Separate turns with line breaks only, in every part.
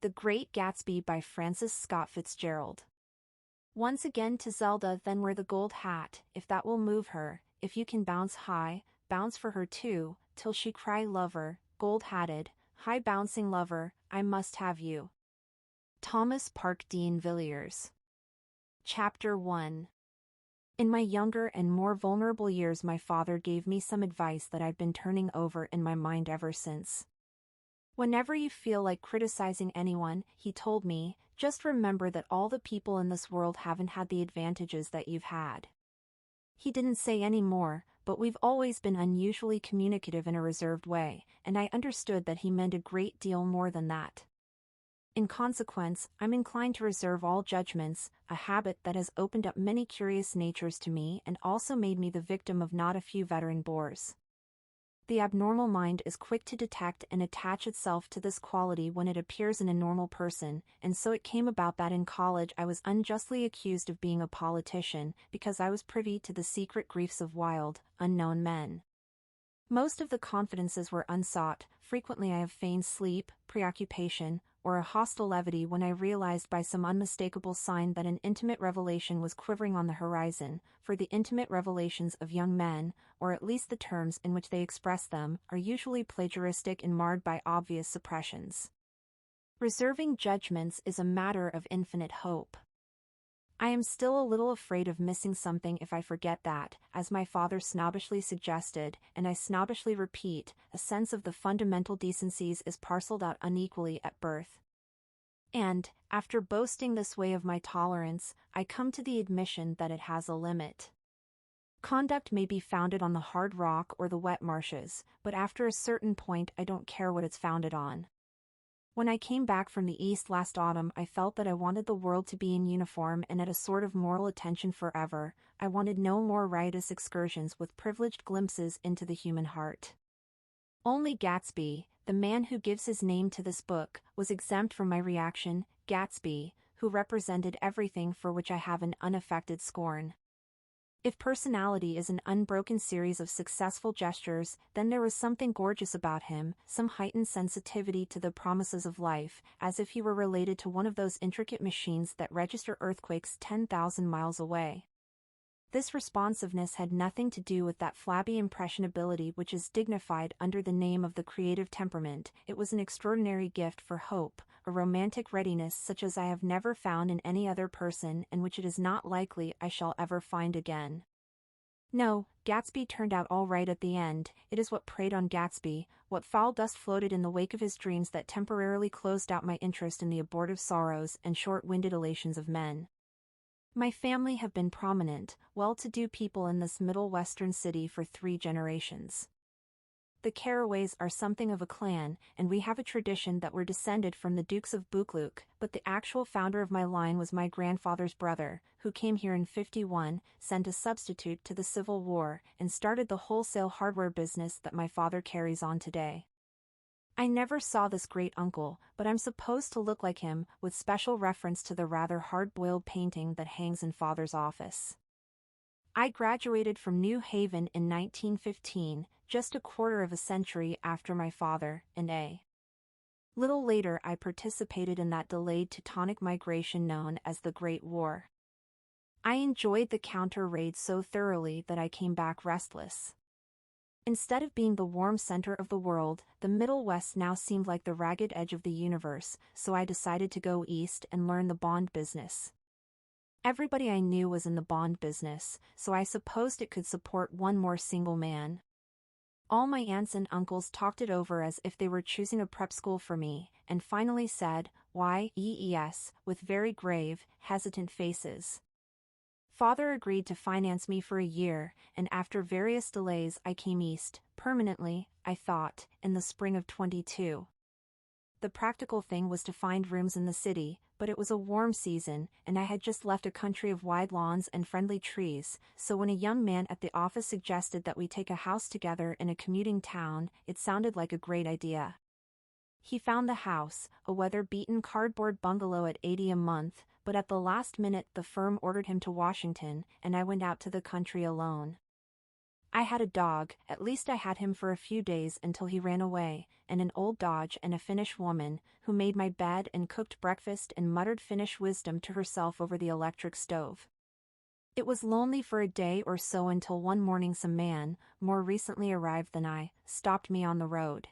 The Great Gatsby by Francis Scott Fitzgerald. Once again to Zelda, then wear the gold hat, if that will move her, if you can bounce high, bounce for her too, till she cry lover, gold-hatted, high-bouncing lover, I must have you. Thomas Park Dean Villiers. Chapter 1. In my younger and more vulnerable years, my father gave me some advice that I've been turning over in my mind ever since. Whenever you feel like criticizing anyone, he told me, just remember that all the people in this world haven't had the advantages that you've had. He didn't say any more, but we've always been unusually communicative in a reserved way, and I understood that he meant a great deal more than that. In consequence, I'm inclined to reserve all judgments, a habit that has opened up many curious natures to me and also made me the victim of not a few veteran bores. The abnormal mind is quick to detect and attach itself to this quality when it appears in a normal person, and so it came about that in college I was unjustly accused of being a politician because I was privy to the secret griefs of wild, unknown men. Most of the confidences were unsought. Frequently I have feigned sleep, preoccupation, or a hostile levity when I realized by some unmistakable sign that an intimate revelation was quivering on the horizon, for the intimate revelations of young men, or at least the terms in which they express them, are usually plagiaristic and marred by obvious suppressions. Reserving judgments is a matter of infinite hope. I am still a little afraid of missing something if I forget that, as my father snobbishly suggested, and I snobbishly repeat, a sense of the fundamental decencies is parceled out unequally at birth. And, after boasting this way of my tolerance, I come to the admission that it has a limit. Conduct may be founded on the hard rock or the wet marshes, but after a certain point I don't care what it's founded on. When I came back from the East last autumn, I felt that I wanted the world to be in uniform and at a sort of moral attention forever. I wanted no more riotous excursions with privileged glimpses into the human heart. Only Gatsby, the man who gives his name to this book, was exempt from my reaction. Gatsby, who represented everything for which I have an unaffected scorn. If personality is an unbroken series of successful gestures, then there was something gorgeous about him, some heightened sensitivity to the promises of life, as if he were related to one of those intricate machines that register earthquakes 10,000 miles away. This responsiveness had nothing to do with that flabby impressionability which is dignified under the name of the creative temperament. It was an extraordinary gift for hope, a romantic readiness such as I have never found in any other person and which it is not likely I shall ever find again. No, Gatsby turned out all right at the end. It is what preyed on Gatsby, what foul dust floated in the wake of his dreams that temporarily closed out my interest in the abortive sorrows and short-winded elations of men. My family have been prominent, well-to-do people in this Middle Western city for 3 generations. The Carraways are something of a clan, and we have a tradition that we're descended from the Dukes of Buccleuch, but the actual founder of my line was my grandfather's brother, who came here in '51, sent a substitute to the Civil War, and started the wholesale hardware business that my father carries on today. I never saw this great uncle, but I'm supposed to look like him, with special reference to the rather hard-boiled painting that hangs in Father's office. I graduated from New Haven in 1915, just a quarter of a century after my father, and a little later I participated in that delayed Teutonic migration known as the Great War. I enjoyed the counter-raid so thoroughly that I came back restless. Instead of being the warm center of the world, the Middle West now seemed like the ragged edge of the universe, so I decided to go east and learn the bond business. Everybody I knew was in the bond business, so I supposed it could support one more single man. All my aunts and uncles talked it over as if they were choosing a prep school for me, and finally said, "Why, yes," with very grave, hesitant faces. Father agreed to finance me for a year, and after various delays I came east, permanently, I thought, in the spring of '22. The practical thing was to find rooms in the city, but it was a warm season, and I had just left a country of wide lawns and friendly trees, so when a young man at the office suggested that we take a house together in a commuting town, it sounded like a great idea. He found the house, a weather-beaten cardboard bungalow at $80 a month, but at the last minute the firm ordered him to Washington, and I went out to the country alone. I had a dog, at least I had him for a few days until he ran away, and an old Dodge and a Finnish woman, who made my bed and cooked breakfast and muttered Finnish wisdom to herself over the electric stove. It was lonely for a day or so until one morning some man, more recently arrived than I, stopped me on the road.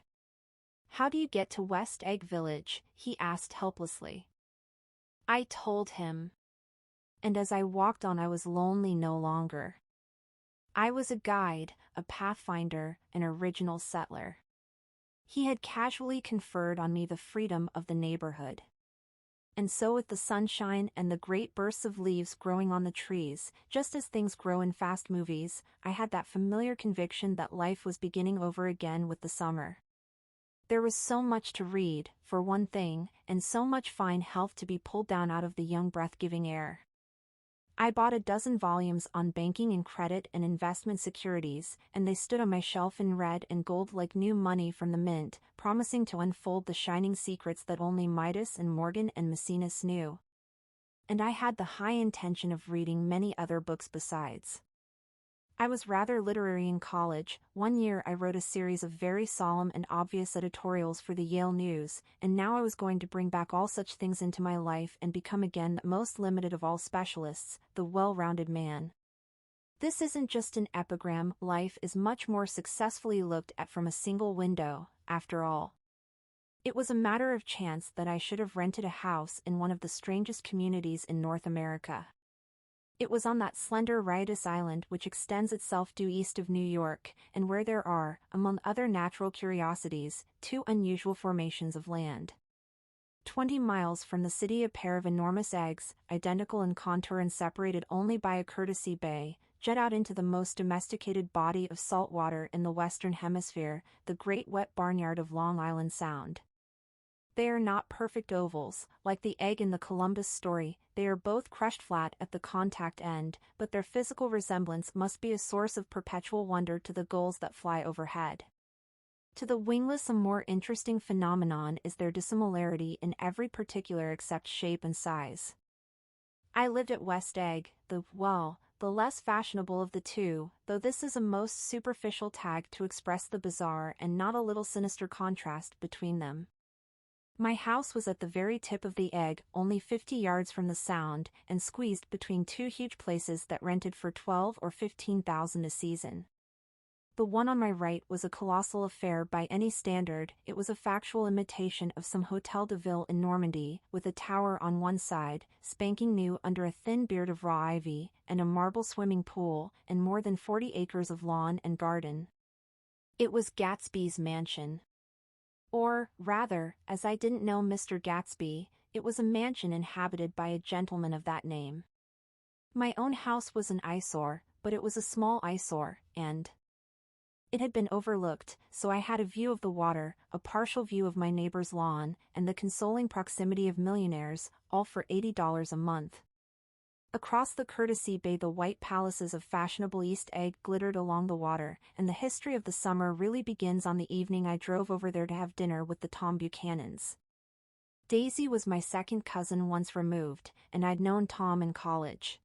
"How do you get to West Egg Village?" he asked helplessly. I told him. And as I walked on I was lonely no longer. I was a guide, a pathfinder, an original settler. He had casually conferred on me the freedom of the neighborhood. And so with the sunshine and the great bursts of leaves growing on the trees, just as things grow in fast movies, I had that familiar conviction that life was beginning over again with the summer. There was so much to read, for one thing, and so much fine health to be pulled down out of the young breath-giving air. I bought a dozen volumes on banking and credit and investment securities, and they stood on my shelf in red and gold like new money from the mint, promising to unfold the shining secrets that only Midas and Morgan and Maecenas knew. And I had the high intention of reading many other books besides. I was rather literary in college. One year I wrote a series of very solemn and obvious editorials for the Yale News, and now I was going to bring back all such things into my life and become again the most limited of all specialists, the well-rounded man. This isn't just an epigram, life is much more successfully looked at from a single window, after all. It was a matter of chance that I should have rented a house in one of the strangest communities in North America. It was on that slender riotous island which extends itself due east of New York, and where there are, among other natural curiosities, two unusual formations of land. 20 miles from the city a pair of enormous eggs, identical in contour and separated only by a courtesy bay, jet out into the most domesticated body of salt water in the Western Hemisphere, the great wet barnyard of Long Island Sound. They are not perfect ovals, like the egg in the Columbus story, they are both crushed flat at the contact end, but their physical resemblance must be a source of perpetual wonder to the gulls that fly overhead. To the wingless a more interesting phenomenon is their dissimilarity in every particular except shape and size. I lived at West Egg, the less fashionable of the two, though this is a most superficial tag to express the bizarre and not a little sinister contrast between them. My house was at the very tip of the egg, only 50 yards from the Sound, and squeezed between two huge places that rented for $12,000 or $15,000 a season. The one on my right was a colossal affair by any standard. It was a factual imitation of some Hôtel de Ville in Normandy, with a tower on one side, spanking new under a thin beard of raw ivy, and a marble swimming pool, and more than 40 acres of lawn and garden. It was Gatsby's mansion. Or, rather, as I didn't know Mr. Gatsby, it was a mansion inhabited by a gentleman of that name. My own house was an eyesore, but it was a small eyesore, and it had been overlooked, so I had a view of the water, a partial view of my neighbor's lawn, and the consoling proximity of millionaires, all for $80 a month. Across the courtesy bay the white palaces of fashionable East Egg glittered along the water, and the history of the summer really begins on the evening I drove over there to have dinner with the Tom Buchanans. Daisy was my second cousin once removed, and I'd known Tom in college.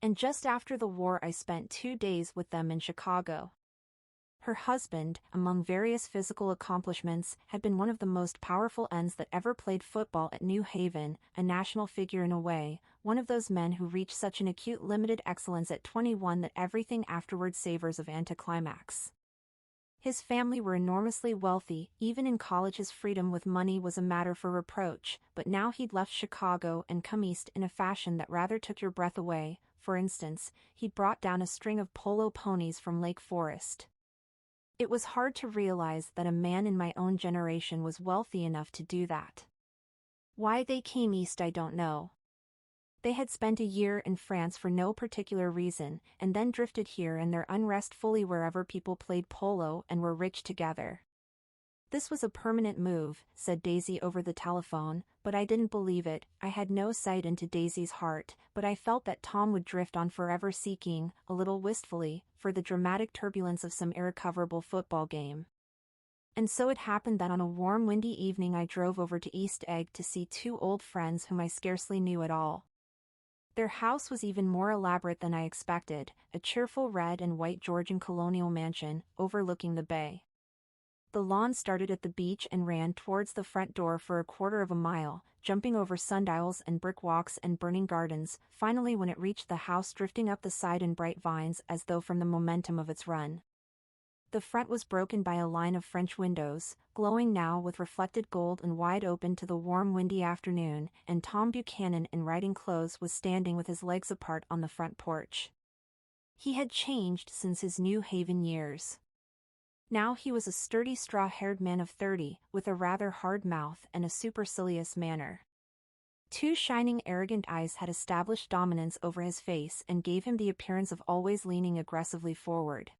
And just after the war I spent 2 days with them in Chicago. Her husband, among various physical accomplishments, had been one of the most powerful ends that ever played football at New Haven, a national figure in a way, one of those men who reach such an acute limited excellence at 21 that everything afterward savors of anticlimax. His family were enormously wealthy. Even in college his freedom with money was a matter for reproach, but now he'd left Chicago and come east in a fashion that rather took your breath away. For instance, he'd brought down a string of polo ponies from Lake Forest. It was hard to realize that a man in my own generation was wealthy enough to do that. Why they came east I don't know. They had spent a year in France for no particular reason, and then drifted here in their unrest fully wherever people played polo and were rich together. This was a permanent move, said Daisy over the telephone, but I didn't believe it. I had no sight into Daisy's heart, but I felt that Tom would drift on forever seeking, a little wistfully, for the dramatic turbulence of some irrecoverable football game. And so it happened that on a warm windy evening I drove over to East Egg to see two old friends whom I scarcely knew at all. Their house was even more elaborate than I expected, a cheerful red and white Georgian colonial mansion, overlooking the bay. The lawn started at the beach and ran towards the front door for a quarter of a mile, jumping over sundials and brick walks and burning gardens, finally when it reached the house drifting up the side in bright vines as though from the momentum of its run. The front was broken by a line of French windows, glowing now with reflected gold and wide open to the warm windy afternoon, and Tom Buchanan in riding clothes was standing with his legs apart on the front porch. He had changed since his New Haven years. Now he was a sturdy straw-haired man of 30, with a rather hard mouth and a supercilious manner. Two shining arrogant eyes had established dominance over his face and gave him the appearance of always leaning aggressively forward.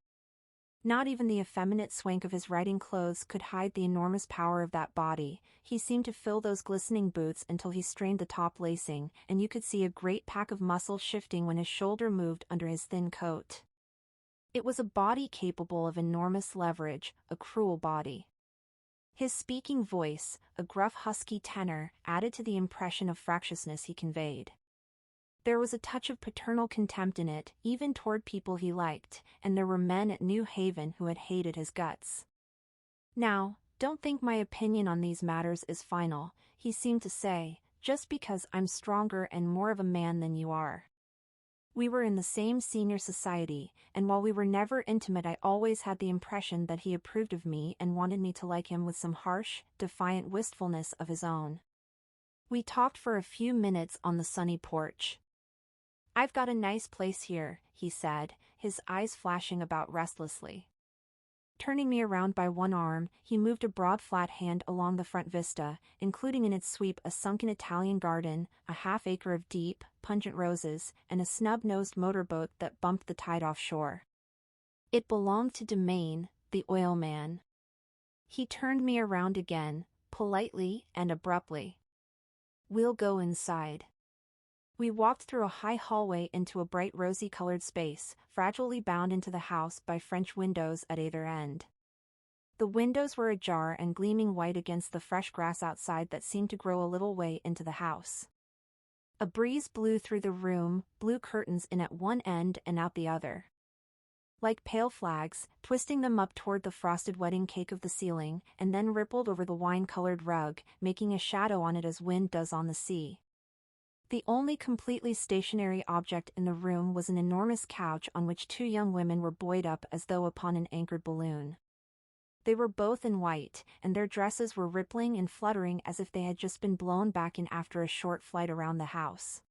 Not even the effeminate swank of his riding clothes could hide the enormous power of that body. He seemed to fill those glistening boots until he strained the top lacing, and you could see a great pack of muscle shifting when his shoulder moved under his thin coat. It was a body capable of enormous leverage, a cruel body. His speaking voice, a gruff husky tenor, added to the impression of fractiousness he conveyed. There was a touch of paternal contempt in it, even toward people he liked, and there were men at New Haven who had hated his guts. "Now, don't think my opinion on these matters is final," he seemed to say, "just because I'm stronger and more of a man than you are." We were in the same senior society, and while we were never intimate I always had the impression that he approved of me and wanted me to like him with some harsh, defiant wistfulness of his own. We talked for a few minutes on the sunny porch. "I've got a nice place here," he said, his eyes flashing about restlessly. Turning me around by one arm, he moved a broad flat hand along the front vista, including in its sweep a sunken Italian garden, a half-acre of deep, pungent roses, and a snub-nosed motorboat that bumped the tide offshore. It belonged to Domain, the oil man. He turned me around again, politely and abruptly. "We'll go inside." We walked through a high hallway into a bright rosy-colored space, fragilely bound into the house by French windows at either end. The windows were ajar and gleaming white against the fresh grass outside that seemed to grow a little way into the house. A breeze blew through the room, blew curtains in at one end and out the other. Like pale flags, twisting them up toward the frosted wedding cake of the ceiling, and then rippled over the wine-colored rug, making a shadow on it as wind does on the sea. The only completely stationary object in the room was an enormous couch on which two young women were buoyed up as though upon an anchored balloon. They were both in white, and their dresses were rippling and fluttering as if they had just been blown back in after a short flight around the house.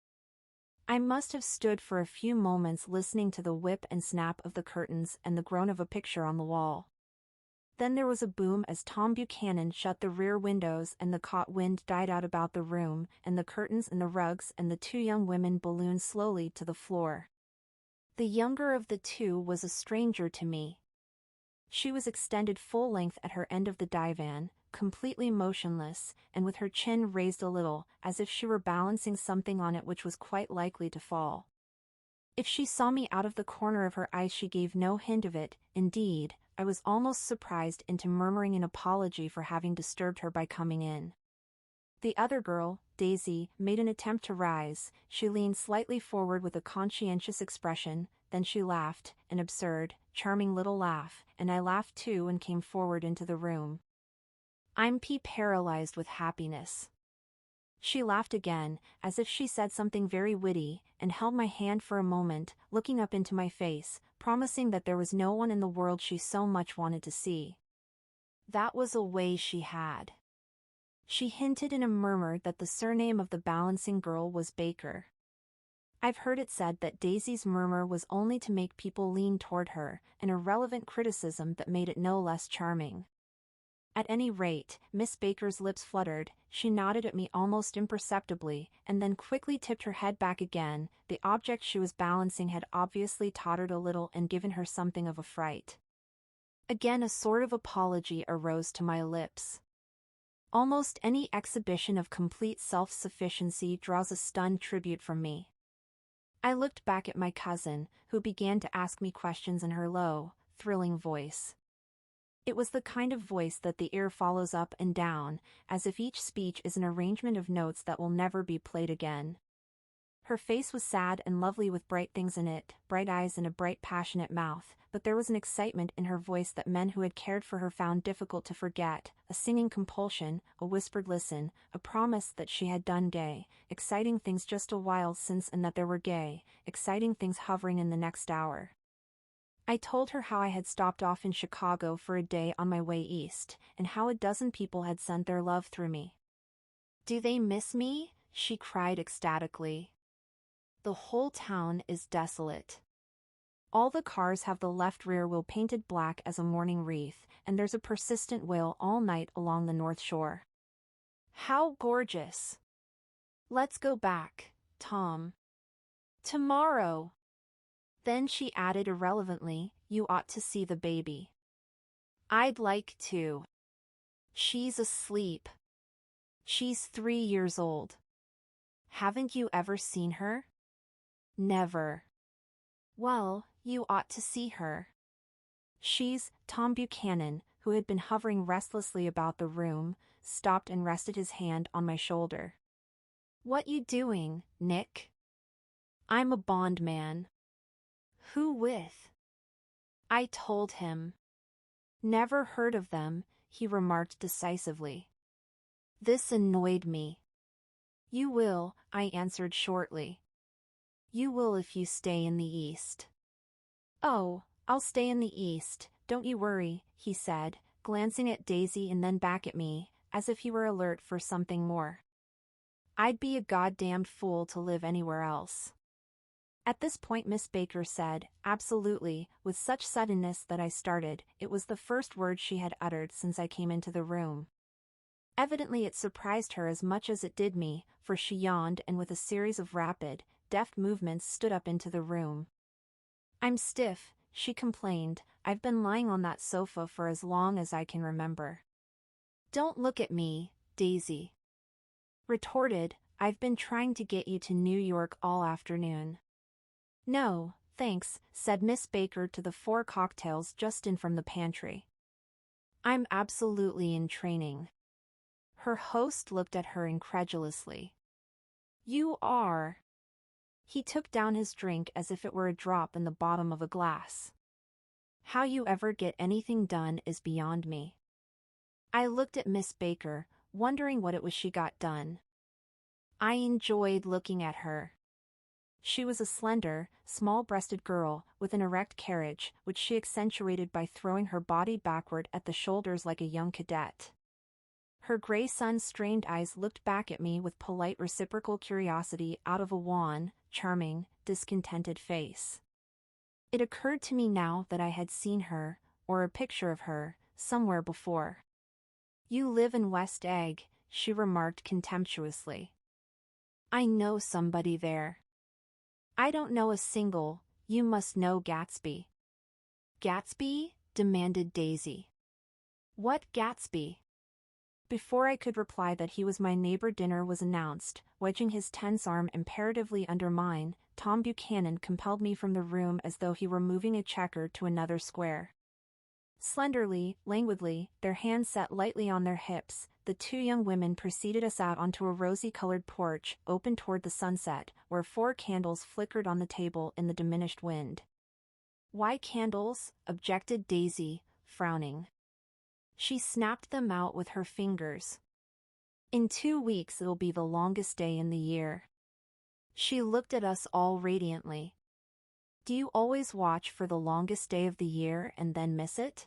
I must have stood for a few moments listening to the whip and snap of the curtains and the groan of a picture on the wall. Then there was a boom as Tom Buchanan shut the rear windows and the caught wind died out about the room, and the curtains and the rugs and the two young women ballooned slowly to the floor. The younger of the two was a stranger to me. She was extended full length at her end of the divan, completely motionless, and with her chin raised a little, as if she were balancing something on it which was quite likely to fall. If she saw me out of the corner of her eyes she gave no hint of it. Indeed, I was almost surprised into murmuring an apology for having disturbed her by coming in. The other girl, Daisy, made an attempt to rise. She leaned slightly forward with a conscientious expression, then she laughed, an absurd, charming little laugh, and I laughed too and came forward into the room. "I'm paralyzed with happiness." She laughed again, as if she said something very witty, and held my hand for a moment, looking up into my face, promising that there was no one in the world she so much wanted to see. That was a way she had. She hinted in a murmur that the surname of the balancing girl was Baker. I've heard it said that Daisy's murmur was only to make people lean toward her, an irrelevant criticism that made it no less charming. At any rate, Miss Baker's lips fluttered, she nodded at me almost imperceptibly, and then quickly tipped her head back again. The object she was balancing had obviously tottered a little and given her something of a fright. Again a sort of apology arose to my lips. Almost any exhibition of complete self-sufficiency draws a stunned tribute from me. I looked back at my cousin, who began to ask me questions in her low, thrilling voice. It was the kind of voice that the ear follows up and down, as if each speech is an arrangement of notes that will never be played again. Her face was sad and lovely with bright things in it, bright eyes and a bright passionate mouth, but there was an excitement in her voice that men who had cared for her found difficult to forget, a singing compulsion, a whispered listen, a promise that she had done gay, exciting things just a while since and that there were gay, exciting things hovering in the next hour. I told her how I had stopped off in Chicago for a day on my way east, and how a dozen people had sent their love through me. "Do they miss me?" she cried ecstatically. "The whole town is desolate. All the cars have the left rear wheel painted black as a mourning wreath, and there's a persistent wail all night along the North Shore. How gorgeous! Let's go back, Tom. Tomorrow." Then she added irrelevantly, "You ought to see the baby." "I'd like to. She's asleep. She's 3 years old. Haven't you ever seen her?" "Never." "Well, you ought to see her. She's..." Tom Buchanan, who had been hovering restlessly about the room, stopped and rested his hand on my shoulder. "What you doing, Nick?" "I'm a bondman." "Who with?" I told him. "Never heard of them," he remarked decisively. This annoyed me. "You will," I answered shortly. "You will if you stay in the East." "Oh, I'll stay in the East, don't you worry," he said, glancing at Daisy and then back at me, as if he were alert for something more. "I'd be a goddamned fool to live anywhere else." At this point Miss Baker said, "Absolutely," with such suddenness that I started. It was the first word she had uttered since I came into the room. Evidently it surprised her as much as it did me, for she yawned and with a series of rapid, deft movements stood up into the room. "I'm stiff," she complained. "I've been lying on that sofa for as long as I can remember." "Don't look at me," Daisy retorted. "I've been trying to get you to New York all afternoon." "No, thanks," said Miss Baker to the 4 cocktails just in from the pantry. "I'm absolutely in training." Her host looked at her incredulously. "You are?" He took down his drink as if it were a drop in the bottom of a glass. "How you ever get anything done is beyond me." I looked at Miss Baker, wondering what it was she got done. I enjoyed looking at her. She was a slender, small-breasted girl, with an erect carriage, which she accentuated by throwing her body backward at the shoulders like a young cadet. Her gray sun-strained eyes looked back at me with polite reciprocal curiosity out of a wan, charming, discontented face. It occurred to me now that I had seen her, or a picture of her, somewhere before. "You live in West Egg," she remarked contemptuously. "I know somebody there." "I don't know a single. You must know Gatsby." "Gatsby?" demanded Daisy. "What Gatsby?" Before I could reply that he was my neighbor, dinner was announced. Wedging his tense arm imperatively under mine, Tom Buchanan compelled me from the room as though he were moving a checker to another square. Slenderly, languidly, their hands set lightly on their hips, the 2 young women preceded us out onto a rosy-colored porch, open toward the sunset, where 4 candles flickered on the table in the diminished wind. "Why candles?" objected Daisy, frowning. She snapped them out with her fingers. "In 2 weeks it'll be the longest day in the year." She looked at us all radiantly. "Do you always watch for the longest day of the year and then miss it?"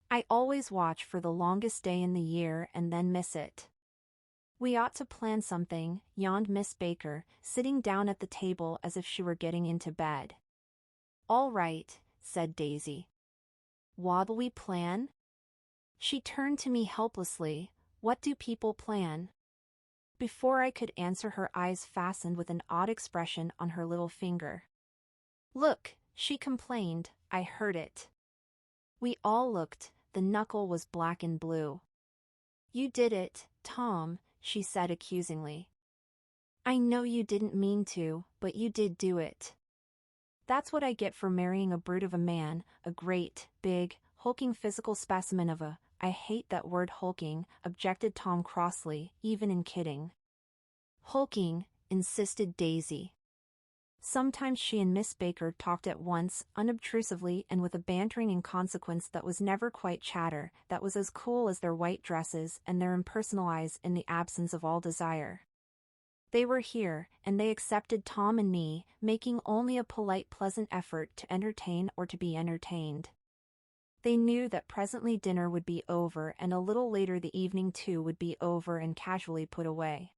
"I always watch for the longest day in the year and then miss it." "We ought to plan something," yawned Miss Baker, sitting down at the table as if she were getting into bed. "All right," said Daisy. "What'll we plan?" She turned to me helplessly. "What do people plan?" Before I could answer, her eyes fastened with an odd expression on her little finger. "Look," she complained. I heard it. We all looked. The knuckle was black and blue. "You did it, Tom," she said accusingly. "I know you didn't mean to, but you did do it." "That's what I get for marrying a brute of a man, a great, big, hulking physical specimen of a..." "I hate that word hulking," objected Tom crossly, "even in kidding." "Hulking, insisted Daisy. Sometimes she and Miss Baker talked at once, unobtrusively and with a bantering inconsequence that was never quite chatter, that was as cool as their white dresses and their impersonal eyes in the absence of all desire. They were here, and they accepted Tom and me, making only a polite, pleasant effort to entertain or to be entertained. They knew that presently dinner would be over and a little later the evening too would be over and casually put away.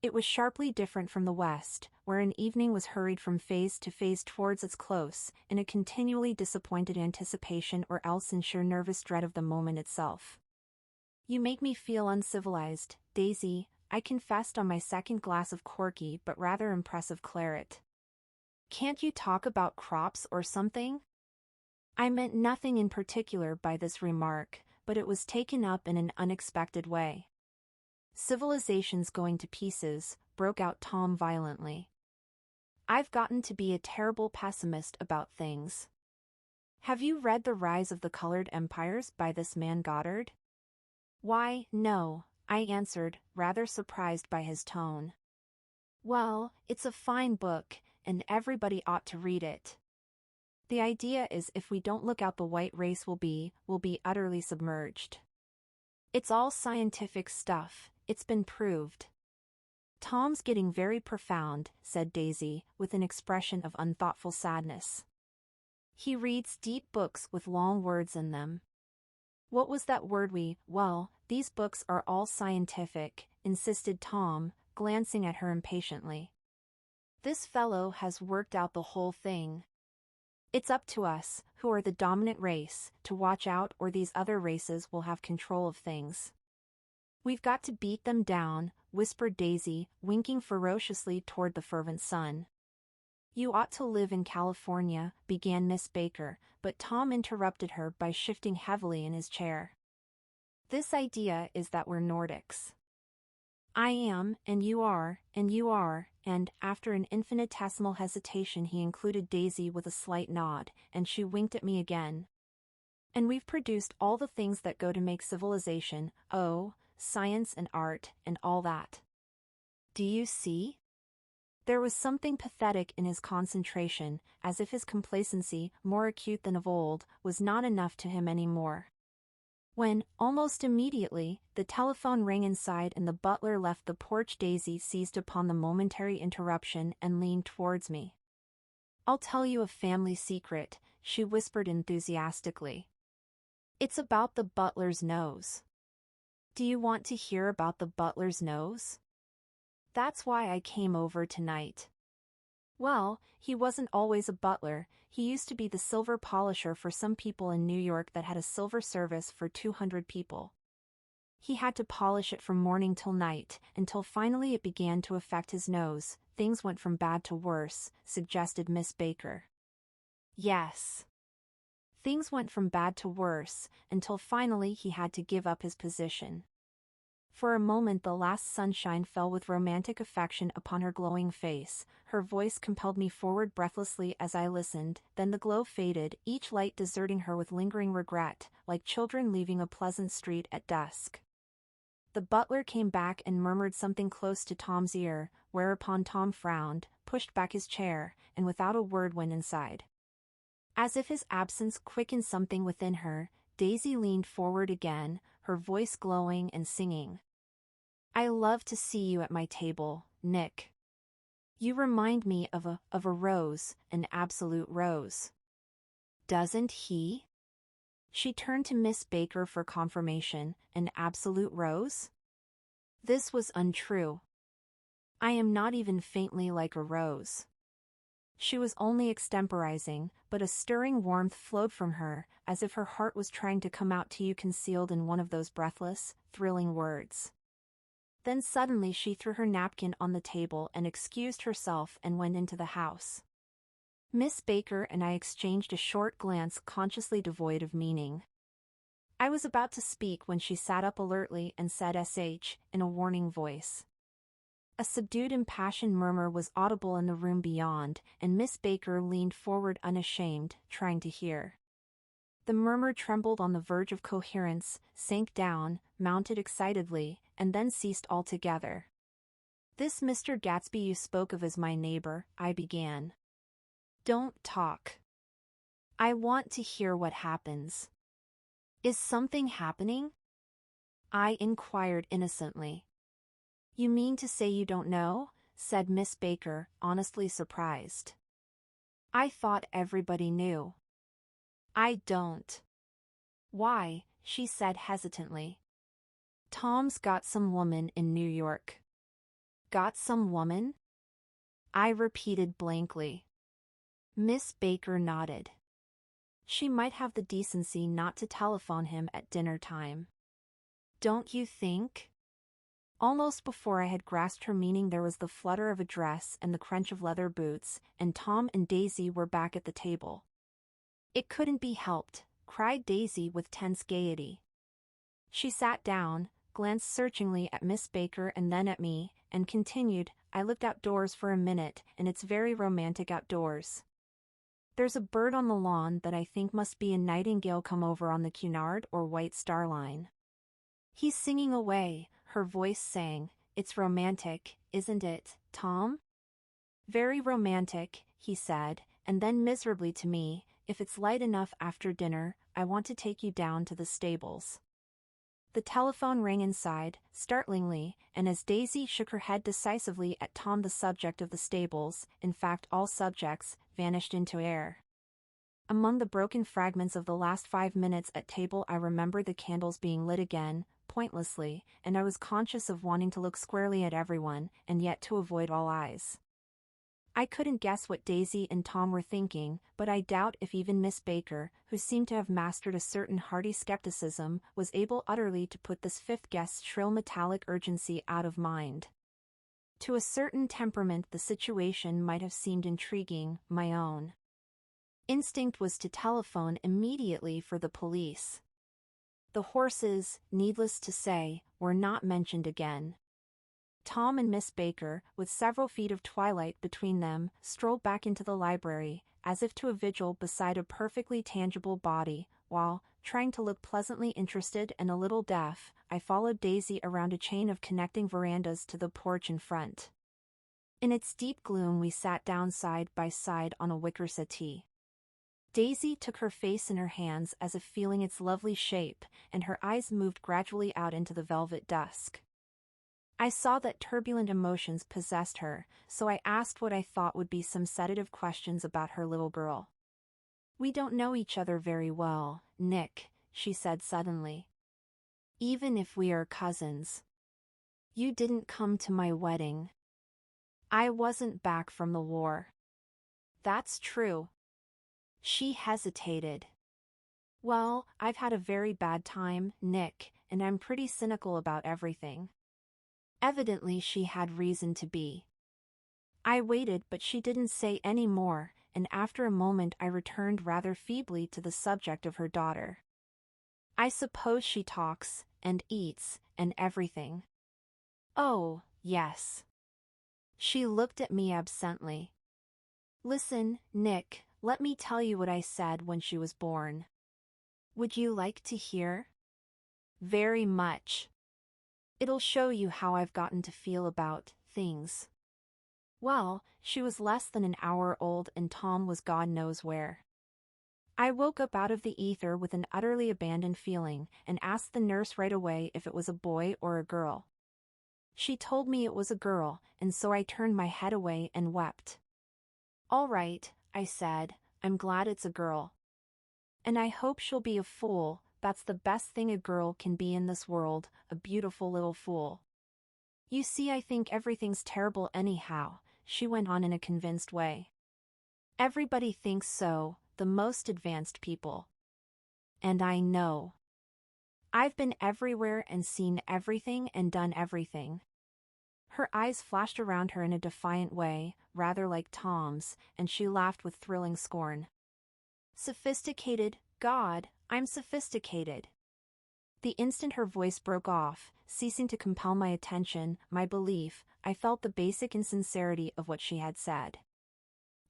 It was sharply different from the West, where an evening was hurried from phase to phase towards its close, in a continually disappointed anticipation or else in sheer nervous dread of the moment itself. "You make me feel uncivilized, Daisy," I confessed on my second glass of corky but rather impressive claret. "Can't you talk about crops or something?" I meant nothing in particular by this remark, but it was taken up in an unexpected way. "Civilization's going to pieces," broke out Tom violently. "I've gotten to be a terrible pessimist about things. Have you read The Rise of the Colored Empires by this man Goddard?" "Why, no," I answered, rather surprised by his tone. "Well, it's a fine book, and everybody ought to read it. The idea is if we don't look out the white race will be utterly submerged. It's all scientific stuff, it's been proved." "Tom's getting very profound," said Daisy, with an expression of unthoughtful sadness. "He reads deep books with long words in them. What was that word well, these books are all scientific," insisted Tom, glancing at her impatiently. "This fellow has worked out the whole thing. It's up to us, who are the dominant race, to watch out or these other races will have control of things." "We've got to beat them down," whispered Daisy, winking ferociously toward the fervent sun. "You ought to live in California," began Miss Baker, but Tom interrupted her by shifting heavily in his chair. "This idea is that we're Nordics. I am, and you are, and after an infinitesimal hesitation he included Daisy with a slight nod, and she winked at me again. "And we've produced all the things that go to make civilization, science and art, and all that. Do you see?" There was something pathetic in his concentration, as if his complacency, more acute than of old, was not enough to him any more. When, almost immediately, the telephone rang inside and the butler left the porch, Daisy seized upon the momentary interruption and leaned towards me. "I'll tell you a family secret," she whispered enthusiastically. "It's about the butler's nose. Do you want to hear about the butler's nose? That's why I came over tonight. Well, he wasn't always a butler, he used to be the silver polisher for some people in New York that had a silver service for 200 people. He had to polish it from morning till night, until finally it began to affect his nose. Things went from bad to worse," suggested Miss Baker. "Yes. Things went from bad to worse, until finally he had to give up his position." For a moment the last sunshine fell with romantic affection upon her glowing face, her voice compelled me forward breathlessly as I listened, then the glow faded, each light deserting her with lingering regret, like children leaving a pleasant street at dusk. The butler came back and murmured something close to Tom's ear, whereupon Tom frowned, pushed back his chair, and without a word went inside. As if his absence quickened something within her, Daisy leaned forward again, her voice glowing and singing. "I love to see you at my table, Nick. You remind me of a rose, an absolute rose. Doesn't he?" She turned to Miss Baker for confirmation. "An absolute rose?" This was untrue. "I am not even faintly like a rose." She was only extemporizing, but a stirring warmth flowed from her, as if her heart was trying to come out to you concealed in one of those breathless, thrilling words. Then suddenly she threw her napkin on the table and excused herself and went into the house. Miss Baker and I exchanged a short glance consciously devoid of meaning. I was about to speak when she sat up alertly and said "sh" in a warning voice. A subdued impassioned murmur was audible in the room beyond, and Miss Baker leaned forward unashamed, trying to hear. The murmur trembled on the verge of coherence, sank down, mounted excitedly, and then ceased altogether. "This Mr. Gatsby you spoke of as my neighbor," I began. "Don't talk. I want to hear what happens." "Is something happening?" I inquired innocently. "You mean to say you don't know?" said Miss Baker, honestly surprised. "I thought everybody knew." "I don't." "Why?" she said hesitantly. "Tom's got some woman in New York." "Got some woman?" I repeated blankly. Miss Baker nodded. "She might have the decency not to telephone him at dinner time." "Don't you think?" Almost before I had grasped her meaning, there was the flutter of a dress and the crunch of leather boots, and Tom and Daisy were back at the table. "It couldn't be helped," cried Daisy with tense gaiety. She sat down, glanced searchingly at Miss Baker and then at me, and continued, "I looked outdoors for a minute, and it's very romantic outdoors. There's a bird on the lawn that I think must be a nightingale come over on the Cunard or White Star Line. He's singing away," her voice sang. "It's romantic, isn't it, Tom?" "Very romantic," he said, and then miserably to me, "If it's light enough after dinner, I want to take you down to the stables." The telephone rang inside, startlingly, and as Daisy shook her head decisively at Tom, the subject of the stables, in fact all subjects, vanished into air. Among the broken fragments of the last 5 minutes at table, I remembered the candles being lit again, pointlessly, and I was conscious of wanting to look squarely at everyone, and yet to avoid all eyes. I couldn't guess what Daisy and Tom were thinking, but I doubt if even Miss Baker, who seemed to have mastered a certain hearty skepticism, was able utterly to put this fifth guest's shrill metallic urgency out of mind. To a certain temperament the situation might have seemed intriguing, my own instinct was to telephone immediately for the police. The horses, needless to say, were not mentioned again. Tom and Miss Baker, with several feet of twilight between them, strolled back into the library, as if to a vigil beside a perfectly tangible body, while, trying to look pleasantly interested and a little deaf, I followed Daisy around a chain of connecting verandas to the porch in front. In its deep gloom we sat down side by side on a wicker settee. Daisy took her face in her hands as if feeling its lovely shape, and her eyes moved gradually out into the velvet dusk. I saw that turbulent emotions possessed her, so I asked what I thought would be some sedative questions about her little girl. "We don't know each other very well, Nick," she said suddenly. "Even if we are cousins. You didn't come to my wedding. I wasn't back from the war." "That's true." She hesitated. "Well, I've had a very bad time, Nick, and I'm pretty cynical about everything." Evidently she had reason to be. I waited, but she didn't say any more, and after a moment I returned rather feebly to the subject of her daughter. "I suppose she talks, and eats, and everything." "Oh, yes." She looked at me absently. "Listen, Nick, let me tell you what I said when she was born. Would you like to hear?" "Very much. It'll show you how I've gotten to feel about things." Well, she was less than an hour old and Tom was God knows where. I woke up out of the ether with an utterly abandoned feeling and asked the nurse right away if it was a boy or a girl. She told me it was a girl, and so I turned my head away and wept. "All right," I said, "I'm glad it's a girl. And I hope she'll be a fool. That's the best thing a girl can be in this world, a beautiful little fool. You see, I think everything's terrible anyhow," she went on in a convinced way. "Everybody thinks so, the most advanced people. And I know. I've been everywhere and seen everything and done everything." Her eyes flashed around her in a defiant way, rather like Tom's, and she laughed with thrilling scorn. "Sophisticated, God, I'm sophisticated." The instant her voice broke off, ceasing to compel my attention, my belief, I felt the basic insincerity of what she had said.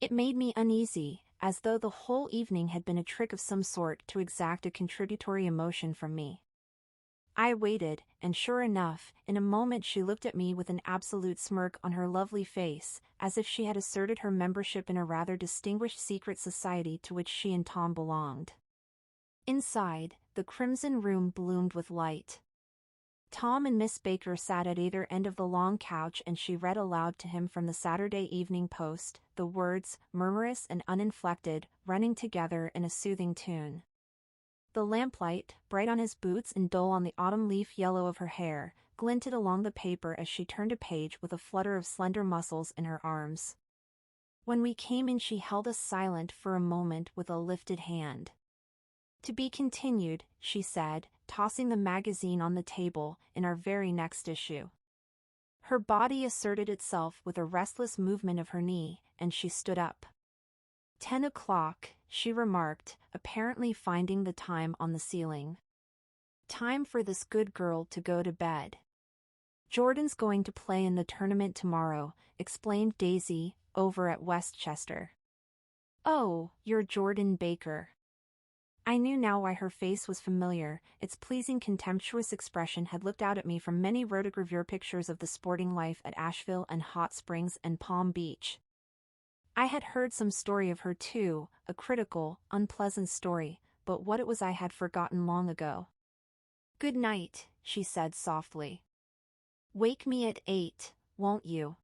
It made me uneasy, as though the whole evening had been a trick of some sort to exact a contributory emotion from me. I waited, and sure enough, in a moment she looked at me with an absolute smirk on her lovely face, as if she had asserted her membership in a rather distinguished secret society to which she and Tom belonged. Inside, the crimson room bloomed with light. Tom and Miss Baker sat at either end of the long couch and she read aloud to him from the Saturday Evening Post, the words, murmurous and uninflected, running together in a soothing tune. The lamplight, bright on his boots and dull on the autumn leaf yellow of her hair, glinted along the paper as she turned a page with a flutter of slender muscles in her arms. When we came in she held us silent for a moment with a lifted hand. "To be continued," she said, tossing the magazine on the table, "in our very next issue." Her body asserted itself with a restless movement of her knee, and she stood up. 10 o'clock, she remarked, apparently finding the time on the ceiling. "Time for this good girl to go to bed." "Jordan's going to play in the tournament tomorrow," explained Daisy, over at Westchester. "Oh, you're Jordan Baker." I knew now why her face was familiar. Its pleasing contemptuous expression had looked out at me from many rotogravure pictures of the sporting life at Asheville and Hot Springs and Palm Beach. I had heard some story of her too, a critical, unpleasant story, but what it was I had forgotten long ago. "Good night," she said softly. "Wake me at 8, won't you?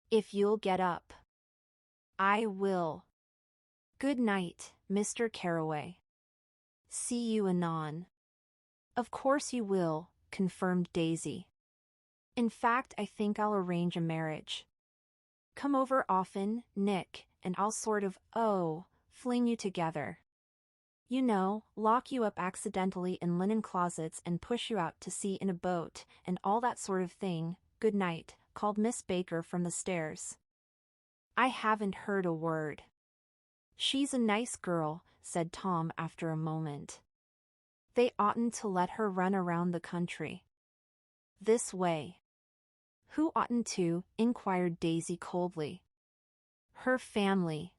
If you'll get up." "I will. Good night, Mr. Carraway. See you anon." "Of course you will," confirmed Daisy. "In fact, I think I'll arrange a marriage. Come over often, Nick, and I'll sort of, fling you together. You know, lock you up accidentally in linen closets and push you out to sea in a boat, and all that sort of thing." "Good night," called Miss Baker from the stairs. "I haven't heard a word." "She's a nice girl," said Tom after a moment. "They oughtn't to let her run around the country this way." "Who oughtn't to?" inquired Daisy coldly. "Her family."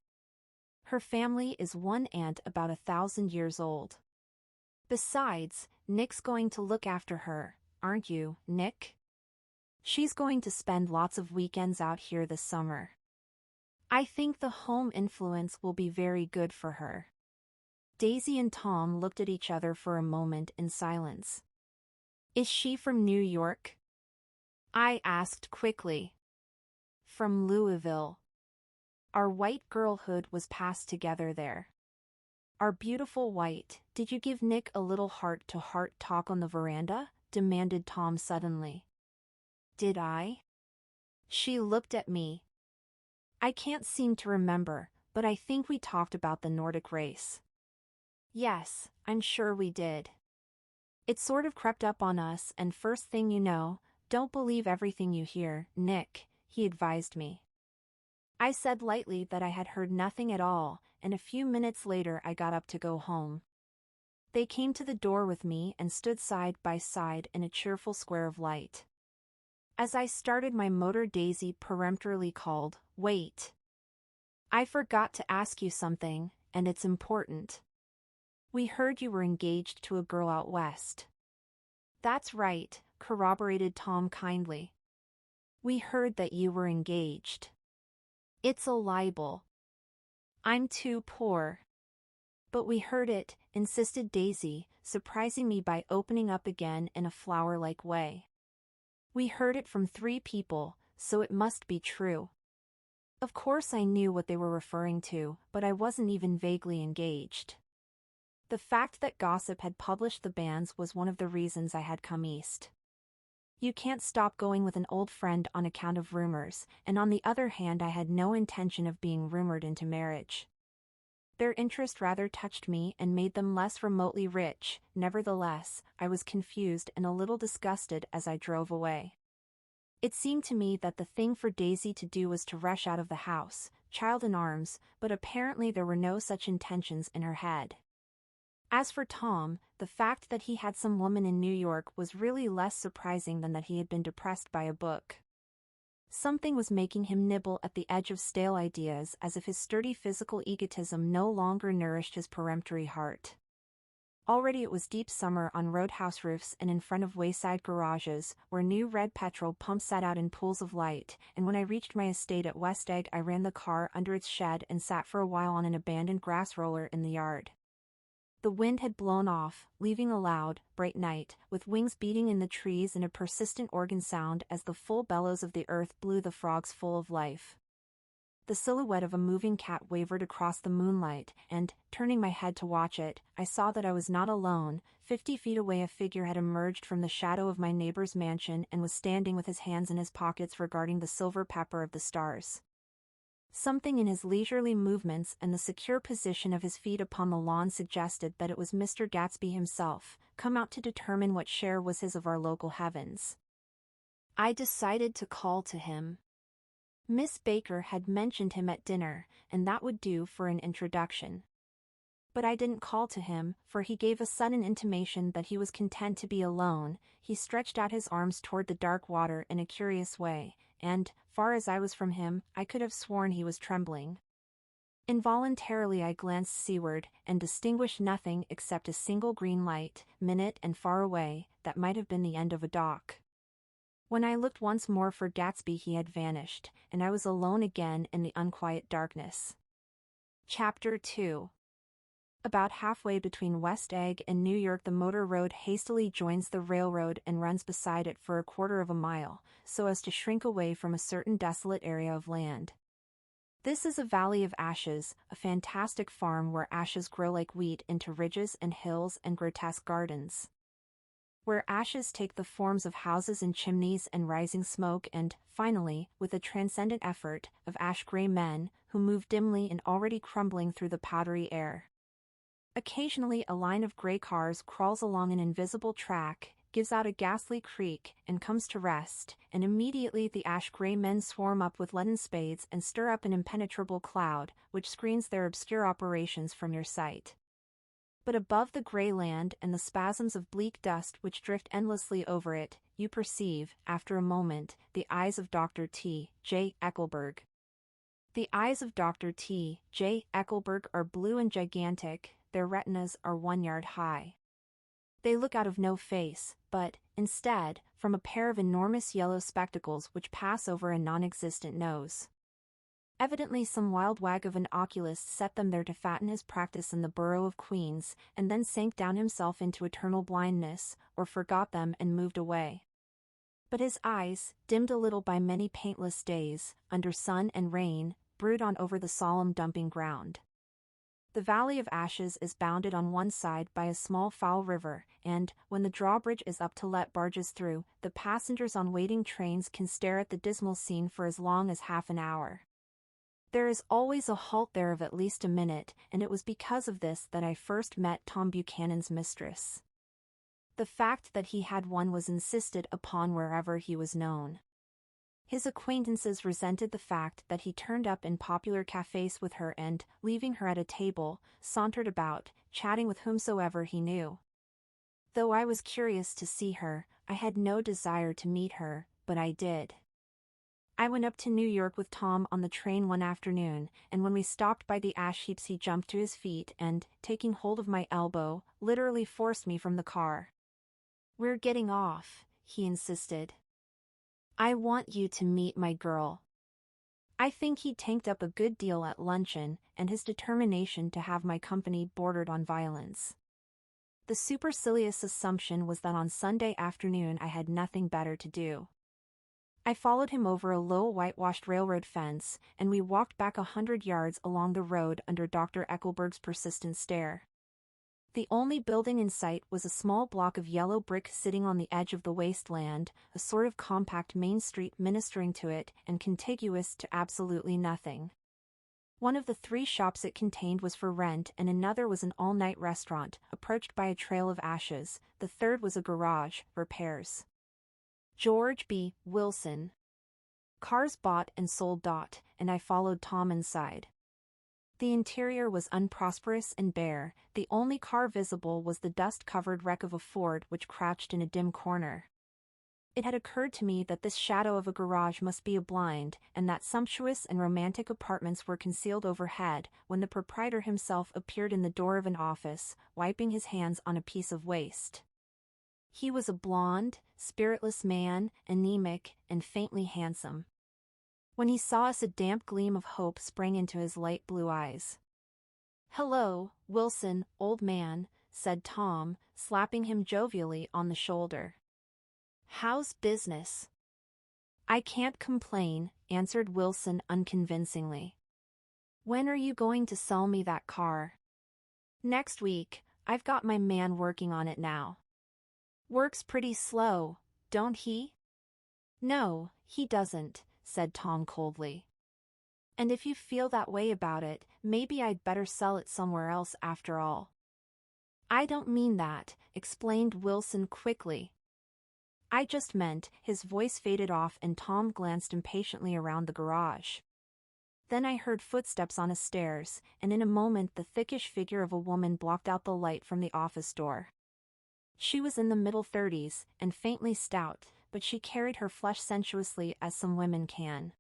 "Her family is one aunt about 1,000 years old. Besides, Nick's going to look after her, aren't you, Nick? She's going to spend lots of weekends out here this summer. I think the home influence will be very good for her." Daisy and Tom looked at each other for a moment in silence. "Is she from New York?" I asked quickly. "From Louisville. Our white girlhood was passed together there." "Our beautiful white, did you give Nick a little heart-to-heart talk on the veranda?" demanded Tom suddenly. "Did I?" She looked at me. "I can't seem to remember, but I think we talked about the Nordic race." "Yes, I'm sure we did. It sort of crept up on us, and first thing you know, don't believe everything you hear, Nick," he advised me. I said lightly that I had heard nothing at all, and a few minutes later I got up to go home. They came to the door with me and stood side by side in a cheerful square of light. As I started my motor, Daisy peremptorily called, "Wait. I forgot to ask you something, and it's important. We heard you were engaged to a girl out west." "That's right," corroborated Tom kindly. "We heard that you were engaged." "It's a libel. I'm too poor." "But we heard it," insisted Daisy, surprising me by opening up again in a flower-like way. "We heard it from 3 people, so it must be true." Of course I knew what they were referring to, but I wasn't even vaguely engaged. The fact that gossip had published the bans was one of the reasons I had come east. You can't stop going with an old friend on account of rumors, and on the other hand I had no intention of being rumored into marriage. Their interest rather touched me and made them less remotely rich. Nevertheless, I was confused and a little disgusted as I drove away. It seemed to me that the thing for Daisy to do was to rush out of the house, child in arms, but apparently there were no such intentions in her head. As for Tom, the fact that he had some woman in New York was really less surprising than that he had been depressed by a book. Something was making him nibble at the edge of stale ideas, as if his sturdy physical egotism no longer nourished his peremptory heart. Already it was deep summer on roadhouse roofs and in front of wayside garages, where new red petrol pumps sat out in pools of light, and when I reached my estate at West Egg I ran the car under its shed and sat for a while on an abandoned grass roller in the yard. The wind had blown off, leaving a loud, bright night, with wings beating in the trees and a persistent organ sound as the full bellows of the earth blew the frogs full of life. The silhouette of a moving cat wavered across the moonlight, and, turning my head to watch it, I saw that I was not alone. 50 feet away a figure had emerged from the shadow of my neighbor's mansion and was standing with his hands in his pockets regarding the silver pepper of the stars. Something in his leisurely movements and the secure position of his feet upon the lawn suggested that it was Mr. Gatsby himself, come out to determine what share was his of our local heavens. I decided to call to him. Miss Baker had mentioned him at dinner, and that would do for an introduction. But I didn't call to him, for he gave a sudden intimation that he was content to be alone. He stretched out his arms toward the dark water in a curious way, and, far as I was from him, I could have sworn he was trembling. Involuntarily I glanced seaward, and distinguished nothing except a single green light, minute and far away, that might have been the end of a dock. When I looked once more for Gatsby he had vanished, and I was alone again in the unquiet darkness. Chapter 2. About halfway between West Egg and New York the motor road hastily joins the railroad and runs beside it for a quarter of a mile, so as to shrink away from a certain desolate area of land. This is a valley of ashes, a fantastic farm where ashes grow like wheat into ridges and hills and grotesque gardens. Where ashes take the forms of houses and chimneys and rising smoke and, finally, with a transcendent effort, of ash-gray men, who move dimly and already crumbling through the powdery air. Occasionally a line of gray cars crawls along an invisible track, gives out a ghastly creak, and comes to rest, and immediately the ash-gray men swarm up with leaden spades and stir up an impenetrable cloud, which screens their obscure operations from your sight. But above the gray land and the spasms of bleak dust which drift endlessly over it, you perceive, after a moment, the eyes of Dr. T. J. Eckelberg. The eyes of Dr. T. J. Eckelberg are blue and gigantic, their retinas are 1 yard high. They look out of no face, but, instead, from a pair of enormous yellow spectacles which pass over a non-existent nose. Evidently some wild wag of an oculist set them there to fatten his practice in the borough of Queens, and then sank down himself into eternal blindness, or forgot them and moved away. But his eyes, dimmed a little by many paintless days, under sun and rain, brood on over the solemn dumping ground. The Valley of Ashes is bounded on one side by a small foul river, and, when the drawbridge is up to let barges through, the passengers on waiting trains can stare at the dismal scene for as long as half an hour. There is always a halt there of at least a minute, and it was because of this that I first met Tom Buchanan's mistress. The fact that he had one was insisted upon wherever he was known. His acquaintances resented the fact that he turned up in popular cafes with her and, leaving her at a table, sauntered about, chatting with whomsoever he knew. Though I was curious to see her, I had no desire to meet her, but I did. I went up to New York with Tom on the train one afternoon, and when we stopped by the ash heaps he jumped to his feet and, taking hold of my elbow, literally forced me from the car. "We're getting off," he insisted. "I want you to meet my girl." I think he tanked up a good deal at luncheon, and his determination to have my company bordered on violence. The supercilious assumption was that on Sunday afternoon I had nothing better to do. I followed him over a low whitewashed railroad fence, and we walked back 100 yards along the road under Dr. Eckelberg's persistent stare. The only building in sight was a small block of yellow brick sitting on the edge of the wasteland, a sort of compact main street ministering to it and contiguous to absolutely nothing. One of the 3 shops it contained was for rent and another was an all-night restaurant, approached by a trail of ashes. The third was a garage, repairs. George B. Wilson. Cars bought and sold. And I followed Tom inside. The interior was unprosperous and bare. The only car visible was the dust-covered wreck of a Ford which crouched in a dim corner. It had occurred to me that this shadow of a garage must be a blind, and that sumptuous and romantic apartments were concealed overhead, when the proprietor himself appeared in the door of an office, wiping his hands on a piece of waste. He was a blond, spiritless man, anemic, and faintly handsome. When he saw us, a damp gleam of hope sprang into his light blue eyes. "Hello, Wilson, old man," said Tom, slapping him jovially on the shoulder. "How's business?" "I can't complain," answered Wilson unconvincingly. "When are you going to sell me that car?" "Next week. I've got my man working on it now." "Works pretty slow, don't he?" "No, he doesn't," said Tom coldly. "And if you feel that way about it, maybe I'd better sell it somewhere else after all." "I don't mean that," explained Wilson quickly. "I just meant," his voice faded off and Tom glanced impatiently around the garage. Then I heard footsteps on the stairs, and in a moment the thickish figure of a woman blocked out the light from the office door. She was in the middle 30s, and faintly stout, but she carried her flesh sensuously as some women can.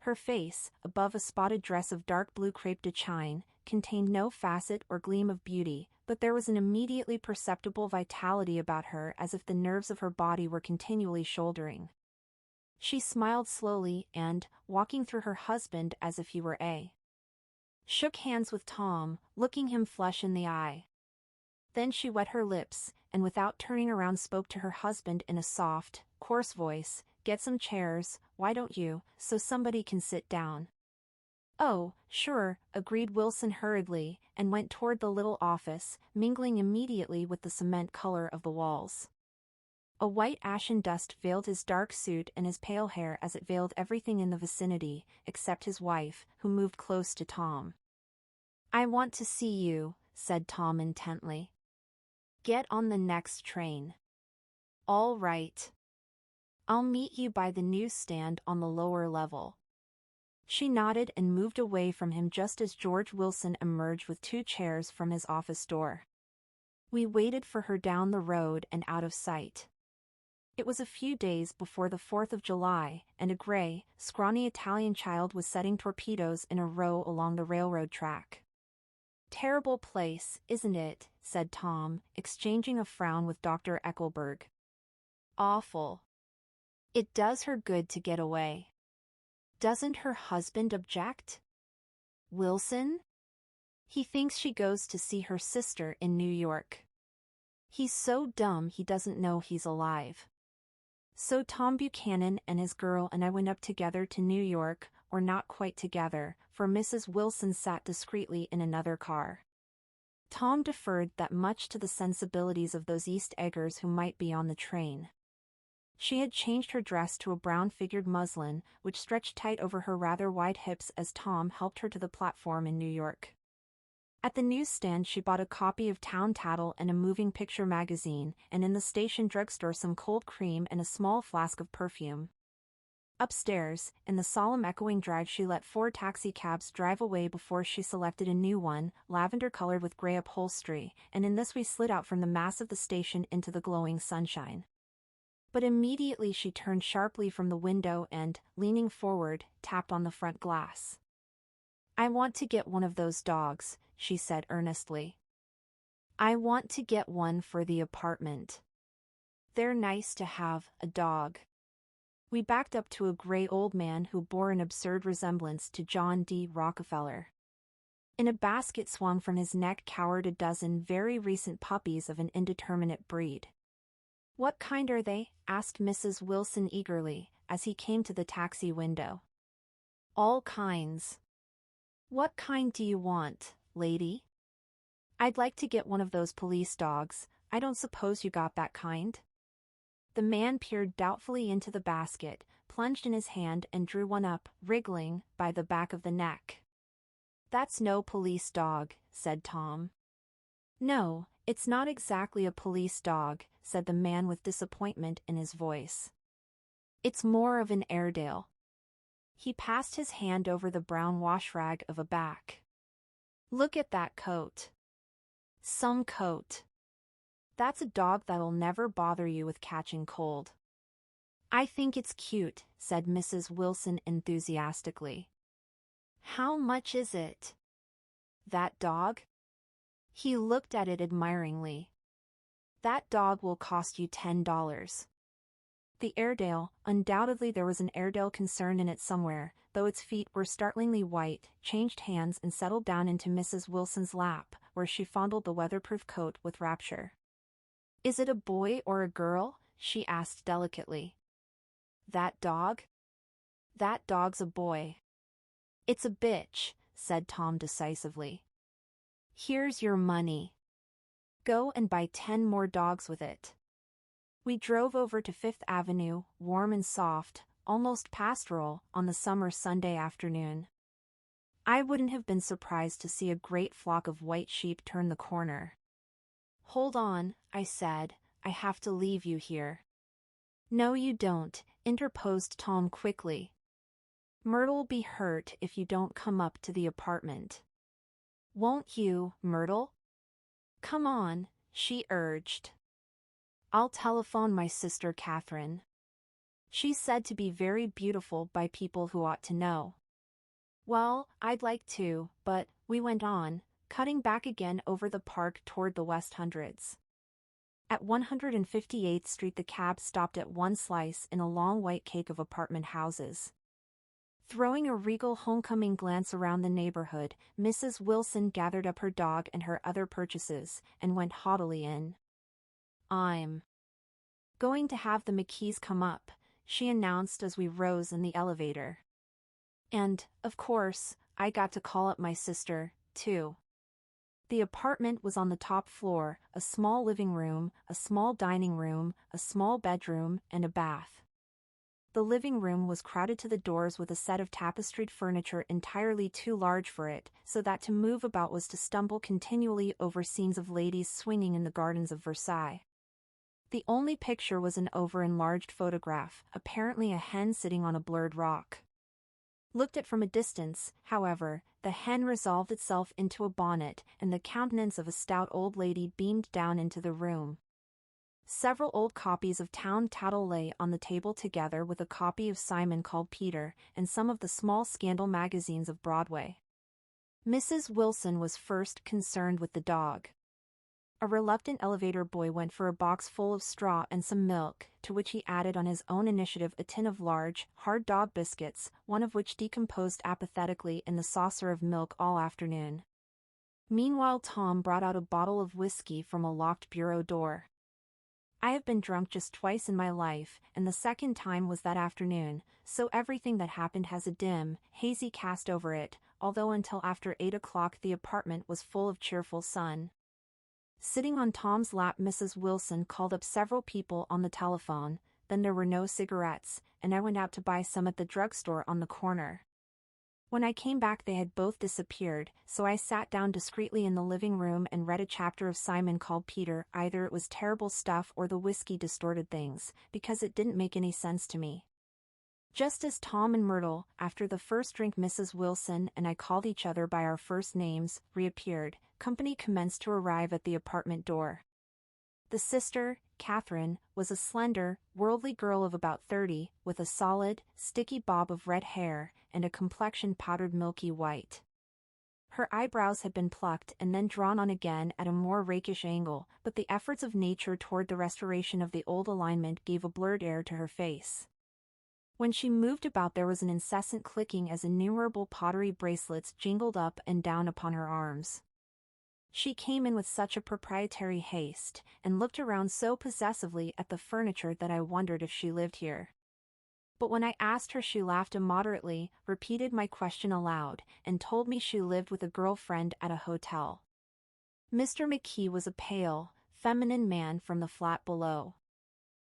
Her face, above a spotted dress of dark blue crepe de chine, contained no facet or gleam of beauty, but there was an immediately perceptible vitality about her, as if the nerves of her body were continually shouldering. She smiled slowly and, walking through her husband as if he were shook hands with Tom, looking him flush in the eye. Then she wet her lips, and without turning around spoke to her husband in a soft, coarse voice, "Get some chairs, why don't you, so somebody can sit down?" "Oh, sure," agreed Wilson hurriedly, and went toward the little office, mingling immediately with the cement color of the walls. A white ashen dust veiled his dark suit and his pale hair as it veiled everything in the vicinity, except his wife, who moved close to Tom. "I want to see you," said Tom intently. "Get on the next train." "All right. I'll meet you by the newsstand on the lower level." She nodded and moved away from him just as George Wilson emerged with 2 chairs from his office door. We waited for her down the road and out of sight. It was a few days before the 4th of July, and a gray, scrawny Italian child was setting torpedoes in a row along the railroad track. "Terrible place, isn't it?" said Tom, exchanging a frown with Dr. Eckelberg. "Awful. It does her good to get away." "Doesn't her husband object?" "Wilson? He thinks she goes to see her sister in New York. He's so dumb he doesn't know he's alive." So Tom Buchanan and his girl and I went up together to New York, or not quite together, for Mrs. Wilson sat discreetly in another car. Tom deferred that much to the sensibilities of those East Eggers who might be on the train. She had changed her dress to a brown-figured muslin, which stretched tight over her rather wide hips as Tom helped her to the platform in New York. At the newsstand she bought a copy of Town Tattle and a moving picture magazine, and in the station drugstore some cold cream and a small flask of perfume. Upstairs, in the solemn echoing drive, she let 4 taxicabs drive away before she selected a new one, lavender-colored with gray upholstery, and in this we slid out from the mass of the station into the glowing sunshine. But immediately she turned sharply from the window and, leaning forward, tapped on the front glass. "I want to get one of those dogs," she said earnestly. "I want to get one for the apartment. They're nice to have, a dog." We backed up to a gray old man who bore an absurd resemblance to John D. Rockefeller. In a basket swung from his neck cowered a dozen very recent puppies of an indeterminate breed. "What kind are they?" asked Mrs. Wilson eagerly, as he came to the taxi window. "All kinds." "What kind do you want, lady?" "I'd like to get one of those police dogs. I don't suppose you got that kind?" The man peered doubtfully into the basket, plunged in his hand and drew one up, wriggling, by the back of the neck. "That's no police dog," said Tom. "No, it's not exactly a police dog," said the man with disappointment in his voice. "It's more of an Airedale." He passed his hand over the brown wash rag of a back. "Look at that coat. Some coat. That's a dog that'll never bother you with catching cold." I think it's cute, said Mrs. Wilson enthusiastically. How much is it? That dog? He looked at it admiringly. That dog will cost you $10. The Airedale, undoubtedly there was an Airedale concern in it somewhere, though its feet were startlingly white, changed hands and settled down into Mrs. Wilson's lap, where she fondled the weatherproof coat with rapture. Is it a boy or a girl? She asked delicately. That dog? That dog's a boy. It's a bitch, said Tom decisively. Here's your money. Go and buy 10 more dogs with it. We drove over to Fifth Avenue, warm and soft, almost pastoral, on the summer Sunday afternoon. I wouldn't have been surprised to see a great flock of white sheep turn the corner. Hold on, I said, I have to leave you here. No you don't, interposed Tom quickly. Myrtle'll be hurt if you don't come up to the apartment. Won't you, Myrtle? Come on, she urged. I'll telephone my sister Catherine. She's said to be very beautiful by people who ought to know. Well, I'd like to, but, we went on, cutting back again over the park toward the West Hundreds. At 158th Street the cab stopped at one slice in a long white cake of apartment houses. Throwing a regal homecoming glance around the neighborhood, Mrs. Wilson gathered up her dog and her other purchases, and went haughtily in. I'm going to have the McKees come up, she announced as we rose in the elevator. And, of course, I got to call up my sister, too. The apartment was on the top floor, a small living room, a small dining room, a small bedroom, and a bath. The living room was crowded to the doors with a set of tapestried furniture entirely too large for it, so that to move about was to stumble continually over scenes of ladies swinging in the gardens of Versailles. The only picture was an over-enlarged photograph, apparently a hen sitting on a blurred rock. Looked at from a distance, however, the hen resolved itself into a bonnet, and the countenance of a stout old lady beamed down into the room. Several old copies of Town Tattle lay on the table together with a copy of Simon Called Peter, and some of the small scandal magazines of Broadway. Mrs. Wilson was first concerned with the dog. A reluctant elevator boy went for a box full of straw and some milk, to which he added on his own initiative a tin of large, hard dog biscuits, one of which decomposed apathetically in the saucer of milk all afternoon. Meanwhile Tom brought out a bottle of whiskey from a locked bureau door. I have been drunk just twice in my life, and the second time was that afternoon, so everything that happened has a dim, hazy cast over it, although until after 8 o'clock the apartment was full of cheerful sun. Sitting on Tom's lap, Mrs. Wilson called up several people on the telephone, then there were no cigarettes, and I went out to buy some at the drugstore on the corner. When I came back they had both disappeared, so I sat down discreetly in the living room and read a chapter of Simon Called Peter. Either it was terrible stuff or the whiskey distorted things, because it didn't make any sense to me. Just as Tom and Myrtle, after the first drink Mrs. Wilson and I called each other by our first names, reappeared, company commenced to arrive at the apartment door. The sister, Catherine, was a slender, worldly girl of about 30, with a solid, sticky bob of red hair, and a complexion powdered milky white. Her eyebrows had been plucked and then drawn on again at a more rakish angle, but the efforts of nature toward the restoration of the old alignment gave a blurred air to her face. When she moved about there was an incessant clicking as innumerable pottery bracelets jingled up and down upon her arms. She came in with such a proprietary haste, and looked around so possessively at the furniture that I wondered if she lived here. But when I asked her she laughed immoderately, repeated my question aloud, and told me she lived with a girlfriend at a hotel. Mr. McKee was a pale, feminine man from the flat below.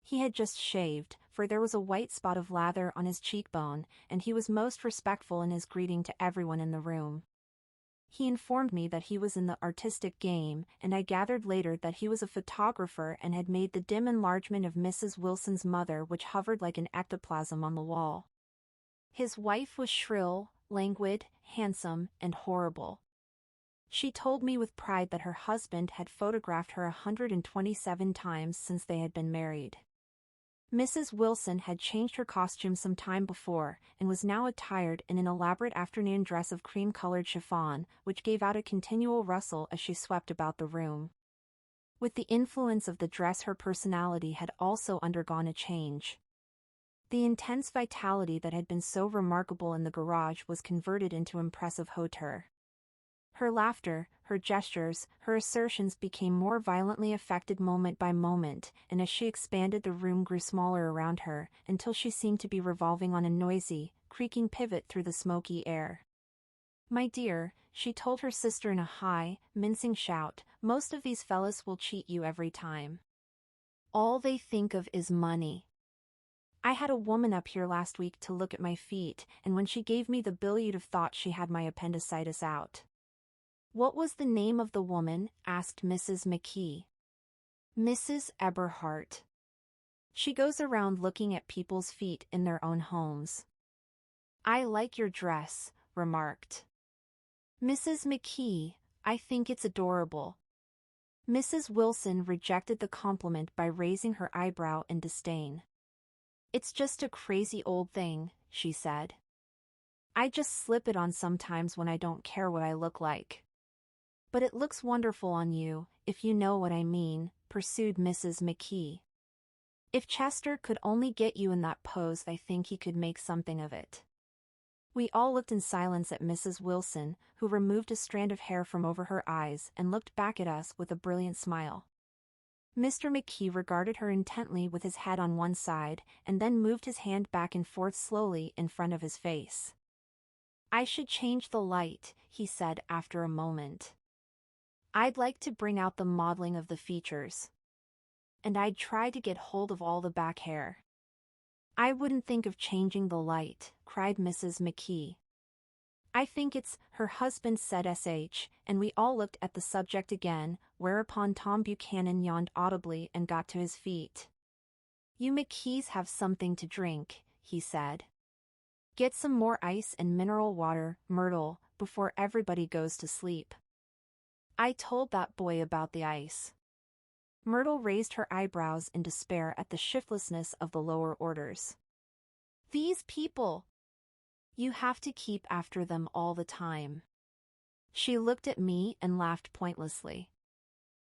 He had just shaved, for there was a white spot of lather on his cheekbone, and he was most respectful in his greeting to everyone in the room. He informed me that he was in the artistic game, and I gathered later that he was a photographer and had made the dim enlargement of Mrs. Wilson's mother which hovered like an ectoplasm on the wall. His wife was shrill, languid, handsome, and horrible. She told me with pride that her husband had photographed her 127 times since they had been married. Mrs. Wilson had changed her costume some time before, and was now attired in an elaborate afternoon dress of cream-colored chiffon, which gave out a continual rustle as she swept about the room. With the influence of the dress, her personality had also undergone a change. The intense vitality that had been so remarkable in the garage was converted into impressive hauteur. Her laughter, her gestures, her assertions became more violently affected moment by moment, and as she expanded the room grew smaller around her, until she seemed to be revolving on a noisy, creaking pivot through the smoky air. "My dear," she told her sister in a high, mincing shout, "most of these fellas will cheat you every time. All they think of is money. I had a woman up here last week to look at my feet, and when she gave me the bill you'd have thought she had my appendicitis out." "What was the name of the woman?" asked Mrs. McKee. "Mrs. Eberhardt. She goes around looking at people's feet in their own homes." "I like your dress," remarked Mrs. McKee. "I think it's adorable." Mrs. Wilson rejected the compliment by raising her eyebrow in disdain. "It's just a crazy old thing," she said. "I just slip it on sometimes when I don't care what I look like." "But it looks wonderful on you, if you know what I mean," pursued Mrs. McKee. "If Chester could only get you in that pose, I think he could make something of it." We all looked in silence at Mrs. Wilson, who removed a strand of hair from over her eyes and looked back at us with a brilliant smile. Mr. McKee regarded her intently with his head on one side, and then moved his hand back and forth slowly in front of his face. "I should change the light," he said after a moment. "I'd like to bring out the modeling of the features. And I'd try to get hold of all the back hair." "I wouldn't think of changing the light," cried Mrs. McKee. "I think it's," her husband said and we all looked at the subject again, whereupon Tom Buchanan yawned audibly and got to his feet. "You McKees have something to drink," he said. "Get some more ice and mineral water, Myrtle, before everybody goes to sleep." "I told that boy about the ice." Myrtle raised her eyebrows in despair at the shiftlessness of the lower orders. "These people! You have to keep after them all the time." She looked at me and laughed pointlessly.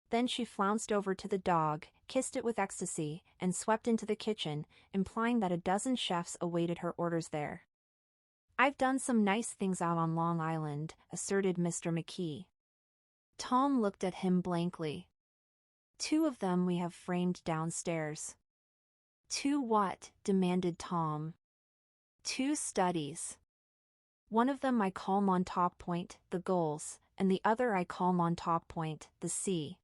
Then she flounced over to the dog, kissed it with ecstasy, and swept into the kitchen, implying that a dozen chefs awaited her orders there. "I've done some nice things out on Long Island," asserted Mr. McKee. Tom looked at him blankly. "2 of them we have framed downstairs." "2 what?" demanded Tom. "2 studies. One of them I call Montauk Point, the Gulls, and the other I call Montauk Point, the sea."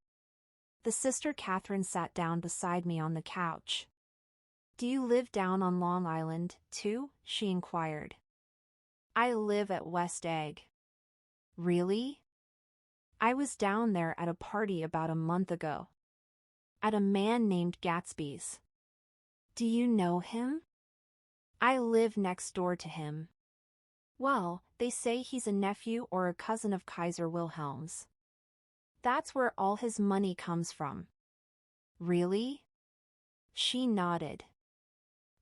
The sister Catherine sat down beside me on the couch. "Do you live down on Long Island, too?" she inquired. "I live at West Egg." "Really?" "I was down there at a party about a month ago. At a man named Gatsby's." "Do you know him?" "I live next door to him." "Well, they say he's a nephew or a cousin of Kaiser Wilhelm's. That's where all his money comes from." "Really?" She nodded.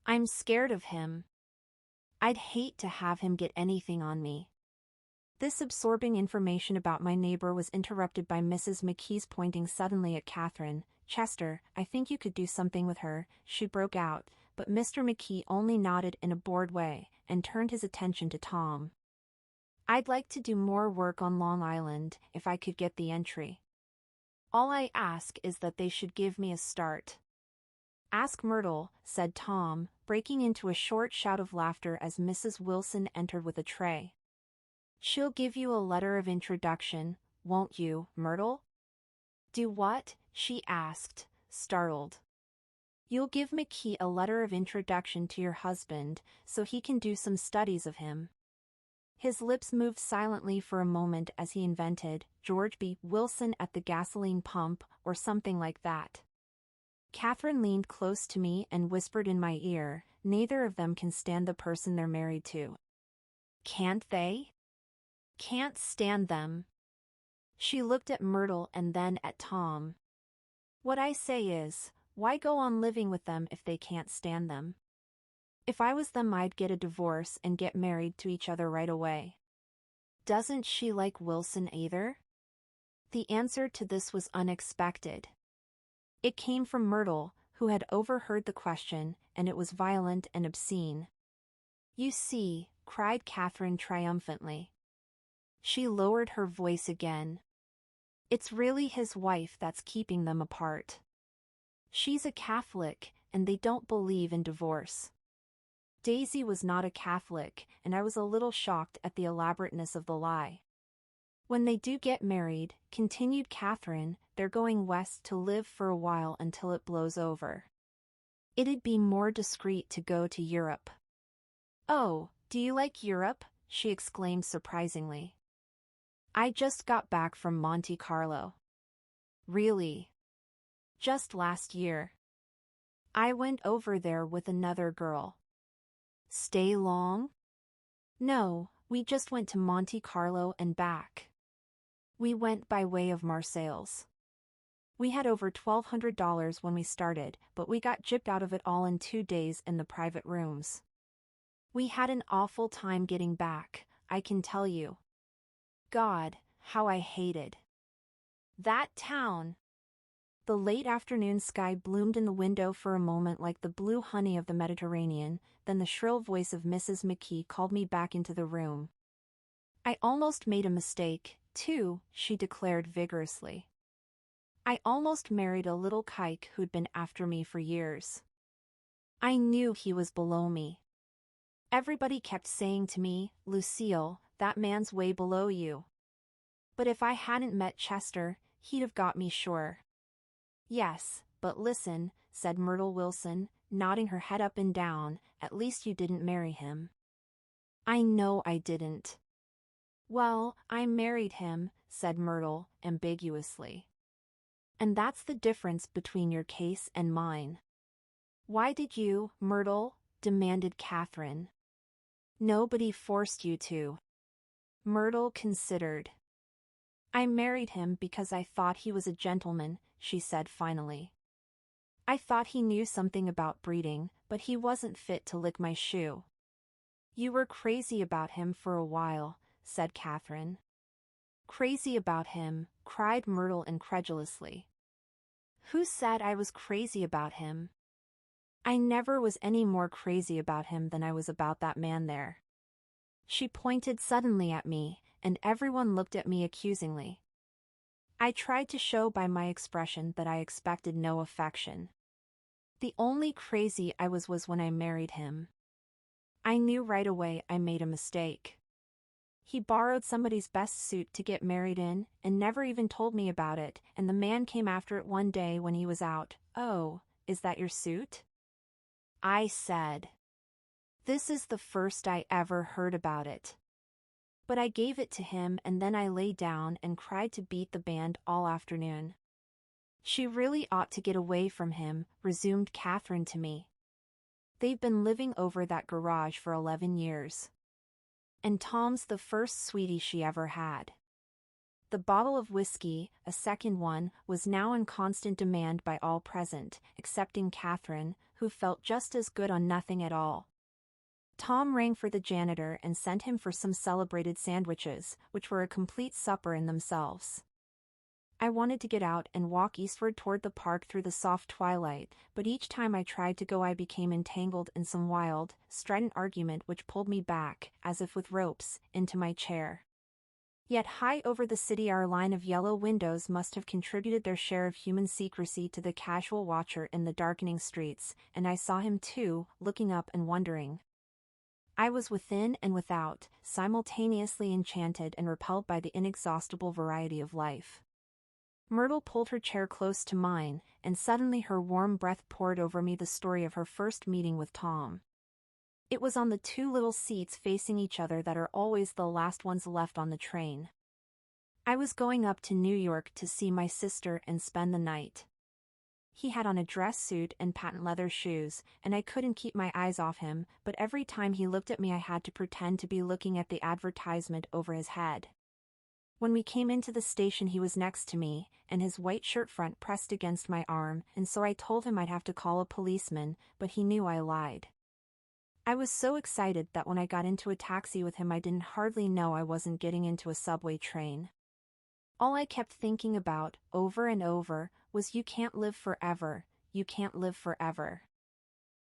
"I'm scared of him. I'd hate to have him get anything on me." This absorbing information about my neighbor was interrupted by Mrs. McKee's pointing suddenly at Catherine. "Chester, I think you could do something with her," she broke out, but Mr. McKee only nodded in a bored way, and turned his attention to Tom. "I'd like to do more work on Long Island, if I could get the entry. All I ask is that they should give me a start." "Ask Myrtle," said Tom, breaking into a short shout of laughter as Mrs. Wilson entered with a tray. "She'll give you a letter of introduction, won't you, Myrtle?" "Do what?" she asked, startled. "You'll give McKee a letter of introduction to your husband, so he can do some studies of him." His lips moved silently for a moment as he invented, "George B. Wilson at the gasoline pump," or something like that. Catherine leaned close to me and whispered in my ear, "Neither of them can stand the person they're married to." "Can't they?" "Can't stand them." She looked at Myrtle and then at Tom. "What I say is, Why go on living with them if they can't stand them? If I was them, I'd get a divorce and get married to each other right away. Doesn't she like Wilson either? The answer to this was unexpected. It came from Myrtle, who had overheard the question, and it was violent and obscene. You see, cried Catherine triumphantly. She lowered her voice again. It's really his wife that's keeping them apart. She's a Catholic, and they don't believe in divorce. Daisy was not a Catholic, and I was a little shocked at the elaborateness of the lie. When they do get married, continued Catherine, they're going west to live for a while until it blows over. It'd be more discreet to go to Europe. Oh, do you like Europe? She exclaimed surprisingly. I just got back from Monte Carlo. Really? Just last year. I went over there with another girl. Stay long? No, we just went to Monte Carlo and back. We went by way of Marseilles. We had over $1,200 when we started, but we got gypped out of it all in 2 days in the private rooms. We had an awful time getting back, I can tell you. God, how I hated that town. The late afternoon sky bloomed in the window for a moment like the blue honey of the Mediterranean, then the shrill voice of Mrs. McKee called me back into the room. I almost made a mistake, too, she declared vigorously. I almost married a little kike who'd been after me for years. I knew he was below me. Everybody kept saying to me, Lucille, that man's way below you. But if I hadn't met Chester, he'd have got me sure. Yes, but listen, said Myrtle Wilson, nodding her head up and down, at least you didn't marry him. I know I didn't. Well, I married him, said Myrtle, ambiguously. And that's the difference between your case and mine. Why did you, Myrtle? Demanded Catherine. Nobody forced you to. Myrtle considered. I married him because I thought he was a gentleman, she said finally. I thought he knew something about breeding, but he wasn't fit to lick my shoe. You were crazy about him for a while, said Catherine. Crazy about him, cried Myrtle incredulously. Who said I was crazy about him? I never was any more crazy about him than I was about that man there. She pointed suddenly at me, and everyone looked at me accusingly. I tried to show by my expression that I expected no affection. The only crazy I was when I married him. I knew right away I made a mistake. He borrowed somebody's best suit to get married in, and never even told me about it, and the man came after it one day when he was out. Oh, is that your suit? I said. This is the first I ever heard about it. But I gave it to him and then I lay down and cried to beat the band all afternoon. She really ought to get away from him, resumed Catherine to me. They've been living over that garage for 11 years. And Tom's the first sweetie she ever had. The bottle of whiskey, a second one, was now in constant demand by all present, excepting Catherine, who felt just as good on nothing at all. Tom rang for the janitor and sent him for some celebrated sandwiches, which were a complete supper in themselves. I wanted to get out and walk eastward toward the park through the soft twilight, but each time I tried to go I became entangled in some wild, strident argument which pulled me back, as if with ropes, into my chair. Yet high over the city our line of yellow windows must have contributed their share of human secrecy to the casual watcher in the darkening streets, and I saw him too, looking up and wondering. I was within and without, simultaneously enchanted and repelled by the inexhaustible variety of life. Myrtle pulled her chair close to mine, and suddenly her warm breath poured over me the story of her first meeting with Tom. It was on the two little seats facing each other that are always the last ones left on the train. I was going up to New York to see my sister and spend the night. He had on a dress suit and patent leather shoes, and I couldn't keep my eyes off him, but every time he looked at me I had to pretend to be looking at the advertisement over his head. When we came into the station he was next to me, and his white shirt front pressed against my arm, and so I told him I'd have to call a policeman, but he knew I lied. I was so excited that when I got into a taxi with him I didn't hardly know I wasn't getting into a subway train. All I kept thinking about, over and over, was "You can't live forever, you can't live forever."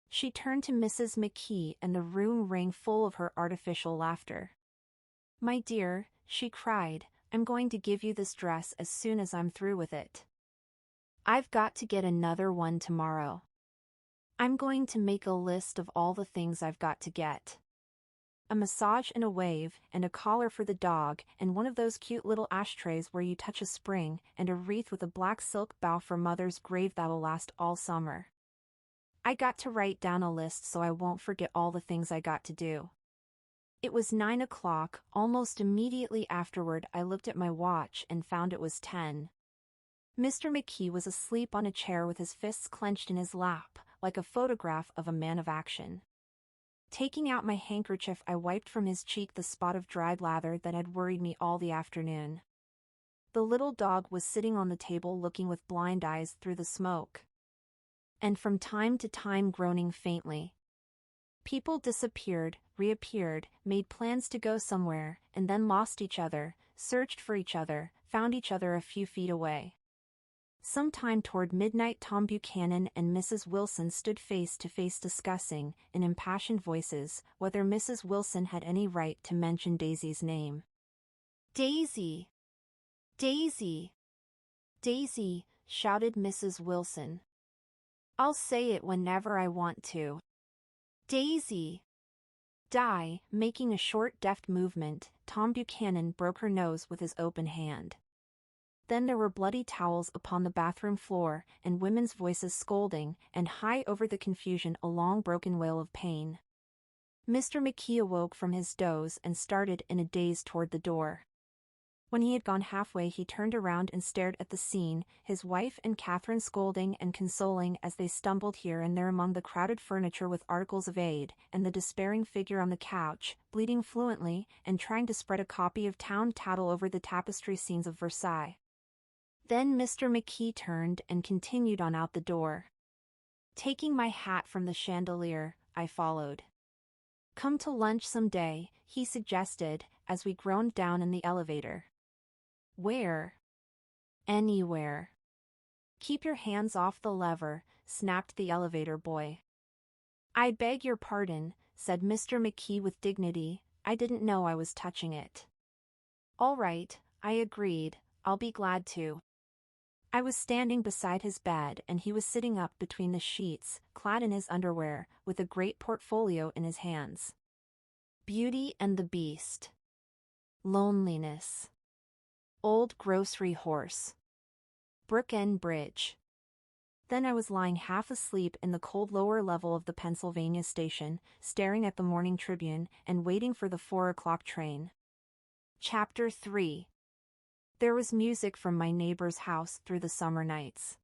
She turned to Mrs. McKee and the room rang full of her artificial laughter. "My dear," she cried, "I'm going to give you this dress as soon as I'm through with it. I've got to get another one tomorrow. I'm going to make a list of all the things I've got to get. A massage and a wave, and a collar for the dog, and one of those cute little ashtrays where you touch a spring, and a wreath with a black silk bow for Mother's grave that'll last all summer. I got to write down a list so I won't forget all the things I got to do." It was 9 o'clock. Almost immediately afterward I looked at my watch and found it was 10. Mr. McKee was asleep on a chair with his fists clenched in his lap, like a photograph of a man of action. Taking out my handkerchief I wiped from his cheek the spot of dried lather that had worried me all the afternoon. The little dog was sitting on the table looking with blind eyes through the smoke, and from time to time groaning faintly. People disappeared, reappeared, made plans to go somewhere, and then lost each other, searched for each other, found each other a few feet away. Sometime toward midnight Tom Buchanan and Mrs. Wilson stood face to face discussing, in impassioned voices, whether Mrs. Wilson had any right to mention Daisy's name. "Daisy! Daisy! Daisy!" shouted Mrs. Wilson. "I'll say it whenever I want to. Daisy!" Making a short deft movement, Tom Buchanan broke her nose with his open hand. Then there were bloody towels upon the bathroom floor, and women's voices scolding, and high over the confusion a long broken wail of pain. Mr. McKee awoke from his doze and started in a daze toward the door. When he had gone halfway he turned around and stared at the scene, his wife and Catherine scolding and consoling as they stumbled here and there among the crowded furniture with articles of aid, and the despairing figure on the couch, bleeding fluently, and trying to spread a copy of Town Tattle over the tapestry scenes of Versailles. Then Mr. McKee turned and continued on out the door. Taking my hat from the chandelier, I followed. "Come to lunch some day," he suggested, as we groaned down in the elevator. "Where?" "Anywhere." "Keep your hands off the lever," snapped the elevator boy. "I beg your pardon," said Mr. McKee with dignity, "I didn't know I was touching it." "All right," I agreed, "I'll be glad to." I was standing beside his bed and he was sitting up between the sheets, clad in his underwear, with a great portfolio in his hands. Beauty and the Beast. Loneliness. Old Grocery Horse. Brook End Bridge. Then I was lying half asleep in the cold lower level of the Pennsylvania station, staring at the Morning Tribune and waiting for the 4 o'clock train. Chapter 3. There was music from my neighbor's house through the summer nights.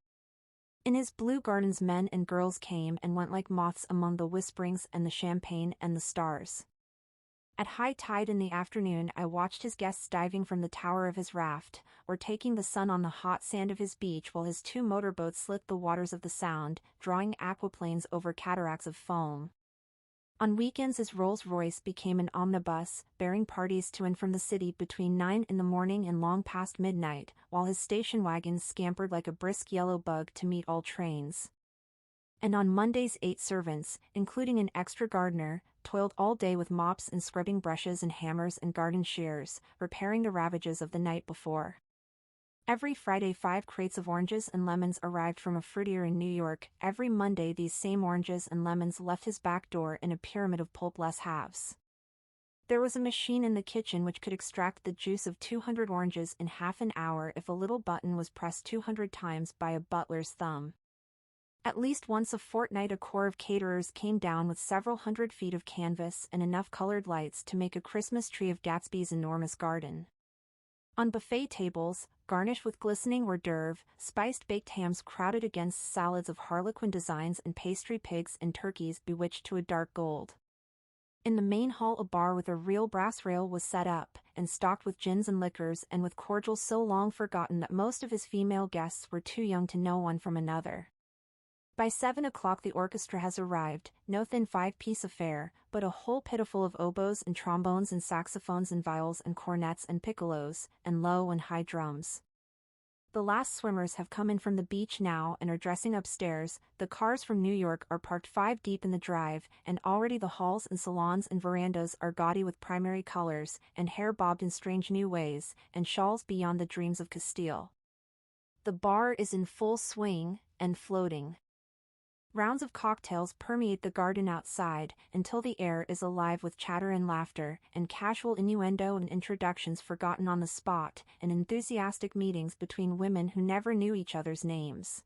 In his blue gardens men and girls came and went like moths among the whisperings and the champagne and the stars. At high tide in the afternoon I watched his guests diving from the tower of his raft, or taking the sun on the hot sand of his beach while his 2 motorboats slit the waters of the Sound, drawing aquaplanes over cataracts of foam. On weekends his Rolls-Royce became an omnibus, bearing parties to and from the city between 9 in the morning and long past midnight, while his station wagons scampered like a brisk yellow bug to meet all trains. And on Mondays 8 servants, including an extra gardener, toiled all day with mops and scrubbing brushes and hammers and garden shears, repairing the ravages of the night before. Every Friday 5 crates of oranges and lemons arrived from a fruitier in New York. Every Monday these same oranges and lemons left his back door in a pyramid of pulpless halves. There was a machine in the kitchen which could extract the juice of 200 oranges in half an hour if a little button was pressed 200 times by a butler's thumb. At least once a fortnight a corps of caterers came down with several hundred feet of canvas and enough colored lights to make a Christmas tree of Gatsby's enormous garden. On buffet tables, garnished with glistening hors d'oeuvre, spiced baked hams crowded against salads of harlequin designs and pastry pigs and turkeys bewitched to a dark gold. In the main hall a bar with a real brass rail was set up, and stocked with gins and liquors and with cordials so long forgotten that most of his female guests were too young to know one from another. By 7 o'clock the orchestra has arrived, no thin five-piece affair, but a whole pitful of oboes and trombones and saxophones and viols and cornets and piccolos, and low and high drums. The last swimmers have come in from the beach now and are dressing upstairs. The cars from New York are parked 5 deep in the drive, and already the halls and salons and verandas are gaudy with primary colors, and hair bobbed in strange new ways, and shawls beyond the dreams of Castile. The bar is in full swing, and floating. Rounds of cocktails permeate the garden outside, until the air is alive with chatter and laughter, and casual innuendo and introductions forgotten on the spot, and enthusiastic meetings between women who never knew each other's names.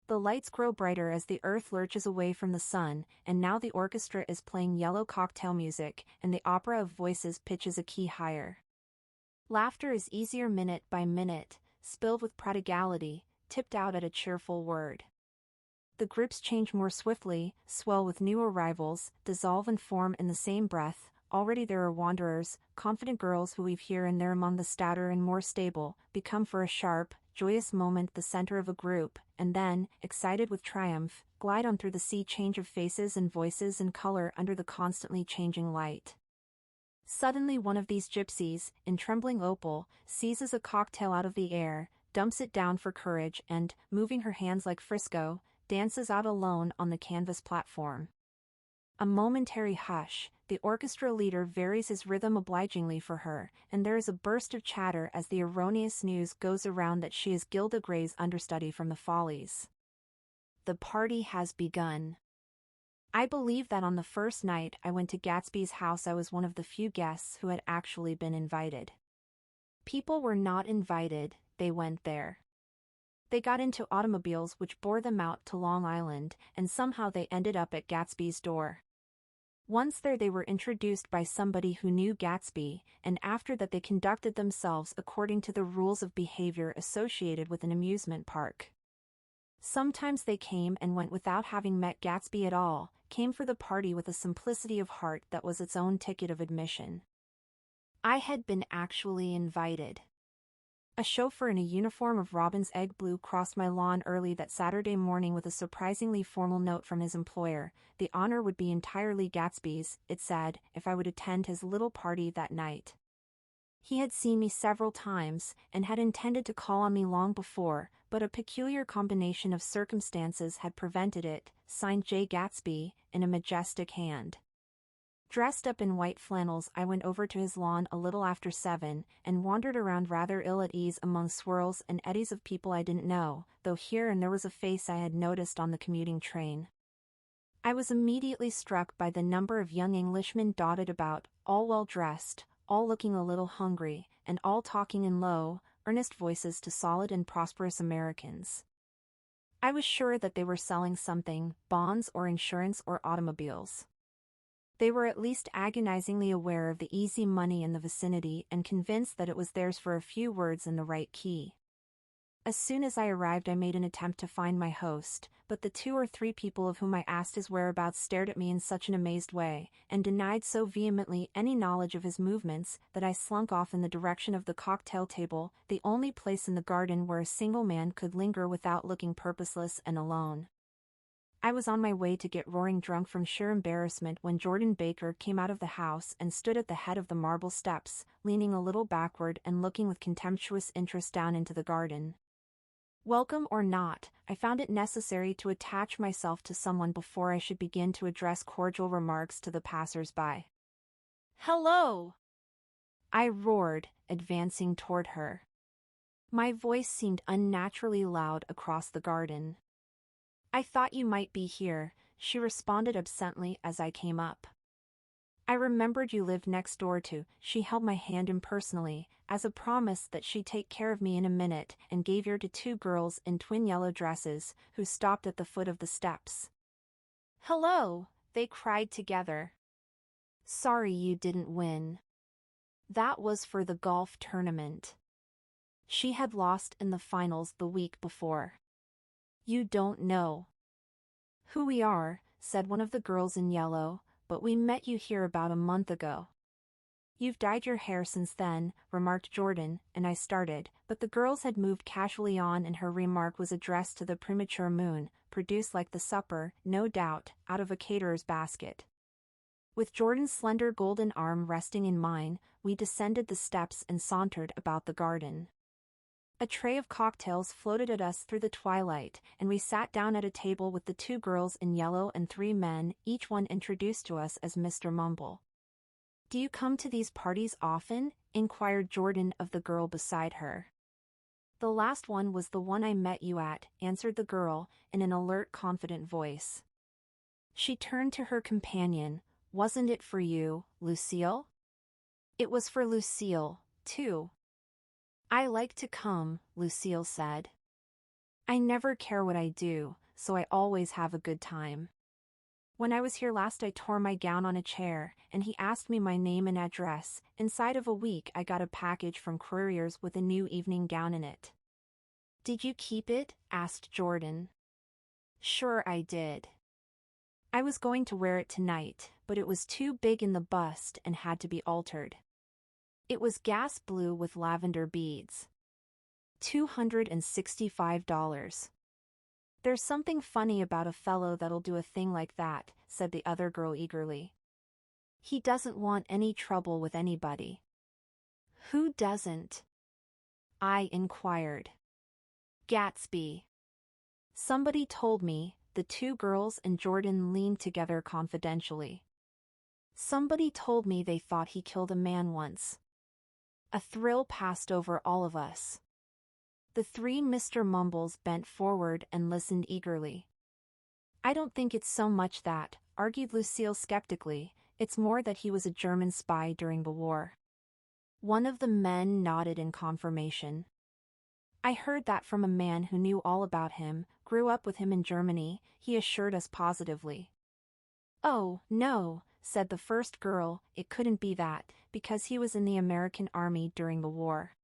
The lights grow brighter as the earth lurches away from the sun, and now the orchestra is playing yellow cocktail music, and the opera of voices pitches a key higher. Laughter is easier minute by minute, spilled with prodigality, tipped out at a cheerful word. The groups change more swiftly, swell with new arrivals, dissolve and form in the same breath. Already there are wanderers, confident girls who weave here and there among the stouter and more stable, become for a sharp, joyous moment the center of a group, and then, excited with triumph, glide on through the sea change of faces and voices and color under the constantly changing light. Suddenly one of these gypsies, in trembling opal, seizes a cocktail out of the air, dumps it down for courage and, moving her hands like Frisco, dances out alone on the canvas platform. A momentary hush, the orchestra leader varies his rhythm obligingly for her, and there is a burst of chatter as the erroneous news goes around that she is Gilda Gray's understudy from the Follies. The party has begun. I believe that on the first night I went to Gatsby's house I was one of the few guests who had actually been invited. People were not invited, they went there. They got into automobiles which bore them out to Long Island, and somehow they ended up at Gatsby's door. Once there they were introduced by somebody who knew Gatsby, and after that they conducted themselves according to the rules of behavior associated with an amusement park. Sometimes they came and went without having met Gatsby at all, came for the party with a simplicity of heart that was its own ticket of admission. I had been actually invited. A chauffeur in a uniform of robin's egg blue crossed my lawn early that Saturday morning with a surprisingly formal note from his employer. The honor would be entirely Gatsby's, it said, if I would attend his little party that night. He had seen me several times, and had intended to call on me long before, but a peculiar combination of circumstances had prevented it. Signed Jay Gatsby, in a majestic hand. Dressed up in white flannels I went over to his lawn a little after 7, and wandered around rather ill at ease among swirls and eddies of people I didn't know, though here and there was a face I had noticed on the commuting train. I was immediately struck by the number of young Englishmen dotted about, all well dressed, all looking a little hungry, and all talking in low, earnest voices to solid and prosperous Americans. I was sure that they were selling something, bonds or insurance or automobiles. They were at least agonizingly aware of the easy money in the vicinity and convinced that it was theirs for a few words in the right key. As soon as I arrived I made an attempt to find my host, but the 2 or 3 people of whom I asked his whereabouts stared at me in such an amazed way, and denied so vehemently any knowledge of his movements, that I slunk off in the direction of the cocktail table, the only place in the garden where a single man could linger without looking purposeless and alone. I was on my way to get roaring drunk from sheer embarrassment when Jordan Baker came out of the house and stood at the head of the marble steps, leaning a little backward and looking with contemptuous interest down into the garden. Welcome or not, I found it necessary to attach myself to someone before I should begin to address cordial remarks to the passers-by. "Hello!" I roared, advancing toward her. My voice seemed unnaturally loud across the garden. "I thought you might be here," she responded absently as I came up. "I remembered you lived next door to." She held my hand impersonally, as a promise that she'd take care of me in a minute, and gave ear to 2 girls in twin yellow dresses, who stopped at the foot of the steps. "Hello," they cried together. "Sorry you didn't win." That was for the golf tournament. She had lost in the finals the week before. "You don't know who we are," said one of the girls in yellow, but we met you here about a month ago. You've dyed your hair since then, remarked Jordan, and I started, but the girls had moved casually on and her remark was addressed to the premature moon, produced like the supper, no doubt, out of a caterer's basket. With Jordan's slender golden arm resting in mine, we descended the steps and sauntered about the garden. A tray of cocktails floated at us through the twilight, and we sat down at a table with the 2 girls in yellow and 3 men, each one introduced to us as Mr. Mumble. "Do you come to these parties often?" inquired Jordan of the girl beside her. "The last one was the one I met you at," answered the girl, in an alert, confident voice. She turned to her companion. "Wasn't it for you, Lucille?" "It was for Lucille, too." "I like to come," Lucille said. "I never care what I do, so I always have a good time. When I was here last I tore my gown on a chair, and he asked me my name and address. Inside of a week I got a package from couriers with a new evening gown in it." "Did you keep it?" asked Jordan. "Sure I did. I was going to wear it tonight, but it was too big in the bust and had to be altered. It was gas blue with lavender beads. $265. "There's something funny about a fellow that'll do a thing like that," said the other girl eagerly. "He doesn't want any trouble with anybody." "Who doesn't?" I inquired. "Gatsby. Somebody told me." The 2 girls and Jordan leaned together confidentially. "Somebody told me they thought he killed a man once." A thrill passed over all of us. The 3 Mr. Mumbles bent forward and listened eagerly. "I don't think it's so much that," argued Lucille skeptically, "it's more that he was a German spy during the war." One of the men nodded in confirmation. "I heard that from a man who knew all about him, grew up with him in Germany," he assured us positively. "Oh, no," said the first girl, "it couldn't be that, because he was in the American Army during the war."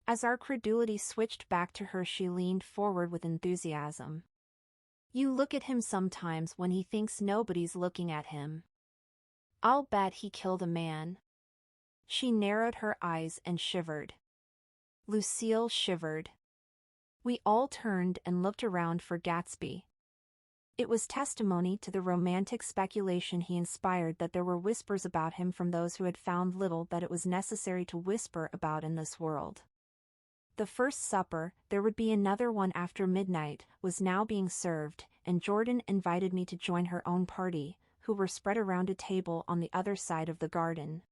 As our credulity switched back to her, she leaned forward with enthusiasm. "You look at him sometimes when he thinks nobody's looking at him. I'll bet he killed a man." She narrowed her eyes and shivered. Lucille shivered. We all turned and looked around for Gatsby. It was testimony to the romantic speculation he inspired that there were whispers about him from those who had found little that it was necessary to whisper about in this world. The first supper, there would be another one after midnight, was now being served, and Jordan invited me to join her own party, who were spread around a table on the other side of the garden.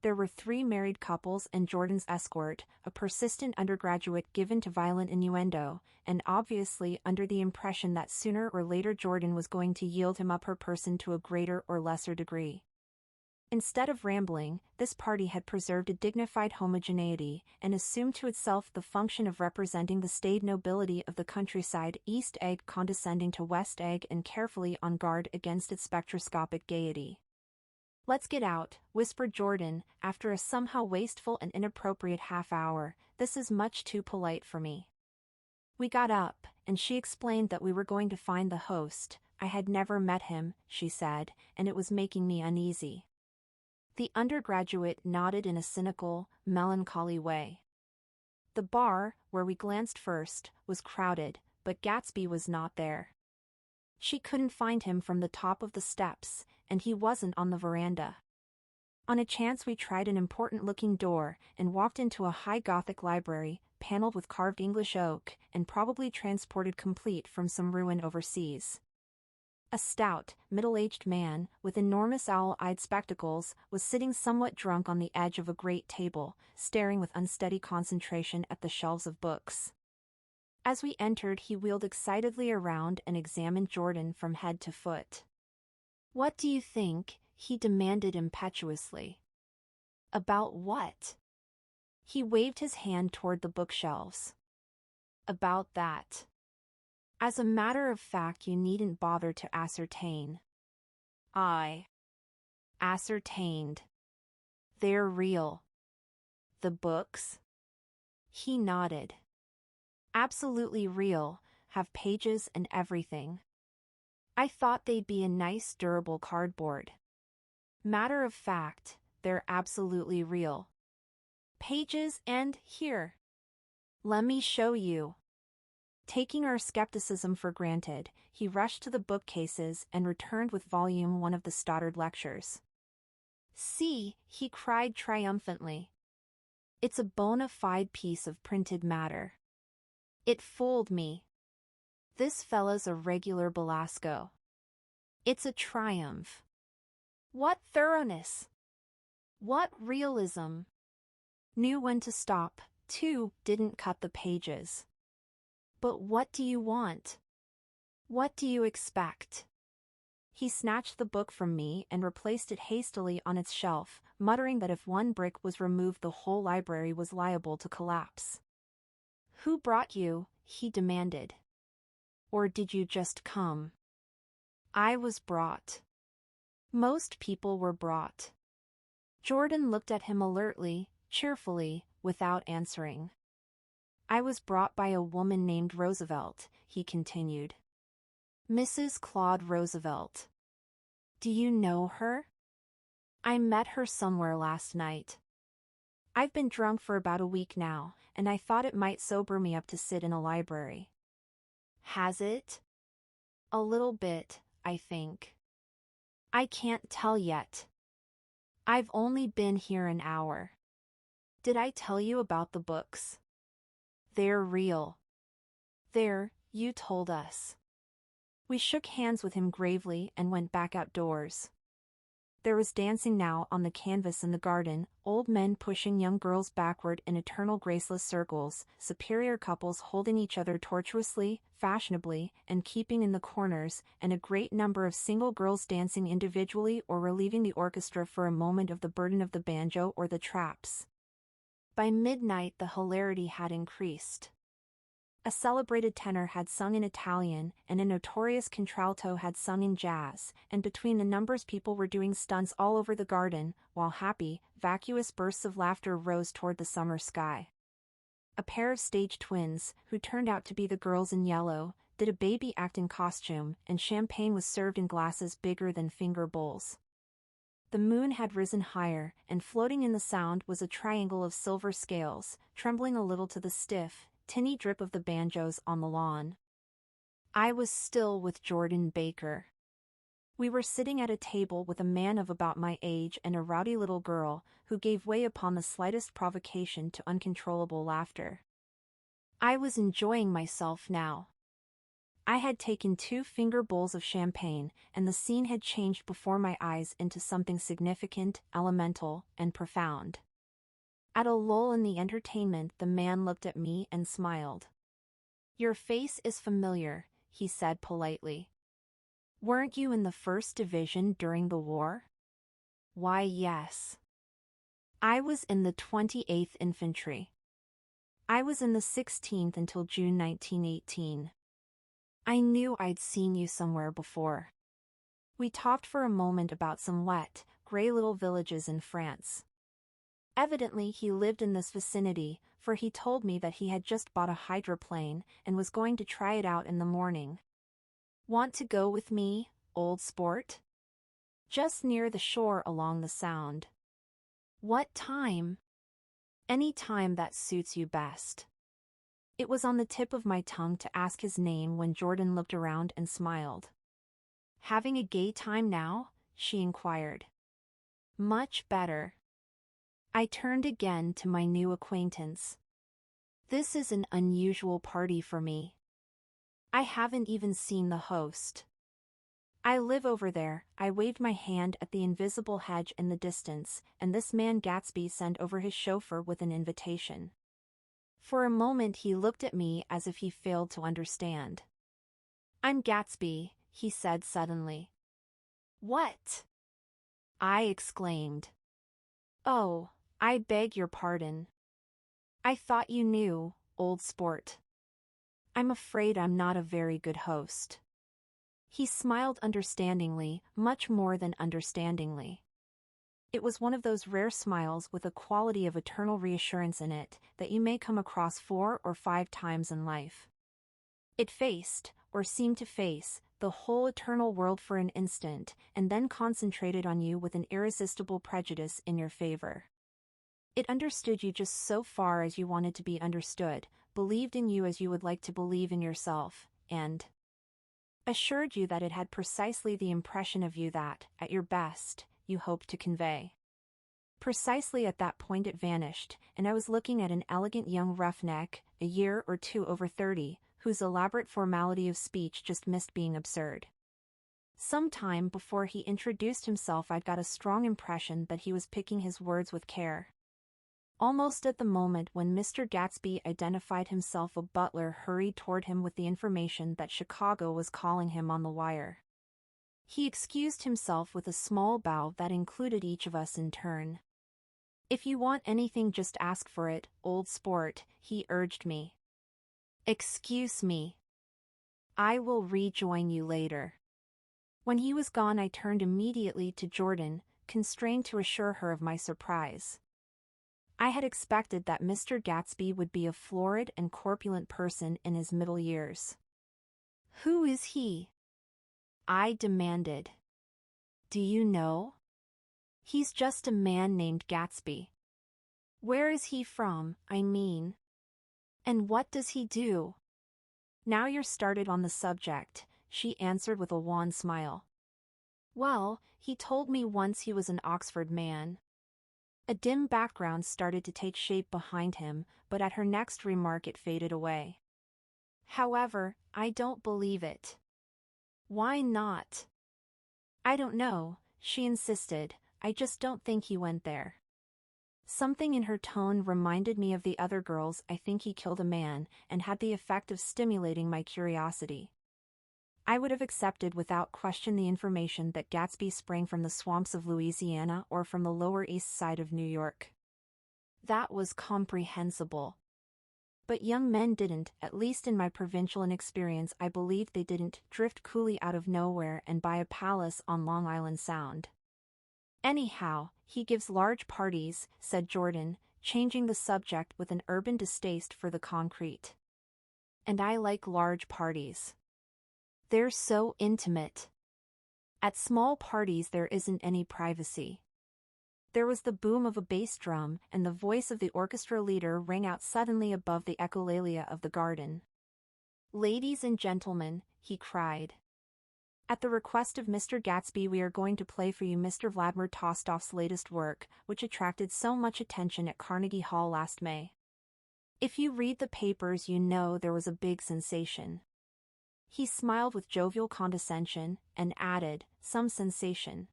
There were 3 married couples and Jordan's escort, a persistent undergraduate given to violent innuendo, and obviously under the impression that sooner or later Jordan was going to yield him up her person to a greater or lesser degree. Instead of rambling, this party had preserved a dignified homogeneity, and assumed to itself the function of representing the staid nobility of the countryside, East Egg condescending to West Egg and carefully on guard against its spectroscopic gaiety. "Let's get out," whispered Jordan, after a somehow wasteful and inappropriate half-hour. "This is much too polite for me." We got up, and she explained that we were going to find the host. I had never met him, she said, and it was making me uneasy. The undergraduate nodded in a cynical, melancholy way. The bar, where we glanced first, was crowded, but Gatsby was not there. She couldn't find him from the top of the steps, and he wasn't on the veranda. On a chance we tried an important-looking door, and walked into a high Gothic library, paneled with carved English oak, and probably transported complete from some ruin overseas. A stout, middle-aged man, with enormous owl-eyed spectacles, was sitting somewhat drunk on the edge of a great table, staring with unsteady concentration at the shelves of books. As we entered, he wheeled excitedly around and examined Jordan from head to foot. "What do you think?" he demanded impetuously. "About what?" He waved his hand toward the bookshelves. "About that. As a matter of fact, you needn't bother to ascertain." I ascertained. "They're real." "The books?" He nodded. "Absolutely real, have pages and everything." I thought they'd be a nice durable cardboard. Matter of fact, they're absolutely real. Pages and here. Let me show you. Taking our skepticism for granted, he rushed to the bookcases and returned with volume 1 of the Stoddard lectures. See, he cried triumphantly. It's a bona fide piece of printed matter. It fooled me. This fella's a regular Belasco. It's a triumph. What thoroughness! What realism! Knew when to stop, too, didn't cut the pages. But what do you want? What do you expect? He snatched the book from me and replaced it hastily on its shelf, muttering that if one brick was removed the whole library was liable to collapse. Who brought you? He demanded. Or did you just come? I was brought. Most people were brought. Jordan looked at him alertly, cheerfully, without answering. I was brought by a woman named Roosevelt, he continued. Mrs. Claude Roosevelt. Do you know her? I met her somewhere last night. I've been drunk for about a week now, and I thought it might sober me up to sit in a library. Has it? A little bit, I think. I can't tell yet. I've only been here an hour. Did I tell you about the books? They're real. There, you told us. We shook hands with him gravely and went back outdoors. There was dancing now on the canvas in the garden, old men pushing young girls backward in eternal graceless circles, superior couples holding each other tortuously, fashionably, and keeping in the corners, and a great number of single girls dancing individually or relieving the orchestra for a moment of the burden of the banjo or the traps. By midnight the hilarity had increased. A celebrated tenor had sung in Italian, and a notorious contralto had sung in jazz, and between the numbers people were doing stunts all over the garden, while happy, vacuous bursts of laughter rose toward the summer sky. A pair of stage twins, who turned out to be the girls in yellow, did a baby act in costume, and champagne was served in glasses bigger than finger bowls. The moon had risen higher, and floating in the sound was a triangle of silver scales, trembling a little to the stiff, tinny drip of the banjos on the lawn. I was still with Jordan Baker. We were sitting at a table with a man of about my age and a rowdy little girl, who gave way upon the slightest provocation to uncontrollable laughter. I was enjoying myself now. I had taken 2 finger bowls of champagne, and the scene had changed before my eyes into something significant, elemental, and profound. At a lull in the entertainment, the man looked at me and smiled. Your face is familiar, he said politely. Weren't you in the 1st Division during the war? Why, yes. I was in the 28th Infantry. I was in the 16th until June 1918. I knew I'd seen you somewhere before. We talked for a moment about some wet, gray little villages in France. Evidently he lived in this vicinity, for he told me that he had just bought a hydroplane and was going to try it out in the morning. Want to go with me, old sport? Just near the shore along the Sound. What time? Any time that suits you best. It was on the tip of my tongue to ask his name when Jordan looked around and smiled. Having a gay time now? She inquired. Much better. I turned again to my new acquaintance. This is an unusual party for me. I haven't even seen the host. I live over there. I waved my hand at the invisible hedge in the distance, and this man Gatsby sent over his chauffeur with an invitation. For a moment he looked at me as if he failed to understand. I'm Gatsby, he said suddenly. What? I exclaimed. Oh, I beg your pardon. I thought you knew, old sport. I'm afraid I'm not a very good host. He smiled understandingly, much more than understandingly. It was one of those rare smiles with a quality of eternal reassurance in it that you may come across 4 or 5 times in life. It faced, or seemed to face, the whole eternal world for an instant, and then concentrated on you with an irresistible prejudice in your favor. It understood you just so far as you wanted to be understood, believed in you as you would like to believe in yourself, and assured you that it had precisely the impression of you that, at your best, you hoped to convey. Precisely at that point it vanished, and I was looking at an elegant young roughneck, a year or two over 30, whose elaborate formality of speech just missed being absurd. Some time before he introduced himself I'd got a strong impression that he was picking his words with care. Almost at the moment when Mr. Gatsby identified himself, a butler hurried toward him with the information that Chicago was calling him on the wire. He excused himself with a small bow that included each of us in turn. "If you want anything, just ask for it, old sport," he urged me. "Excuse me. I will rejoin you later." When he was gone I turned immediately to Jordan, constrained to assure her of my surprise. I had expected that Mr. Gatsby would be a florid and corpulent person in his middle years. "Who is he?" I demanded. "Do you know?" "He's just a man named Gatsby." "Where is he from, I mean? And what does he do?" "Now you're started on the subject," she answered with a wan smile. "Well, he told me once he was an Oxford man." A dim background started to take shape behind him, but at her next remark it faded away. "However, I don't believe it." "Why not?" "I don't know," she insisted, "I just don't think he went there." Something in her tone reminded me of the other girls. "I think he killed a man," and had the effect of stimulating my curiosity. I would have accepted without question the information that Gatsby sprang from the swamps of Louisiana or from the Lower East Side of New York. That was comprehensible. But young men didn't, at least in my provincial inexperience I believed they didn't, drift coolly out of nowhere and buy a palace on Long Island Sound. "Anyhow, he gives large parties," said Jordan, changing the subject with an urban distaste for the concrete. "And I like large parties. They're so intimate. At small parties there isn't any privacy." There was the boom of a bass drum, and the voice of the orchestra leader rang out suddenly above the echolalia of the garden. "Ladies and gentlemen," he cried. "At the request of Mr. Gatsby we are going to play for you Mr. Vladimir Tolstoy's latest work, which attracted so much attention at Carnegie Hall last May. If you read the papers you know there was a big sensation." He smiled with jovial condescension, and added, "some sensation."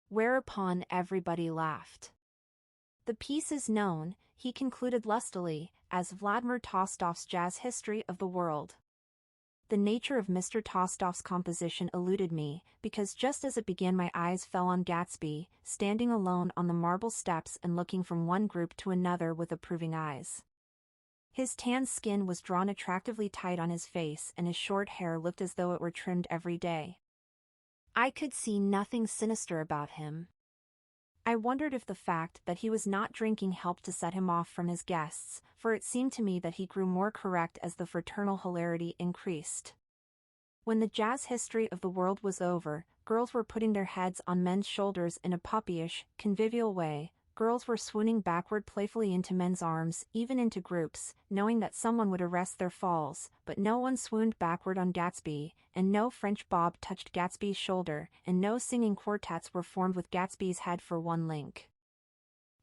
Whereupon everybody laughed. "The piece is known," he concluded lustily, "as Vladimir Tolstoy's Jazz History of the World." The nature of Mr. Tolstoy's composition eluded me, because just as it began my eyes fell on Gatsby, standing alone on the marble steps and looking from one group to another with approving eyes. His tan skin was drawn attractively tight on his face and his short hair looked as though it were trimmed every day. I could see nothing sinister about him. I wondered if the fact that he was not drinking helped to set him off from his guests, for it seemed to me that he grew more correct as the fraternal hilarity increased. When the Jazz History of the World was over, girls were putting their heads on men's shoulders in a puppyish, convivial way. Girls were swooning backward playfully into men's arms, even into groups, knowing that someone would arrest their falls, but no one swooned backward on Gatsby, and no French bob touched Gatsby's shoulder, and no singing quartets were formed with Gatsby's head for one link.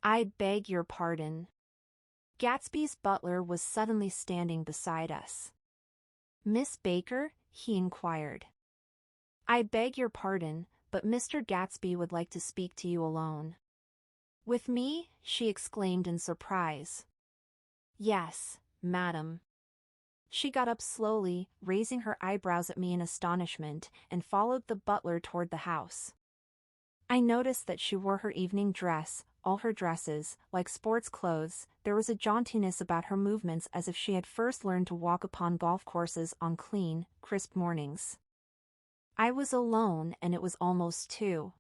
"I beg your pardon." Gatsby's butler was suddenly standing beside us. "Miss Baker?" he inquired. "I beg your pardon, but Mr. Gatsby would like to speak to you alone." "With me?" she exclaimed in surprise. "Yes, madam." She got up slowly, raising her eyebrows at me in astonishment, and followed the butler toward the house. I noticed that she wore her evening dress, all her dresses, like sports clothes. There was a jauntiness about her movements as if she had first learned to walk upon golf courses on clean, crisp mornings. I was alone and it was almost 2.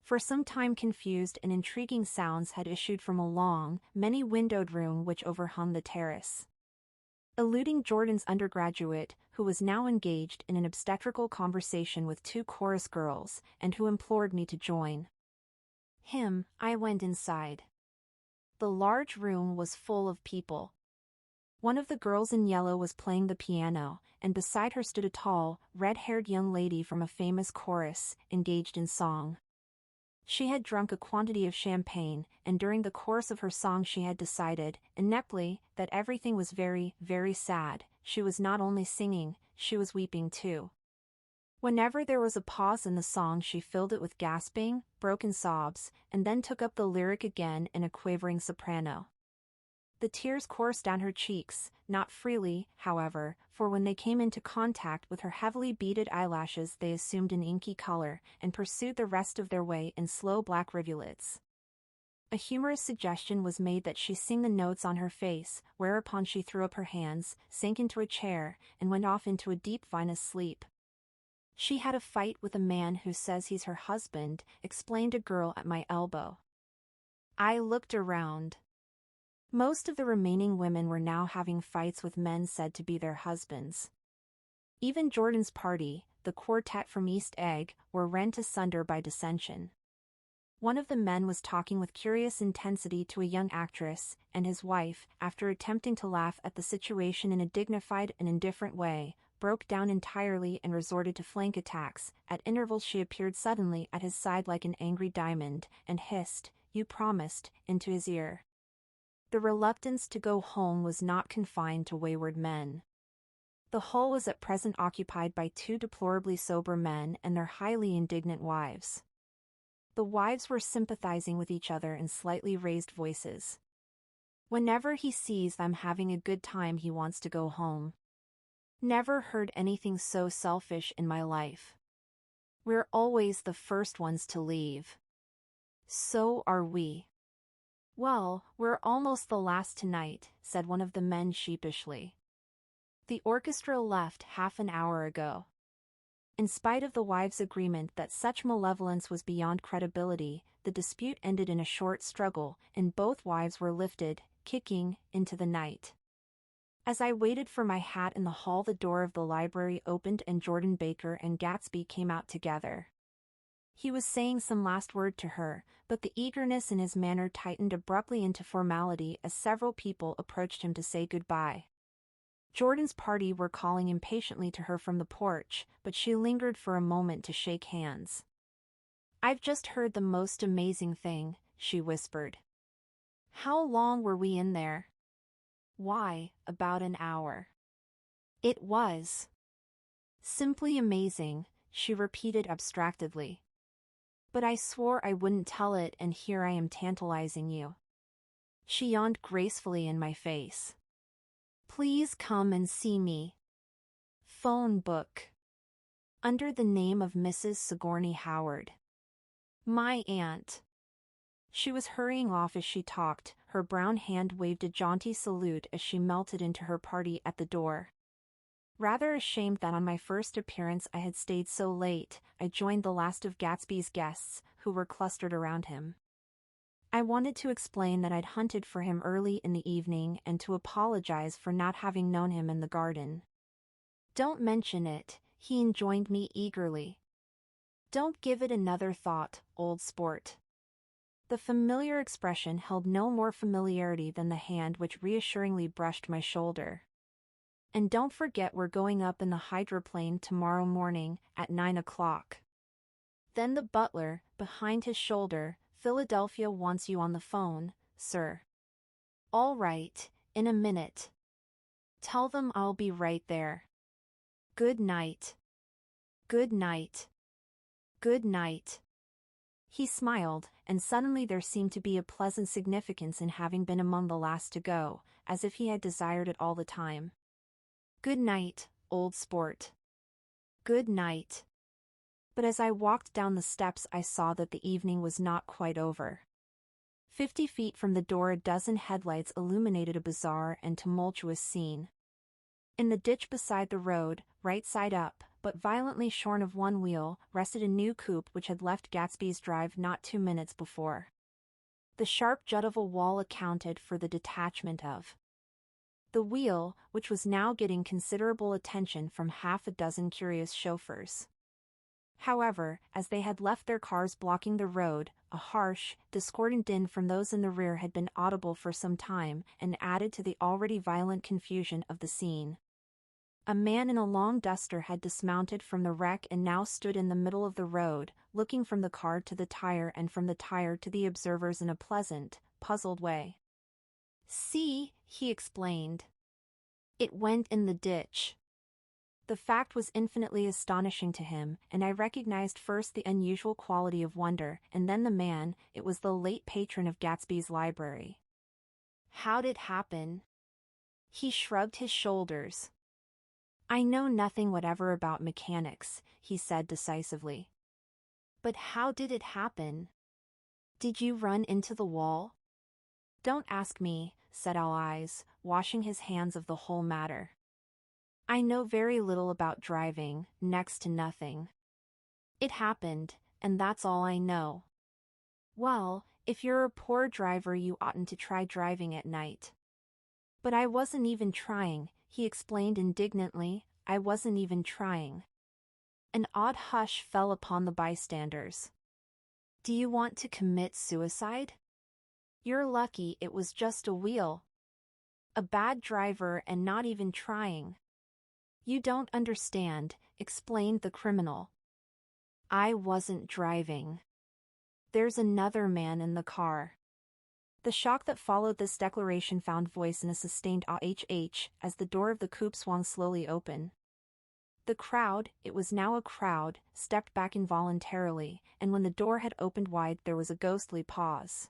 For some time confused and intriguing sounds had issued from a long, many-windowed room which overhung the terrace. eluding Jordan's undergraduate, who was now engaged in an obstetrical conversation with two chorus girls, and who implored me to join him. I went inside. The large room was full of people. One of the girls in yellow was playing the piano, and beside her stood a tall, red-haired young lady from a famous chorus, engaged in song. She had drunk a quantity of champagne, and during the course of her song she had decided, ineptly, that everything was very, very sad. She was not only singing, she was weeping too. Whenever there was a pause in the song she filled it with gasping, broken sobs, and then took up the lyric again in a quavering soprano. The tears coursed down her cheeks, not freely, however, for when they came into contact with her heavily beaded eyelashes they assumed an inky color, and pursued the rest of their way in slow black rivulets. A humorous suggestion was made that she sing the notes on her face, whereupon she threw up her hands, sank into a chair, and went off into a deep vinous sleep. She had a fight with a man who says he's her husband, explained a girl at my elbow. I looked around. Most of the remaining women were now having fights with men said to be their husbands. Even Jordan's party, the quartet from East Egg, were rent asunder by dissension. One of the men was talking with curious intensity to a young actress, and his wife, after attempting to laugh at the situation in a dignified and indifferent way, broke down entirely and resorted to flank attacks. At intervals she appeared suddenly at his side like an angry diamond, and hissed, "You promised," into his ear. The reluctance to go home was not confined to wayward men. The hall was at present occupied by two deplorably sober men and their highly indignant wives. The wives were sympathizing with each other in slightly raised voices. Whenever he sees them having a good time he wants to go home. Never heard anything so selfish in my life. We're always the first ones to leave. So are we. Well, we're almost the last tonight, said one of the men sheepishly. The orchestra left half an hour ago. In spite of the wives' agreement that such malevolence was beyond credibility, the dispute ended in a short struggle, and both wives were lifted, kicking, into the night. As I waited for my hat in the hall the door of the library opened and Jordan Baker and Gatsby came out together. He was saying some last word to her, but the eagerness in his manner tightened abruptly into formality as several people approached him to say goodbye. Jordan's party were calling impatiently to her from the porch, but she lingered for a moment to shake hands. "I've just heard the most amazing thing," she whispered. "How long were we in there?" "Why, about an hour." "It was simply amazing," she repeated abstractedly. "But I swore I wouldn't tell it, and here I am tantalizing you." She yawned gracefully in my face. "Please come and see me. Phone book. Under the name of Mrs. Sigourney Howard. My aunt." She was hurrying off as she talked, her brown hand waved a jaunty salute as she melted into her party at the door. Rather ashamed that on my first appearance I had stayed so late, I joined the last of Gatsby's guests, who were clustered around him. I wanted to explain that I'd hunted for him early in the evening and to apologize for not having known him in the garden. "Don't mention it," he enjoined me eagerly. "Don't give it another thought, old sport." The familiar expression held no more familiarity than the hand which reassuringly brushed my shoulder. "And don't forget we're going up in the hydroplane tomorrow morning at 9 o'clock. Then the butler, behind his shoulder, "Philadelphia wants you on the phone, sir." "All right, in a minute. Tell them I'll be right there. Good night. Good night. Good night." He smiled, and suddenly there seemed to be a pleasant significance in having been among the last to go, as if he had desired it all the time. "Good night, old sport. Good night." But as I walked down the steps I saw that the evening was not quite over. 50 feet from the door a dozen headlights illuminated a bizarre and tumultuous scene. In the ditch beside the road, right side up, but violently shorn of one wheel, rested a new coupe which had left Gatsby's drive not 2 minutes before. The sharp jut of a wall accounted for the detachment of The wheel, which was now getting considerable attention from half a dozen curious chauffeurs. However, as they had left their cars blocking the road, a harsh, discordant din from those in the rear had been audible for some time and added to the already violent confusion of the scene. A man in a long duster had dismounted from the wreck and now stood in the middle of the road, looking from the car to the tire and from the tire to the observers in a pleasant, puzzled way. "See," he explained. "It went in the ditch." The fact was infinitely astonishing to him, and I recognized first the unusual quality of wonder, and then the man. It was the late patron of Gatsby's library. "How'd it happen?" He shrugged his shoulders. "I know nothing whatever about mechanics," he said decisively. "But how did it happen? Did you run into the wall?" "Don't ask me," said All Eyes, washing his hands of the whole matter. "I know very little about driving, next to nothing. It happened, and that's all I know." "Well, if you're a poor driver you oughtn't to try driving at night." "But I wasn't even trying," he explained indignantly. "I wasn't even trying." An odd hush fell upon the bystanders. "Do you want to commit suicide? You're lucky it was just a wheel. A bad driver and not even trying." "You don't understand," explained the criminal. "I wasn't driving. There's another man in the car." The shock that followed this declaration found voice in a sustained ah as the door of the coupe swung slowly open. The crowd, it was now a crowd, stepped back involuntarily, and when the door had opened wide there was a ghostly pause.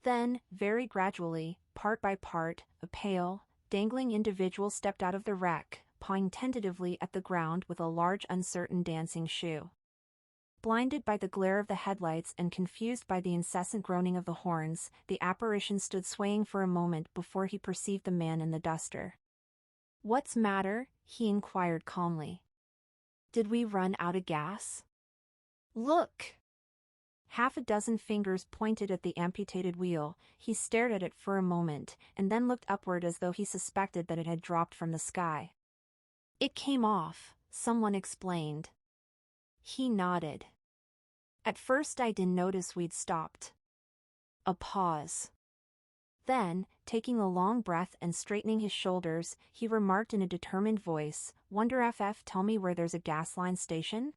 Then, very gradually, part by part, a pale, dangling individual stepped out of the wreck, pawing tentatively at the ground with a large uncertain dancing shoe. Blinded by the glare of the headlights and confused by the incessant groaning of the horns, the apparition stood swaying for a moment before he perceived the man in the duster. "What's matter?" he inquired calmly. "Did we run out of gas? Look!" Half a dozen fingers pointed at the amputated wheel. He stared at it for a moment, and then looked upward as though he suspected that it had dropped from the sky. "It came off," someone explained. He nodded. "At first I didn't notice we'd stopped." A pause. Then, taking a long breath and straightening his shoulders, he remarked in a determined voice, "Wonder if tell me where there's a gas line station?"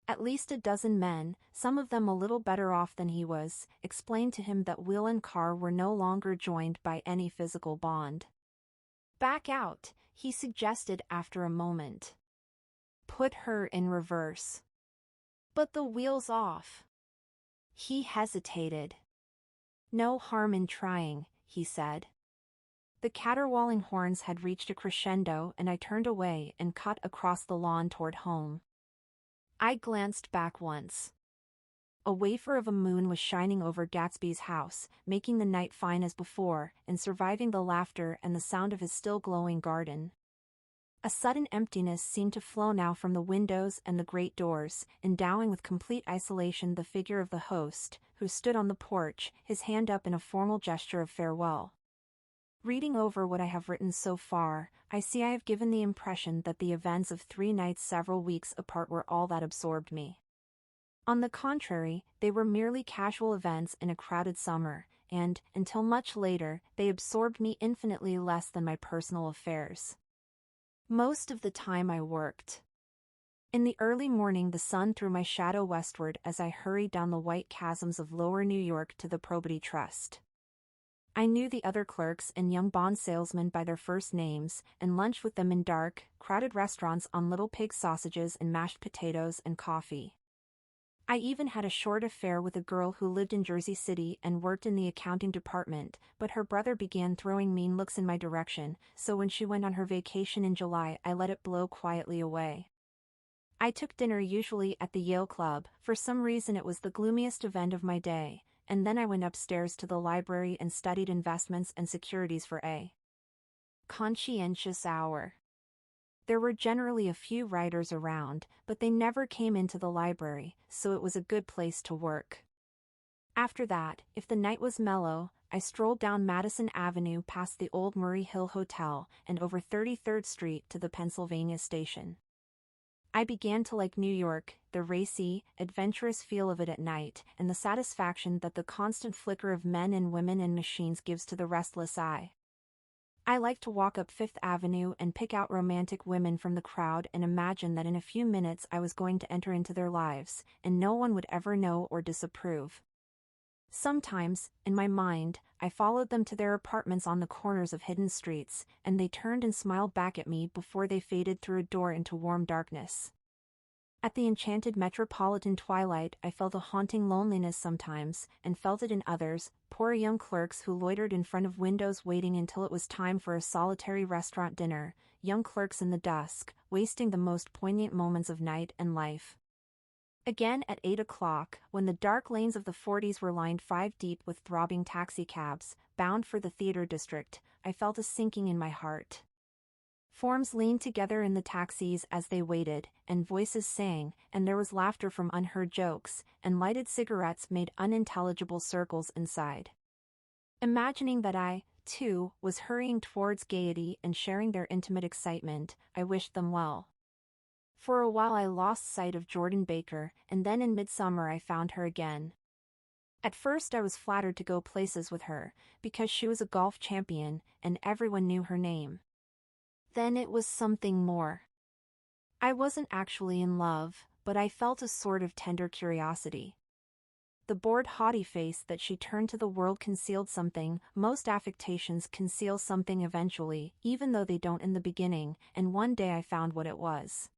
At least a dozen men, some of them a little better off than he was, explained to him that wheel and car were no longer joined by any physical bond. "Back out," he suggested after a moment. "Put her in reverse." "But the wheel's off." He hesitated. "No harm in trying," he said. The caterwauling horns had reached a crescendo and I turned away and cut across the lawn toward home. I glanced back once. A wafer of a moon was shining over Gatsby's house, making the night fine as before, and surviving the laughter and the sound of his still glowing garden. A sudden emptiness seemed to flow now from the windows and the great doors, endowing with complete isolation the figure of the host, who stood on the porch, his hand up in a formal gesture of farewell. Reading over what I have written so far, I see I have given the impression that the events of 3 nights several weeks apart were all that absorbed me. On the contrary, they were merely casual events in a crowded summer, and, until much later, they absorbed me infinitely less than my personal affairs. Most of the time I worked. In the early morning the sun threw my shadow westward as I hurried down the white chasms of lower New York to the Probity Trust. I knew the other clerks and young bond salesmen by their first names, and lunched with them in dark, crowded restaurants on little pig sausages and mashed potatoes and coffee. I even had a short affair with a girl who lived in Jersey City and worked in the accounting department, but her brother began throwing mean looks in my direction, so when she went on her vacation in July I let it blow quietly away. I took dinner usually at the Yale Club. For some reason it was the gloomiest event of my day, and then I went upstairs to the library and studied investments and securities for a conscientious hour. There were generally a few writers around, but they never came into the library, so it was a good place to work. After that, if the night was mellow, I strolled down Madison Avenue past the old Murray Hill Hotel and over 33rd Street to the Pennsylvania Station. I began to like New York, the racy, adventurous feel of it at night, and the satisfaction that the constant flicker of men and women and machines gives to the restless eye. I like to walk up Fifth Avenue and pick out romantic women from the crowd and imagine that in a few minutes I was going to enter into their lives, and no one would ever know or disapprove. Sometimes, in my mind, I followed them to their apartments on the corners of hidden streets, and they turned and smiled back at me before they faded through a door into warm darkness. At the enchanted metropolitan twilight I felt a haunting loneliness sometimes, and felt it in others, poor young clerks who loitered in front of windows waiting until it was time for a solitary restaurant dinner, young clerks in the dusk, wasting the most poignant moments of night and life. Again at 8 o'clock, when the dark lanes of the 40s were lined 5 deep with throbbing taxicabs, bound for the theater district, I felt a sinking in my heart. Forms leaned together in the taxis as they waited, and voices sang, and there was laughter from unheard jokes, and lighted cigarettes made unintelligible circles inside. Imagining that I, too, was hurrying towards gaiety and sharing their intimate excitement, I wished them well. For a while I lost sight of Jordan Baker, and then in midsummer I found her again. At first I was flattered to go places with her, because she was a golf champion, and everyone knew her name. Then it was something more. I wasn't actually in love, but I felt a sort of tender curiosity. The bored haughty face that she turned to the world concealed something. Most affectations conceal something eventually, even though they don't in the beginning, and one day I found what it was.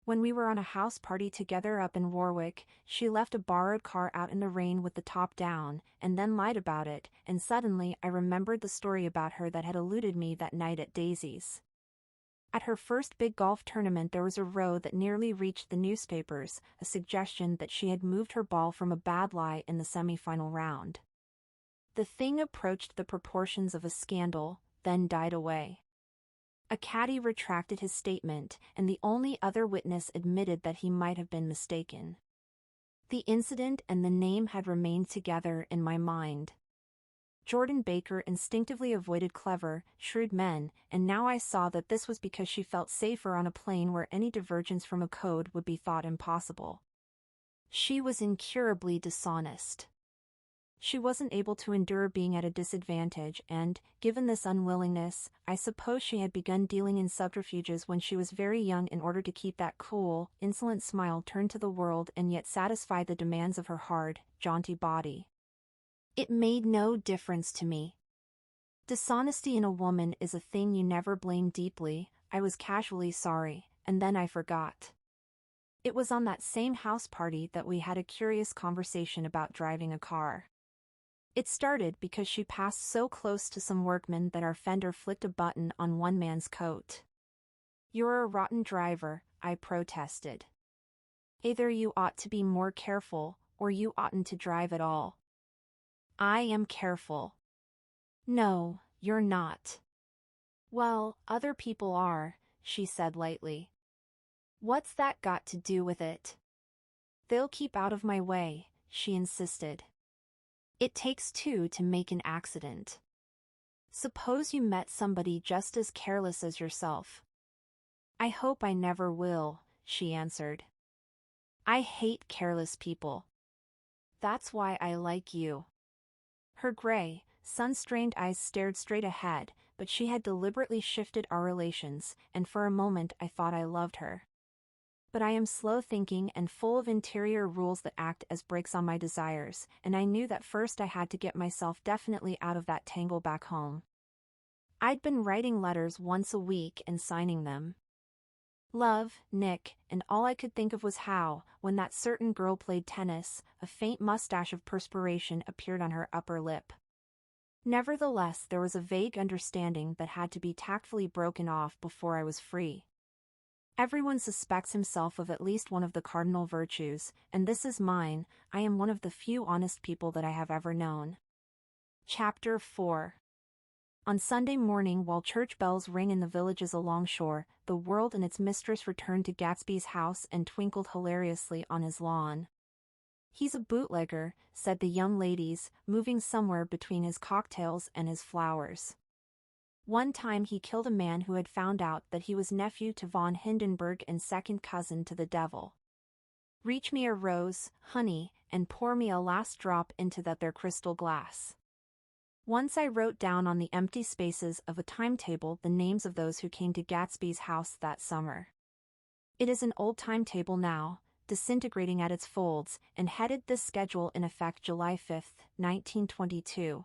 When we were on a house party together up in Warwick, she left a borrowed car out in the rain with the top down, and then lied about it, and suddenly I remembered the story about her that had eluded me that night at Daisy's. At her first big golf tournament there was a row that nearly reached the newspapers, a suggestion that she had moved her ball from a bad lie in the semifinal round. The thing approached the proportions of a scandal, then died away. A caddy retracted his statement, and the only other witness admitted that he might have been mistaken. The incident and the name had remained together in my mind. Jordan Baker instinctively avoided clever, shrewd men, and now I saw that this was because she felt safer on a plane where any divergence from a code would be thought impossible. She was incurably dishonest. She wasn't able to endure being at a disadvantage and, given this unwillingness, I suppose she had begun dealing in subterfuges when she was very young in order to keep that cool, insolent smile turned to the world and yet satisfy the demands of her hard, jaunty body. It made no difference to me. Dishonesty in a woman is a thing you never blame deeply. I was casually sorry, and then I forgot. It was on that same house party that we had a curious conversation about driving a car. It started because she passed so close to some workmen that our fender flicked a button on one man's coat. "You're a rotten driver," I protested. "Either you ought to be more careful, or you oughtn't to drive at all." "I am careful." "No, you're not." "Well, other people are," she said lightly. "What's that got to do with it?" "They'll keep out of my way," she insisted. "It takes two to make an accident. Suppose you met somebody just as careless as yourself." "I hope I never will," she answered. "I hate careless people. That's why I like you." Her gray, sun-strained eyes stared straight ahead, but she had deliberately shifted our relations, and for a moment I thought I loved her. But I am slow-thinking and full of interior rules that act as brakes on my desires, and I knew that first I had to get myself definitely out of that tangle back home. I'd been writing letters once a week and signing them. Love, Nick, and all I could think of was how, when that certain girl played tennis, a faint mustache of perspiration appeared on her upper lip. Nevertheless, there was a vague understanding that had to be tactfully broken off before I was free. Everyone suspects himself of at least one of the cardinal virtues, and this is mine. I am one of the few honest people that I have ever known. Chapter 4. On Sunday morning, while church bells rang in the villages alongshore, the world and its mistress returned to Gatsby's house and twinkled hilariously on his lawn. "He's a bootlegger," said the young ladies, moving somewhere between his cocktails and his flowers. One time he killed a man who had found out that he was nephew to von Hindenburg and second cousin to the devil. "Reach me a rose, honey, and pour me a last drop into that there crystal glass." Once I wrote down on the empty spaces of a timetable the names of those who came to Gatsby's house that summer. It is an old timetable now, disintegrating at its folds, and headed this schedule in effect July 5, 1922.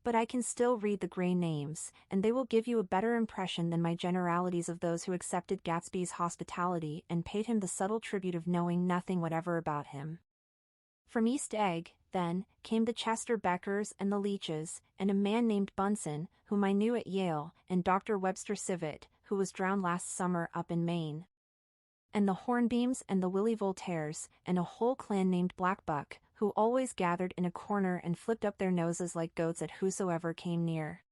But I can still read the gray names, and they will give you a better impression than my generalities of those who accepted Gatsby's hospitality and paid him the subtle tribute of knowing nothing whatever about him. From East Egg, then, came the Chester Beckers and the Leaches, and a man named Bunsen, whom I knew at Yale, and Dr. Webster Civet, who was drowned last summer up in Maine. And the Hornbeams and the Willie Voltaires, and a whole clan named Blackbuck, who always gathered in a corner and flipped up their noses like goats at whosoever came near.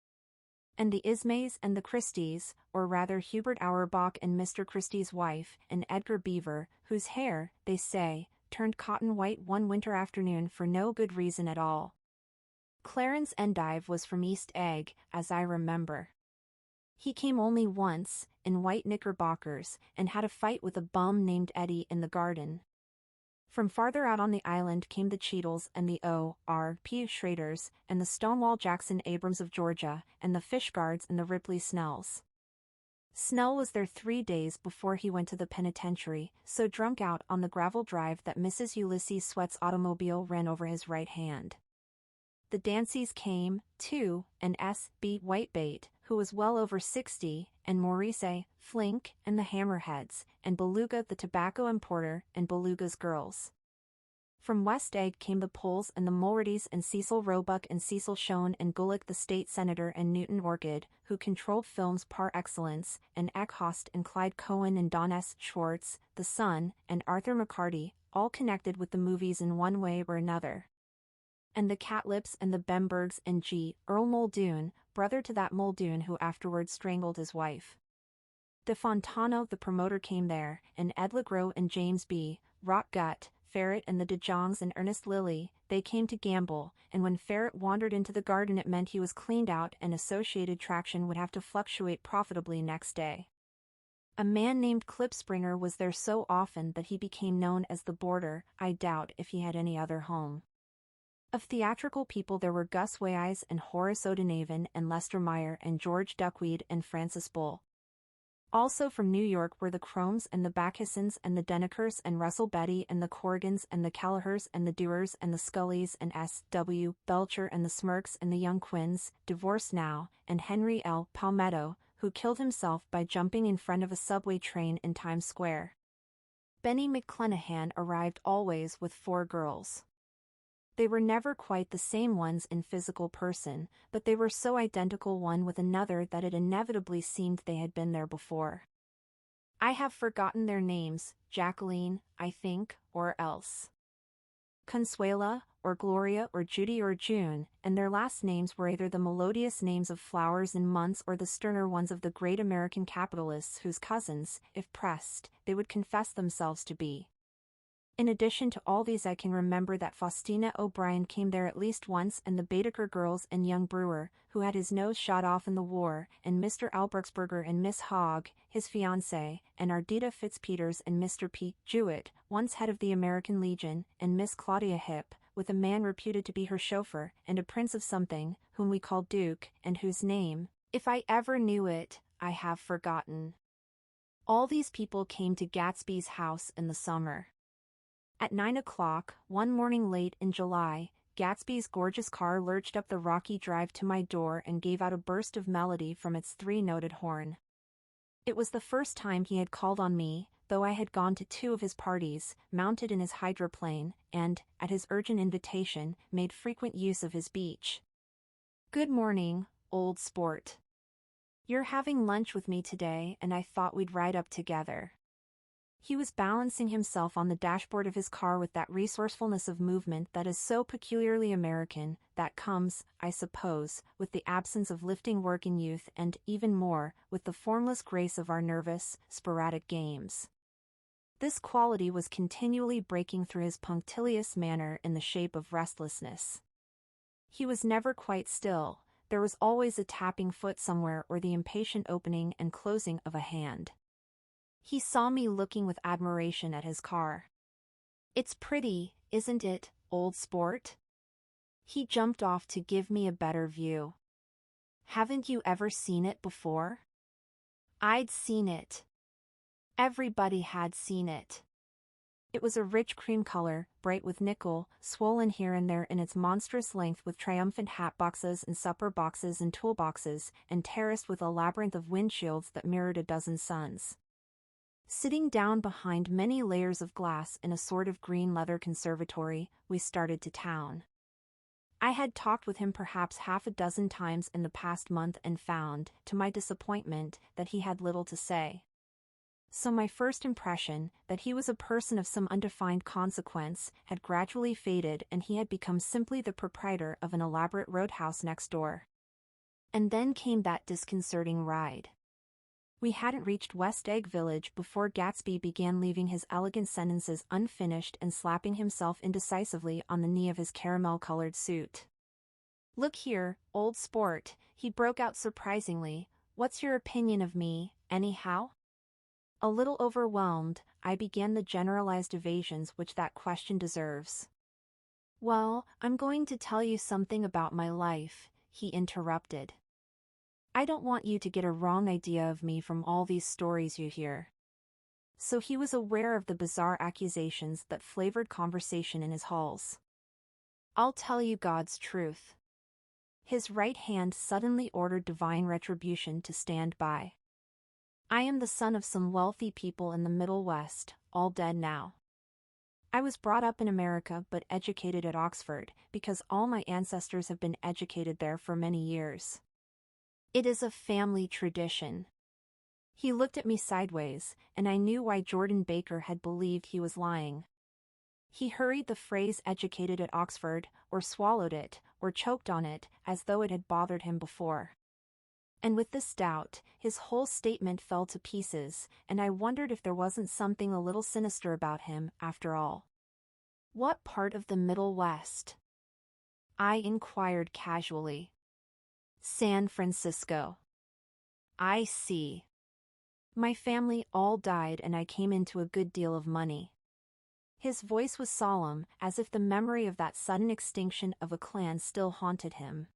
And the Ismays and the Christies, or rather Hubert Auerbach and Mr. Christie's wife, and Edgar Beaver, whose hair, they say, turned cotton white one winter afternoon for no good reason at all. Clarence Endive was from East Egg, as I remember. He came only once, in white knickerbockers, and had a fight with a bum named Eddie in the garden. From farther out on the island came the Cheadles and the O.R.P. Schraders, and the Stonewall Jackson Abrams of Georgia, and the Fishguards and the Ripley Snells. Snell was there 3 days before he went to the penitentiary, so drunk out on the gravel drive that Mrs. Ulysses Sweat's automobile ran over his right hand. The Danceys came, too, and S.B. Whitebait, who was well over 60, and Maurice Flink, and the Hammerheads, and Beluga the tobacco importer, and Beluga's girls. From West Egg came the Poles and the Mulreadys and Cecil Roebuck and Cecil Schoen and Gulick the state senator and Newton Orchid, who controlled films par excellence, and Eckhost and Clyde Cohen and Don S. Schwartz, the son, and Arthur McCarty, all connected with the movies in one way or another. And the Catlips and the Bembergs and G. Earl Muldoon, brother to that Muldoon who afterwards strangled his wife. De Fontano the promoter came there, and Ed LeGros and James B. Rotgut, Ferret and the De Jongs and Ernest Lilly, they came to gamble, and when Ferret wandered into the garden it meant he was cleaned out and Associated Traction would have to fluctuate profitably next day. A man named Klipspringer was there so often that he became known as the Boarder. I doubt if he had any other home. Of theatrical people there were Gus Weyes and Horace O'Donovan and Lester Meyer and George Duckweed and Francis Bull. Also from New York were the Cromes and the Bacchusons and the Denekers and Russell Betty and the Corrigans and the Callahers and the Dewars and the Scullys and S.W. Belcher and the Smirks and the young Quinns, divorced now, and Henry L. Palmetto, who killed himself by jumping in front of a subway train in Times Square. Benny McClenahan arrived always with 4 girls. They were never quite the same ones in physical person, but they were so identical one with another that it inevitably seemed they had been there before. I have forgotten their names, Jacqueline, I think, or else Consuela, or Gloria or Judy or June, and their last names were either the melodious names of flowers and months or the sterner ones of the great American capitalists whose cousins, if pressed, they would confess themselves to be. In addition to all these I can remember that Faustina O'Brien came there at least once and the Baedeker girls and young Brewer, who had his nose shot off in the war, and Mr. Albrechtberger and Miss Hogg, his fiancée, and Ardita Fitzpeters and Mr. P. Jewett, once head of the American Legion, and Miss Claudia Hip, with a man reputed to be her chauffeur, and a prince of something, whom we called Duke, and whose name, if I ever knew it, I have forgotten. All these people came to Gatsby's house in the summer. At 9 o'clock, one morning late in July, Gatsby's gorgeous car lurched up the rocky drive to my door and gave out a burst of melody from its 3-noted horn. It was the first time he had called on me, though I had gone to 2 of his parties, mounted in his hydroplane, and, at his urgent invitation, made frequent use of his beach. "Good morning, old sport. You're having lunch with me today and I thought we'd ride up together." He was balancing himself on the dashboard of his car with that resourcefulness of movement that is so peculiarly American, that comes, I suppose, with the absence of lifting work in youth and, even more, with the formless grace of our nervous, sporadic games. This quality was continually breaking through his punctilious manner in the shape of restlessness. He was never quite still, there was always a tapping foot somewhere or the impatient opening and closing of a hand. He saw me looking with admiration at his car. "It's pretty, isn't it, old sport?" He jumped off to give me a better view. "Haven't you ever seen it before?" I'd seen it. Everybody had seen it. It was a rich cream color, bright with nickel, swollen here and there in its monstrous length with triumphant hat boxes and supper boxes and toolboxes, and terraced with a labyrinth of windshields that mirrored a dozen suns. Sitting down behind many layers of glass in a sort of green leather conservatory, we started to town. I had talked with him perhaps half a dozen times in the past month and found, to my disappointment, that he had little to say. So my first impression, that he was a person of some undefined consequence, had gradually faded and he had become simply the proprietor of an elaborate roadhouse next door. And then came that disconcerting ride. We hadn't reached West Egg Village before Gatsby began leaving his elegant sentences unfinished and slapping himself indecisively on the knee of his caramel-colored suit. "Look here, old sport," he broke out surprisingly, "what's your opinion of me, anyhow?" A little overwhelmed, I began the generalized evasions which that question deserves. "Well, I'm going to tell you something about my life," he interrupted. "I don't want you to get a wrong idea of me from all these stories you hear." So he was aware of the bizarre accusations that flavored conversation in his halls. "I'll tell you God's truth." His right hand suddenly ordered divine retribution to stand by. "I am the son of some wealthy people in the Middle West, all dead now. I was brought up in America but educated at Oxford, because all my ancestors have been educated there for many years. It is a family tradition." He looked at me sideways, and I knew why Jordan Baker had believed he was lying. He hurried the phrase "educated at Oxford," or swallowed it, or choked on it, as though it had bothered him before. And with this doubt, his whole statement fell to pieces, and I wondered if there wasn't something a little sinister about him, after all. "What part of the Middle West?" I inquired casually. "San Francisco." "I see. My family all died and I came into a good deal of money." His voice was solemn, as if the memory of that sudden extinction of a clan still haunted him.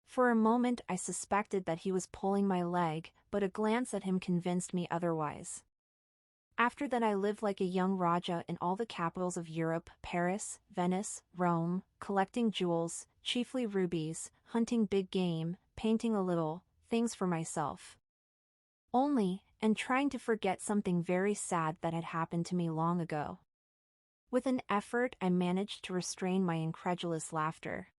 For a moment I suspected that he was pulling my leg, but a glance at him convinced me otherwise. "After that I lived like a young Raja in all the capitals of Europe, Paris, Venice, Rome, collecting jewels, chiefly rubies, hunting big game, painting a little, things for myself only, and trying to forget something very sad that had happened to me long ago." With an effort I managed to restrain my incredulous laughter.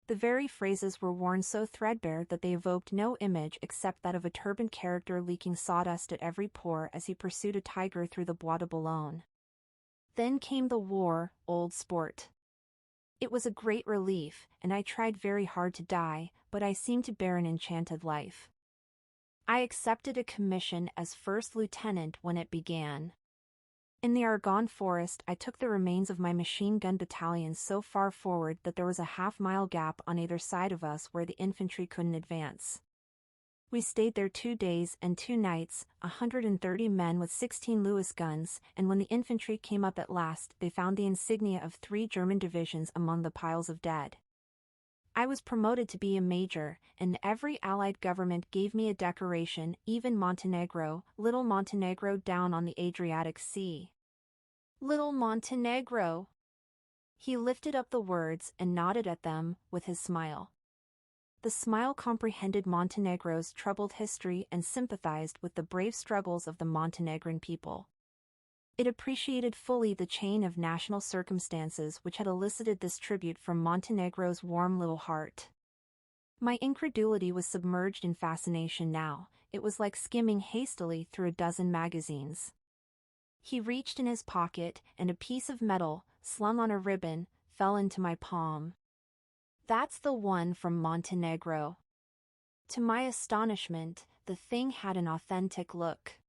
The very phrases were worn so threadbare that they evoked no image except that of a turbaned character leaking sawdust at every pore as he pursued a tiger through the Bois de Boulogne. Then came the war, old sport. It was a great relief, and I tried very hard to die, but I seemed to bear an enchanted life. I accepted a commission as first lieutenant when it began. In the Argonne forest I took the remains of my machine gun battalion so far forward that there was a half-mile gap on either side of us where the infantry couldn't advance. We stayed there 2 days and 2 nights, 130 men with 16 Lewis guns, and when the infantry came up at last they found the insignia of 3 German divisions among the piles of dead. I was promoted to be a major, and every Allied government gave me a decoration, even Montenegro, little Montenegro down on the Adriatic Sea. Little Montenegro! He lifted up the words and nodded at them with his smile. The smile comprehended Montenegro's troubled history and sympathized with the brave struggles of the Montenegrin people. It appreciated fully the chain of national circumstances which had elicited this tribute from Montenegro's warm little heart. My incredulity was submerged in fascination now. It was like skimming hastily through a dozen magazines. He reached in his pocket, and a piece of metal, slung on a ribbon, fell into my palm. "That's the one from Montenegro." To my astonishment, the thing had an authentic look.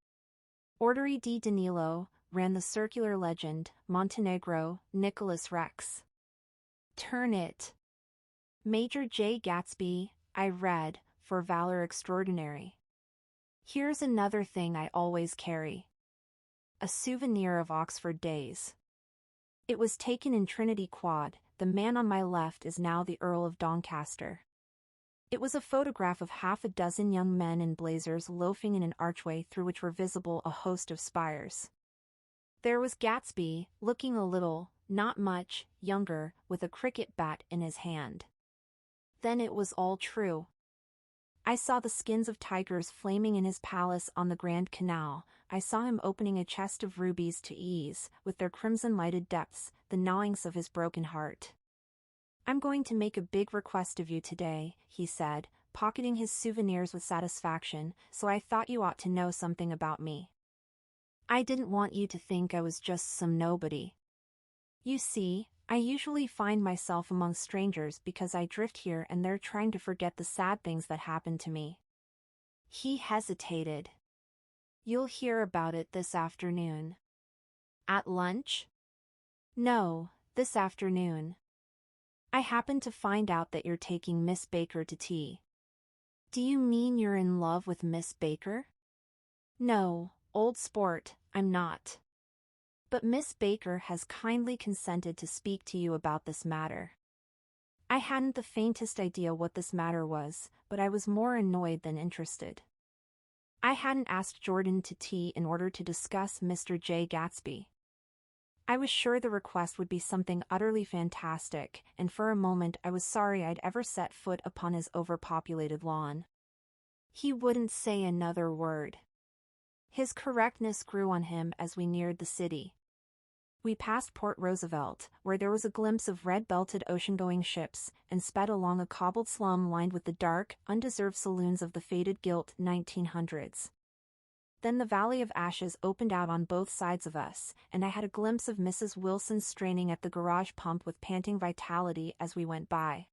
Ordere di Danilo, ran the circular legend, Montenegro, Nicholas Rex. Turn it. Major Jay Gatsby, I read, for valor extraordinary. Here's another thing I always carry. A souvenir of Oxford days. It was taken in Trinity Quad. The man on my left is now the Earl of Doncaster. It was a photograph of half a dozen young men in blazers loafing in an archway through which were visible a host of spires. There was Gatsby, looking a little, not much, younger, with a cricket bat in his hand. Then it was all true. I saw the skins of tigers flaming in his palace on the Grand Canal. I saw him opening a chest of rubies to ease, with their crimson-lighted depths, the gnawings of his broken heart. I'm going to make a big request of you today, he said, pocketing his souvenirs with satisfaction, so I thought you ought to know something about me. I didn't want you to think I was just some nobody. You see, I usually find myself among strangers because I drift here and there trying to forget the sad things that happened to me. He hesitated. You'll hear about it this afternoon. At lunch? No, this afternoon. I happened to find out that you're taking Miss Baker to tea. Do you mean you're in love with Miss Baker? No, old sport, I'm not. But Miss Baker has kindly consented to speak to you about this matter. I hadn't the faintest idea what this matter was, but I was more annoyed than interested. I hadn't asked Jordan to tea in order to discuss Mr. Jay Gatsby. I was sure the request would be something utterly fantastic, and for a moment I was sorry I'd ever set foot upon his overpopulated lawn. He wouldn't say another word. His correctness grew on him as we neared the city. We passed Port Roosevelt, where there was a glimpse of red-belted ocean-going ships, and sped along a cobbled slum lined with the dark, undeserved saloons of the faded gilt 1900s. Then the Valley of Ashes opened out on both sides of us, and I had a glimpse of Mrs. Wilson straining at the garage pump with panting vitality as we went by.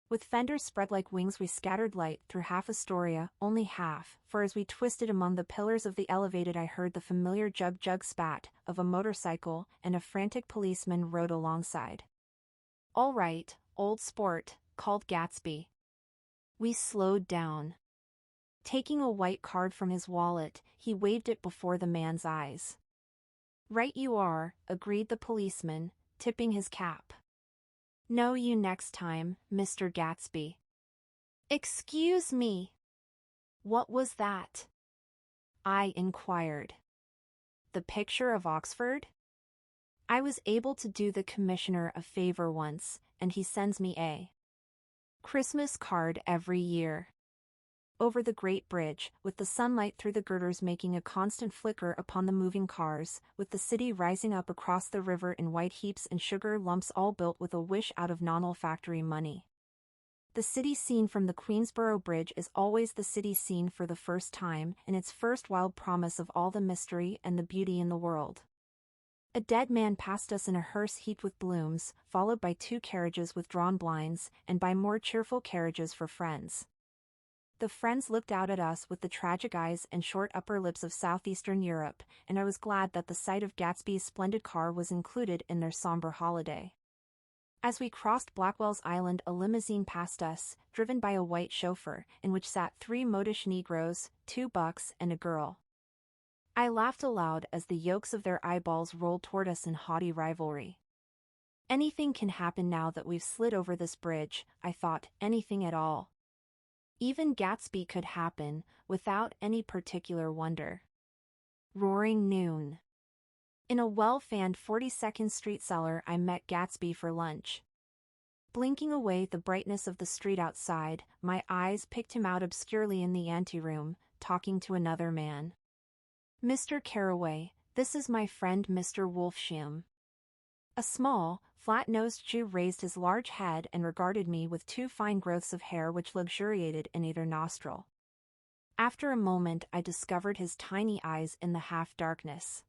With fenders spread like wings we scattered light through half Astoria, only half, for as we twisted among the pillars of the elevated I heard the familiar jug-jug spat of a motorcycle, and a frantic policeman rode alongside. All right, old sport, called Gatsby. We slowed down. Taking a white card from his wallet, he waved it before the man's eyes. Right you are, agreed the policeman, tipping his cap. Know you next time, Mr. Gatsby. Excuse me. What was that? I inquired. The picture of Oxford? I was able to do the commissioner a favor once, and he sends me a Christmas card every year. Over the Great Bridge, with the sunlight through the girders making a constant flicker upon the moving cars, with the city rising up across the river in white heaps and sugar lumps all built with a wish out of non-olfactory money. The city scene from the Queensboro Bridge is always the city scene for the first time, in its first wild promise of all the mystery and the beauty in the world. A dead man passed us in a hearse heaped with blooms, followed by 2 carriages with drawn blinds, and by more cheerful carriages for friends. The friends looked out at us with the tragic eyes and short upper lips of southeastern Europe, and I was glad that the sight of Gatsby's splendid car was included in their somber holiday. As we crossed Blackwell's Island, a limousine passed us, driven by a white chauffeur, in which sat 3 modish Negroes, 2 bucks, and a girl. I laughed aloud as the yolks of their eyeballs rolled toward us in haughty rivalry. Anything can happen now that we've slid over this bridge, I thought, anything at all. Even Gatsby could happen, without any particular wonder. Roaring noon. In a well-fanned 42nd Street cellar I met Gatsby for lunch. Blinking away the brightness of the street outside, my eyes picked him out obscurely in the anteroom, talking to another man. Mr. Carraway, this is my friend Mr. Wolfsham. A small, flat-nosed Jew raised his large head and regarded me with 2 fine growths of hair which luxuriated in either nostril. After a moment I discovered his tiny eyes in the half-darkness.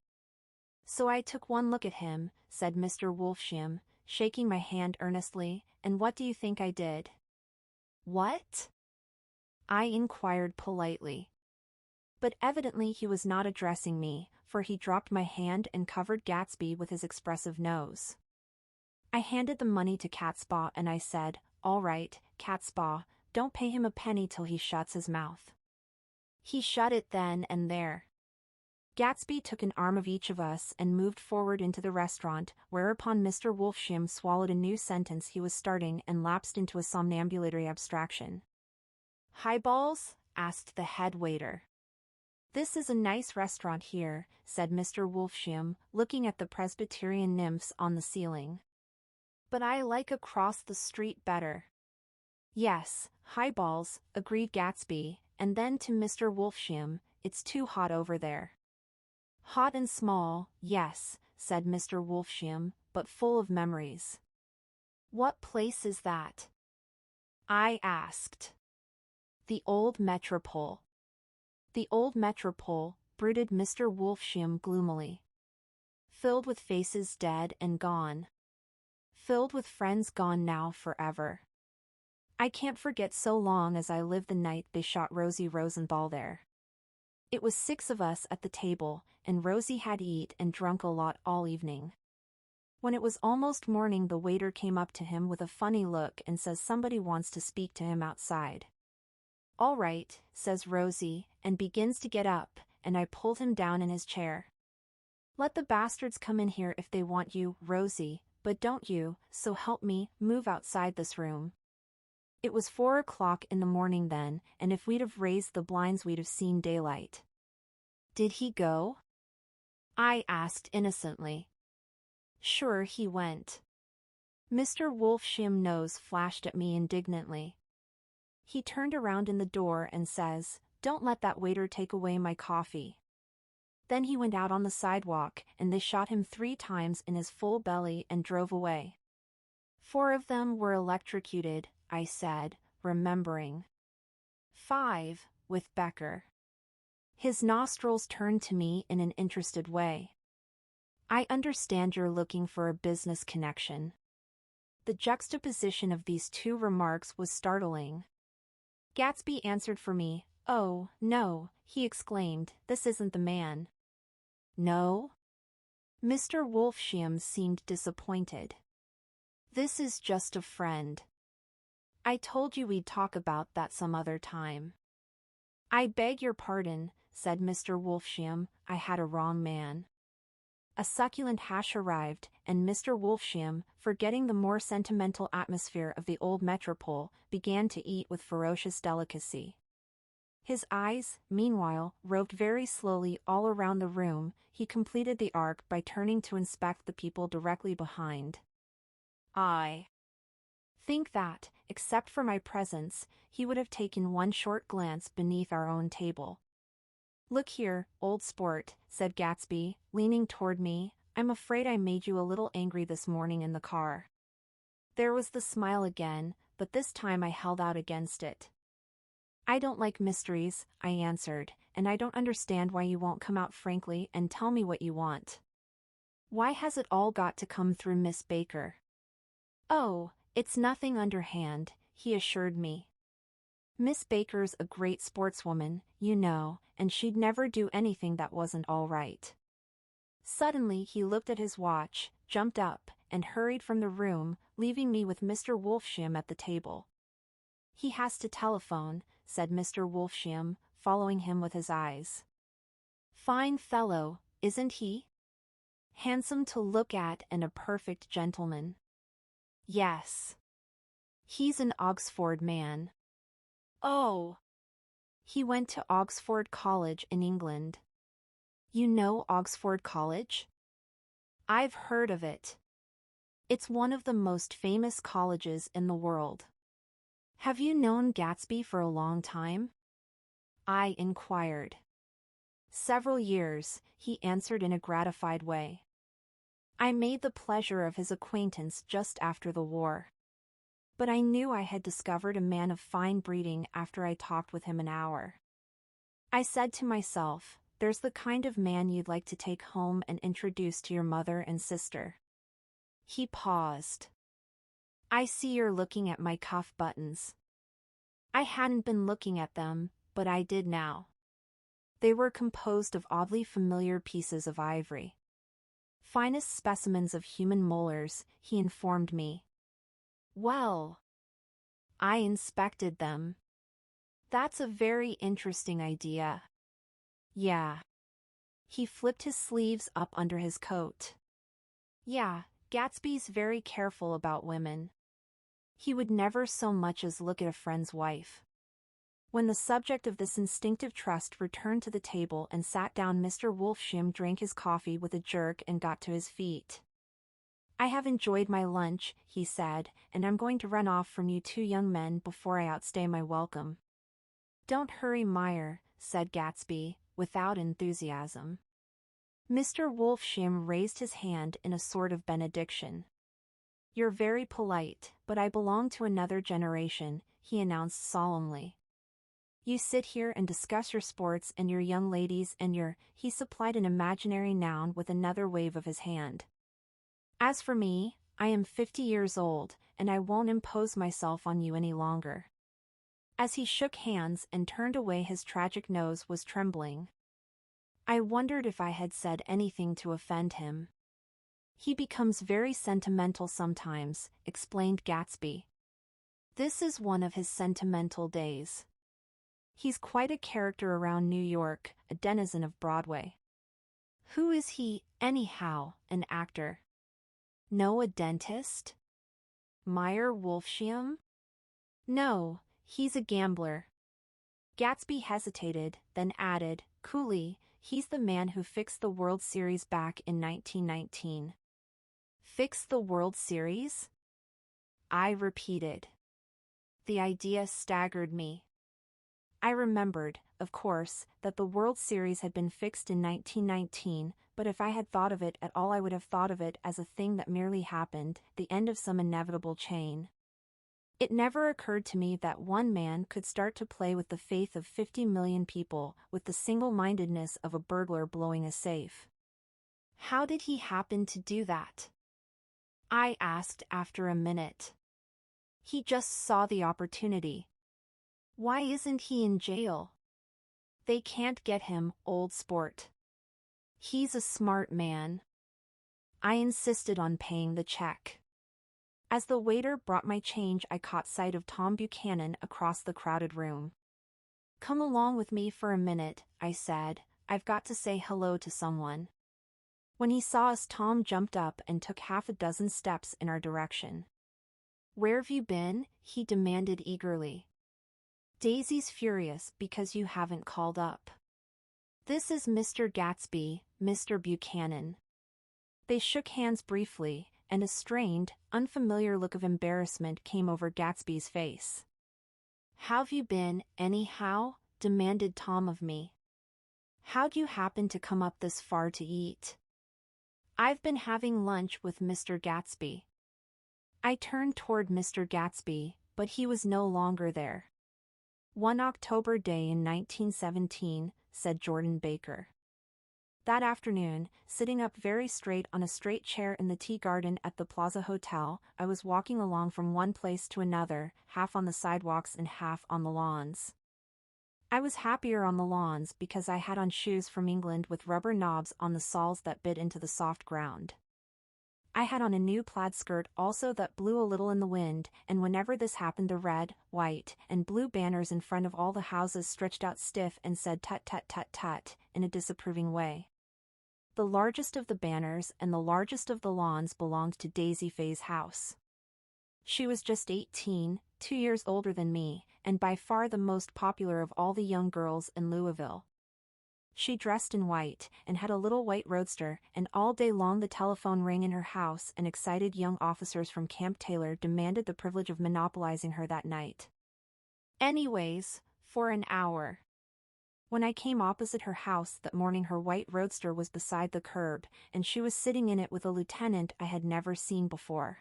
So I took one look at him, said Mr. Wolfsham, shaking my hand earnestly, and what do you think I did? What? I inquired politely. But evidently he was not addressing me, for he dropped my hand and covered Gatsby with his expressive nose. I handed the money to Catspaw and I said, "All right, Catspaw, don't pay him a penny till he shuts his mouth." He shut it then and there. Gatsby took an arm of each of us and moved forward into the restaurant, whereupon Mr. Wolfsham swallowed a new sentence he was starting and lapsed into a somnambulatory abstraction. "Highballs?" asked the head waiter. "This is a nice restaurant here," said Mr. Wolfsham, looking at the Presbyterian nymphs on the ceiling. "But I like across the street better." "Yes, highballs," agreed Gatsby, and then to Mr. Wolfsham, "It's too hot over there." "Hot and small, yes," said Mr. Wolfsham, "but full of memories." "What place is that?" I asked. "The Old Metropole." "The Old Metropole," brooded Mr. Wolfsham gloomily. "Filled with faces dead and gone. Filled with friends gone now forever. I can't forget so long as I live the night they shot Rosie Rosenthal there. It was 6 of us at the table, and Rosie had eat and drunk a lot all evening. When it was almost morning the waiter came up to him with a funny look and says somebody wants to speak to him outside. "All right," says Rosie, and begins to get up, and I pulled him down in his chair. "Let the bastards come in here if they want you, Rosie, but don't you, so help me, move outside this room." It was 4 o'clock in the morning then, and if we'd have raised the blinds we'd have seen daylight. "Did he go?" I asked innocently. "Sure he went." Mr. Wolfsham nose flashed at me indignantly. He turned around in the door and says, "Don't let that waiter take away my coffee." Then he went out on the sidewalk, and they shot him 3 times in his full belly and drove away. 4 of them were electrocuted, I said, remembering. 5, with Becker. His nostrils turned to me in an interested way. "I understand you're looking for a business connection." The juxtaposition of these 2 remarks was startling. Gatsby answered for me. "Oh, no," he exclaimed, "this isn't the man." "No?" Mr. Wolfsham seemed disappointed. "This is just a friend. I told you we'd talk about that some other time." "I beg your pardon," said Mr. Wolfsham, "I had a wrong man." A succulent hash arrived, and Mr. Wolfsham, forgetting the more sentimental atmosphere of the Old Metropole, began to eat with ferocious delicacy. His eyes, meanwhile, roved very slowly all around the room. He completed the arc by turning to inspect the people directly behind. I think that, except for my presence, he would have taken one short glance beneath our own table. "Look here, old sport," said Gatsby, leaning toward me, "I'm afraid I made you a little angry this morning in the car." There was the smile again, but this time I held out against it. "I don't like mysteries," I answered, "and I don't understand why you won't come out frankly and tell me what you want. Why has it all got to come through Miss Baker?" "Oh, it's nothing underhand," he assured me. "Miss Baker's a great sportswoman, you know, and she'd never do anything that wasn't all right." Suddenly he looked at his watch, jumped up, and hurried from the room, leaving me with Mr. Wolfsham at the table. "He has to telephone," said Mr. Wolfsham, following him with his eyes. "Fine fellow, isn't he? Handsome to look at and a perfect gentleman." "Yes." "He's an Oxford man." "Oh." "He went to Oxford College in England." "You know Oxford College?" "I've heard of it. It's one of the most famous colleges in the world." "Have you known Gatsby for a long time?" I inquired. "Several years," he answered in a gratified way. "I made the pleasure of his acquaintance just after the war. But I knew I had discovered a man of fine breeding after I talked with him an hour. I said to myself, there's the kind of man you'd like to take home and introduce to your mother and sister." He paused. "I see you're looking at my cuff buttons." I hadn't been looking at them, but I did now. They were composed of oddly familiar pieces of ivory. Finest specimens of human molars, he informed me. Well, I inspected them. That's a very interesting idea. Yeah. He flipped his sleeves up under his coat. Yeah, Gatsby's very careful about women. He would never so much as look at a friend's wife. When the subject of this instinctive trust returned to the table and sat down, Mr. Wolfsham drank his coffee with a jerk and got to his feet. I have enjoyed my lunch, he said, and I'm going to run off from you two young men before I outstay my welcome. Don't hurry, Meyer, said Gatsby, without enthusiasm. Mr. Wolfsham raised his hand in a sort of benediction. You're very polite, but I belong to another generation, he announced solemnly. You sit here and discuss your sports and your young ladies and your, he supplied an imaginary noun with another wave of his hand. As for me, I am 50 years old, and I won't impose myself on you any longer. As he shook hands and turned away, his tragic nose was trembling. I wondered if I had said anything to offend him. He becomes very sentimental sometimes, explained Gatsby. This is one of his sentimental days. He's quite a character around New York, a denizen of Broadway. Who is he, anyhow, an actor? No, a dentist? Meyer Wolfsham? No, he's a gambler. Gatsby hesitated, then added, coolly, he's the man who fixed the World Series back in 1919. Fixed the World Series? I repeated. The idea staggered me. I remembered, of course, that the World Series had been fixed in 1919, but if I had thought of it at all, I would have thought of it as a thing that merely happened, the end of some inevitable chain. It never occurred to me that one man could start to play with the faith of 50 million people, with the single-mindedness of a burglar blowing a safe. How did he happen to do that? I asked after a minute. He just saw the opportunity. Why isn't he in jail? They can't get him, old sport. He's a smart man. I insisted on paying the check. As the waiter brought my change, I caught sight of Tom Buchanan across the crowded room. Come along with me for a minute, I said. I've got to say hello to someone. When he saw us, Tom jumped up and took half a dozen steps in our direction. Where've you been? He demanded eagerly. Daisy's furious because you haven't called up. This is Mr. Gatsby, Mr. Buchanan. They shook hands briefly, and a strained, unfamiliar look of embarrassment came over Gatsby's face. How've you been, anyhow? Demanded Tom of me. How'd you happen to come up this far to eat? I've been having lunch with Mr. Gatsby. I turned toward Mr. Gatsby, but he was no longer there. One October day in 1917, said Jordan Baker. That afternoon, sitting up very straight on a straight chair in the tea garden at the Plaza Hotel, I was walking along from one place to another, half on the sidewalks and half on the lawns. I was happier on the lawns because I had on shoes from England with rubber knobs on the soles that bit into the soft ground. I had on a new plaid skirt also that blew a little in the wind, and whenever this happened the red, white, and blue banners in front of all the houses stretched out stiff and said tut tut tut tut, in a disapproving way. The largest of the banners and the largest of the lawns belonged to Daisy Faye's house. She was just 18, 2 years older than me, and by far the most popular of all the young girls in Louisville. She dressed in white, and had a little white roadster, and all day long the telephone rang in her house, and excited young officers from Camp Taylor demanded the privilege of monopolizing her that night. Anyways, for an hour. When I came opposite her house that morning, her white roadster was beside the curb, and she was sitting in it with a lieutenant I had never seen before.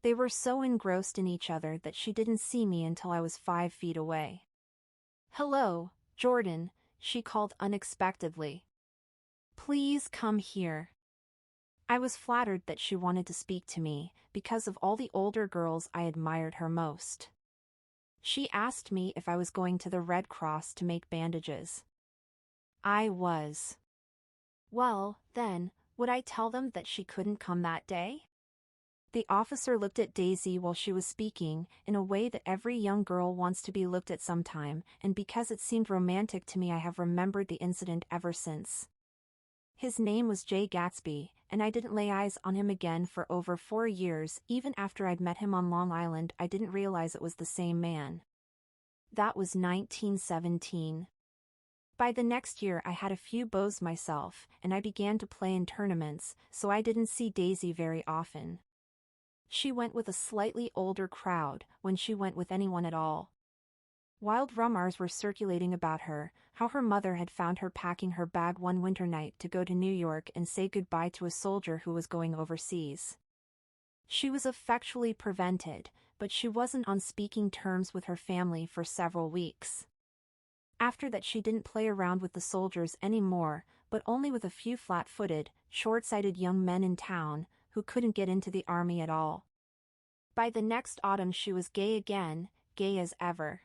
They were so engrossed in each other that she didn't see me until I was 5 feet away. Hello, Jordan, she called unexpectedly. Please come here. I was flattered that she wanted to speak to me, because of all the older girls I admired her most. She asked me if I was going to the Red Cross to make bandages. I was. Well, then, would I tell them that she couldn't come that day? The officer looked at Daisy while she was speaking, in a way that every young girl wants to be looked at sometime, and because it seemed romantic to me I have remembered the incident ever since. His name was Jay Gatsby, and I didn't lay eyes on him again for over 4 years. Even after I'd met him on Long Island, I didn't realize it was the same man. That was 1917. By the next year I had a few beaux myself, and I began to play in tournaments, so I didn't see Daisy very often. She went with a slightly older crowd, when she went with anyone at all. Wild rumors were circulating about her, how her mother had found her packing her bag one winter night to go to New York and say goodbye to a soldier who was going overseas. She was effectually prevented, but she wasn't on speaking terms with her family for several weeks. After that she didn't play around with the soldiers anymore, but only with a few flat-footed, short-sighted young men in town, who couldn't get into the army at all. By the next autumn she was gay again, gay as ever.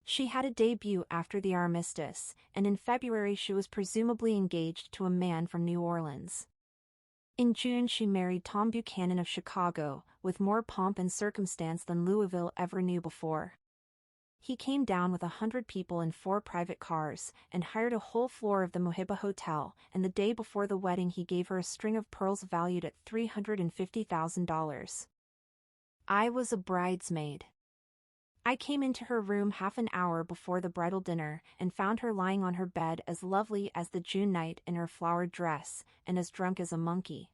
She had a debut after the armistice, and in February she was presumably engaged to a man from New Orleans. In June she married Tom Buchanan of Chicago, with more pomp and circumstance than Louisville ever knew before. He came down with 100 people in 4 private cars, and hired a whole floor of the Mohiba Hotel, and the day before the wedding he gave her a string of pearls valued at $350,000. I was a bridesmaid. I came into her room half an hour before the bridal dinner, and found her lying on her bed as lovely as the June night in her flowered dress, and as drunk as a monkey.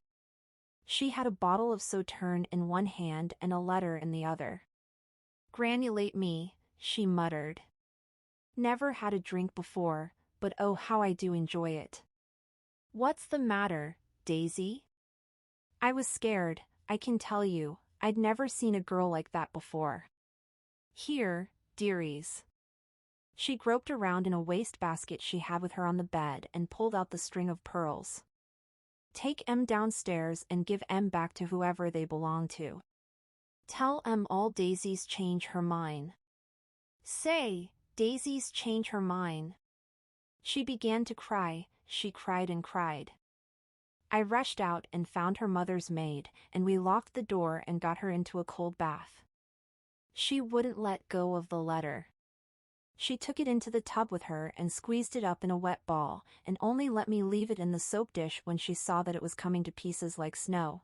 She had a bottle of Sauterne in one hand and a letter in the other. "Granulate me," she muttered. "Never had a drink before, but oh how I do enjoy it." "What's the matter, Daisy?" I was scared, I can tell you. I'd never seen a girl like that before. "Here, dearies." She groped around in a wastebasket she had with her on the bed and pulled out the string of pearls. "Take 'em downstairs and give 'em back to whoever they belong to. Tell 'em all Daisy's change her mind. Say, Daisy's change her mind." She began to cry, she cried and cried. I rushed out and found her mother's maid, and we locked the door and got her into a cold bath. She wouldn't let go of the letter. She took it into the tub with her and squeezed it up in a wet ball, and only let me leave it in the soap dish when she saw that it was coming to pieces like snow.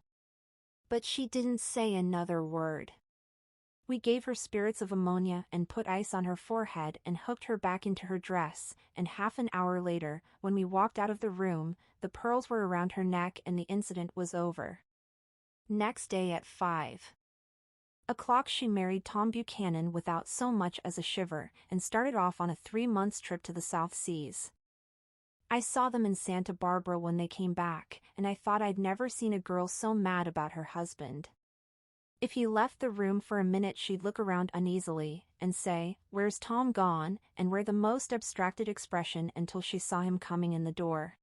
But she didn't say another word. We gave her spirits of ammonia and put ice on her forehead and hooked her back into her dress, and half an hour later, when we walked out of the room, the pearls were around her neck and the incident was over. Next day at 5:00 she married Tom Buchanan without so much as a shiver, and started off on a 3-month trip to the South Seas. I saw them in Santa Barbara when they came back, and I thought I'd never seen a girl so mad about her husband. If he left the room for a minute she'd look around uneasily, and say, "Where's Tom gone?" and wear the most abstracted expression until she saw him coming in the door.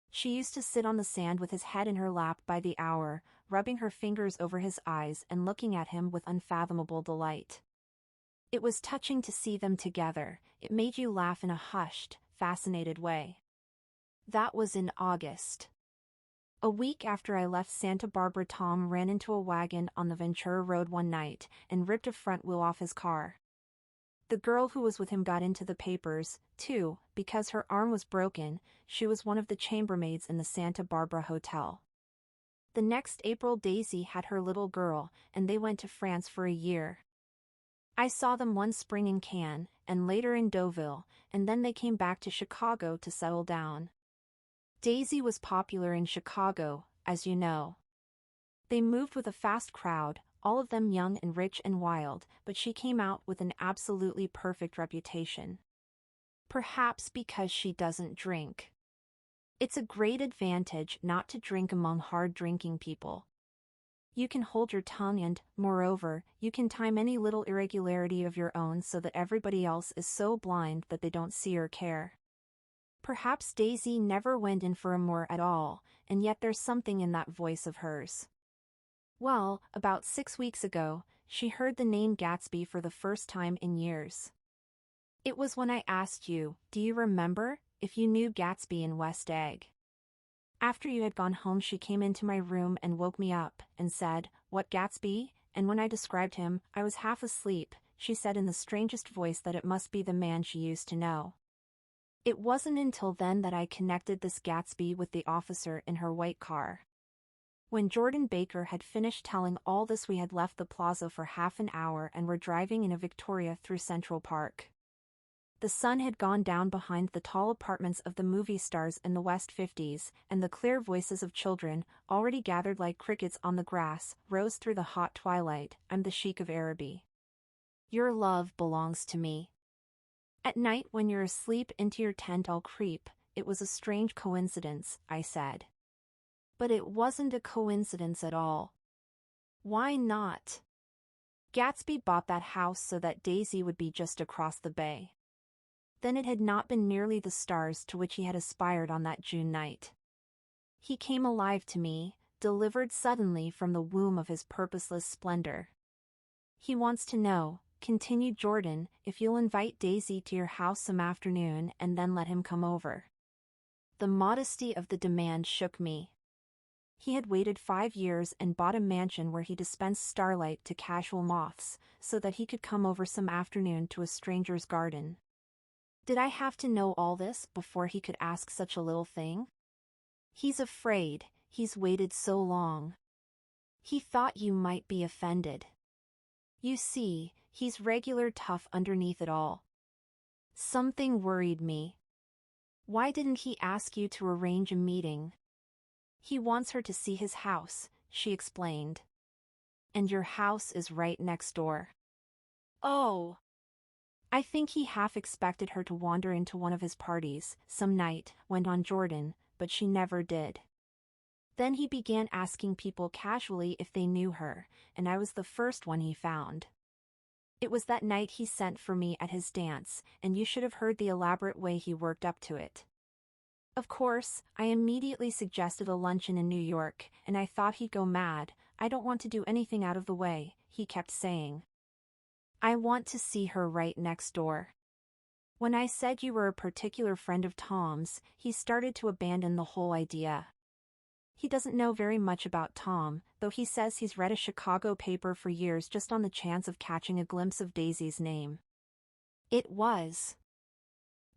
She used to sit on the sand with his head in her lap by the hour, rubbing her fingers over his eyes and looking at him with unfathomable delight. It was touching to see them together, it made you laugh in a hushed, fascinated way. That was in August. A week after I left Santa Barbara, Tom ran into a wagon on the Ventura Road one night and ripped a front wheel off his car. The girl who was with him got into the papers, too, because her arm was broken. She was one of the chambermaids in the Santa Barbara hotel. The next April Daisy had her little girl, and they went to France for a year. I saw them one spring in Cannes, and later in Deauville, and then they came back to Chicago to settle down. Daisy was popular in Chicago, as you know. They moved with a fast crowd, all of them young and rich and wild, but she came out with an absolutely perfect reputation. Perhaps because she doesn't drink. It's a great advantage not to drink among hard-drinking people. You can hold your tongue and, moreover, you can time any little irregularity of your own so that everybody else is so blind that they don't see or care. Perhaps Daisy never went in for amour at all, and yet there's something in that voice of hers. Well, about 6 weeks ago, she heard the name Gatsby for the first time in years. It was when I asked you, "Do you remember, if you knew Gatsby in West Egg. After you had gone home, she came into my room and woke me up and said, "What, Gatsby?" And when I described him, I was half asleep. She said in the strangest voice that it must be the man she used to know. It wasn't until then that I connected this Gatsby with the officer in her white car. When Jordan Baker had finished telling all this, we had left the plaza for half an hour and were driving in a Victoria through Central Park. The sun had gone down behind the tall apartments of the movie stars in the West 50s, and the clear voices of children, already gathered like crickets on the grass, rose through the hot twilight. "I'm the Sheik of Araby. Your love belongs to me. At night when you're asleep into your tent I'll creep." It was a strange coincidence, I said. But it wasn't a coincidence at all. Why not? Gatsby bought that house so that Daisy would be just across the bay. Then it had not been nearly the stars to which he had aspired on that June night. He came alive to me, delivered suddenly from the womb of his purposeless splendor. "He wants to know," continued Jordan, "if you'll invite Daisy to your house some afternoon and then let him come over." The modesty of the demand shook me. He had waited 5 years and bought a mansion where he dispensed starlight to casual moths, so that he could come over some afternoon to a stranger's garden. Did I have to know all this before he could ask such a little thing? "He's afraid, he's waited so long. He thought you might be offended. You see, he's regular tough underneath it all." Something worried me. "Why didn't he ask you to arrange a meeting?" "He wants her to see his house," she explained. "And your house is right next door." "Oh." "I think he half expected her to wander into one of his parties some night," went on Jordan, "but she never did. Then he began asking people casually if they knew her, and I was the first one he found. It was that night he sent for me at his dance, and you should have heard the elaborate way he worked up to it. Of course, I immediately suggested a luncheon in New York, and I thought he'd go mad. "I don't want to do anything out of the way," he kept saying. "I want to see her right next door." When I said you were a particular friend of Tom's, he started to abandon the whole idea. He doesn't know very much about Tom, though he says he's read a Chicago paper for years just on the chance of catching a glimpse of Daisy's name. It was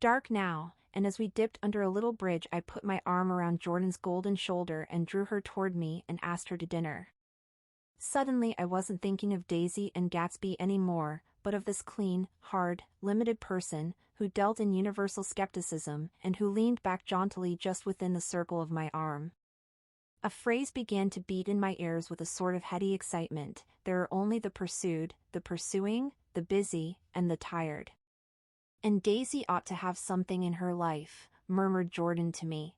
dark now, and as we dipped under a little bridge I put my arm around Jordan's golden shoulder and drew her toward me and asked her to dinner. Suddenly I wasn't thinking of Daisy and Gatsby anymore, but of this clean, hard, limited person, who dealt in universal skepticism and who leaned back jauntily just within the circle of my arm. A phrase began to beat in my ears with a sort of heady excitement: "There are only the pursued, the pursuing, the busy, and the tired. And Daisy ought to have something in her life," murmured Jordan to me.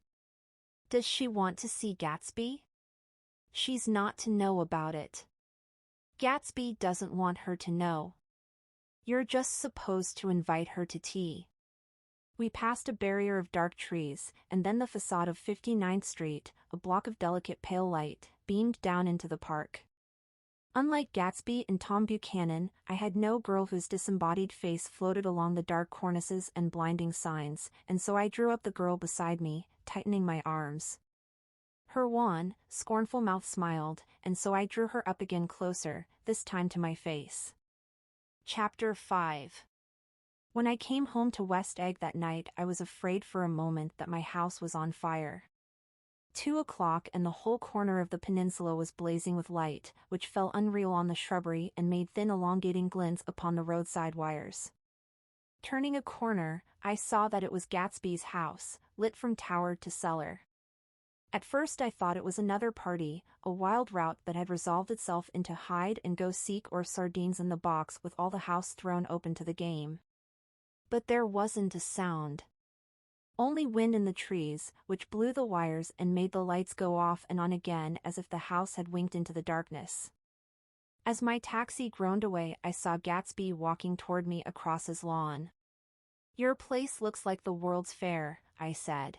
"Does she want to see Gatsby?" "She's not to know about it. Gatsby doesn't want her to know. You're just supposed to invite her to tea." We passed a barrier of dark trees, and then the facade of 59th Street, a block of delicate pale light, beamed down into the park. Unlike Gatsby and Tom Buchanan, I had no girl whose disembodied face floated along the dark cornices and blinding signs, and so I drew up the girl beside me, tightening my arms. Her wan, scornful mouth smiled, and so I drew her up again closer, this time to my face. Chapter 5. When I came home to West Egg that night I was afraid for a moment that my house was on fire. 2 o'clock and the whole corner of the peninsula was blazing with light, which fell unreal on the shrubbery and made thin elongating glints upon the roadside wires. Turning a corner, I saw that it was Gatsby's house, lit from tower to cellar. At first I thought it was another party, a wild rout that had resolved itself into hide-and-go-seek or sardines in the box with all the house thrown open to the game. But there wasn't a sound. Only wind in the trees, which blew the wires and made the lights go off and on again as if the house had winked into the darkness. As my taxi groaned away I saw Gatsby walking toward me across his lawn. "Your place looks like the World's Fair," I said.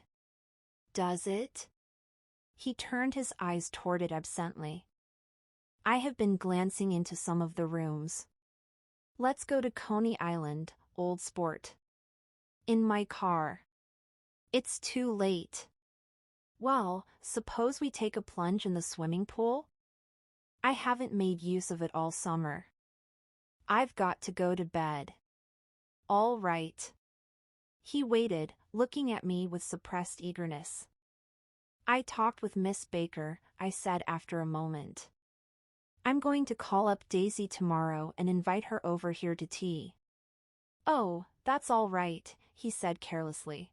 "Does it?" He turned his eyes toward it absently. "I have been glancing into some of the rooms. Let's go to Coney Island, old sport." "In my car." It's too late. Well, suppose we take a plunge in the swimming pool? I haven't made use of it all summer. I've got to go to bed. All right. He waited, looking at me with suppressed eagerness. I talked with Miss Baker, I said after a moment. I'm going to call up Daisy tomorrow and invite her over here to tea. Oh, that's all right, he said carelessly.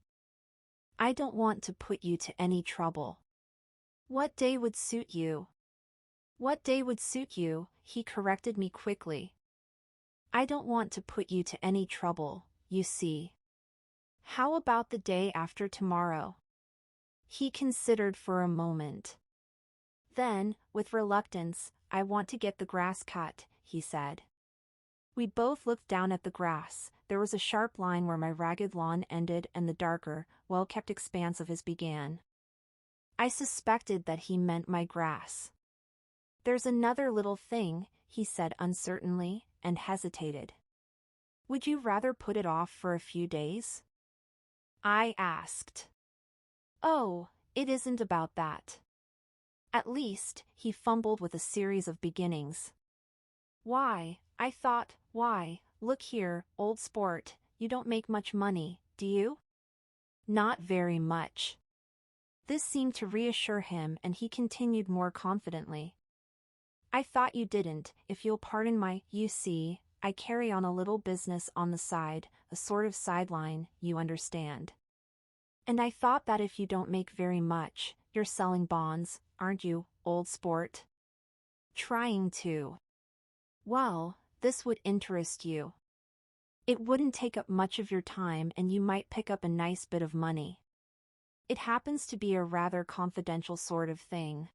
I don't want to put you to any trouble. What day would suit you? What day would suit you, he corrected me quickly. I don't want to put you to any trouble, you see. How about the day after tomorrow? He considered for a moment. Then, with reluctance, I want to get the grass cut, he said. We both looked down at the grass. There was a sharp line where my ragged lawn ended and the darker, well-kept expanse of his began. I suspected that he meant my grass. There's another little thing, he said uncertainly, and hesitated. Would you rather put it off for a few days? I asked. Oh, it isn't about that. At least, he fumbled with a series of beginnings. Why, I thought, why, look here, old sport, you don't make much money, do you? Not very much. This seemed to reassure him and he continued more confidently. I thought you didn't, if you'll pardon you see, I carry on a little business on the side, a sort of sideline, you understand. And I thought that if you don't make very much, you're selling bonds, aren't you, old sport? Trying to. Well, this would interest you. It wouldn't take up much of your time and you might pick up a nice bit of money. It happens to be a rather confidential sort of thing.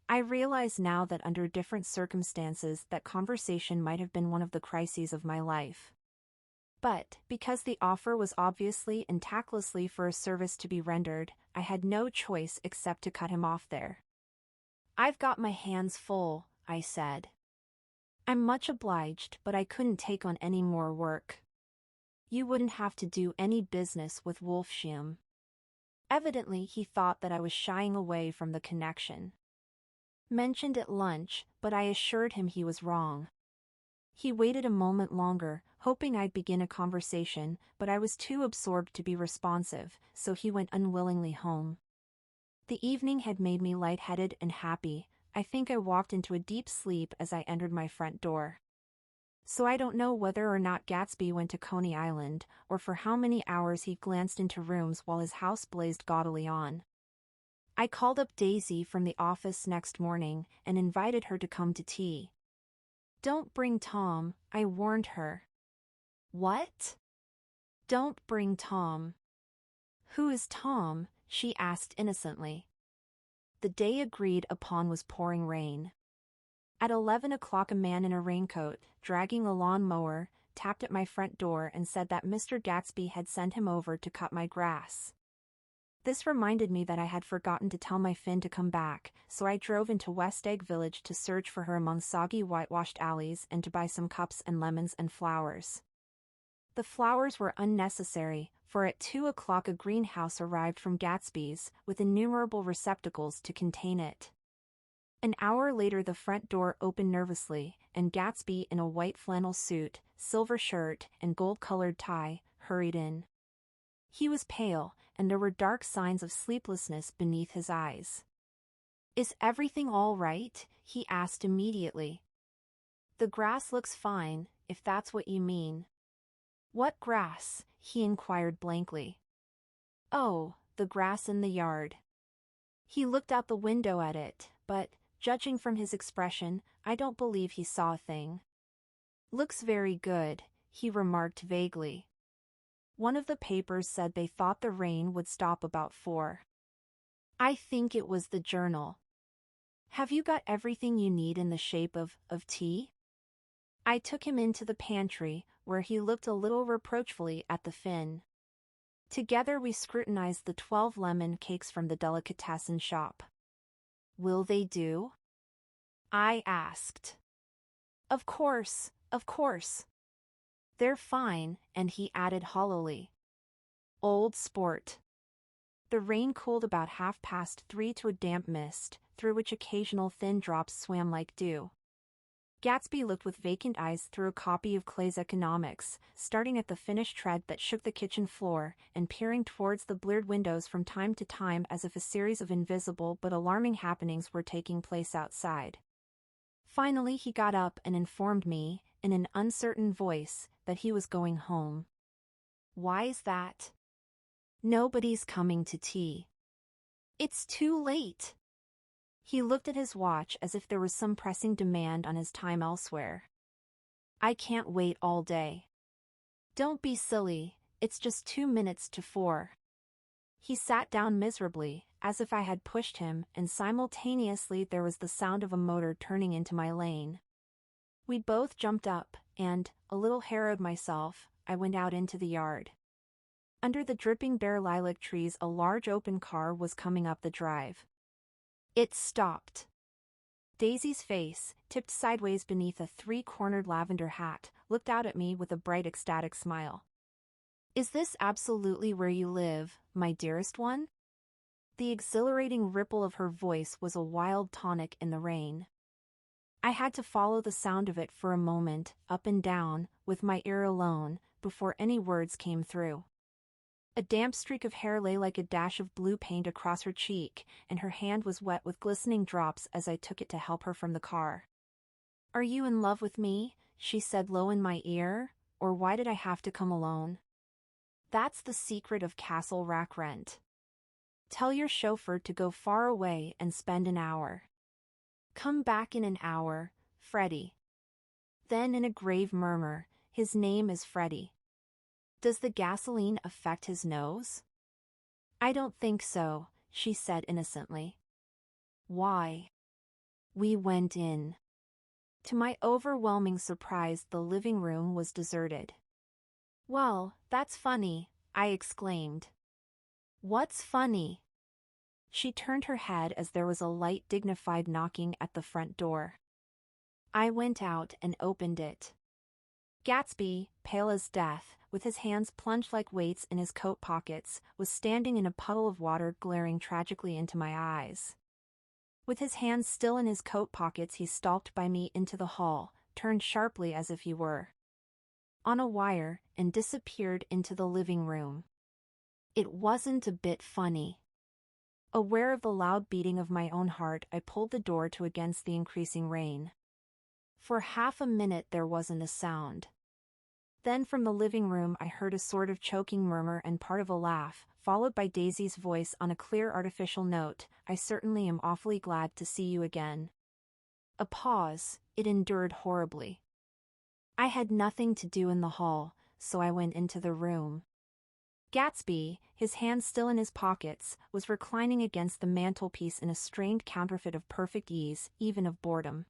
I realize now that under different circumstances that conversation might have been one of the crises of my life. But, because the offer was obviously and tactlessly for a service to be rendered, I had no choice except to cut him off there. I've got my hands full, I said. I'm much obliged, but I couldn't take on any more work. You wouldn't have to do any business with Wolfsham. Evidently he thought that I was shying away from the connection. Mentioned at lunch, but I assured him he was wrong. He waited a moment longer, hoping I'd begin a conversation, but I was too absorbed to be responsive, so he went unwillingly home. The evening had made me lightheaded and happy. I think I walked into a deep sleep as I entered my front door. So I don't know whether or not Gatsby went to Coney Island, or for how many hours he glanced into rooms while his house blazed gaudily on. I called up Daisy from the office next morning and invited her to come to tea. Don't bring Tom, I warned her. What? Don't bring Tom. Who is Tom? She asked innocently. The day agreed upon was pouring rain. At 11 o'clock a man in a raincoat, dragging a lawn mower, tapped at my front door and said that Mr. Gatsby had sent him over to cut my grass. This reminded me that I had forgotten to tell my Finn to come back, so I drove into West Egg Village to search for her among soggy whitewashed alleys and to buy some cups and lemons and flowers. The flowers were unnecessary, for at 2 o'clock a greenhouse arrived from Gatsby's, with innumerable receptacles to contain it. An hour later the front door opened nervously, and Gatsby in a white flannel suit, silver shirt, and gold-colored tie, hurried in. He was pale, and there were dark signs of sleeplessness beneath his eyes. Is everything all right? He asked immediately. The grass looks fine, if that's what you mean. What grass? He inquired blankly. Oh, the grass in the yard. He looked out the window at it, but, judging from his expression, I don't believe he saw a thing. Looks very good, he remarked vaguely. One of the papers said they thought the rain would stop about 4. I think it was the Journal. Have you got everything you need in the shape of tea? I took him into the pantry, where he looked a little reproachfully at the Finn. Together we scrutinized the 12 lemon cakes from the delicatessen shop. Will they do? I asked. Of course, of course. They're fine, and he added hollowly. Old sport. The rain cooled about 3:30 to a damp mist, through which occasional thin drops swam like dew. Gatsby looked with vacant eyes through a copy of Clay's Economics, starting at the finished tread that shook the kitchen floor, and peering towards the bleared windows from time to time as if a series of invisible but alarming happenings were taking place outside. Finally he got up and informed me, in an uncertain voice, that he was going home. "Why's that?" "Nobody's coming to tea." "It's too late." He looked at his watch as if there was some pressing demand on his time elsewhere. "I can't wait all day." "Don't be silly, it's just 2 minutes to 4. He sat down miserably, as if I had pushed him, and simultaneously there was the sound of a motor turning into my lane. We both jumped up, and, a little harrowed myself, I went out into the yard. Under the dripping bare lilac trees a large open car was coming up the drive. It stopped. Daisy's face, tipped sideways beneath a 3-cornered lavender hat, looked out at me with a bright ecstatic smile. "Is this absolutely where you live, my dearest one?" The exhilarating ripple of her voice was a wild tonic in the rain. I had to follow the sound of it for a moment, up and down, with my ear alone, before any words came through. A damp streak of hair lay like a dash of blue paint across her cheek, and her hand was wet with glistening drops as I took it to help her from the car. "Are you in love with me?" she said low in my ear, "or why did I have to come alone? That's the secret of Castle Rack Rent. Tell your chauffeur to go far away and spend an hour. Come back in an hour, Freddie." Then in a grave murmur, "His name is Freddie. Does the gasoline affect his nose?" "I don't think so," she said innocently. "Why?" We went in. To my overwhelming surprise, the living room was deserted. "Well, that's funny," I exclaimed. "What's funny?" She turned her head as there was a light, dignified knocking at the front door. I went out and opened it. Gatsby, pale as death, with his hands plunged like weights in his coat pockets, was standing in a puddle of water glaring tragically into my eyes. With his hands still in his coat pockets he stalked by me into the hall, turned sharply as if he were on a wire, and disappeared into the living room. It wasn't a bit funny. Aware of the loud beating of my own heart, I pulled the door to against the increasing rain. For half a minute there wasn't a sound. Then from the living room I heard a sort of choking murmur and part of a laugh, followed by Daisy's voice on a clear artificial note, "I certainly am awfully glad to see you again." A pause. It endured horribly. I had nothing to do in the hall, so I went into the room. Gatsby, his hands still in his pockets, was reclining against the mantelpiece in a strained counterfeit of perfect ease, even of boredom.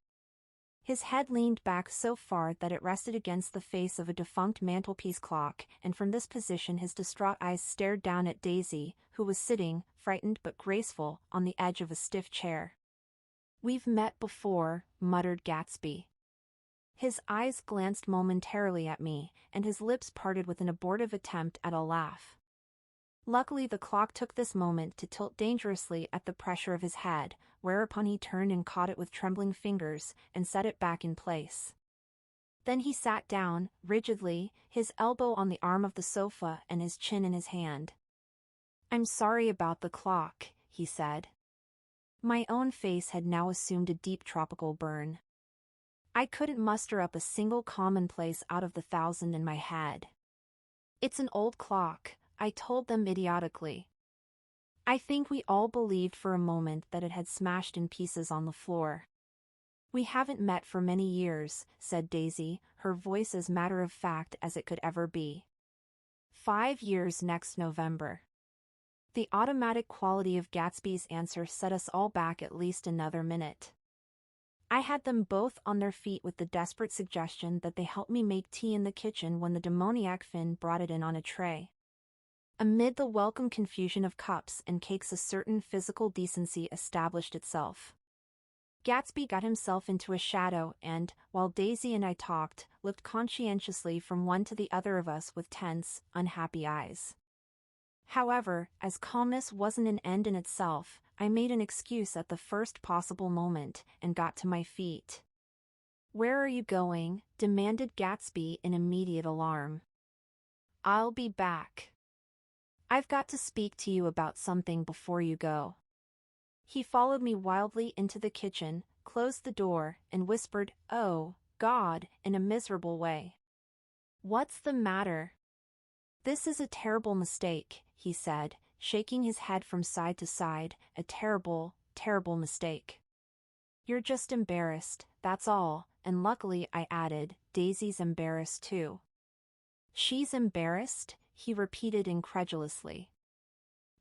His head leaned back so far that it rested against the face of a defunct mantelpiece clock, and from this position his distraught eyes stared down at Daisy, who was sitting, frightened but graceful, on the edge of a stiff chair. "We've met before," muttered Gatsby. His eyes glanced momentarily at me, and his lips parted with an abortive attempt at a laugh. Luckily the clock took this moment to tilt dangerously at the pressure of his head, whereupon he turned and caught it with trembling fingers, and set it back in place. Then he sat down, rigidly, his elbow on the arm of the sofa and his chin in his hand. "I'm sorry about the clock," he said. My own face had now assumed a deep tropical burn. I couldn't muster up a single commonplace out of the 1,000 in my head. "It's an old clock," I told them idiotically. I think we all believed for a moment that it had smashed in pieces on the floor. "We haven't met for many years," said Daisy, her voice as matter-of-fact as it could ever be. 5 years next November." The automatic quality of Gatsby's answer set us all back at least another minute. I had them both on their feet with the desperate suggestion that they help me make tea in the kitchen when the demoniac Finn brought it in on a tray. Amid the welcome confusion of cups and cakes a certain physical decency established itself. Gatsby got himself into a shadow and, while Daisy and I talked, looked conscientiously from one to the other of us with tense, unhappy eyes. However, as calmness wasn't an end in itself, I made an excuse at the first possible moment and got to my feet. "Where are you going?" demanded Gatsby in immediate alarm. "I'll be back. I've got to speak to you about something before you go." He followed me wildly into the kitchen, closed the door, and whispered, "Oh, God," in a miserable way. "What's the matter?" "This is a terrible mistake," he said, shaking his head from side to side, "a terrible, terrible mistake. You're just embarrassed, that's all," and luckily, I added, Daisy's embarrassed too. "She's embarrassed?" he repeated incredulously.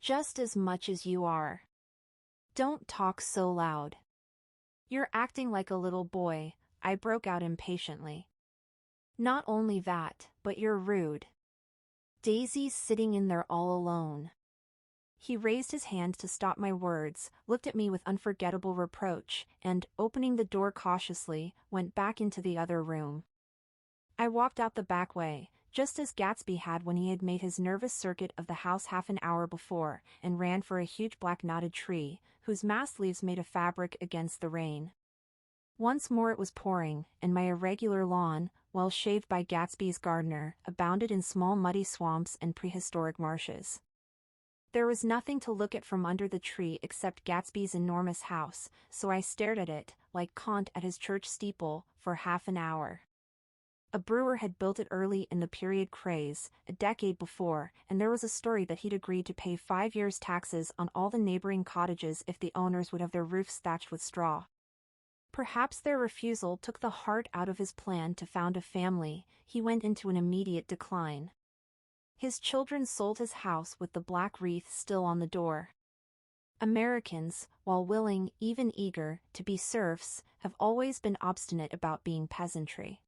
"Just as much as you are. Don't talk so loud. You're acting like a little boy," I broke out impatiently. "Not only that, but you're rude. Daisy's sitting in there all alone." He raised his hand to stop my words, looked at me with unforgettable reproach, and, opening the door cautiously, went back into the other room. I walked out the back way, just as Gatsby had when he had made his nervous circuit of the house half an hour before, and ran for a huge black knotted tree, whose massed leaves made a fabric against the rain. Once more it was pouring, and my irregular lawn, well shaved by Gatsby's gardener, abounded in small muddy swamps and prehistoric marshes. There was nothing to look at from under the tree except Gatsby's enormous house, so I stared at it, like Kant at his church steeple, for half an hour. A brewer had built it early in the period craze, a decade before, and there was a story that he'd agreed to pay 5 years' taxes on all the neighboring cottages if the owners would have their roofs thatched with straw. Perhaps their refusal took the heart out of his plan to found a family. He went into an immediate decline. His children sold his house with the black wreath still on the door. Americans, while willing, even eager, to be serfs, have always been obstinate about being peasantry.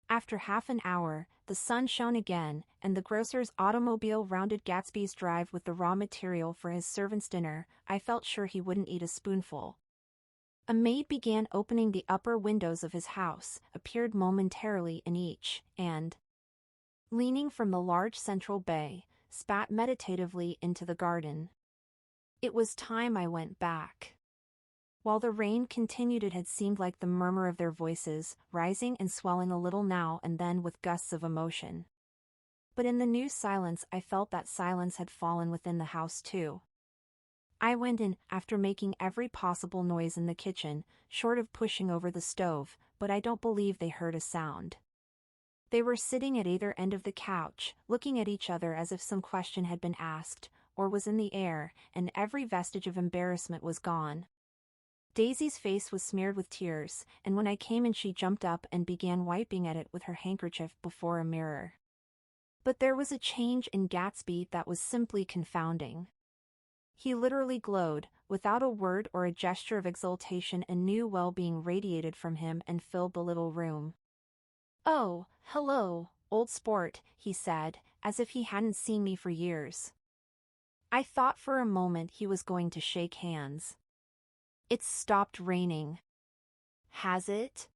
After half an hour, the sun shone again, and the grocer's automobile rounded Gatsby's drive with the raw material for his servant's dinner. I felt sure he wouldn't eat a spoonful. A maid began opening the upper windows of his house, appeared momentarily in each, and, leaning from the large central bay, spat meditatively into the garden. It was time I went back. While the rain continued, it had seemed like the murmur of their voices, rising and swelling a little now and then with gusts of emotion. But in the new silence I felt that silence had fallen within the house too. I went in, after making every possible noise in the kitchen, short of pushing over the stove, but I don't believe they heard a sound. They were sitting at either end of the couch, looking at each other as if some question had been asked, or was in the air, and every vestige of embarrassment was gone. Daisy's face was smeared with tears, and when I came in she jumped up and began wiping at it with her handkerchief before a mirror. But there was a change in Gatsby that was simply confounding. He literally glowed. Without a word or a gesture of exultation, a new well-being radiated from him and filled the little room. "Oh, hello, old sport," he said, as if he hadn't seen me for years. I thought for a moment he was going to shake hands. "It's stopped raining." "Has it?"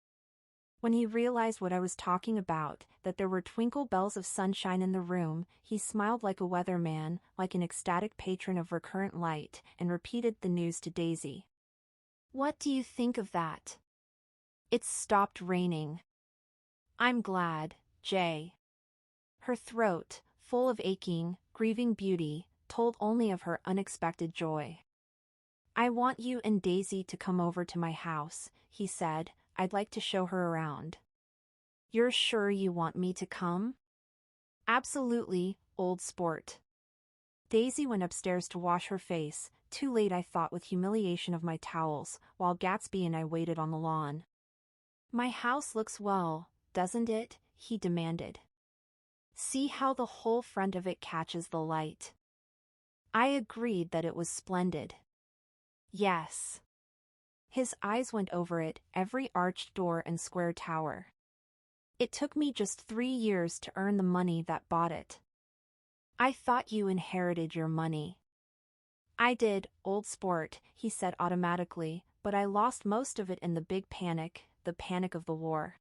When he realized what I was talking about, that there were twinkle bells of sunshine in the room, he smiled like a weatherman, like an ecstatic patron of recurrent light, and repeated the news to Daisy. "What do you think of that?" "It's stopped raining." "I'm glad, Jay." Her throat, full of aching, grieving beauty, told only of her unexpected joy. "I want you and Daisy to come over to my house," he said. "I'd like to show her around." "You're sure you want me to come?" "Absolutely, old sport." Daisy went upstairs to wash her face, too late I thought with humiliation of my towels, while Gatsby and I waited on the lawn. "My house looks well, doesn't it?" he demanded. "See how the whole front of it catches the light." I agreed that it was splendid. "Yes." His eyes went over it, every arched door and square tower. "It took me just 3 years to earn the money that bought it." "I thought you inherited your money." "I did, old sport," he said automatically, "but I lost most of it in the big panic, the panic of the war."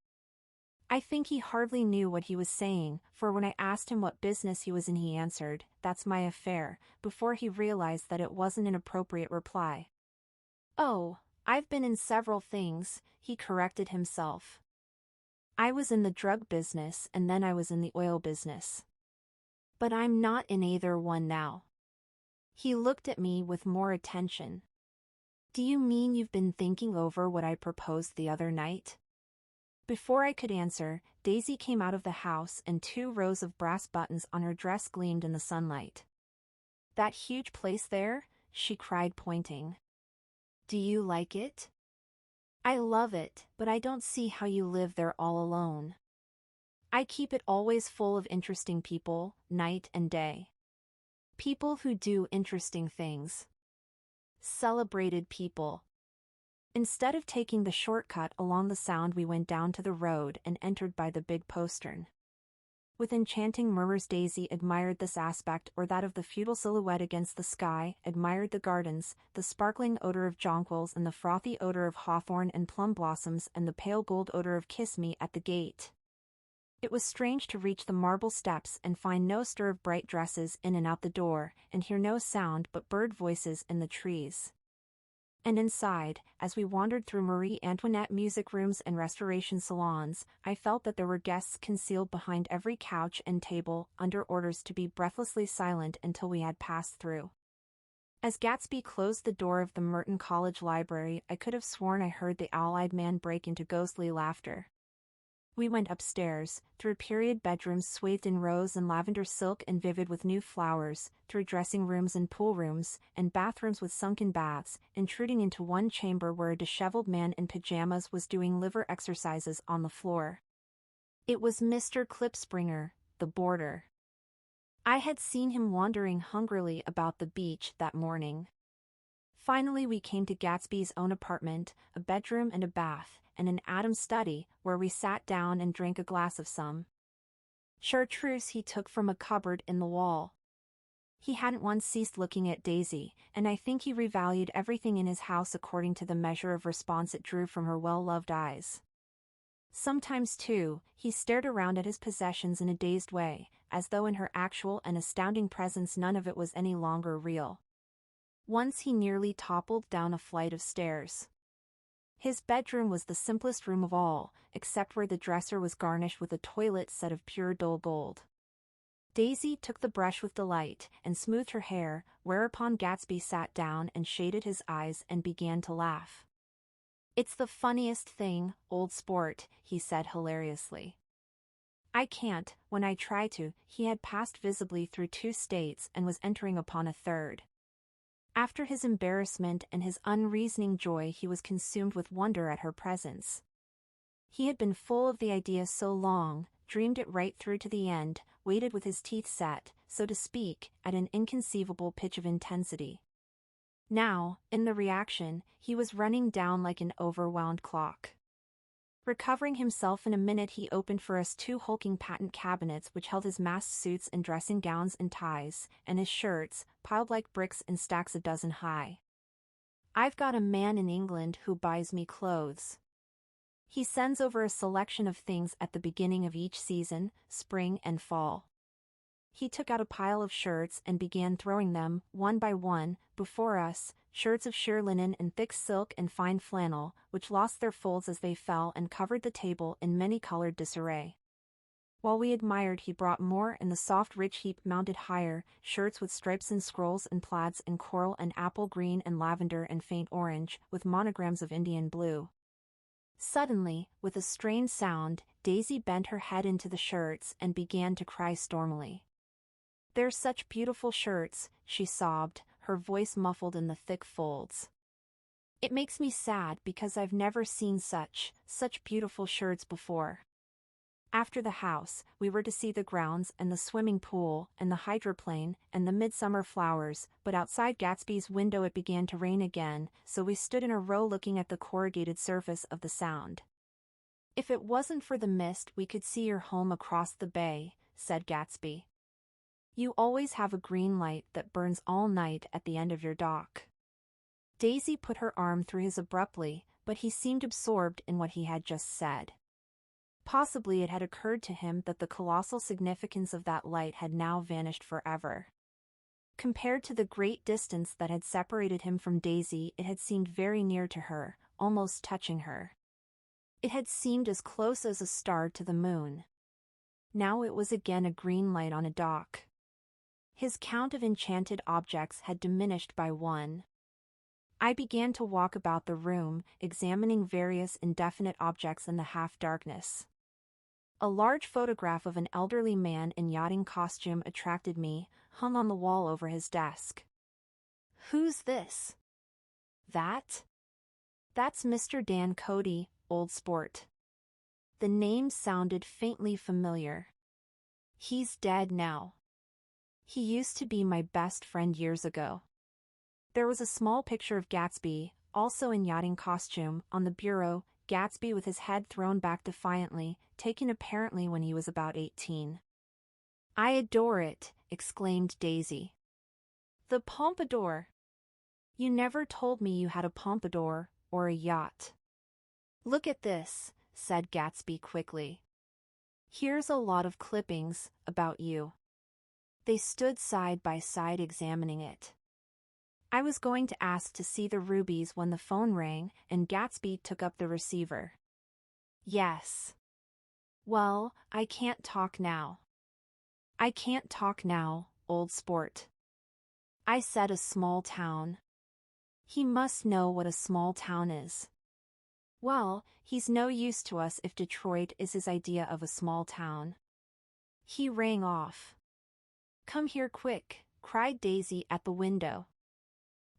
I think he hardly knew what he was saying, for when I asked him what business he was in he answered, "That's my affair," before he realized that it wasn't an appropriate reply. "Oh, I've been in several things," he corrected himself. "I was in the drug business and then I was in the oil business. But I'm not in either one now." He looked at me with more attention. "Do you mean you've been thinking over what I proposed the other night?" Before I could answer, Daisy came out of the house and 2 rows of brass buttons on her dress gleamed in the sunlight. "That huge place there?" she cried, pointing. "Do you like it?" "I love it, but I don't see how you live there all alone." "I keep it always full of interesting people, night and day. People who do interesting things. Celebrated people." Instead of taking the shortcut along the Sound, we went down to the road and entered by the big postern. With enchanting murmurs, Daisy admired this aspect or that of the feudal silhouette against the sky, admired the gardens, the sparkling odor of jonquils and the frothy odor of hawthorn and plum blossoms and the pale gold odor of kiss me at the gate. It was strange to reach the marble steps and find no stir of bright dresses in and out the door, and hear no sound but bird voices in the trees. And inside, as we wandered through Marie Antoinette music rooms and restoration salons, I felt that there were guests concealed behind every couch and table, under orders to be breathlessly silent until we had passed through. As Gatsby closed the door of the Merton College library, I could have sworn I heard the owl-eyed man break into ghostly laughter. We went upstairs, through period bedrooms swathed in rose and lavender silk and vivid with new flowers, through dressing rooms and pool rooms, and bathrooms with sunken baths, intruding into one chamber where a disheveled man in pajamas was doing liver exercises on the floor. It was Mr. Klipspringer, the boarder. I had seen him wandering hungrily about the beach that morning. Finally we came to Gatsby's own apartment, a bedroom and a bath, and an Adam's study, where we sat down and drank a glass of some chartreuse he took from a cupboard in the wall. He hadn't once ceased looking at Daisy, and I think he revalued everything in his house according to the measure of response it drew from her well-loved eyes. Sometimes, too, he stared around at his possessions in a dazed way, as though in her actual and astounding presence none of it was any longer real. Once he nearly toppled down a flight of stairs. His bedroom was the simplest room of all, except where the dresser was garnished with a toilet set of pure dull gold. Daisy took the brush with delight and smoothed her hair, whereupon Gatsby sat down and shaded his eyes and began to laugh. "It's the funniest thing, old sport," he said hilariously. "I can't, when I try to." He had passed visibly through 2 states and was entering upon a third. After his embarrassment and his unreasoning joy, he was consumed with wonder at her presence. He had been full of the idea so long, dreamed it right through to the end, waited with his teeth set, so to speak, at an inconceivable pitch of intensity. Now, in the reaction, he was running down like an overwound clock. Recovering himself in a minute, he opened for us 2 hulking patent cabinets which held his masked suits and dressing gowns and ties, and his shirts, piled like bricks in stacks a dozen high. "I've got a man in England who buys me clothes. He sends over a selection of things at the beginning of each season, spring and fall." He took out a pile of shirts and began throwing them, one by one, before us, shirts of sheer linen and thick silk and fine flannel, which lost their folds as they fell and covered the table in many-colored disarray. While we admired, he brought more, and the soft rich heap mounted higher, shirts with stripes and scrolls and plaids and coral and apple green and lavender and faint orange, with monograms of Indian blue. Suddenly, with a strained sound, Daisy bent her head into the shirts and began to cry stormily. "They're such beautiful shirts," she sobbed, her voice muffled in the thick folds. "It makes me sad because I've never seen such beautiful shirts before." After the house, we were to see the grounds and the swimming pool and the hydroplane and the midsummer flowers, but outside Gatsby's window it began to rain again, so we stood in a row looking at the corrugated surface of the Sound. "If it wasn't for the mist we could see your home across the bay," said Gatsby. "You always have a green light that burns all night at the end of your dock." Daisy put her arm through his abruptly, but he seemed absorbed in what he had just said. Possibly it had occurred to him that the colossal significance of that light had now vanished forever. Compared to the great distance that had separated him from Daisy, it had seemed very near to her, almost touching her. It had seemed as close as a star to the moon. Now it was again a green light on a dock. His count of enchanted objects had diminished by one. I began to walk about the room, examining various indefinite objects in the half-darkness. A large photograph of an elderly man in yachting costume attracted me, hung on the wall over his desk. "Who's this?" "That? That's Mr. Dan Cody, old sport." The name sounded faintly familiar. "He's dead now. He used to be my best friend years ago." There was a small picture of Gatsby, also in yachting costume, on the bureau, Gatsby with his head thrown back defiantly, taken apparently when he was about 18. "I adore it," exclaimed Daisy. "The pompadour! You never told me you had a pompadour, or a yacht." "Look at this," said Gatsby quickly. "Here's a lot of clippings, about you." They stood side by side examining it. I was going to ask to see the rubies when the phone rang, and Gatsby took up the receiver. "Yes." "Well, I can't talk now." "I can't talk now, old sport." I said a small town. He must know what a small town is. Well, he's no use to us if Detroit is his idea of a small town. He rang off. "Come here quick," cried Daisy at the window.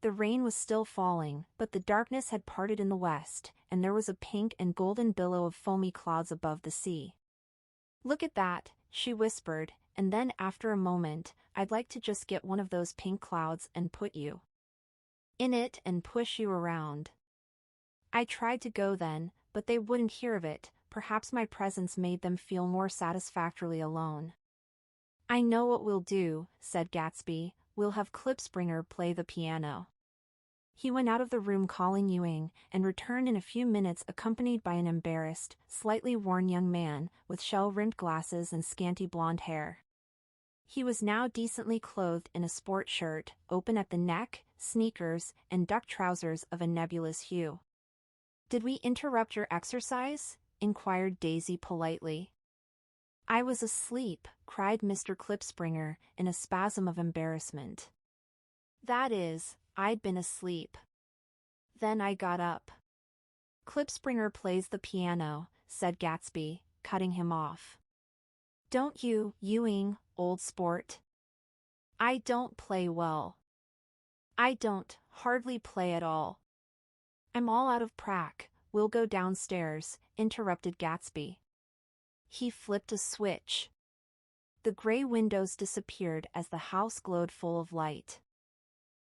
The rain was still falling, but the darkness had parted in the west, and there was a pink and golden billow of foamy clouds above the sea. "Look at that," she whispered, and then after a moment, "I'd like to just get one of those pink clouds and put you in it and push you around." I tried to go then, but they wouldn't hear of it. Perhaps my presence made them feel more satisfactorily alone. "I know what we'll do," said Gatsby. "We'll have Klipspringer play the piano." He went out of the room calling Ewing, and returned in a few minutes accompanied by an embarrassed, slightly worn young man, with shell-rimmed glasses and scanty blonde hair. He was now decently clothed in a sport shirt, open at the neck, sneakers, and duck trousers of a nebulous hue. "Did we interrupt your exercise?" inquired Daisy politely. "I was asleep," cried Mr. Klipspringer, in a spasm of embarrassment. "That is, I'd been asleep. Then I got up." "Klipspringer plays the piano," said Gatsby, cutting him off. "Don't you, Ewing, old sport?" "I don't play well." "I don't hardly play at all." "I'm all out of prac. We'll go downstairs," interrupted Gatsby. He flipped a switch. The gray windows disappeared as the house glowed full of light.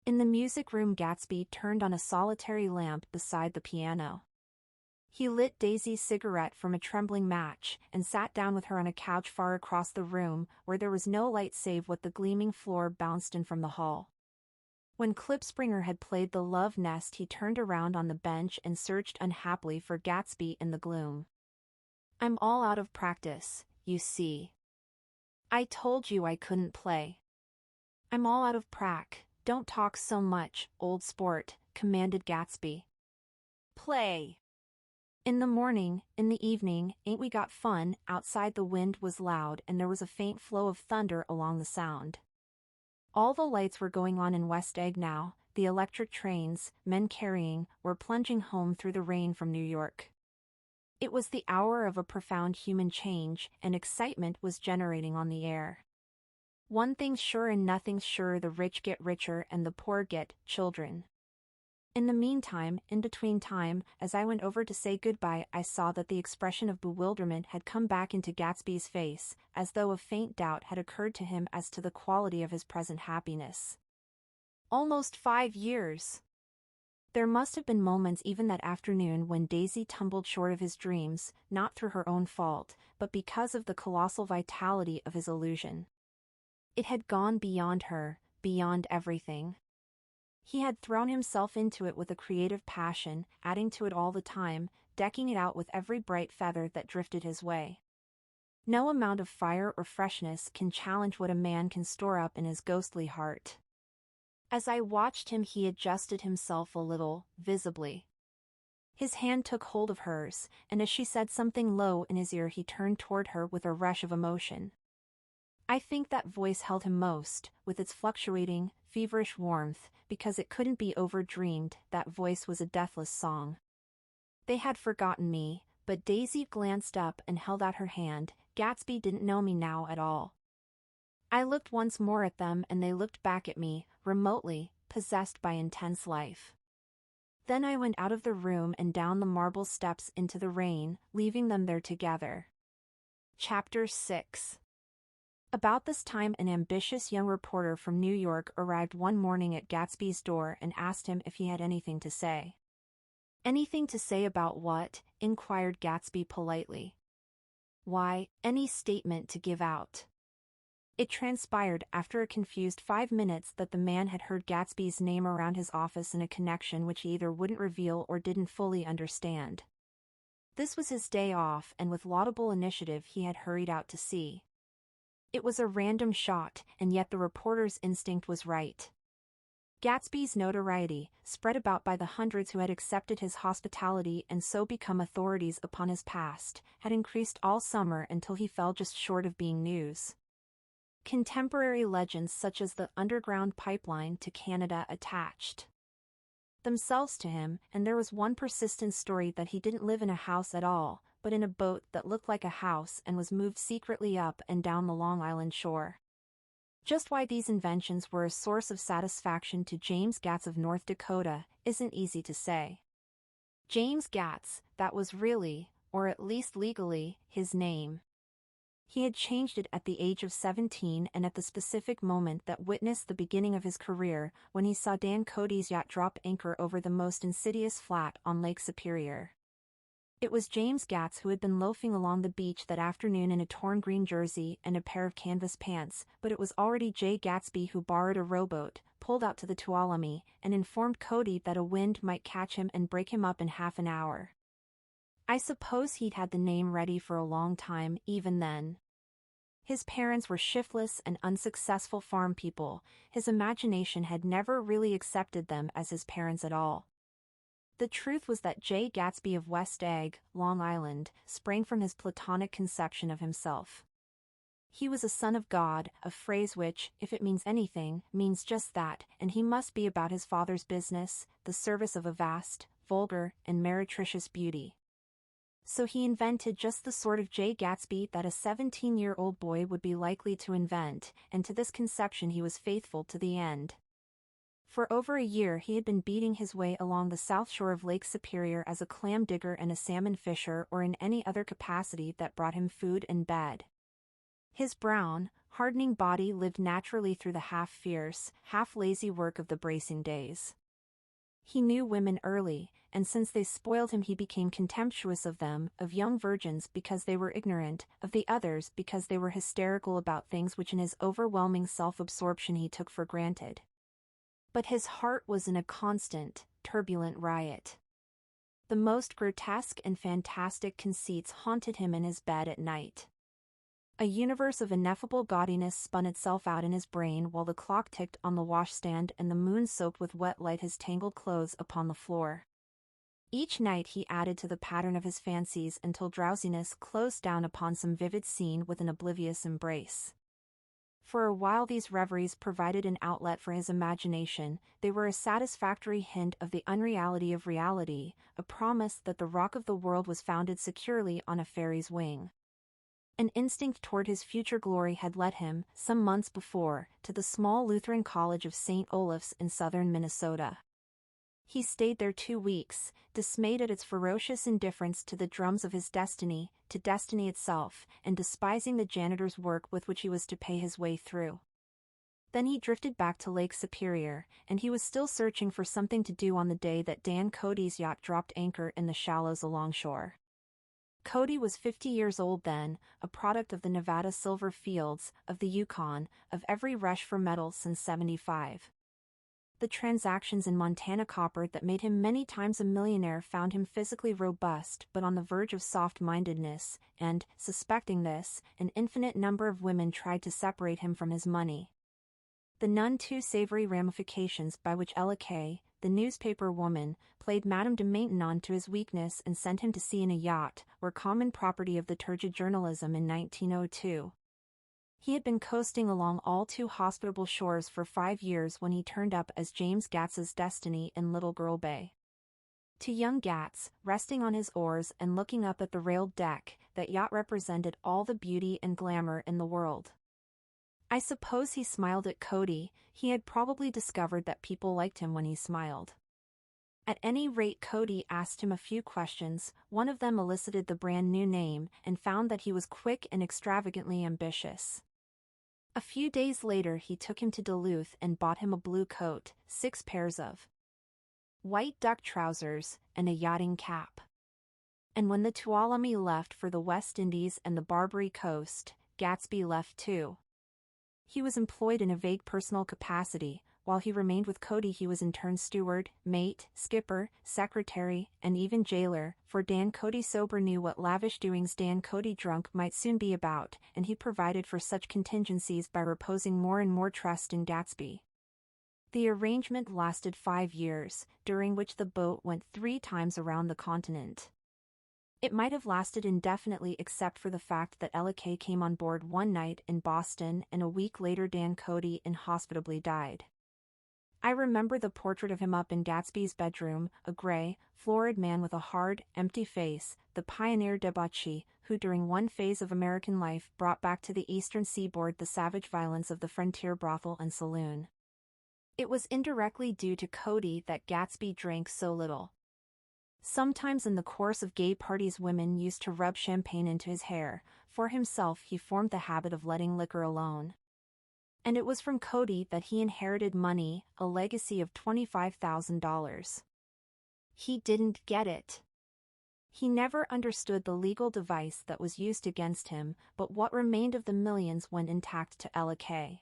In the music room, Gatsby turned on a solitary lamp beside the piano. He lit Daisy's cigarette from a trembling match, and sat down with her on a couch far across the room, where there was no light save what the gleaming floor bounced in from the hall. When Klipspringer had played the Love Nest, he turned around on the bench and searched unhappily for Gatsby in the gloom. "I'm all out of practice, you see. I told you I couldn't play." "I'm all out of prac. Don't talk so much, old sport," commanded Gatsby. "Play." "In the morning, in the evening, ain't we got fun?" Outside the wind was loud and there was a faint flow of thunder along the sound. All the lights were going on in West Egg now. The electric trains, men carrying, were plunging home through the rain from New York. It was the hour of a profound human change, and excitement was generating on the air. One thing's sure and nothing's sure: the rich get richer and the poor get children. In the meantime, in between time, as I went over to say goodbye, I saw that the expression of bewilderment had come back into Gatsby's face, as though a faint doubt had occurred to him as to the quality of his present happiness. Almost 5 years! There must have been moments even that afternoon when Daisy tumbled short of his dreams, not through her own fault, but because of the colossal vitality of his illusion. It had gone beyond her, beyond everything. He had thrown himself into it with a creative passion, adding to it all the time, decking it out with every bright feather that drifted his way. No amount of fire or freshness can challenge what a man can store up in his ghostly heart. As I watched him, he adjusted himself a little, visibly. His hand took hold of hers, and as she said something low in his ear, he turned toward her with a rush of emotion. I think that voice held him most, with its fluctuating, feverish warmth, because it couldn't be overdreamed. That voice was a deathless song. They had forgotten me, but Daisy glanced up and held out her hand. Gatsby didn't know me now at all. I looked once more at them and they looked back at me, remotely, possessed by intense life. Then I went out of the room and down the marble steps into the rain, leaving them there together. Chapter 6. About this time an ambitious young reporter from New York arrived one morning at Gatsby's door and asked him if he had anything to say. "Anything to say about what?" inquired Gatsby politely. "Why, any statement to give out." It transpired after a confused 5 minutes that the man had heard Gatsby's name around his office in a connection which he either wouldn't reveal or didn't fully understand. This was his day off, and with laudable initiative he had hurried out to see. It was a random shot, and yet the reporter's instinct was right. Gatsby's notoriety, spread about by the hundreds who had accepted his hospitality and so become authorities upon his past, had increased all summer until he fell just short of being news. Contemporary legends such as the underground pipeline to Canada attached themselves to him, and there was one persistent story that he didn't live in a house at all, but in a boat that looked like a house and was moved secretly up and down the Long Island shore. Just why these inventions were a source of satisfaction to James Gatz of North Dakota isn't easy to say. James Gatz, that was really, or at least legally, his name. He had changed it at the age of 17 and at the specific moment that witnessed the beginning of his career, when he saw Dan Cody's yacht drop anchor over the most insidious flat on Lake Superior. It was James Gatz who had been loafing along the beach that afternoon in a torn green jersey and a pair of canvas pants, but it was already Jay Gatsby who borrowed a rowboat, pulled out to the Tuolumne, and informed Cody that a wind might catch him and break him up in half an hour. I suppose he'd had the name ready for a long time, even then. His parents were shiftless and unsuccessful farm people. His imagination had never really accepted them as his parents at all. The truth was that Jay Gatsby of West Egg, Long Island, sprang from his platonic conception of himself. He was a son of God, a phrase which, if it means anything, means just that, and he must be about his father's business, the service of a vast, vulgar, and meretricious beauty. So he invented just the sort of Jay Gatsby that a 17-year-old boy would be likely to invent, and to this conception he was faithful to the end. For over a year he had been beating his way along the south shore of Lake Superior as a clam digger and a salmon fisher, or in any other capacity that brought him food and bed. His brown, hardening body lived naturally through the half-fierce, half-lazy work of the bracing days. He knew women early, and since they spoiled him he became contemptuous of them, of young virgins because they were ignorant, of the others because they were hysterical about things which in his overwhelming self-absorption he took for granted. But his heart was in a constant, turbulent riot. The most grotesque and fantastic conceits haunted him in his bed at night. A universe of ineffable gaudiness spun itself out in his brain while the clock ticked on the washstand and the moon soaked with wet light his tangled clothes upon the floor. Each night he added to the pattern of his fancies until drowsiness closed down upon some vivid scene with an oblivious embrace. For a while these reveries provided an outlet for his imagination. They were a satisfactory hint of the unreality of reality, a promise that the rock of the world was founded securely on a fairy's wing. An instinct toward his future glory had led him, some months before, to the small Lutheran college of St. Olaf's in southern Minnesota. He stayed there 2 weeks, dismayed at its ferocious indifference to the drums of his destiny, to destiny itself, and despising the janitor's work with which he was to pay his way through. Then he drifted back to Lake Superior, and he was still searching for something to do on the day that Dan Cody's yacht dropped anchor in the shallows alongshore. Cody was 50 years old then, a product of the Nevada silver fields, of the Yukon, of every rush for metal since '75. The transactions in Montana copper that made him many times a millionaire found him physically robust but on the verge of soft-mindedness, and, suspecting this, an infinite number of women tried to separate him from his money. The none too savory ramifications by which Ella Kay, the newspaper woman, played Madame de Maintenon to his weakness and sent him to sea in a yacht, were common property of the turgid journalism in 1902. He had been coasting along all too hospitable shores for 5 years when he turned up as James Gats's destiny in Little Girl Bay. To young Gats, resting on his oars and looking up at the railed deck, that yacht represented all the beauty and glamour in the world. I suppose he smiled at Cody. He had probably discovered that people liked him when he smiled. At any rate, Cody asked him a few questions, one of them elicited the brand new name, and found that he was quick and extravagantly ambitious. A few days later he took him to Duluth and bought him a blue coat, 6 pairs of white duck trousers, and a yachting cap. And when the Tuolumne left for the West Indies and the Barbary Coast, Gatsby left too. He was employed in a vague personal capacity. While he remained with Cody he was in turn steward, mate, skipper, secretary, and even jailer, for Dan Cody sober knew what lavish doings Dan Cody drunk might soon be about, and he provided for such contingencies by reposing more and more trust in Gatsby. The arrangement lasted 5 years, during which the boat went 3 times around the continent. It might have lasted indefinitely except for the fact that Ella Kay came on board one night in Boston and a week later Dan Cody inhospitably died. I remember the portrait of him up in Gatsby's bedroom, a gray, florid man with a hard, empty face, the pioneer debauchee, who during one phase of American life brought back to the eastern seaboard the savage violence of the frontier brothel and saloon. It was indirectly due to Cody that Gatsby drank so little. Sometimes in the course of gay parties women used to rub champagne into his hair. For himself he formed the habit of letting liquor alone. And it was from Cody that he inherited money, a legacy of $25,000. He didn't get it. He never understood the legal device that was used against him, but what remained of the millions went intact to Ella Kay.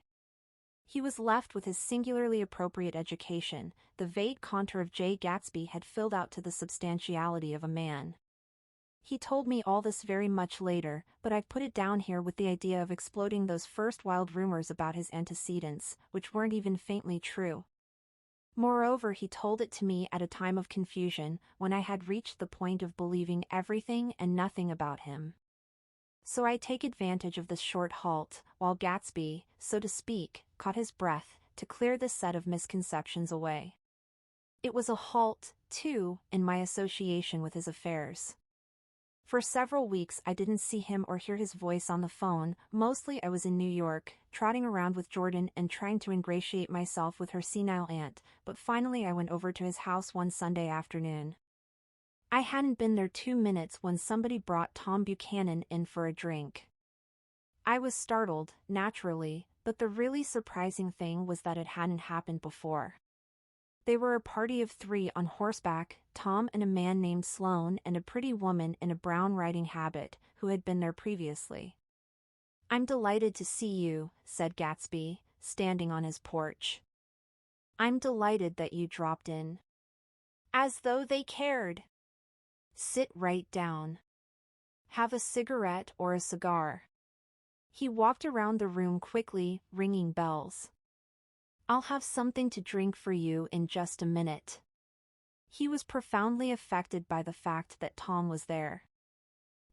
He was left with his singularly appropriate education. The vague contour of Jay Gatsby had filled out to the substantiality of a man. He told me all this very much later, but I've put it down here with the idea of exploding those first wild rumors about his antecedents, which weren't even faintly true. Moreover, he told it to me at a time of confusion, when I had reached the point of believing everything and nothing about him. So I take advantage of this short halt, while Gatsby, so to speak, caught his breath, to clear this set of misconceptions away. It was a halt, too, in my association with his affairs. For several weeks I didn't see him or hear his voice on the phone. Mostly I was in New York, trotting around with Jordan and trying to ingratiate myself with her senile aunt, but finally I went over to his house one Sunday afternoon. I hadn't been there 2 minutes when somebody brought Tom Buchanan in for a drink. I was startled, naturally, but the really surprising thing was that it hadn't happened before. They were a party of 3 on horseback, Tom and a man named Sloane and a pretty woman in a brown riding habit, who had been there previously. "I'm delighted to see you," said Gatsby, standing on his porch. "I'm delighted that you dropped in." As though they cared. "Sit right down. Have a cigarette or a cigar." He walked around the room quickly, ringing bells. "I'll have something to drink for you in just a minute." He was profoundly affected by the fact that Tom was there.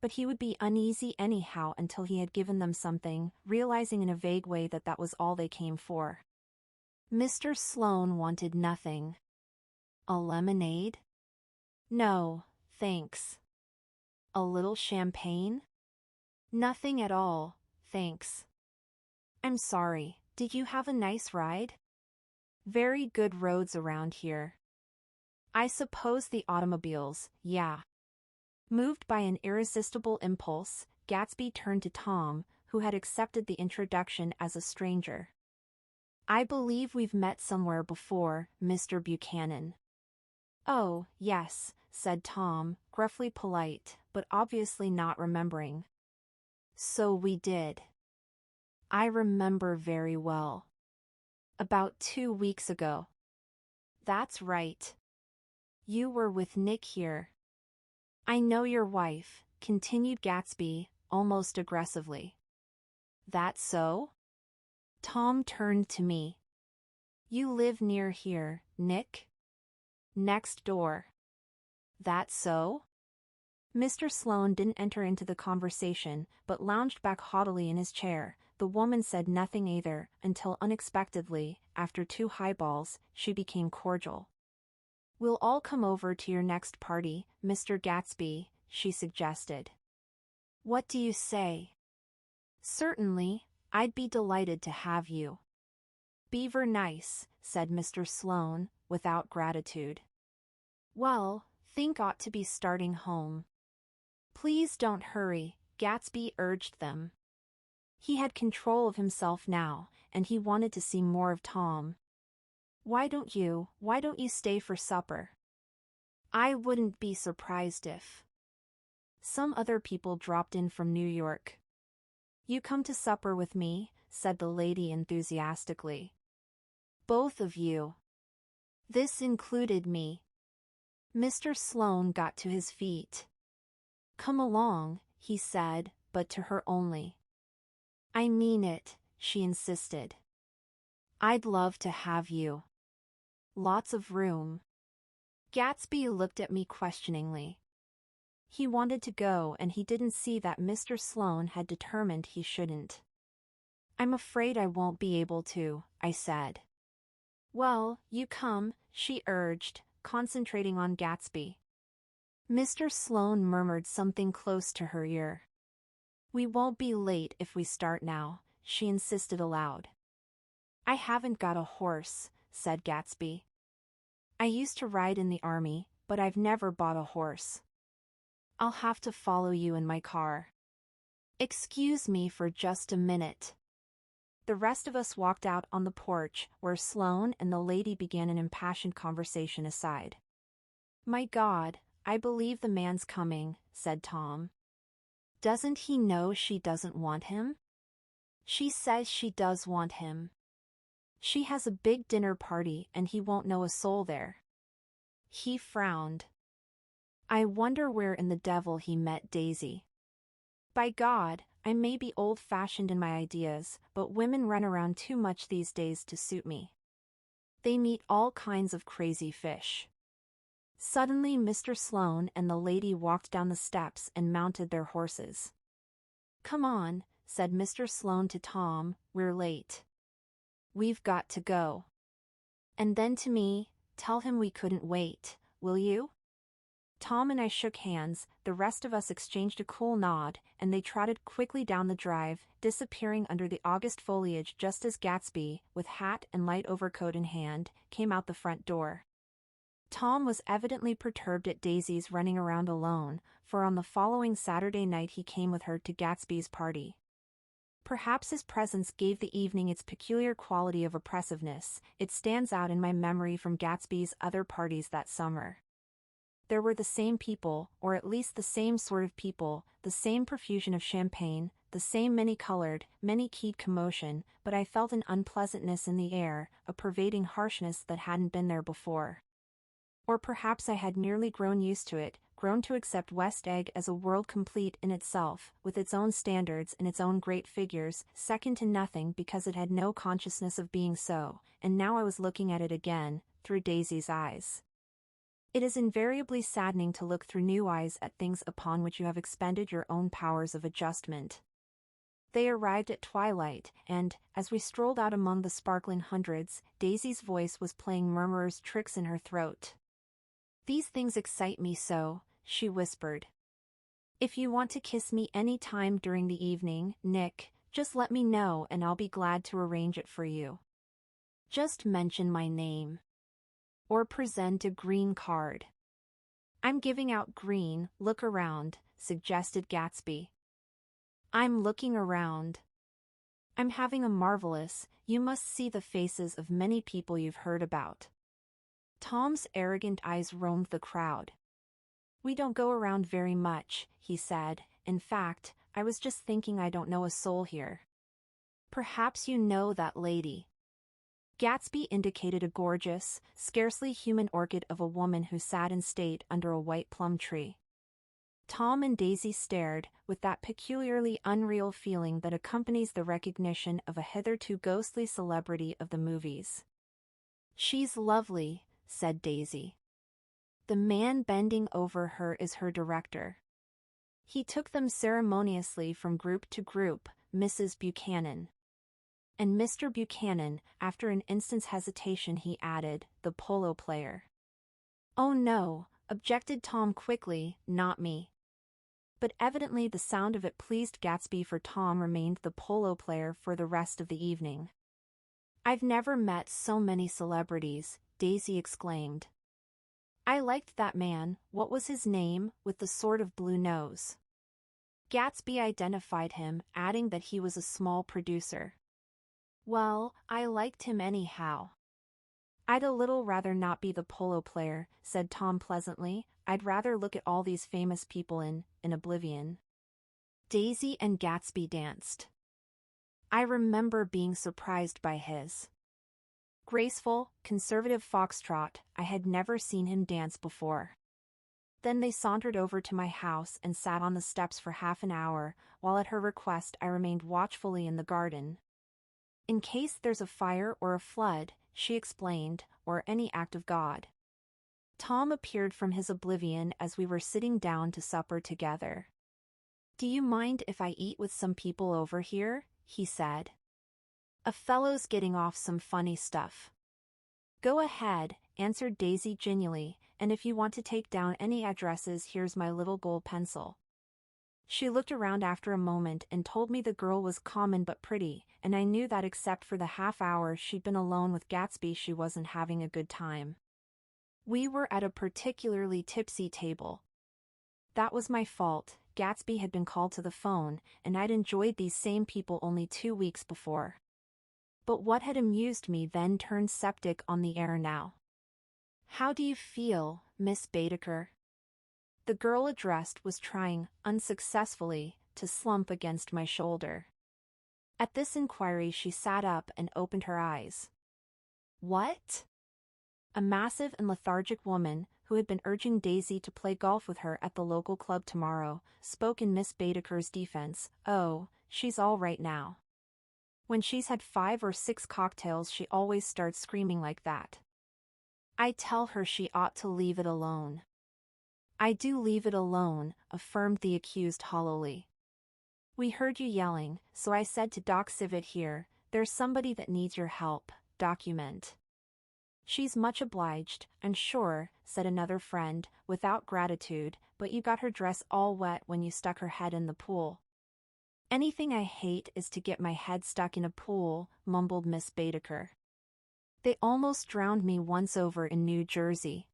But he would be uneasy anyhow until he had given them something, realizing in a vague way that that was all they came for. Mr. Sloane wanted nothing. "A lemonade?" "No, thanks." "A little champagne?" "Nothing at all, thanks." "I'm sorry, did you have a nice ride?" "Very good roads around here." "I suppose the automobiles, yeah." Moved by an irresistible impulse, Gatsby turned to Tom, who had accepted the introduction as a stranger. "I believe we've met somewhere before, Mr. Buchanan." "Oh, yes," said Tom, gruffly polite, but obviously not remembering. "So we did. I remember very well. About 2 weeks ago." That's right. You were with Nick here. I know your wife, continued Gatsby, almost aggressively. That so? Tom turned to me. You live near here, Nick? Next door. That so? Mr. Sloane didn't enter into the conversation, but lounged back haughtily in his chair. The woman said nothing either, until unexpectedly, after 2 highballs, she became cordial. We'll all come over to your next party, Mr. Gatsby, she suggested. What do you say? Certainly, I'd be delighted to have you. Beaver nice, said Mr. Sloane, without gratitude. Well, think ought to be starting home. Please don't hurry, Gatsby urged them. He had control of himself now, and he wanted to see more of Tom. Why don't you stay for supper? I wouldn't be surprised if some other people dropped in from New York. You come to supper with me, said the lady enthusiastically. Both of you. This included me. Mr. Sloane got to his feet. Come along, he said, but to her only. I mean it, she insisted. I'd love to have you. Lots of room. Gatsby looked at me questioningly. He wanted to go and he didn't see that Mr. Sloane had determined he shouldn't. I'm afraid I won't be able to, I said. Well, you come, she urged, concentrating on Gatsby. Mr. Sloane murmured something close to her ear. We won't be late if we start now, she insisted aloud. I haven't got a horse, said Gatsby. I used to ride in the army, but I've never bought a horse. I'll have to follow you in my car. Excuse me for just a minute. The rest of us walked out on the porch, where Sloane and the lady began an impassioned conversation aside. My God, I believe the man's coming, said Tom. Doesn't he know she doesn't want him? She says she does want him. She has a big dinner party and he won't know a soul there. He frowned. I wonder where in the devil he met Daisy. By God, I may be old-fashioned in my ideas, but women run around too much these days to suit me. They meet all kinds of crazy fish. Suddenly Mr. Sloane and the lady walked down the steps and mounted their horses. Come on, said Mr. Sloane to Tom, we're late. We've got to go. And then to me, tell him we couldn't wait, will you? Tom and I shook hands, the rest of us exchanged a cool nod, and they trotted quickly down the drive, disappearing under the August foliage just as Gatsby, with hat and light overcoat in hand, came out the front door. Tom was evidently perturbed at Daisy's running around alone, for on the following Saturday night he came with her to Gatsby's party. Perhaps his presence gave the evening its peculiar quality of oppressiveness. It stands out in my memory from Gatsby's other parties that summer. There were the same people, or at least the same sort of people, the same profusion of champagne, the same many-colored, many-keyed commotion, but I felt an unpleasantness in the air, a pervading harshness that hadn't been there before. Or perhaps I had merely grown used to it, grown to accept West Egg as a world complete in itself, with its own standards and its own great figures, second to nothing because it had no consciousness of being so, and now I was looking at it again, through Daisy's eyes. It is invariably saddening to look through new eyes at things upon which you have expended your own powers of adjustment. They arrived at twilight, and, as we strolled out among the sparkling hundreds, Daisy's voice was playing murmurous tricks in her throat. These things excite me so, she whispered. If you want to kiss me any time during the evening, Nick, just let me know and I'll be glad to arrange it for you. Just mention my name. Or present a green card. I'm giving out green, look around, suggested Gatsby. I'm looking around. I'm having a marvelous, you must see the faces of many people you've heard about. Tom's arrogant eyes roamed the crowd. We don't go around very much, he said. In fact, I was just thinking I don't know a soul here. Perhaps you know that lady. Gatsby indicated a gorgeous, scarcely human orchid of a woman who sat in state under a white plum tree. Tom and Daisy stared, with that peculiarly unreal feeling that accompanies the recognition of a hitherto ghostly celebrity of the movies. "She's lovely," said Daisy. "The man bending over her is her director." He took them ceremoniously from group to group, Mrs. Buchanan. "And Mr. Buchanan," after an instant's hesitation he added, "the polo player." "Oh no," objected Tom quickly, "not me." But evidently the sound of it pleased Gatsby, for Tom remained the polo player for the rest of the evening. "I've never met so many celebrities," Daisy exclaimed. "I liked that man, what was his name, with the sort of blue nose?" Gatsby identified him, adding that he was a small producer. "Well, I liked him anyhow." "I'd a little rather not be the polo player," said Tom pleasantly. "I'd rather look at all these famous people in oblivion." Daisy and Gatsby danced. I remember being surprised by his graceful, conservative foxtrot. I had never seen him dance before. Then they sauntered over to my house and sat on the steps for half an hour, while at her request I remained watchfully in the garden. "In case there's a fire or a flood," she explained, "or any act of God." Tom appeared from his oblivion as we were sitting down to supper together. "Do you mind if I eat with some people over here?" he said. "A fellow's getting off some funny stuff." "Go ahead," answered Daisy genially, "and if you want to take down any addresses, here's my little gold pencil." She looked around after a moment and told me the girl was common but pretty, and I knew that except for the half hour she'd been alone with Gatsby she wasn't having a good time. We were at a particularly tipsy table. That was my fault. Gatsby had been called to the phone, and I'd enjoyed these same people only 2 weeks before. But what had amused me then turned septic on the air now. "How do you feel, Miss Baedeker?" The girl addressed was trying, unsuccessfully, to slump against my shoulder. At this inquiry she sat up and opened her eyes. "What?" A massive and lethargic woman, who had been urging Daisy to play golf with her at the local club tomorrow, spoke in Miss Baedeker's defense. "Oh, she's all right now. When she's had 5 or 6 cocktails she always starts screaming like that. I tell her she ought to leave it alone." "I do leave it alone," affirmed the accused hollowly. "We heard you yelling, so I said to Doc Civet here, there's somebody that needs your help, document." "She's much obliged, I'm sure," said another friend, without gratitude, "but you got her dress all wet when you stuck her head in the pool." "Anything I hate is to get my head stuck in a pool," mumbled Miss Baedeker. "They almost drowned me once over in New Jersey."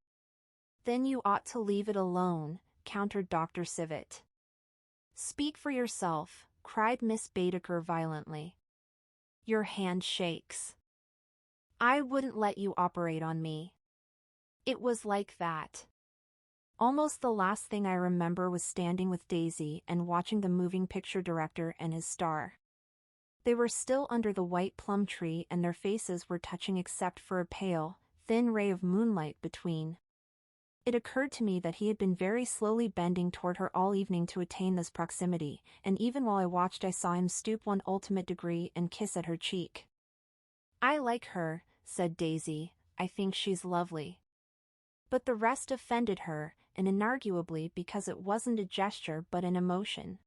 "Then you ought to leave it alone," countered Dr. Civet. "Speak for yourself," cried Miss Baedeker violently. "Your hand shakes." "I wouldn't let you operate on me." It was like that. Almost the last thing I remember was standing with Daisy and watching the moving picture director and his star. They were still under the white plum tree and their faces were touching except for a pale, thin ray of moonlight between. It occurred to me that he had been very slowly bending toward her all evening to attain this proximity, and even while I watched I saw him stoop one ultimate degree and kiss at her cheek. "I like her," said Daisy. "I think she's lovely." But the rest offended her, and inarguably because it wasn't a gesture but an emotion.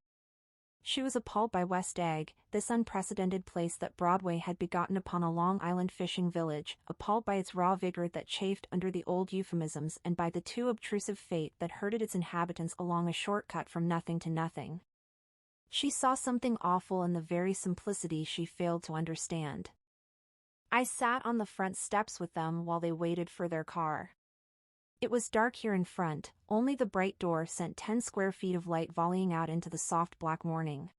She was appalled by West Egg, this unprecedented place that Broadway had begotten upon a Long Island fishing village, appalled by its raw vigor that chafed under the old euphemisms and by the too obtrusive fate that herded its inhabitants along a shortcut from nothing to nothing. She saw something awful in the very simplicity she failed to understand. I sat on the front steps with them while they waited for their car. It was dark here in front, only the bright door sent 10 square feet of light volleying out into the soft black morning.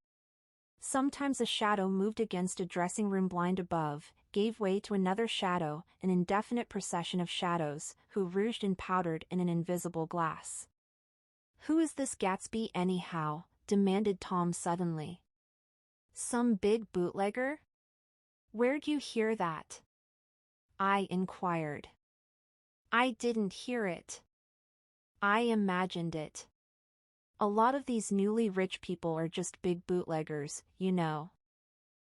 Sometimes a shadow moved against a dressing room blind above, gave way to another shadow, an indefinite procession of shadows, who rouged and powdered in an invisible glass. "Who is this Gatsby anyhow?" demanded Tom suddenly. "Some big bootlegger? Where'd you hear that?" I inquired. I didn't hear it. I imagined it. A lot of these newly rich people are just big bootleggers, you know.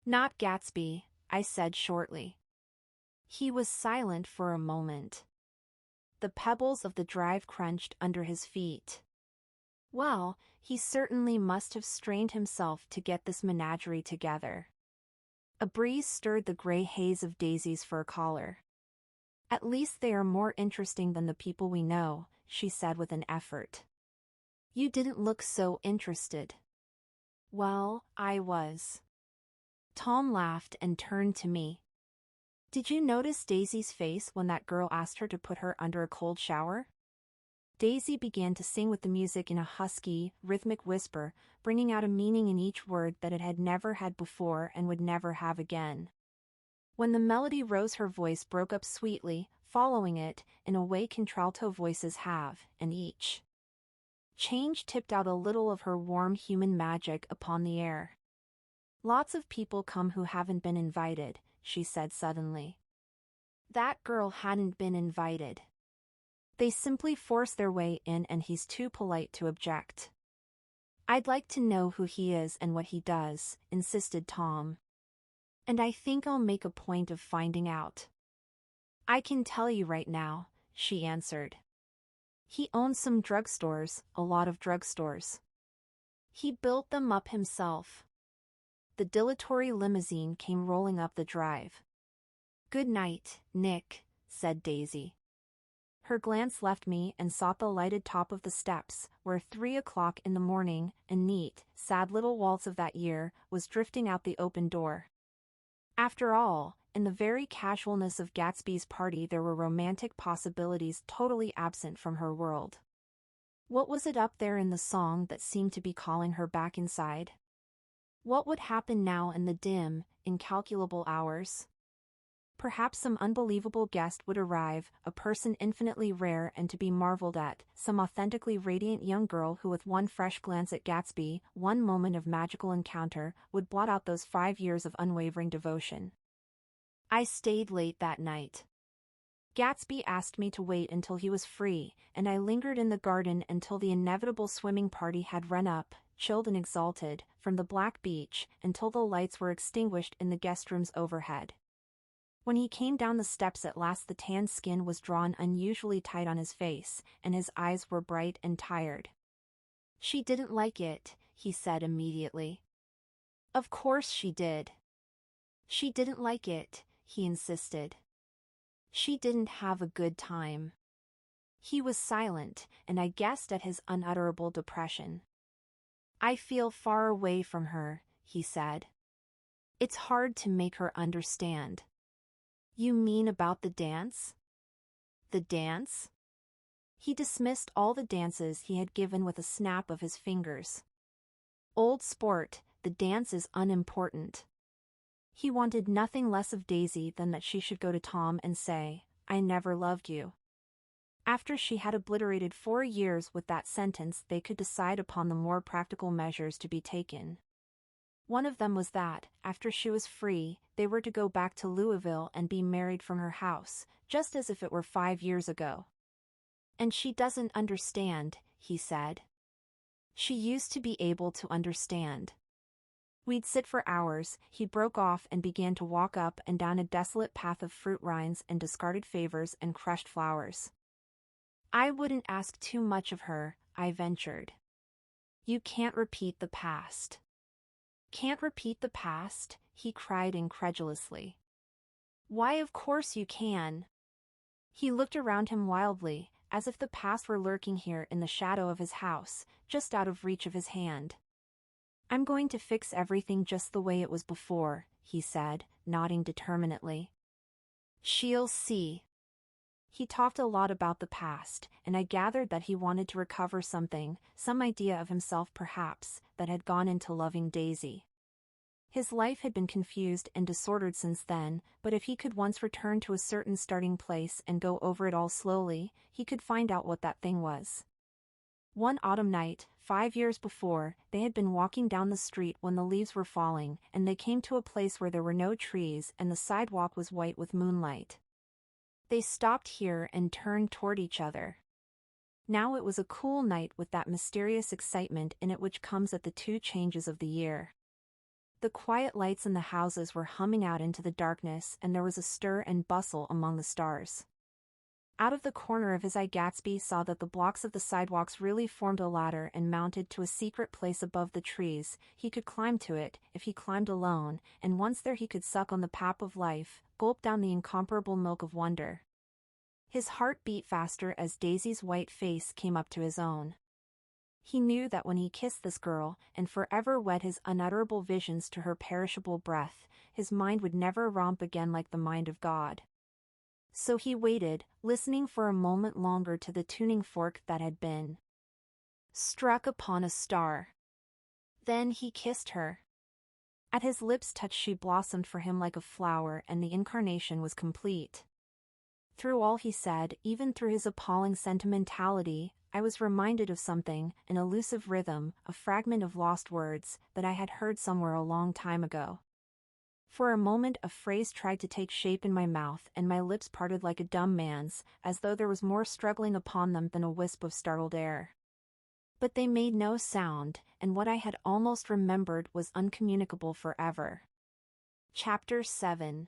Not Gatsby, I said shortly. He was silent for a moment. The pebbles of the drive crunched under his feet. Well, he certainly must have strained himself to get this menagerie together. A breeze stirred the gray haze of Daisy's fur collar. At least they are more interesting than the people we know, she said with an effort. You didn't look so interested. Well, I was. Tom laughed and turned to me. Did you notice Daisy's face when that girl asked her to put her under a cold shower? Daisy began to sing with the music in a husky, rhythmic whisper, bringing out a meaning in each word that it had never had before and would never have again. When the melody rose, her voice broke up sweetly, following it, in a way contralto voices have, and each change tipped out a little of her warm human magic upon the air. Lots of people come who haven't been invited, she said suddenly. That girl hadn't been invited. They simply force their way in and he's too polite to object. I'd like to know who he is and what he does, insisted Tom. And I think I'll make a point of finding out. I can tell you right now, she answered. He owns some drugstores, a lot of drugstores. He built them up himself. The dilatory limousine came rolling up the drive. Good night, Nick, said Daisy. Her glance left me and sought the lighted top of the steps, where 3 o'clock in the morning, a neat, sad little waltz of that year, was drifting out the open door. After all, in the very casualness of Gatsby's party there were romantic possibilities totally absent from her world. What was it up there in the song that seemed to be calling her back inside? What would happen now in the dim, incalculable hours? Perhaps some unbelievable guest would arrive, a person infinitely rare and to be marveled at, some authentically radiant young girl who with one fresh glance at Gatsby, one moment of magical encounter, would blot out those 5 years of unwavering devotion. I stayed late that night. Gatsby asked me to wait until he was free, and I lingered in the garden until the inevitable swimming party had run up, chilled and exalted, from the black beach, until the lights were extinguished in the guest rooms overhead. When he came down the steps at last, the tan skin was drawn unusually tight on his face, and his eyes were bright and tired. She didn't like it, he said immediately. Of course she did. She didn't like it, he insisted. She didn't have a good time. He was silent, and I guessed at his unutterable depression. I feel far away from her, he said. It's hard to make her understand. You mean about the dance? The dance? He dismissed all the dances he had given with a snap of his fingers. Old sport, the dance is unimportant. He wanted nothing less of Daisy than that she should go to Tom and say, I never loved you. After she had obliterated 4 years with that sentence, they could decide upon the more practical measures to be taken. One of them was that, after she was free, they were to go back to Louisville and be married from her house, just as if it were 5 years ago. And she doesn't understand, he said. She used to be able to understand. We'd sit for hours. He broke off and began to walk up and down a desolate path of fruit rinds and discarded favors and crushed flowers. I wouldn't ask too much of her, I ventured. You can't repeat the past. Can't repeat the past? He cried incredulously. Why, of course you can. He looked around him wildly, as if the past were lurking here in the shadow of his house, just out of reach of his hand. I'm going to fix everything just the way it was before, he said, nodding determinedly. She'll see. He talked a lot about the past, and I gathered that he wanted to recover something, some idea of himself perhaps, that had gone into loving Daisy. His life had been confused and disordered since then, but if he could once return to a certain starting place and go over it all slowly, he could find out what that thing was. One autumn night, 5 years before, they had been walking down the street when the leaves were falling, and they came to a place where there were no trees and the sidewalk was white with moonlight. They stopped here and turned toward each other. Now it was a cool night with that mysterious excitement in it which comes at the two changes of the year. The quiet lights in the houses were humming out into the darkness, and there was a stir and bustle among the stars. Out of the corner of his eye Gatsby saw that the blocks of the sidewalks really formed a ladder and mounted to a secret place above the trees. He could climb to it, if he climbed alone, and once there he could suck on the pap of life, gulp down the incomparable milk of wonder. His heart beat faster as Daisy's white face came up to his own. He knew that when he kissed this girl, and forever wed his unutterable visions to her perishable breath, his mind would never romp again like the mind of God. So he waited, listening for a moment longer to the tuning fork that had been struck upon a star. Then he kissed her. At his lips' touch she blossomed for him like a flower, and the incarnation was complete. Through all he said, even through his appalling sentimentality, I was reminded of something, an elusive rhythm, a fragment of lost words, that I had heard somewhere a long time ago. For a moment a phrase tried to take shape in my mouth, and my lips parted like a dumb man's, as though there was more struggling upon them than a wisp of startled air. But they made no sound, and what I had almost remembered was uncommunicable forever. Chapter 7.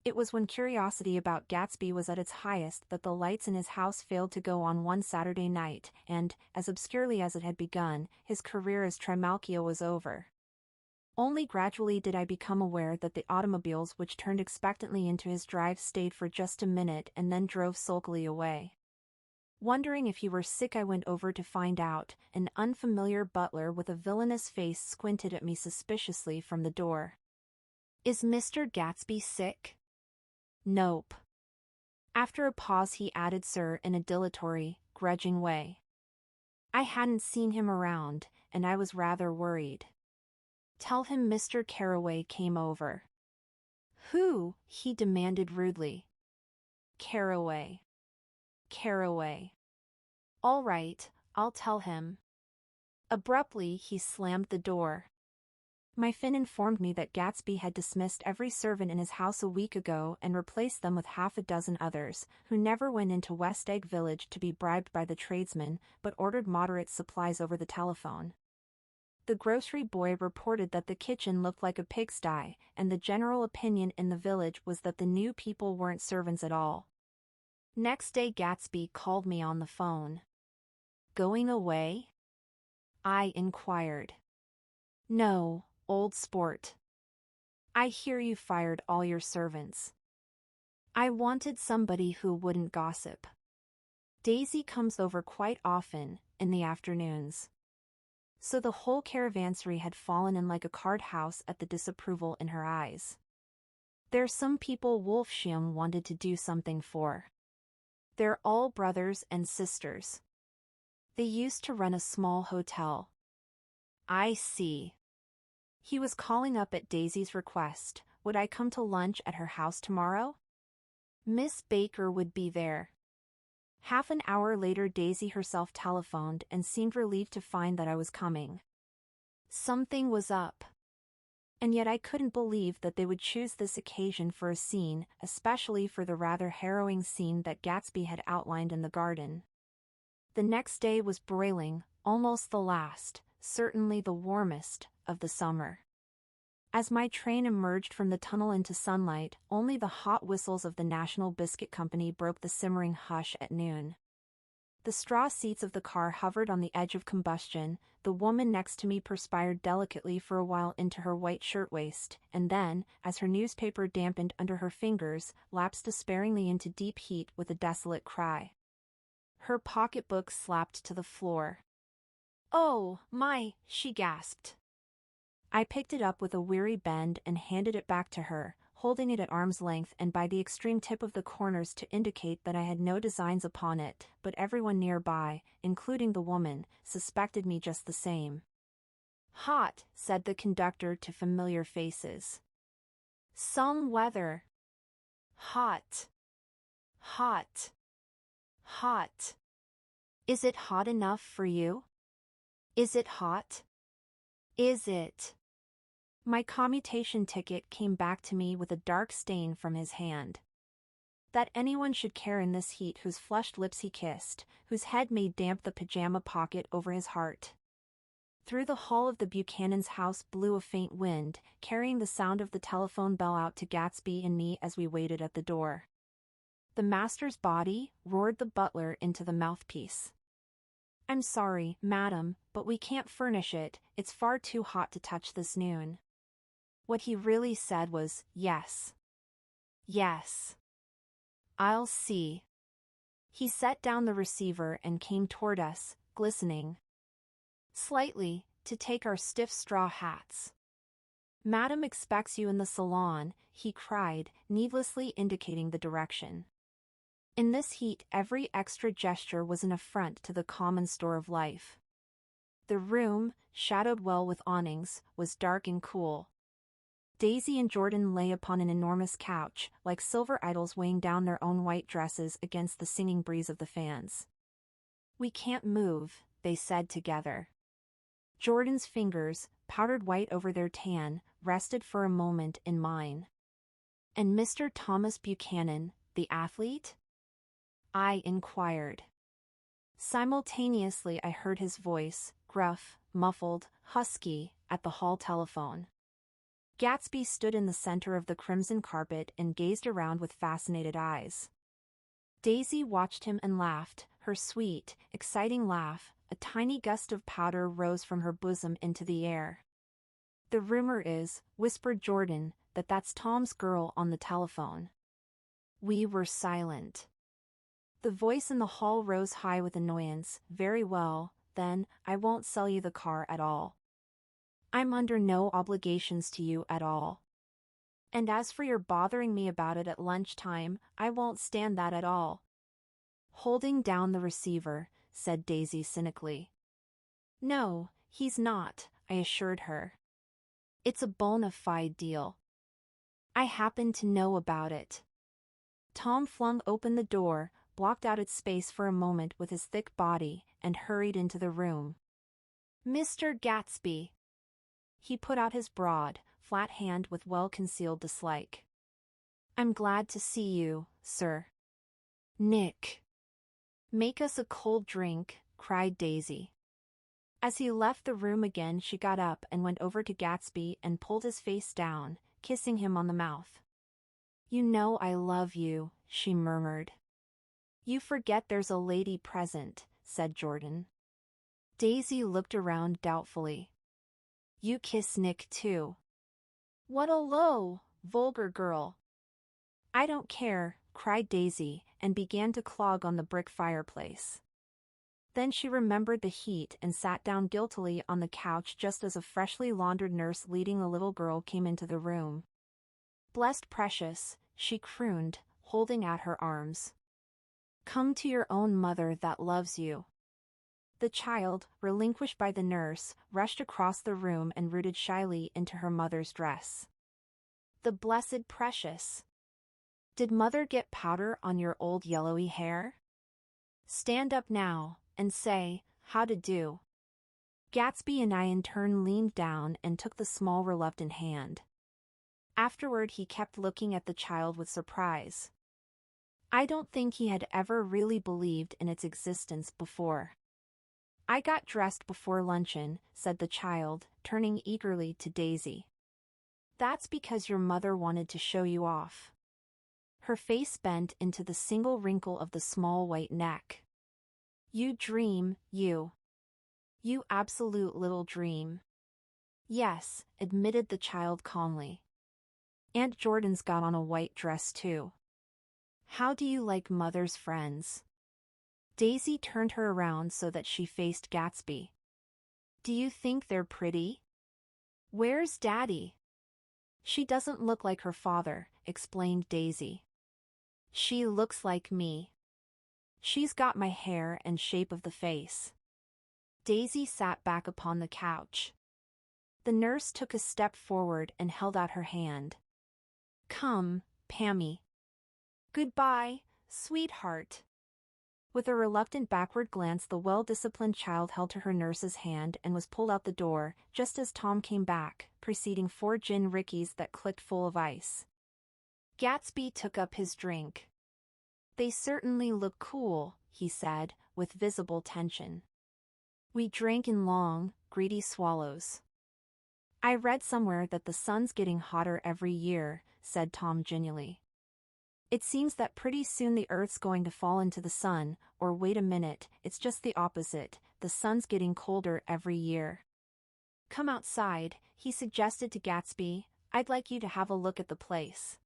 It was when curiosity about Gatsby was at its highest that the lights in his house failed to go on one Saturday night, and, as obscurely as it had begun, his career as Trimalchio was over. Only gradually did I become aware that the automobiles which turned expectantly into his drive stayed for just a minute and then drove sulkily away. Wondering if he were sick, I went over to find out. An unfamiliar butler with a villainous face squinted at me suspiciously from the door. "Is Mr. Gatsby sick?" "Nope." After a pause he added "sir" in a dilatory, grudging way. I hadn't seen him around, and I was rather worried. "Tell him Mr. Carraway came over." "Who?" he demanded rudely. "Carraway." "Carraway." "All right, I'll tell him." Abruptly he slammed the door. My Finn informed me that Gatsby had dismissed every servant in his house a week ago and replaced them with half a dozen others, who never went into West Egg Village to be bribed by the tradesmen, but ordered moderate supplies over the telephone. The grocery boy reported that the kitchen looked like a pigsty, and the general opinion in the village was that the new people weren't servants at all. Next day Gatsby called me on the phone. "Going away?" I inquired. "No, old sport. I hear you fired all your servants." I wanted somebody who wouldn't gossip. Daisy comes over quite often, in the afternoons. So the whole caravansary had fallen in like a card house at the disapproval in her eyes. There's some people Wolfsham wanted to do something for. They're all brothers and sisters. They used to run a small hotel. I see. He was calling up at Daisy's request. Would I come to lunch at her house tomorrow? Miss Baker would be there. Half an hour later Daisy herself telephoned and seemed relieved to find that I was coming. Something was up. And yet I couldn't believe that they would choose this occasion for a scene, especially for the rather harrowing scene that Gatsby had outlined in the garden. The next day was broiling, almost the last, certainly the warmest, of the summer. As my train emerged from the tunnel into sunlight, only the hot whistles of the National Biscuit Company broke the simmering hush at noon. The straw seats of the car hovered on the edge of combustion. The woman next to me perspired delicately for a while into her white shirtwaist, and then, as her newspaper dampened under her fingers, lapsed despairingly into deep heat with a desolate cry. Her pocketbook slapped to the floor. "Oh, my," she gasped. I picked it up with a weary bend and handed it back to her, holding it at arm's length and by the extreme tip of the corners to indicate that I had no designs upon it, but everyone nearby, including the woman, suspected me just the same. "Hot," said the conductor to familiar faces. "Some weather. Hot. Hot. Hot. Is it hot enough for you? Is it hot? Is it?" My commutation ticket came back to me with a dark stain from his hand. That anyone should care in this heat, whose flushed lips he kissed, whose head made damp the pajama pocket over his heart. Through the hall of the Buchanan's house blew a faint wind, carrying the sound of the telephone bell out to Gatsby and me as we waited at the door. "The master's body?" roared the butler into the mouthpiece. "I'm sorry, madam, but we can't furnish it, it's far too hot to touch this noon." What he really said was, "Yes. Yes. I'll see." He set down the receiver and came toward us, glistening slightly, to take our stiff straw hats. "Madam expects you in the salon," he cried, needlessly indicating the direction. In this heat every extra gesture was an affront to the common store of life. The room, shadowed well with awnings, was dark and cool. Daisy and Jordan lay upon an enormous couch, like silver idols weighing down their own white dresses against the singing breeze of the fans. "We can't move," they said together. Jordan's fingers, powdered white over their tan, rested for a moment in mine. "And Mr. Thomas Buchanan, the athlete?" I inquired. Simultaneously I heard his voice, gruff, muffled, husky, at the hall telephone. Gatsby stood in the center of the crimson carpet and gazed around with fascinated eyes. Daisy watched him and laughed, her sweet, exciting laugh. A tiny gust of powder rose from her bosom into the air. "The rumor is," whispered Jordan, "that that's Tom's girl on the telephone." We were silent. The voice in the hall rose high with annoyance. "Very well, then, I won't sell you the car at all. I'm under no obligations to you at all. And as for your bothering me about it at lunchtime, I won't stand that at all." Holding down the receiver, said Daisy cynically. "No, he's not," I assured her. "It's a bona fide deal. I happen to know about it." Tom flung open the door, blocked out its space for a moment with his thick body, and hurried into the room. "Mr. Gatsby." He put out his broad, flat hand with well-concealed dislike. "I'm glad to see you, sir." "Nick." "Make us a cold drink," cried Daisy. As he left the room again, she got up and went over to Gatsby and pulled his face down, kissing him on the mouth. "You know I love you," she murmured. "You forget there's a lady present," said Jordan. Daisy looked around doubtfully. "You kiss Nick too." "What a low, vulgar girl." "I don't care," cried Daisy, and began to clog on the brick fireplace. Then she remembered the heat and sat down guiltily on the couch just as a freshly laundered nurse leading a little girl came into the room. "Blessed precious," she crooned, holding out her arms. "Come to your own mother that loves you." The child, relinquished by the nurse, rushed across the room and rooted shyly into her mother's dress. The blessed precious. "Did mother get powder on your old yellowy hair? Stand up now, and say, how to do." Gatsby and I in turn leaned down and took the small reluctant hand. Afterward he kept looking at the child with surprise. I don't think he had ever really believed in its existence before. "I got dressed before luncheon," said the child, turning eagerly to Daisy. "That's because your mother wanted to show you off." Her face bent into the single wrinkle of the small white neck. "You dream, you. You absolute little dream." "Yes," admitted the child calmly. "Aunt Jordan's got on a white dress too." "How do you like mother's friends?" Daisy turned her around so that she faced Gatsby. "Do you think they're pretty?" "Where's Daddy?" "She doesn't look like her father," explained Daisy. "She looks like me. She's got my hair and shape of the face." Daisy sat back upon the couch. The nurse took a step forward and held out her hand. "Come, Pammy." "Goodbye, sweetheart." With a reluctant backward glance, the well-disciplined child held to her nurse's hand and was pulled out the door, just as Tom came back, preceding 4 gin rickeys that clicked full of ice. Gatsby took up his drink. They certainly look cool, he said, with visible tension. We drank in long, greedy swallows. I read somewhere that the sun's getting hotter every year, said Tom genially. It seems that pretty soon the Earth's going to fall into the sun, or wait a minute, it's just the opposite, the sun's getting colder every year. Come outside, he suggested to Gatsby, I'd like you to have a look at the place.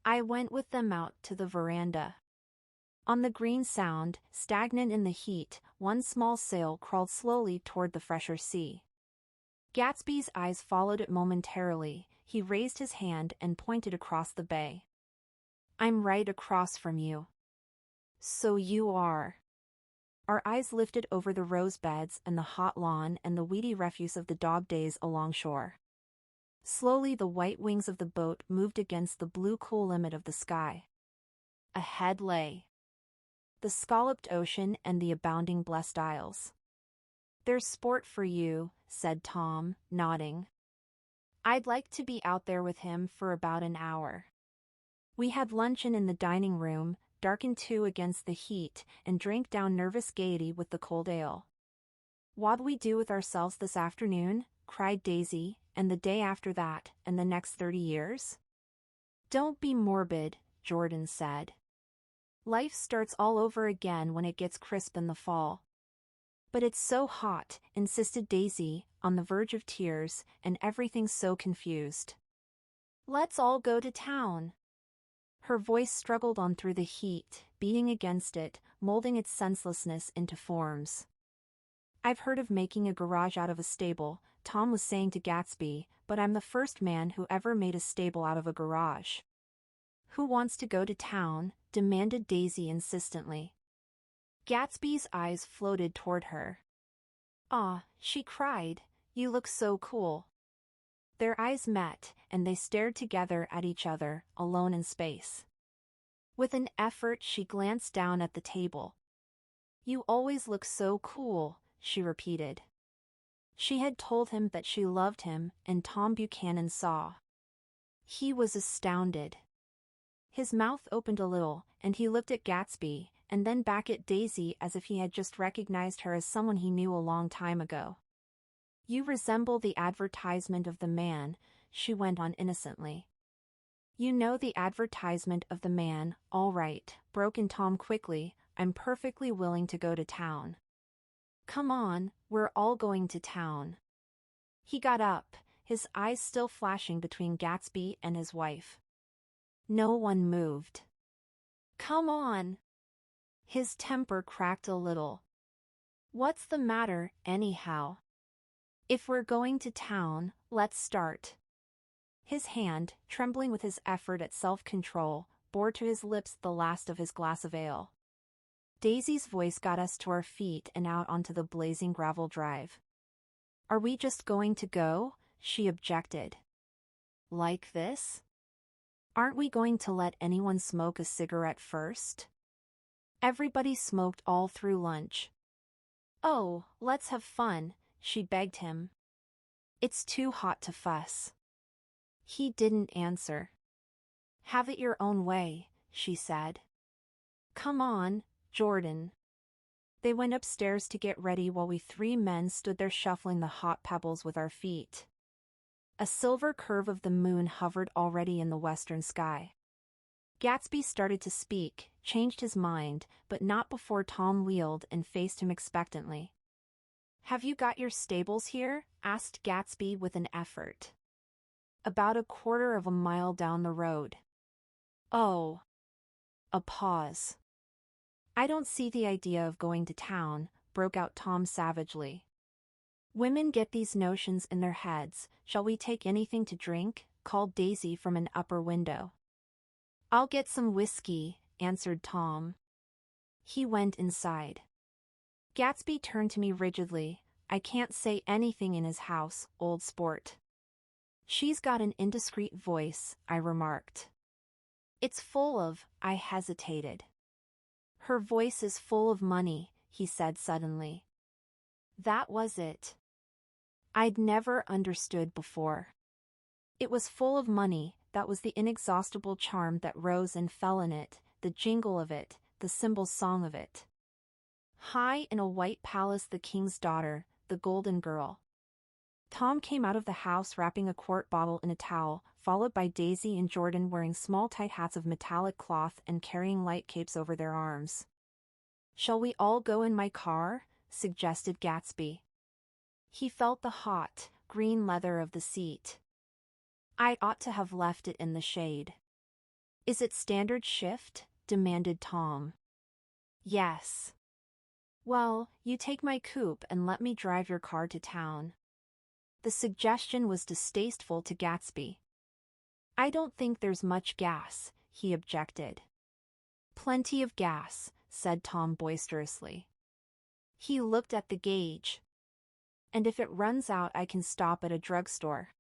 I went with them out to the veranda. On the Green Sound, stagnant in the heat, one small sail crawled slowly toward the fresher sea. Gatsby's eyes followed it momentarily. He raised his hand and pointed across the bay. I'm right across from you. So you are. Our eyes lifted over the rose beds and the hot lawn and the weedy refuse of the dog days alongshore. Slowly the white wings of the boat moved against the blue cool limit of the sky. Ahead lay the scalloped ocean and the abounding blessed isles. There's sport for you, said Tom, nodding. I'd like to be out there with him for about an hour. We had luncheon in the dining room, darkened too against the heat, and drank down nervous gaiety with the cold ale. What'll we do with ourselves this afternoon? Cried Daisy, and the day after that, and the next 30 years? Don't be morbid, Jordan said. Life starts all over again when it gets crisp in the fall. But it's so hot, insisted Daisy, on the verge of tears, and everything's so confused. Let's all go to town. Her voice struggled on through the heat, beating against it, molding its senselessness into forms. I've heard of making a garage out of a stable, Tom was saying to Gatsby, but I'm the first man who ever made a stable out of a garage. Who wants to go to town? Demanded Daisy insistently. Gatsby's eyes floated toward her. Ah, she cried, you look so cool. Their eyes met, and they stared together at each other, alone in space. With an effort she glanced down at the table. You always look so cool, she repeated. She had told him that she loved him, and Tom Buchanan saw. He was astounded. His mouth opened a little, and he looked at Gatsby, and then back at Daisy as if he had just recognized her as someone he knew a long time ago. You resemble the advertisement of the man, she went on innocently. You know the advertisement of the man, all right, broke in Tom quickly, I'm perfectly willing to go to town. Come on, we're all going to town. He got up, his eyes still flashing between Gatsby and his wife. No one moved. Come on. His temper cracked a little. What's the matter, anyhow? If we're going to town, let's start. His hand, trembling with his effort at self-control, bore to his lips the last of his glass of ale. Daisy's voice got us to our feet and out onto the blazing gravel drive. Are we just going to go? She objected. Like this? Aren't we going to let anyone smoke a cigarette first? Everybody smoked all through lunch. Oh, let's have fun, she begged him. It's too hot to fuss. He didn't answer. Have it your own way, she said. Come on, Jordan. They went upstairs to get ready while we three men stood there shuffling the hot pebbles with our feet. A silver curve of the moon hovered already in the western sky. Gatsby started to speak, changed his mind, but not before Tom wheeled and faced him expectantly. Have you got your stables here? Asked Gatsby with an effort. About a quarter of a mile down the road. Oh. A pause. I don't see the idea of going to town, broke out Tom savagely. Women get these notions in their heads. Shall we take anything to drink? Called Daisy from an upper window. I'll get some whiskey, answered Tom. He went inside. Gatsby turned to me rigidly. I can't say anything in his house, old sport. She's got an indiscreet voice, I remarked. It's full of, I hesitated. Her voice is full of money, he said suddenly. That was it. I'd never understood before. It was full of money, that was the inexhaustible charm that rose and fell in it, the jingle of it, the cymbal song of it. High in a white palace, the king's daughter, the golden girl. Tom came out of the house wrapping a quart bottle in a towel, followed by Daisy and Jordan wearing small tight hats of metallic cloth and carrying light capes over their arms. "Shall we all go in my car?" suggested Gatsby. He felt the hot, green leather of the seat. "I ought to have left it in the shade." "Is it standard shift?" demanded Tom. "Yes." "Well, you take my coupe and let me drive your car to town." The suggestion was distasteful to Gatsby. "I don't think there's much gas," he objected. "Plenty of gas," said Tom boisterously. He looked at the gauge. "And if it runs out, I can stop at a drugstore."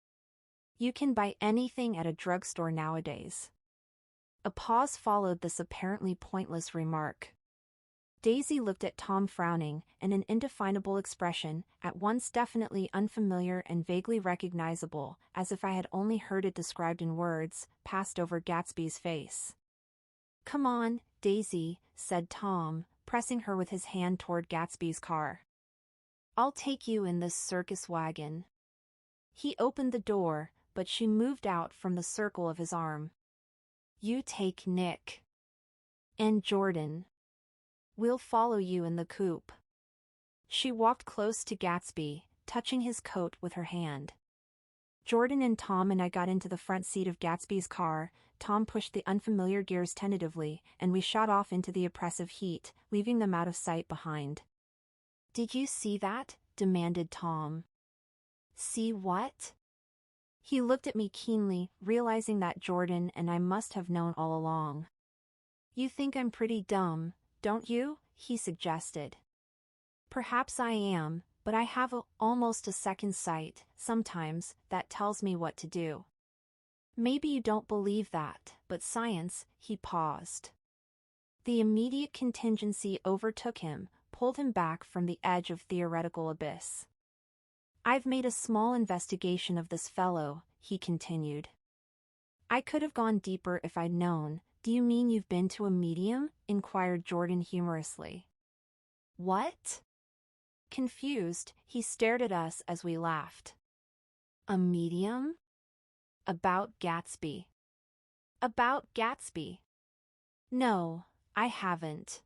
"You can buy anything at a drugstore nowadays." A pause followed this apparently pointless remark. Daisy looked at Tom frowning, and an indefinable expression, at once definitely unfamiliar and vaguely recognizable, as if I had only heard it described in words, passed over Gatsby's face. "Come on, Daisy," said Tom, pressing her with his hand toward Gatsby's car. "I'll take you in this circus wagon." He opened the door, but she moved out from the circle of his arm. "You take Nick. And Jordan. We'll follow you in the coupe." She walked close to Gatsby, touching his coat with her hand. Jordan and Tom and I got into the front seat of Gatsby's car. Tom pushed the unfamiliar gears tentatively, and we shot off into the oppressive heat, leaving them out of sight behind. "Did you see that?" demanded Tom. "See what?" He looked at me keenly, realizing that Jordan and I must have known all along. "You think I'm pretty dumb, don't you?" he suggested. "Perhaps I am, but I have almost a second sight, sometimes, that tells me what to do." "Maybe you don't believe that, but science," he paused. The immediate contingency overtook him, pulled him back from the edge of theoretical abyss. "I've made a small investigation of this fellow," he continued. "I could have gone deeper if I'd known." "Do you mean you've been to a medium?" inquired Jordan humorously. "What?" Confused, he stared at us as we laughed. "A medium?" "About Gatsby." "About Gatsby?" "No, I haven't.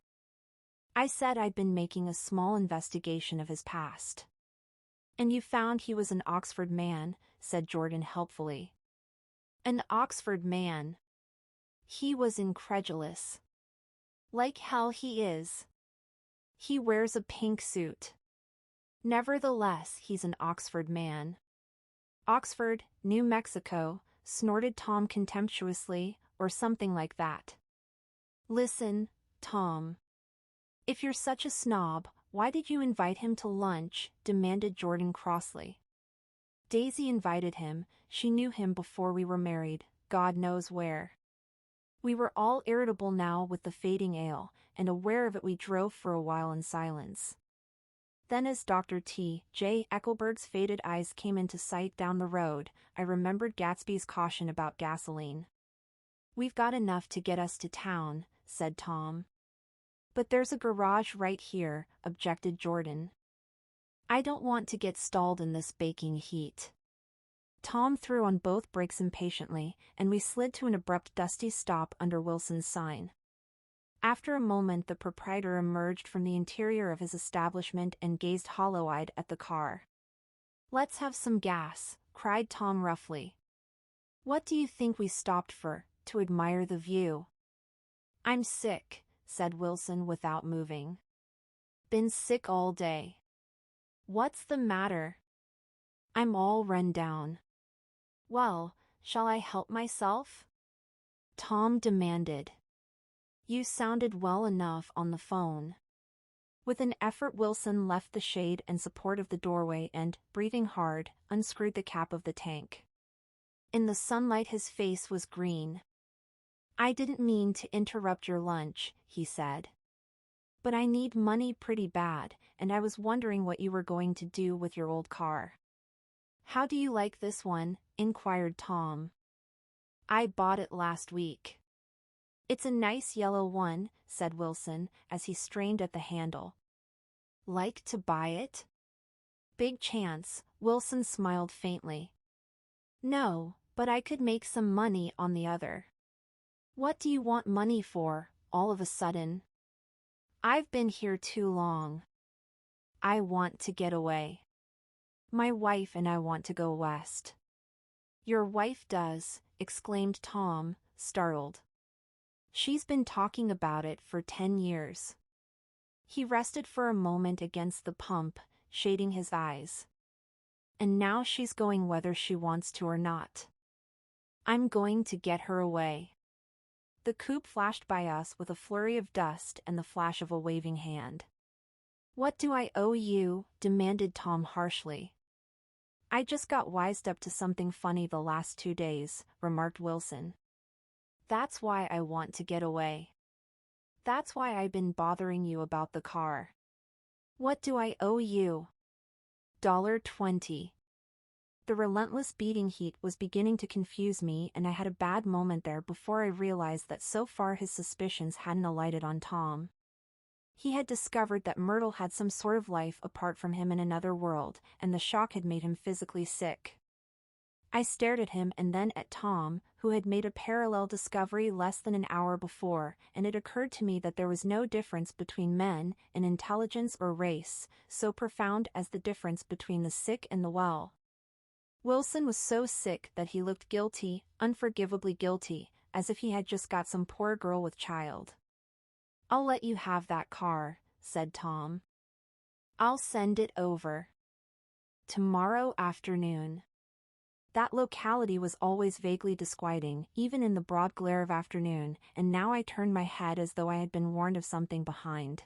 I said I'd been making a small investigation of his past." "And you found he was an Oxford man," said Jordan helpfully. "An Oxford man." He was incredulous. "Like hell he is. He wears a pink suit." "Nevertheless, he's an Oxford man." "Oxford, New Mexico," snorted Tom contemptuously, "or something like that." "Listen, Tom. If you're such a snob, why did you invite him to lunch?" demanded Jordan crossly. "Daisy invited him. She knew him before we were married, God knows where." We were all irritable now with the fading ale, and aware of it we drove for a while in silence. Then as Dr. T. J. Eckelberg's faded eyes came into sight down the road, I remembered Gatsby's caution about gasoline. "We've got enough to get us to town," said Tom. "But there's a garage right here," objected Jordan. "I don't want to get stalled in this baking heat." Tom threw on both brakes impatiently, and we slid to an abrupt dusty stop under Wilson's sign. After a moment the proprietor emerged from the interior of his establishment and gazed hollow-eyed at the car. "Let's have some gas," cried Tom roughly. "What do you think we stopped for, to admire the view?" "I'm sick," said Wilson without moving. "Been sick all day." "What's the matter?" "I'm all run down." "Well, shall I help myself?" Tom demanded. "You sounded well enough on the phone." With an effort Wilson left the shade and support of the doorway and, breathing hard, unscrewed the cap of the tank. In the sunlight his face was green. "I didn't mean to interrupt your lunch," he said. "But I need money pretty bad, and I was wondering what you were going to do with your old car." "How do you like this one?" inquired Tom. "I bought it last week." It's a nice yellow one, said Wilson, as he strained at the handle. Like to buy it? Big chance, Wilson smiled faintly. No, but I could make some money on the other. What do you want money for, all of a sudden? I've been here too long. I want to get away. My wife and I want to go west. Your wife does, exclaimed Tom, startled. She's been talking about it for 10 years. He rested for a moment against the pump, shading his eyes. And now she's going whether she wants to or not. I'm going to get her away. The coupe flashed by us with a flurry of dust and the flash of a waving hand. What do I owe you? Demanded Tom harshly. I just got wised up to something funny the last 2 days, remarked Wilson. That's why I want to get away. That's why I've been bothering you about the car. What do I owe you? $20. The relentless beating heat was beginning to confuse me, and I had a bad moment there before I realized that so far his suspicions hadn't alighted on Tom. He had discovered that Myrtle had some sort of life apart from him in another world, and the shock had made him physically sick. I stared at him and then at Tom, who had made a parallel discovery less than an hour before, and it occurred to me that there was no difference between men in intelligence or race, so profound as the difference between the sick and the well. Wilson was so sick that he looked guilty, unforgivably guilty, as if he had just got some poor girl with child. I'll let you have that car, said Tom. I'll send it over. Tomorrow afternoon. That locality was always vaguely disquieting, even in the broad glare of afternoon, and now I turned my head as though I had been warned of something behind.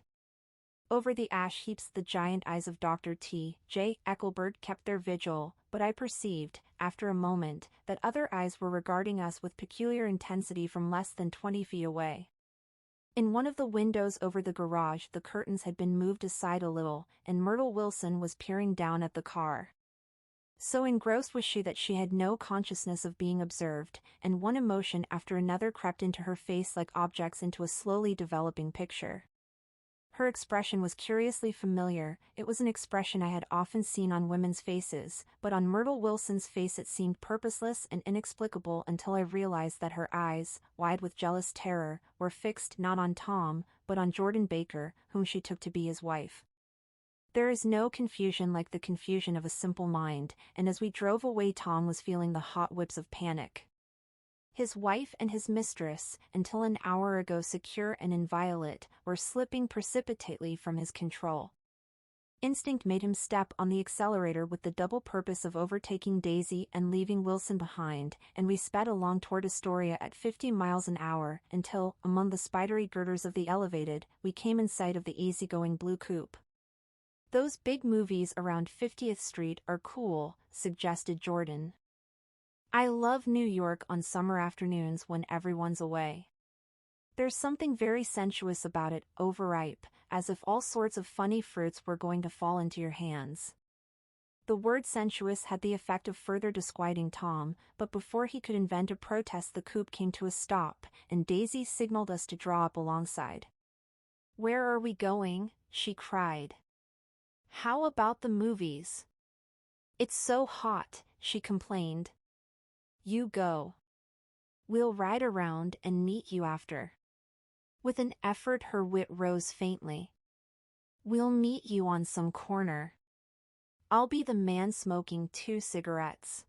Over the ash heaps the giant eyes of Dr. T. J. Eckelberg kept their vigil, but I perceived, after a moment, that other eyes were regarding us with peculiar intensity from less than 20 feet away. In one of the windows over the garage the curtains had been moved aside a little, and Myrtle Wilson was peering down at the car. So engrossed was she that she had no consciousness of being observed, and one emotion after another crept into her face like objects into a slowly developing picture. Her expression was curiously familiar. It was an expression I had often seen on women's faces, but on Myrtle Wilson's face it seemed purposeless and inexplicable until I realized that her eyes, wide with jealous terror, were fixed not on Tom, but on Jordan Baker, whom she took to be his wife. There is no confusion like the confusion of a simple mind, and as we drove away Tom was feeling the hot whips of panic. His wife and his mistress, until an hour ago secure and inviolate, were slipping precipitately from his control. Instinct made him step on the accelerator with the double purpose of overtaking Daisy and leaving Wilson behind, and we sped along toward Astoria at 50 miles an hour until, among the spidery girders of the elevated, we came in sight of the easygoing blue coupe. Those big movies around 50th Street are cool, suggested Jordan. I love New York on summer afternoons when everyone's away. There's something very sensuous about it, overripe, as if all sorts of funny fruits were going to fall into your hands. The word sensuous had the effect of further disquieting Tom, but before he could invent a protest the coupe came to a stop, and Daisy signaled us to draw up alongside. Where are we going? She cried. How about the movies? It's so hot, she complained. You go. We'll ride around and meet you after. With an effort her wit rose faintly. We'll meet you on some corner. I'll be the man smoking 2 cigarettes.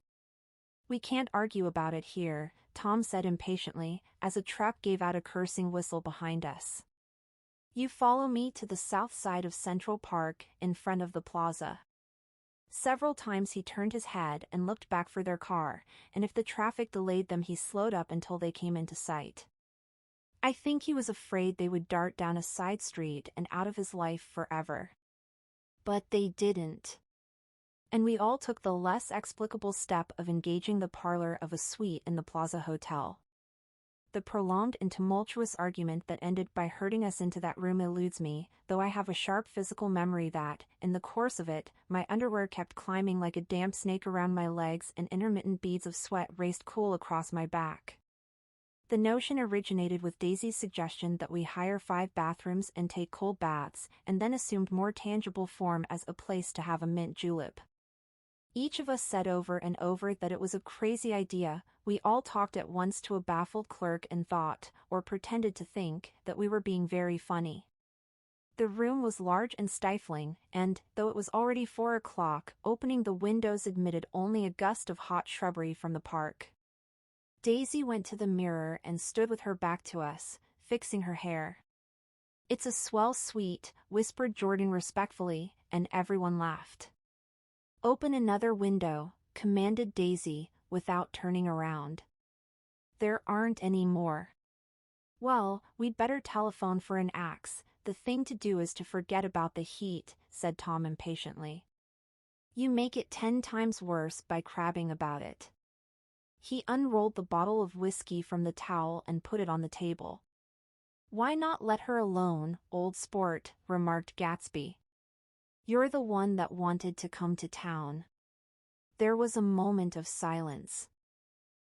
We can't argue about it here, Tom said impatiently, as a truck gave out a cursing whistle behind us. You follow me to the south side of Central Park, in front of the plaza. Several times he turned his head and looked back for their car, and if the traffic delayed them he slowed up until they came into sight. I think he was afraid they would dart down a side street and out of his life forever. But they didn't. And we all took the less explicable step of engaging the parlor of a suite in the Plaza Hotel. The prolonged and tumultuous argument that ended by herding us into that room eludes me, though I have a sharp physical memory that, in the course of it, my underwear kept climbing like a damp snake around my legs and intermittent beads of sweat raced cool across my back. The notion originated with Daisy's suggestion that we hire 5 bathrooms and take cold baths, and then assumed more tangible form as a place to have a mint julep. Each of us said over and over that it was a crazy idea. We all talked at once to a baffled clerk and thought, or pretended to think, that we were being very funny. The room was large and stifling, and, though it was already 4 o'clock, opening the windows admitted only a gust of hot shrubbery from the park. Daisy went to the mirror and stood with her back to us, fixing her hair. "It's a swell suite," whispered Jordan respectfully, and everyone laughed. "Open another window," commanded Daisy, without turning around. "There aren't any more." "Well, we'd better telephone for an axe. The thing to do is to forget about the heat," said Tom impatiently. "You make it 10 times worse by crabbing about it." He unrolled the bottle of whiskey from the towel and put it on the table. "Why not let her alone, old sport," remarked Gatsby. "You're the one that wanted to come to town." There was a moment of silence.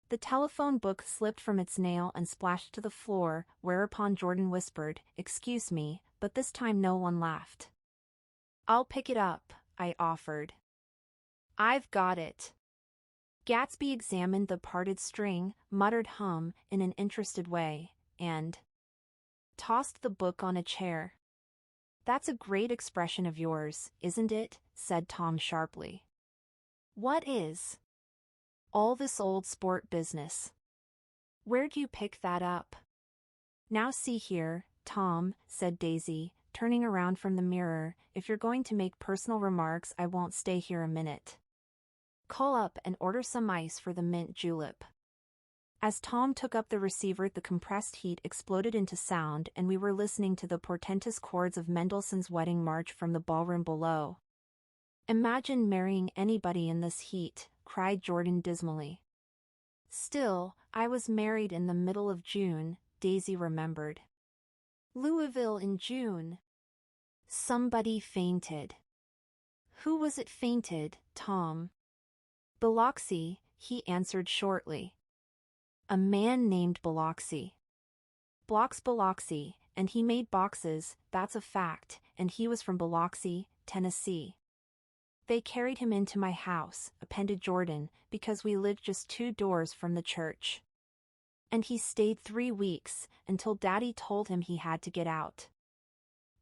The telephone book slipped from its nail and splashed to the floor, whereupon Jordan whispered, "Excuse me," but this time no one laughed. "I'll pick it up," I offered. "I've got it." Gatsby examined the parted string, muttered in an interested way, and tossed the book on a chair. "That's a great expression of yours, isn't it?" said Tom sharply. "What is?" "All this old sport business. Where'd you pick that up?" "Now see here, Tom," said Daisy, turning around from the mirror, "if you're going to make personal remarks I won't stay here a minute. Call up and order some ice for the mint julep." As Tom took up the receiver, the compressed heat exploded into sound and we were listening to the portentous chords of Mendelssohn's Wedding March from the ballroom below. "Imagine marrying anybody in this heat," cried Jordan dismally. "Still, I was married in the middle of June," Daisy remembered. "Louisville in June." Somebody fainted. "Who was it fainted, Tom?" "Biloxi," he answered shortly. "A man named Biloxi. Blocks Biloxi, and he made boxes, that's a fact, and he was from Biloxi, Tennessee. They carried him into my house," appended Jordan, "because we lived just 2 doors from the church. And he stayed 3 weeks, until Daddy told him he had to get out.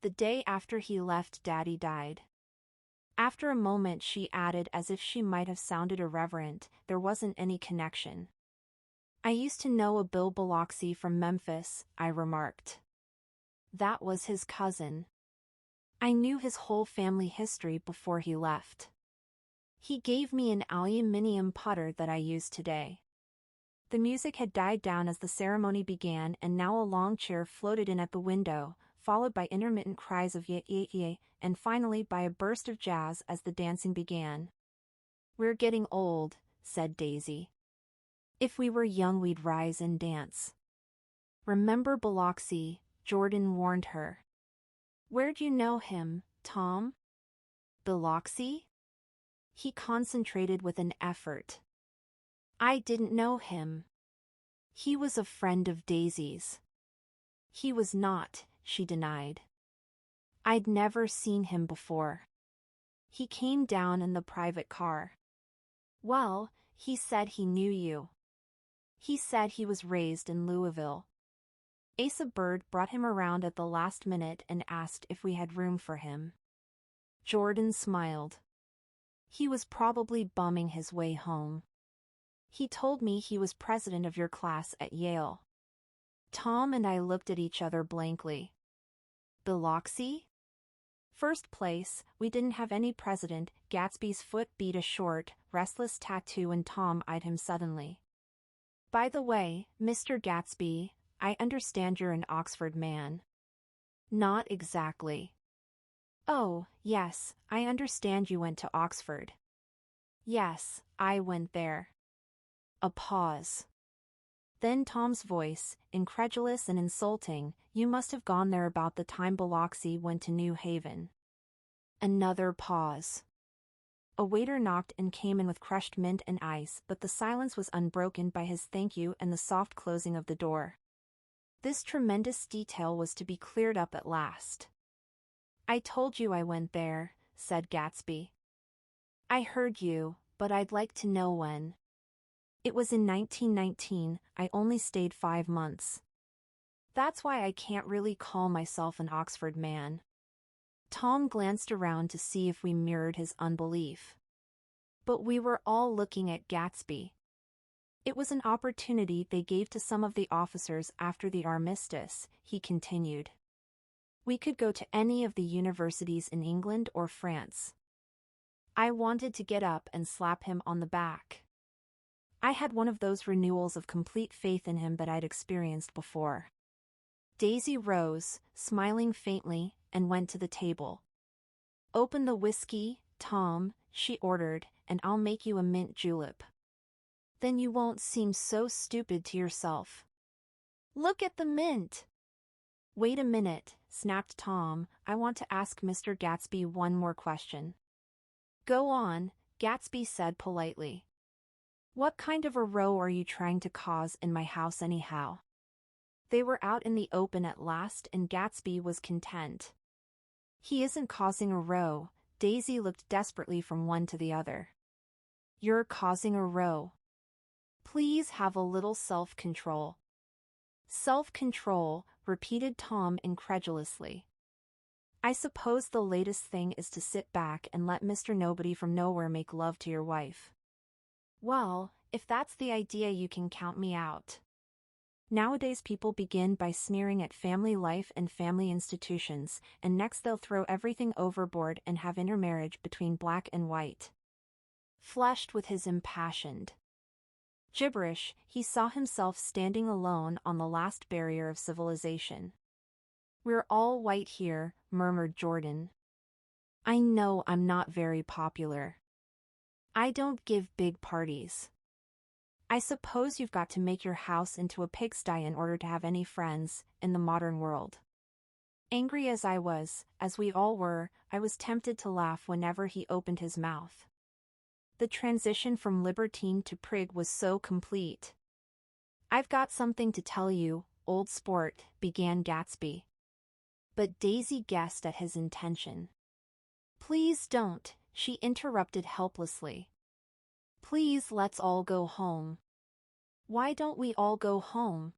The day after he left, Daddy died." After a moment she added, as if she might have sounded irreverent, "There wasn't any connection." "I used to know a Bill Biloxi from Memphis," I remarked. "That was his cousin. I knew his whole family history before he left. He gave me an aluminium putter that I use today." The music had died down as the ceremony began, and now a long chair floated in at the window, followed by intermittent cries of "yay, yay, yay," and finally by a burst of jazz as the dancing began. "We're getting old," said Daisy. "If we were young we'd rise and dance." "Remember Biloxi," Jordan warned her. "Where'd you know him, Tom?" "Biloxi?" He concentrated with an effort. "I didn't know him. He was a friend of Daisy's." "He was not," she denied. "I'd never seen him before. He came down in the private car." "Well, he said he knew you. He said he was raised in Louisville. Asa Bird brought him around at the last minute and asked if we had room for him." Jordan smiled. "He was probably bumming his way home. He told me he was president of your class at Yale." Tom and I looked at each other blankly. "Biloxi?" "First place, we didn't have any president." Gatsby's foot beat a short, restless tattoo and Tom eyed him suddenly. "By the way, Mr. Gatsby, I understand you're an Oxford man." "Not exactly." "Oh, yes, I understand you went to Oxford." "Yes, I went there." A pause. Then Tom's voice, incredulous and insulting, "You must have gone there about the time Biloxi went to New Haven." Another pause. A waiter knocked and came in with crushed mint and ice, but the silence was unbroken by his thank you and the soft closing of the door. This tremendous detail was to be cleared up at last. "I told you I went there," said Gatsby. "I heard you, but I'd like to know when." "It was in 1919, I only stayed 5 months. That's why I can't really call myself an Oxford man." Tom glanced around to see if we mirrored his unbelief. But we were all looking at Gatsby. "It was an opportunity they gave to some of the officers after the armistice," he continued. "We could go to any of the universities in England or France." I wanted to get up and slap him on the back. I had one of those renewals of complete faith in him that I'd experienced before. Daisy rose, smiling faintly, and went to the table. "Open the whiskey, Tom," she ordered, "and I'll make you a mint julep. Then you won't seem so stupid to yourself. Look at the mint!" "Wait a minute," snapped Tom. "I want to ask Mr. Gatsby one more question." "Go on," Gatsby said politely. "What kind of a row are you trying to cause in my house anyhow?" They were out in the open at last, and Gatsby was content. "He isn't causing a row." Daisy looked desperately from one to the other. "You're causing a row. Please have a little self-control." "Self-control," repeated Tom incredulously. "I suppose the latest thing is to sit back and let Mr. Nobody from Nowhere make love to your wife." "Well, if that's the idea, you can count me out." Nowadays people begin by sneering at family life and family institutions, and next they'll throw everything overboard and have intermarriage between black and white. Flushed with his impassioned gibberish, he saw himself standing alone on the last barrier of civilization. "We're all white here," murmured Jordan. "I know I'm not very popular. I don't give big parties. I suppose you've got to make your house into a pigsty in order to have any friends in the modern world." Angry as I was, as we all were, I was tempted to laugh whenever he opened his mouth. The transition from libertine to prig was so complete. "I've got something to tell you, old sport," began Gatsby. But Daisy guessed at his intention. "Please don't," she interrupted helplessly. "Please, let's all go home." "Why don't we all go home?"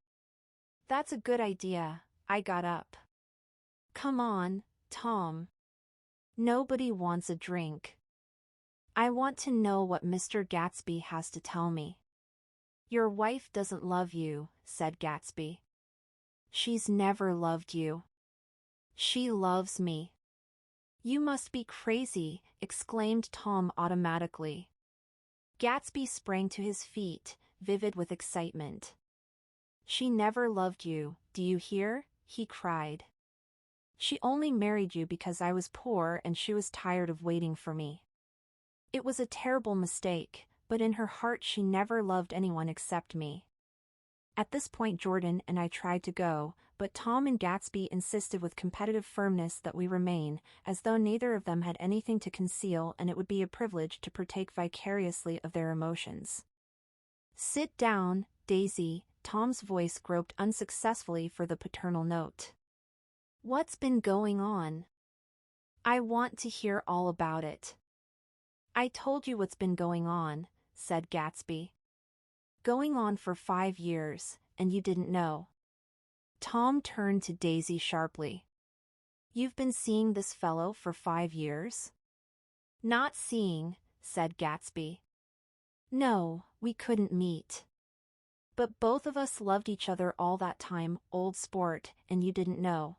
"That's a good idea." I got up. "Come on, Tom. Nobody wants a drink. I want to know what Mr. Gatsby has to tell me." "Your wife doesn't love you," said Gatsby. "She's never loved you." "She loves me." "You must be crazy," exclaimed Tom automatically. Gatsby sprang to his feet, vivid with excitement. "She never loved you, do you hear?" he cried. "She only married you because I was poor and she was tired of waiting for me. It was a terrible mistake, but in her heart she never loved anyone except me." At this point Jordan and I tried to go, but Tom and Gatsby insisted with competitive firmness that we remain, as though neither of them had anything to conceal and it would be a privilege to partake vicariously of their emotions. "Sit down, Daisy." Tom's voice groped unsuccessfully for the paternal note. "What's been going on?" "I want to hear all about it." "I told you what's been going on," said Gatsby. "Going on for 5 years, and you didn't know." Tom turned to Daisy sharply. "You've been seeing this fellow for 5 years?" "Not seeing," said Gatsby. "No, we couldn't meet. But both of us loved each other all that time, old sport, and you didn't know."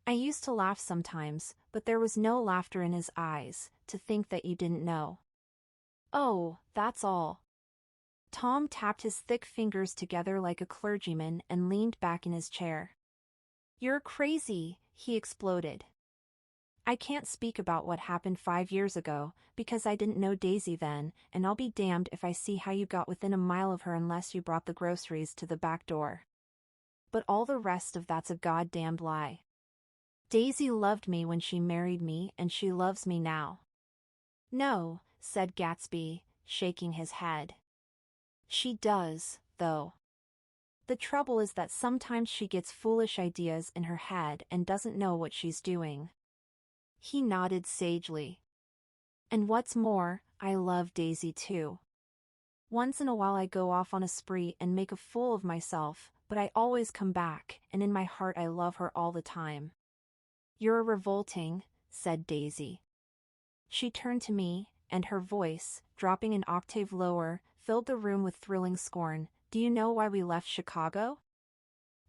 I used to laugh sometimes, but there was no laughter in his eyes. "To think that you didn't know." "Oh, that's all." Tom tapped his thick fingers together like a clergyman and leaned back in his chair. "You're crazy," he exploded. "I can't speak about what happened 5 years ago, because I didn't know Daisy then, and I'll be damned if I see how you got within a mile of her unless you brought the groceries to the back door. But all the rest of that's a goddamned lie. Daisy loved me when she married me and she loves me now. No, said Gatsby, shaking his head. She does, though. The trouble is that sometimes she gets foolish ideas in her head and doesn't know what she's doing. He nodded sagely. And what's more, I love Daisy too. Once in a while I go off on a spree and make a fool of myself, but I always come back, and in my heart I love her all the time. You're revolting, said Daisy. She turned to me, and her voice, dropping an octave lower, filled the room with thrilling scorn. Do you know why we left Chicago?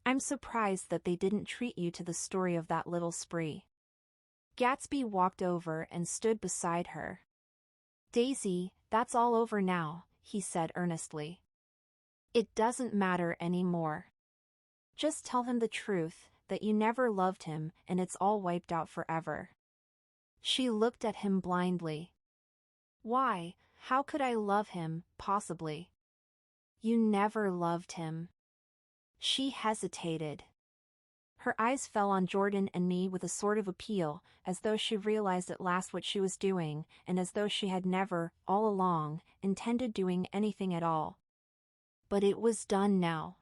I'm surprised that they didn't treat you to the story of that little spree. Gatsby walked over and stood beside her. Daisy, that's all over now, he said earnestly. It doesn't matter anymore. Just tell him the truth, that you never loved him and it's all wiped out forever. She looked at him blindly. Why, how could I love him, possibly? You never loved him. She hesitated. Her eyes fell on Jordan and me with a sort of appeal, as though she realized at last what she was doing, and as though she had never, all along, intended doing anything at all. But it was done now.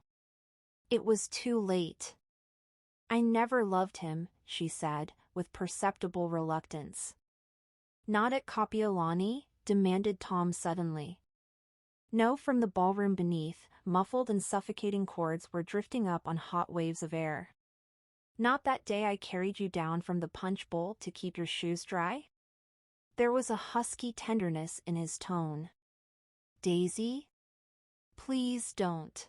It was too late. I never loved him, she said, with perceptible reluctance. Not at Kapiolani? Demanded Tom suddenly. No, from the ballroom beneath, muffled and suffocating chords were drifting up on hot waves of air. Not that day I carried you down from the punch bowl to keep your shoes dry? There was a husky tenderness in his tone. Daisy? Please don't.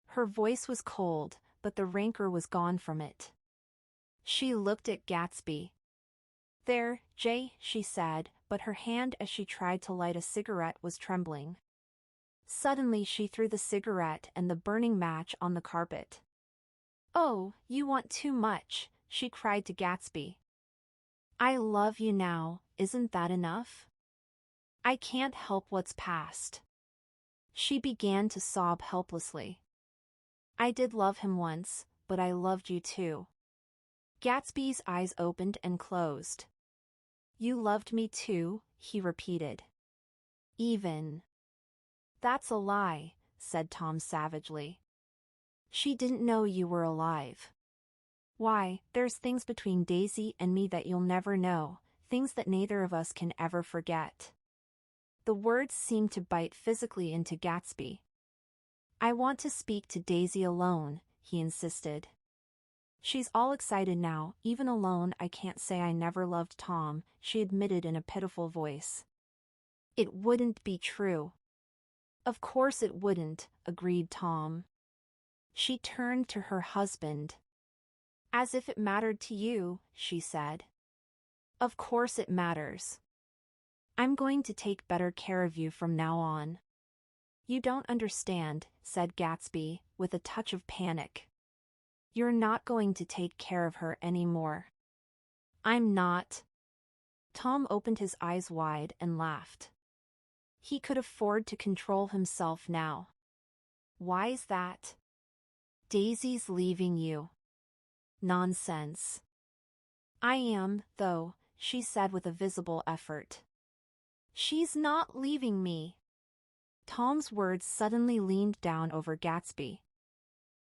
Her voice was cold, but the rancor was gone from it. She looked at Gatsby. There, Jay, she said, but her hand as she tried to light a cigarette was trembling. Suddenly she threw the cigarette and the burning match on the carpet. Oh, you want too much, she cried to Gatsby. I love you now, isn't that enough? I can't help what's past. She began to sob helplessly. I did love him once, but I loved you too. Gatsby's eyes opened and closed. You loved me too, he repeated. Even. That's a lie, said Tom savagely. She didn't know you were alive. Why, there's things between Daisy and me that you'll never know, things that neither of us can ever forget. The words seemed to bite physically into Gatsby. I want to speak to Daisy alone, he insisted. She's all excited now, even alone I can't say I never loved Tom, she admitted in a pitiful voice. It wouldn't be true. Of course it wouldn't, agreed Tom. She turned to her husband. As if it mattered to you, she said. Of course it matters. I'm going to take better care of you from now on. You don't understand, said Gatsby, with a touch of panic. You're not going to take care of her anymore. I'm not. Tom opened his eyes wide and laughed. He could afford to control himself now. Why's that? Daisy's leaving you. Nonsense. I am, though, she said with a visible effort. She's not leaving me. Tom's words suddenly leaned down over Gatsby.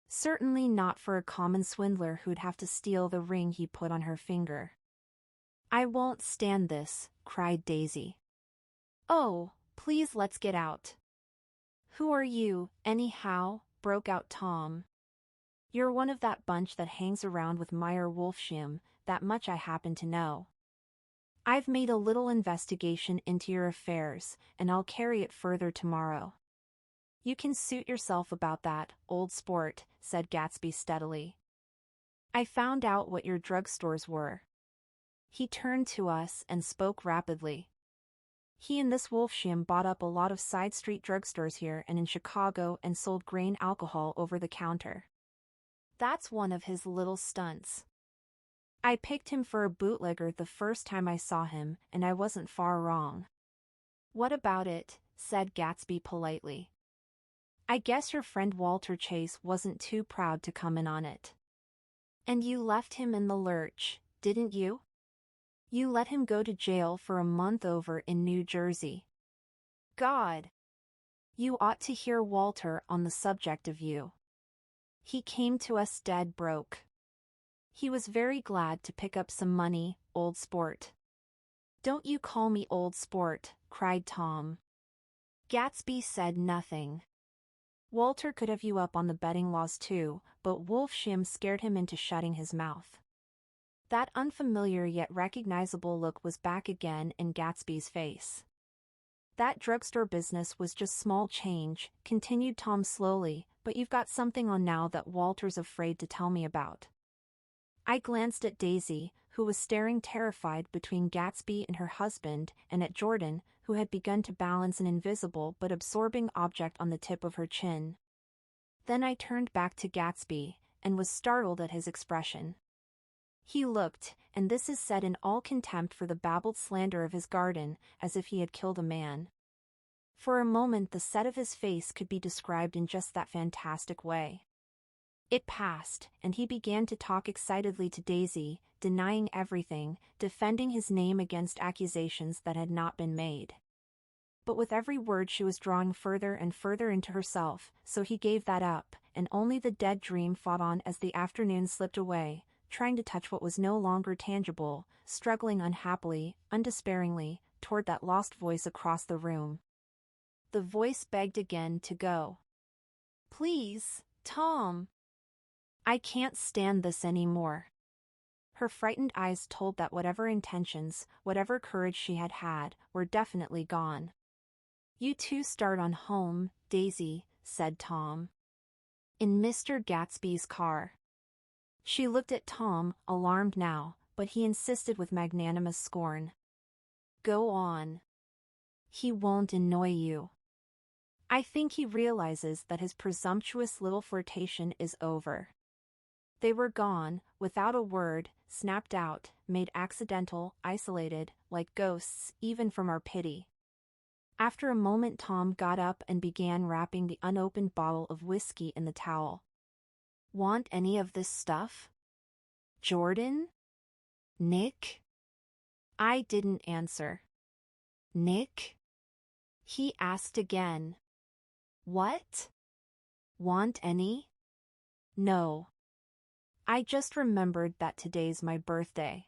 Certainly not for a common swindler who'd have to steal the ring he put on her finger. I won't stand this, cried Daisy. Oh, please let's get out. Who are you, anyhow? Broke out Tom. You're one of that bunch that hangs around with Meyer Wolfsham, that much I happen to know. I've made a little investigation into your affairs, and I'll carry it further tomorrow. You can suit yourself about that, old sport, said Gatsby steadily. I found out what your drugstores were. He turned to us and spoke rapidly. He and this Wolfsham bought up a lot of side street drugstores here and in Chicago and sold grain alcohol over the counter. That's one of his little stunts. I picked him for a bootlegger the first time I saw him, and I wasn't far wrong. What about it? Said Gatsby politely. I guess your friend Walter Chase wasn't too proud to come in on it. And you left him in the lurch, didn't you? You let him go to jail for a month over in New Jersey. God! You ought to hear Walter on the subject of you. He came to us dead broke. He was very glad to pick up some money, old sport. Don't you call me old sport, cried Tom. Gatsby said nothing. Walter could have you up on the betting laws too, but Wolfsham scared him into shutting his mouth. That unfamiliar yet recognizable look was back again in Gatsby's face. That drugstore business was just small change, continued Tom slowly, but you've got something on now that Walter's afraid to tell me about. I glanced at Daisy, who was staring terrified between Gatsby and her husband, and at Jordan, who had begun to balance an invisible but absorbing object on the tip of her chin. Then I turned back to Gatsby, and was startled at his expression. He looked, and this is said in all contempt for the babbled slander of his garden, as if he had killed a man. For a moment the set of his face could be described in just that fantastic way. It passed, and he began to talk excitedly to Daisy, denying everything, defending his name against accusations that had not been made. But with every word she was drawing further and further into herself, so he gave that up, and only the dead dream fought on as the afternoon slipped away, trying to touch what was no longer tangible, struggling unhappily, undespairingly, toward that lost voice across the room. The voice begged again to go. Please, Tom. I can't stand this anymore. Her frightened eyes told that whatever intentions, whatever courage she had had, were definitely gone. You two start on home, Daisy, said Tom. In Mr. Gatsby's car. She looked at Tom, alarmed now, but he insisted with magnanimous scorn. Go on. He won't annoy you. I think he realizes that his presumptuous little flirtation is over. They were gone, without a word, snapped out, made accidental, isolated, like ghosts, even from our pity. After a moment Tom got up and began wrapping the unopened bottle of whiskey in the towel. Want any of this stuff? Jordan? Nick? I didn't answer. Nick? He asked again. What? Want any? No. I just remembered that today's my birthday.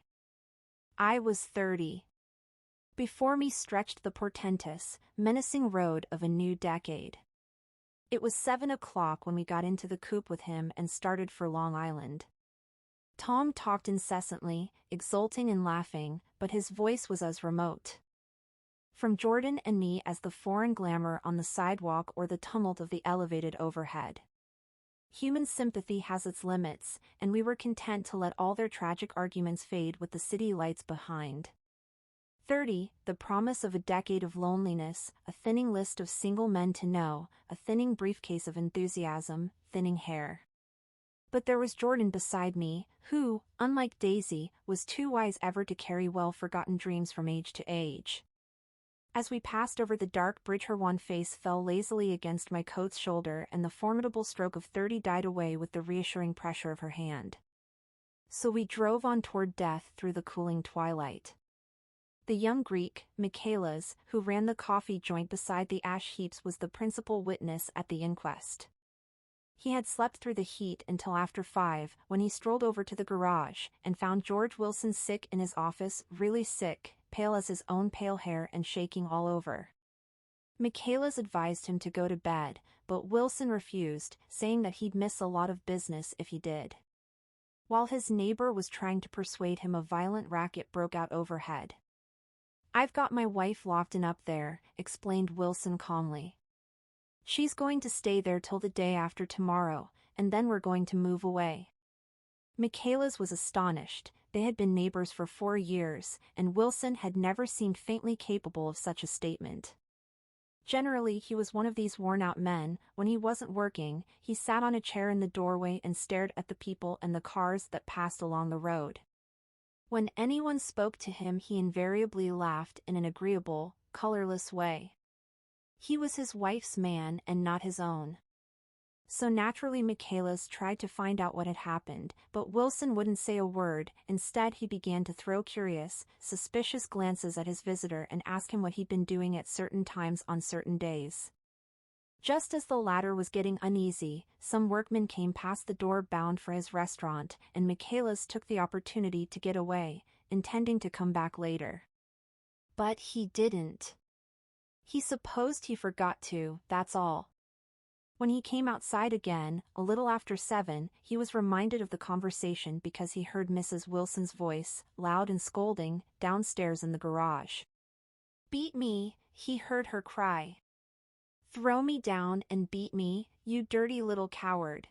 I was 30. Before me stretched the portentous, menacing road of a new decade. It was 7 o'clock when we got into the coupe with him and started for Long Island. Tom talked incessantly, exulting and laughing, but his voice was as remote from Jordan and me as the foreign glamour on the sidewalk or the tumult of the elevated overhead. Human sympathy has its limits, and we were content to let all their tragic arguments fade with the city lights behind. 30, the promise of a decade of loneliness, a thinning list of single men to know, a thinning briefcase of enthusiasm, thinning hair. But there was Jordan beside me, who, unlike Daisy, was too wise ever to carry well-forgotten dreams from age to age. As we passed over the dark bridge her wan face fell lazily against my coat's shoulder and the formidable stroke of 30 died away with the reassuring pressure of her hand. So we drove on toward death through the cooling twilight. The young Greek, Michaelis, who ran the coffee joint beside the ash heaps was the principal witness at the inquest. He had slept through the heat until after 5, when he strolled over to the garage and found George Wilson sick in his office, really sick, pale as his own pale hair and shaking all over. Michaelis advised him to go to bed, but Wilson refused, saying that he'd miss a lot of business if he did. While his neighbor was trying to persuade him, a violent racket broke out overhead. I've got my wife locked in up there, explained Wilson calmly. She's going to stay there till the day after tomorrow, and then we're going to move away. Michaelis was astonished. They had been neighbors for 4 years, and Wilson had never seemed faintly capable of such a statement. Generally he was one of these worn-out men. When he wasn't working, he sat on a chair in the doorway and stared at the people and the cars that passed along the road. When anyone spoke to him he invariably laughed in an agreeable, colorless way. He was his wife's man and not his own. So naturally Michaelis tried to find out what had happened, but Wilson wouldn't say a word. Instead he began to throw curious, suspicious glances at his visitor and ask him what he'd been doing at certain times on certain days. Just as the latter was getting uneasy, some workmen came past the door bound for his restaurant, and Michaelis took the opportunity to get away, intending to come back later. But he didn't. He supposed he forgot to, that's all. When he came outside again, a little after 7, he was reminded of the conversation because he heard Mrs. Wilson's voice, loud and scolding, downstairs in the garage. "Beat me," he heard her cry. "Throw me down and beat me, you dirty little coward."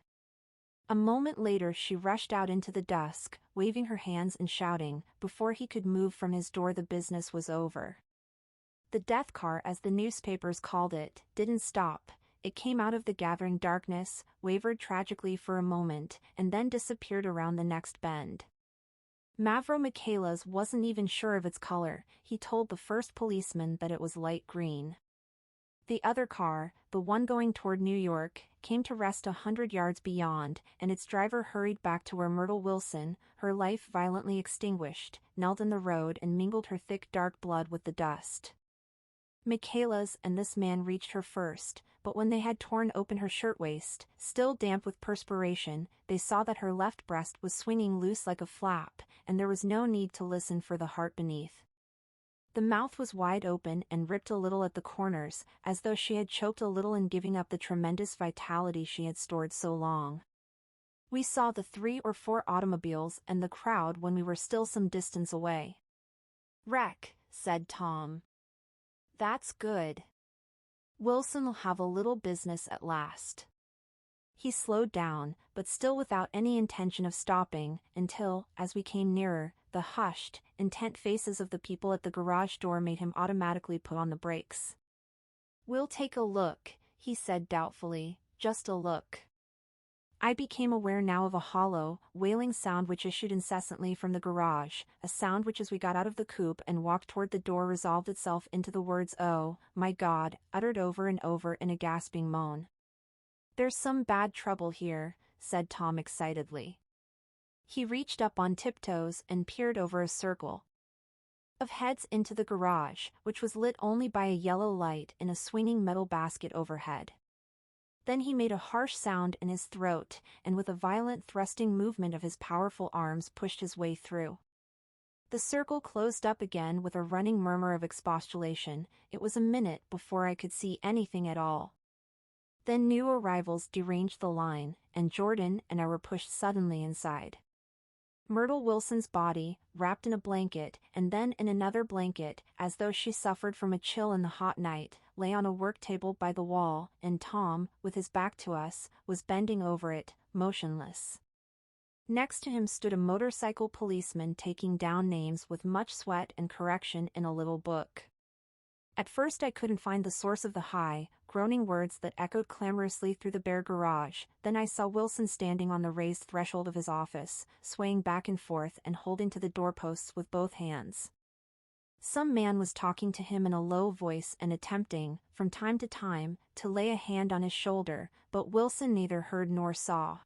A moment later she rushed out into the dusk, waving her hands and shouting. Before he could move from his door the business was over. The death car, as the newspapers called it, didn't stop. It came out of the gathering darkness, wavered tragically for a moment, and then disappeared around the next bend. Mavro Michaelis wasn't even sure of its color. He told the first policeman that it was light green. The other car, the one going toward New York, came to rest 100 yards beyond, and its driver hurried back to where Myrtle Wilson, her life violently extinguished, knelt in the road and mingled her thick dark blood with the dust. Michaelis and this man reached her first, but when they had torn open her shirtwaist, still damp with perspiration, they saw that her left breast was swinging loose like a flap, and there was no need to listen for the heart beneath. The mouth was wide open and ripped a little at the corners, as though she had choked a little in giving up the tremendous vitality she had stored so long. We saw the 3 or 4 automobiles and the crowd when we were still some distance away. "Wreck," said Tom. "That's good. Wilson'll have a little business at last." He slowed down, but still without any intention of stopping, until, as we came nearer, the hushed, intent faces of the people at the garage door made him automatically put on the brakes. "We'll take a look," he said doubtfully, "just a look." I became aware now of a hollow, wailing sound which issued incessantly from the garage, a sound which as we got out of the coupe and walked toward the door resolved itself into the words "Oh, my God," uttered over and over in a gasping moan. "There's some bad trouble here," said Tom excitedly. He reached up on tiptoes and peered over a circle of heads into the garage, which was lit only by a yellow light in a swinging metal basket overhead. Then he made a harsh sound in his throat, and with a violent thrusting movement of his powerful arms pushed his way through. The circle closed up again with a running murmur of expostulation. It was a minute before I could see anything at all. Then new arrivals deranged the line, and Jordan and I were pushed suddenly inside. Myrtle Wilson's body, wrapped in a blanket, and then in another blanket, as though she suffered from a chill in the hot night, lay on a work table by the wall, and Tom, with his back to us, was bending over it, motionless. Next to him stood a motorcycle policeman taking down names with much sweat and correction in a little book. At first I couldn't find the source of the high, groaning words that echoed clamorously through the bare garage. Then I saw Wilson standing on the raised threshold of his office, swaying back and forth and holding to the doorposts with both hands. Some man was talking to him in a low voice and attempting, from time to time, to lay a hand on his shoulder, but Wilson neither heard nor saw.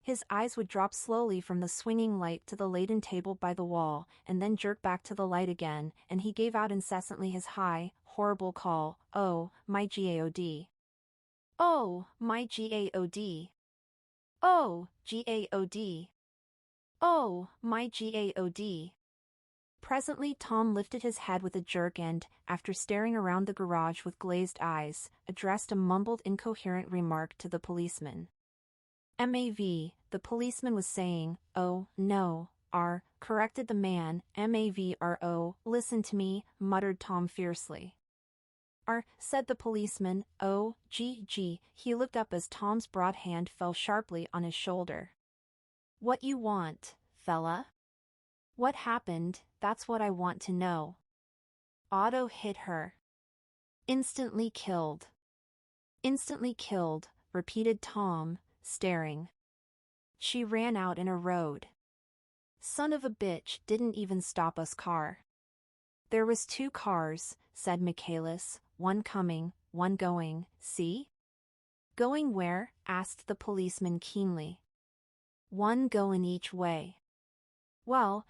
His eyes would drop slowly from the swinging light to the laden table by the wall, and then jerk back to the light again, and he gave out incessantly his high, horrible call, "Oh, my God! Oh, my God! Oh, God! Oh, my God!" Presently Tom lifted his head with a jerk and, after staring around the garage with glazed eyes, addressed a mumbled incoherent remark to the policeman. "MAV," the policeman was saying. "Oh, no, R," corrected the man. "MAVRO, listen to me," muttered Tom fiercely. "R," said the policeman. "Oh, G." He looked up as Tom's broad hand fell sharply on his shoulder. "What you want, fella? What happened, that's what I want to know." "Auto hit her. Instantly killed." "Instantly killed," repeated Tom, staring. "She ran out in a road. Son of a bitch didn't even stop us car." "There was 2 cars," said Michaelis, "one coming, one going, see?" Going where? Asked the policeman keenly. One going each way. Well,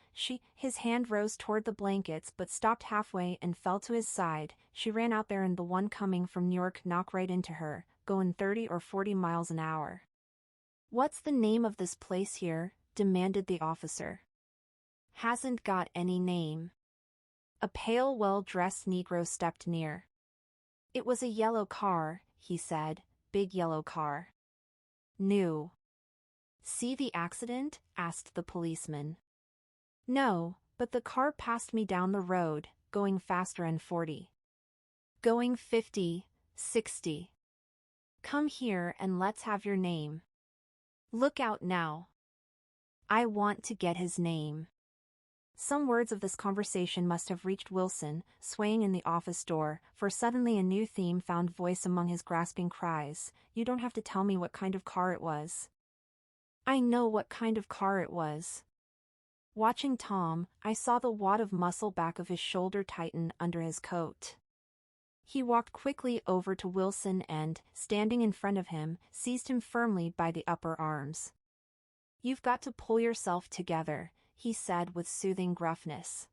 his hand rose toward the blankets but stopped halfway and fell to his side. She ran out there and the one coming from New York knocked right into her, going 30 or 40 miles an hour. What's the name of this place here? Demanded the officer. Hasn't got any name. A pale, well-dressed Negro stepped near. It was a yellow car, he said, big yellow car. New. See the accident? Asked the policeman. No, but the car passed me down the road, going faster than 40. Going 50, 60. Come here and let's have your name. Look out now. I want to get his name. Some words of this conversation must have reached Wilson, swaying in the office door, for suddenly a new theme found voice among his grasping cries. You don't have to tell me what kind of car it was. I know what kind of car it was. Watching Tom, I saw the wad of muscle back of his shoulder tighten under his coat. He walked quickly over to Wilson and, standing in front of him, seized him firmly by the upper arms. You've got to pull yourself together, he said with soothing gruffness.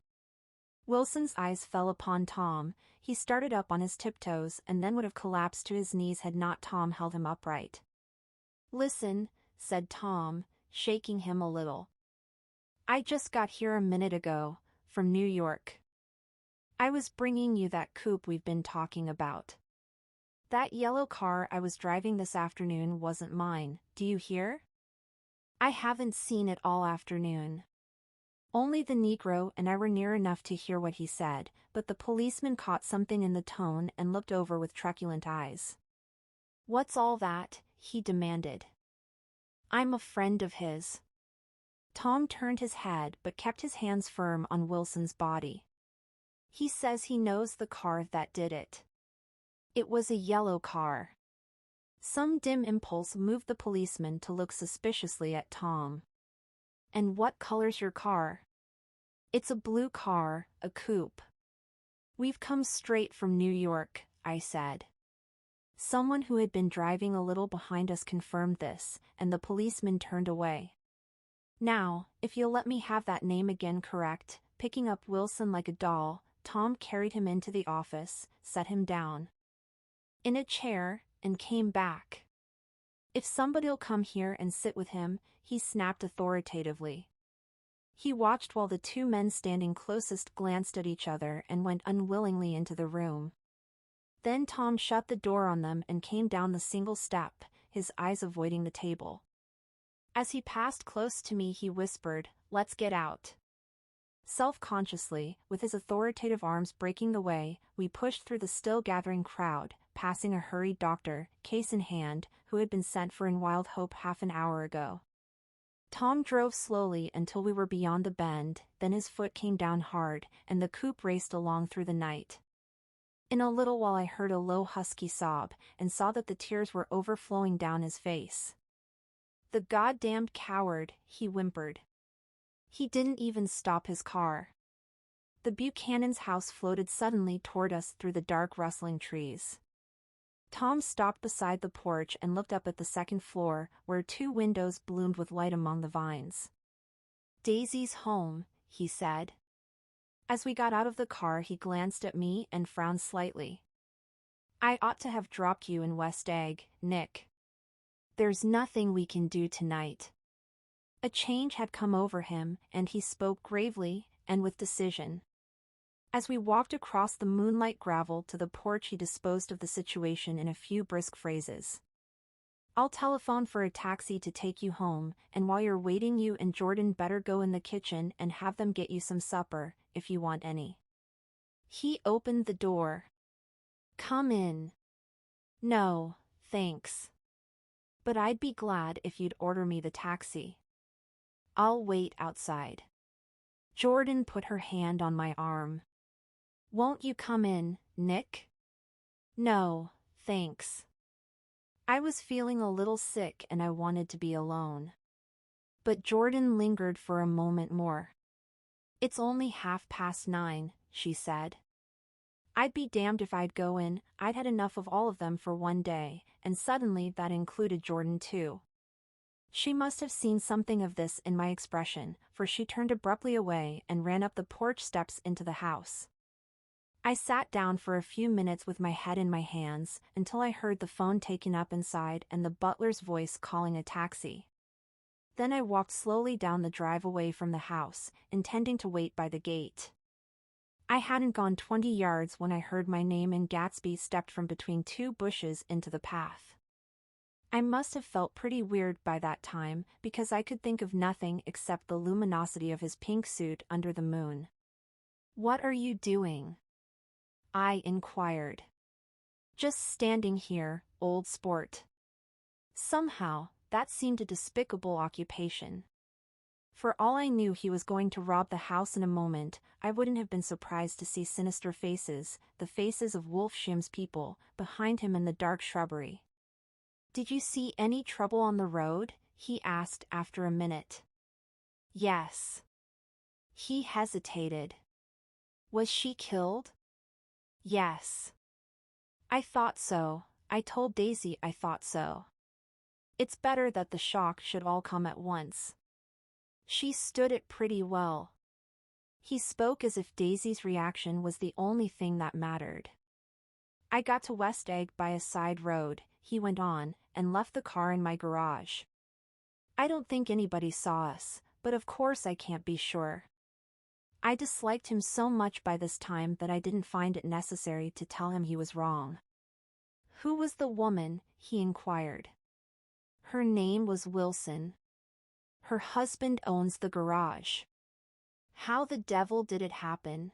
Wilson's eyes fell upon Tom. He started up on his tiptoes and then would have collapsed to his knees had not Tom held him upright. Listen, said Tom, shaking him a little. I just got here a minute ago, from New York. I was bringing you that coupe we've been talking about. That yellow car I was driving this afternoon wasn't mine, do you hear? I haven't seen it all afternoon. Only the Negro and I were near enough to hear what he said, but the policeman caught something in the tone and looked over with truculent eyes. What's all that? He demanded. I'm a friend of his. Tom turned his head but kept his hands firm on Wilson's body. He says he knows the car that did it. It was a yellow car. Some dim impulse moved the policeman to look suspiciously at Tom. And what color's your car? It's a blue car, a coupe. We've come straight from New York, I said. Someone who had been driving a little behind us confirmed this, and the policeman turned away. Now, if you'll let me have that name again correct, picking up Wilson like a doll, Tom carried him into the office, set him down in a chair, and came back. If somebody'll come here and sit with him, he snapped authoritatively. He watched while the two men standing closest glanced at each other and went unwillingly into the room. Then Tom shut the door on them and came down the single step, his eyes avoiding the table. As he passed close to me he whispered, "Let's get out." Self-consciously, with his authoritative arms breaking the way, we pushed through the still-gathering crowd, passing a hurried doctor, case in hand, who had been sent for in Wild Hope half an hour ago. Tom drove slowly until we were beyond the bend, then his foot came down hard, and the coupe raced along through the night. In a little while I heard a low husky sob, and saw that the tears were overflowing down his face. "The goddamned coward," he whimpered. He didn't even stop his car. The Buchanan's house floated suddenly toward us through the dark rustling trees. Tom stopped beside the porch and looked up at the second floor, where two windows bloomed with light among the vines. "Daisy's home," he said. As we got out of the car he glanced at me and frowned slightly. "I ought to have dropped you in West Egg, Nick. There's nothing we can do tonight." A change had come over him, and he spoke gravely, and with decision. As we walked across the moonlight gravel to the porch he disposed of the situation in a few brisk phrases. "I'll telephone for a taxi to take you home, and while you're waiting you and Jordan better go in the kitchen and have them get you some supper, if you want any." He opened the door. "Come in." "No, thanks. But I'd be glad if you'd order me the taxi. I'll wait outside." Jordan put her hand on my arm. "Won't you come in, Nick?" "No, thanks." I was feeling a little sick and I wanted to be alone. But Jordan lingered for a moment more. "It's only 9:30, she said. "I'd be damned if I'd go in, I'd had enough of all of them for one day, and suddenly that included Jordan too. She must have seen something of this in my expression, for she turned abruptly away and ran up the porch steps into the house. I sat down for a few minutes with my head in my hands, until I heard the phone taken up inside and the butler's voice calling a taxi. Then I walked slowly down the drive away from the house, intending to wait by the gate. I hadn't gone 20 yards when I heard my name and Gatsby stepped from between two bushes into the path. I must have felt pretty weird by that time, because I could think of nothing except the luminosity of his pink suit under the moon. "What are you doing?" I inquired. "Just standing here, old sport." Somehow, that seemed a despicable occupation. For all I knew he was going to rob the house in a moment, I wouldn't have been surprised to see sinister faces, the faces of Wolfsham's people, behind him in the dark shrubbery. "Did you see any trouble on the road?" he asked after a minute. "Yes." He hesitated. "Was she killed?" "Yes." "I thought so. I told Daisy I thought so. It's better that the shock should all come at once. She stood it pretty well." He spoke as if Daisy's reaction was the only thing that mattered. "I got to West Egg by a side road," he went on, "and left the car in my garage. I don't think anybody saw us, but of course I can't be sure." I disliked him so much by this time that I didn't find it necessary to tell him he was wrong. "Who was the woman?" he inquired. "Her name was Wilson. Her husband owns the garage." "How the devil did it happen?"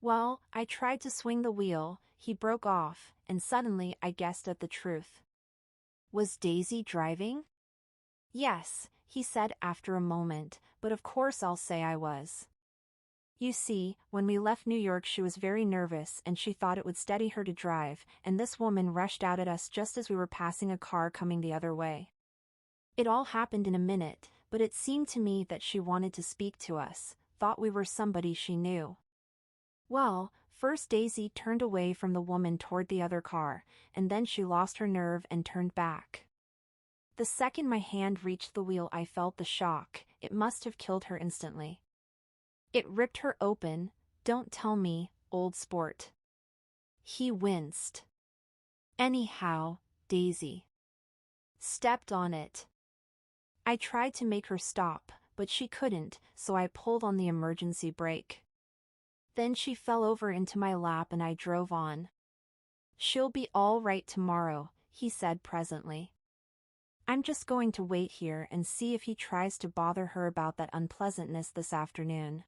"Well, I tried to swing the wheel," he broke off, and suddenly I guessed at the truth. "Was Daisy driving?" "Yes," he said after a moment, "but of course I'll say I was. You see, when we left New York she was very nervous and she thought it would steady her to drive, and this woman rushed out at us just as we were passing a car coming the other way. It all happened in a minute, but it seemed to me that she wanted to speak to us, thought we were somebody she knew. Well, first Daisy turned away from the woman toward the other car, and then she lost her nerve and turned back. The second my hand reached the wheel I felt the shock. It must have killed her instantly. It ripped her open. Don't tell me, old sport." He winced. "Anyhow, Daisy stepped on it. I tried to make her stop, but she couldn't, so I pulled on the emergency brake. Then she fell over into my lap and I drove on." "She'll be all right tomorrow," he said presently. "I'm just going to wait here and see if he tries to bother her about that unpleasantness this afternoon.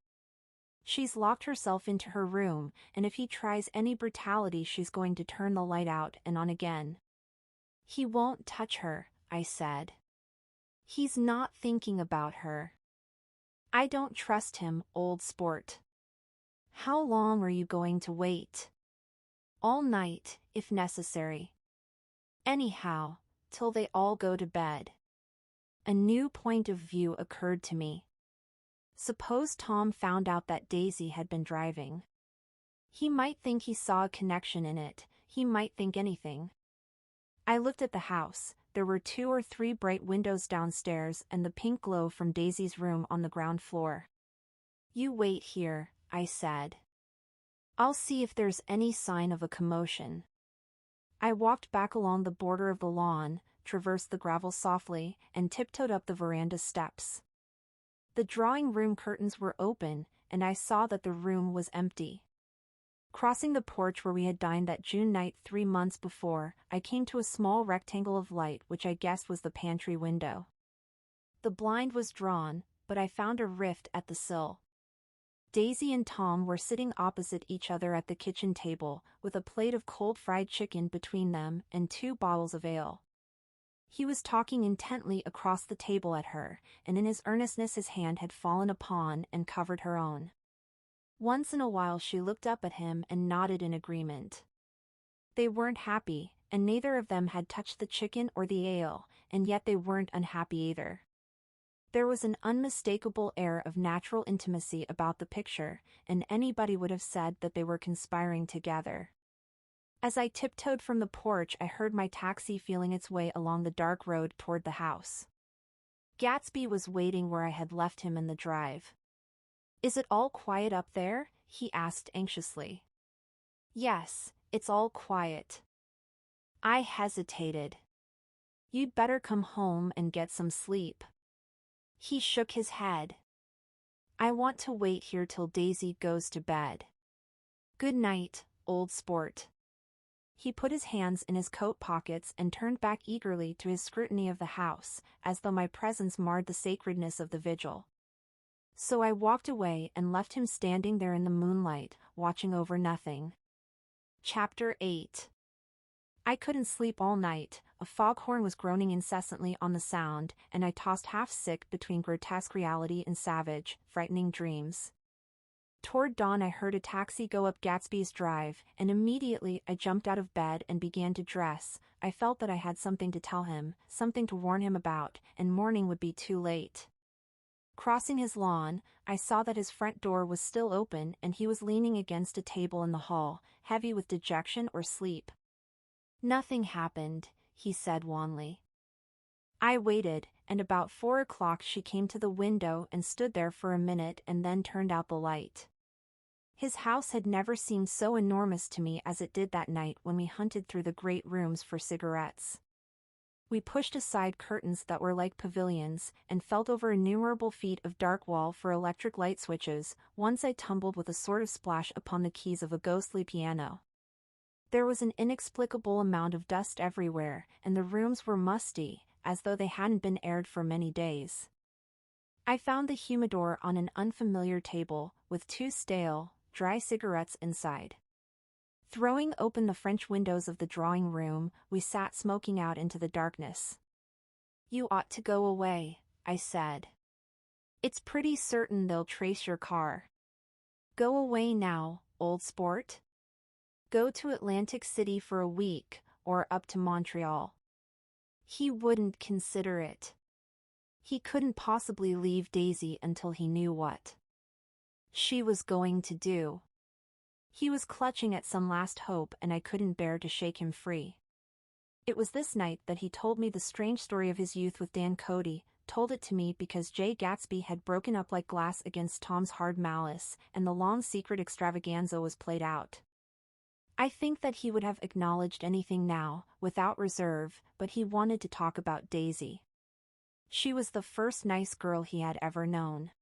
She's locked herself into her room, and if he tries any brutality she's going to turn the light out and on again." "He won't touch her," I said. "He's not thinking about her." "I don't trust him, old sport." "How long are you going to wait?" "All night, if necessary. Anyhow, till they all go to bed." A new point of view occurred to me. Suppose Tom found out that Daisy had been driving. He might think he saw a connection in it, he might think anything. I looked at the house. There were 2 or 3 bright windows downstairs and the pink glow from Daisy's room on the ground floor. "You wait here," I said. "I'll see if there's any sign of a commotion." I walked back along the border of the lawn, traversed the gravel softly, and tiptoed up the veranda steps. The drawing room curtains were open, and I saw that the room was empty. Crossing the porch where we had dined that June night 3 months before, I came to a small rectangle of light which I guessed was the pantry window. The blind was drawn, but I found a rift at the sill. Daisy and Tom were sitting opposite each other at the kitchen table, with a plate of cold fried chicken between them and 2 bottles of ale. He was talking intently across the table at her, and in his earnestness his hand had fallen upon and covered her own. Once in a while she looked up at him and nodded in agreement. They weren't happy, and neither of them had touched the chicken or the ale, and yet they weren't unhappy either. There was an unmistakable air of natural intimacy about the picture, and anybody would have said that they were conspiring together. As I tiptoed from the porch, I heard my taxi feeling its way along the dark road toward the house. Gatsby was waiting where I had left him in the drive. "Is it all quiet up there?" he asked anxiously. "Yes, it's all quiet." I hesitated. "You'd better come home and get some sleep." He shook his head. "I want to wait here till Daisy goes to bed." "Good night, old sport." He put his hands in his coat pockets and turned back eagerly to his scrutiny of the house, as though my presence marred the sacredness of the vigil. So I walked away and left him standing there in the moonlight, watching over nothing. Chapter 8. I couldn't sleep all night. A foghorn was groaning incessantly on the sound, and I tossed half-sick between grotesque reality and savage, frightening dreams. Toward dawn I heard a taxi go up Gatsby's drive, and immediately I jumped out of bed and began to dress. I felt that I had something to tell him, something to warn him about, and morning would be too late. Crossing his lawn, I saw that his front door was still open and he was leaning against a table in the hall, heavy with dejection or sleep. "Nothing happened," he said wanly. I waited, and about 4 o'clock she came to the window and stood there for a minute and then turned out the light. His house had never seemed so enormous to me as it did that night when we hunted through the great rooms for cigarettes. We pushed aside curtains that were like pavilions, and felt over innumerable feet of dark wall for electric light switches. Once I tumbled with a sort of splash upon the keys of a ghostly piano. There was an inexplicable amount of dust everywhere, and the rooms were musty, as though they hadn't been aired for many days. I found the humidor on an unfamiliar table, with 2 stale, dry cigarettes inside. Throwing open the French windows of the drawing room, we sat smoking out into the darkness. "You ought to go away," I said. "It's pretty certain they'll trace your car. Go away now, old sport. Go to Atlantic City for a week, or up to Montreal." He wouldn't consider it. He couldn't possibly leave Daisy until he knew what she was going to do. He was clutching at some last hope and I couldn't bear to shake him free. It was this night that he told me the strange story of his youth with Dan Cody, told it to me because Jay Gatsby had broken up like glass against Tom's hard malice, and the long secret extravaganza was played out. I think that he would have acknowledged anything now, without reserve, but he wanted to talk about Daisy. She was the first nice girl he had ever known.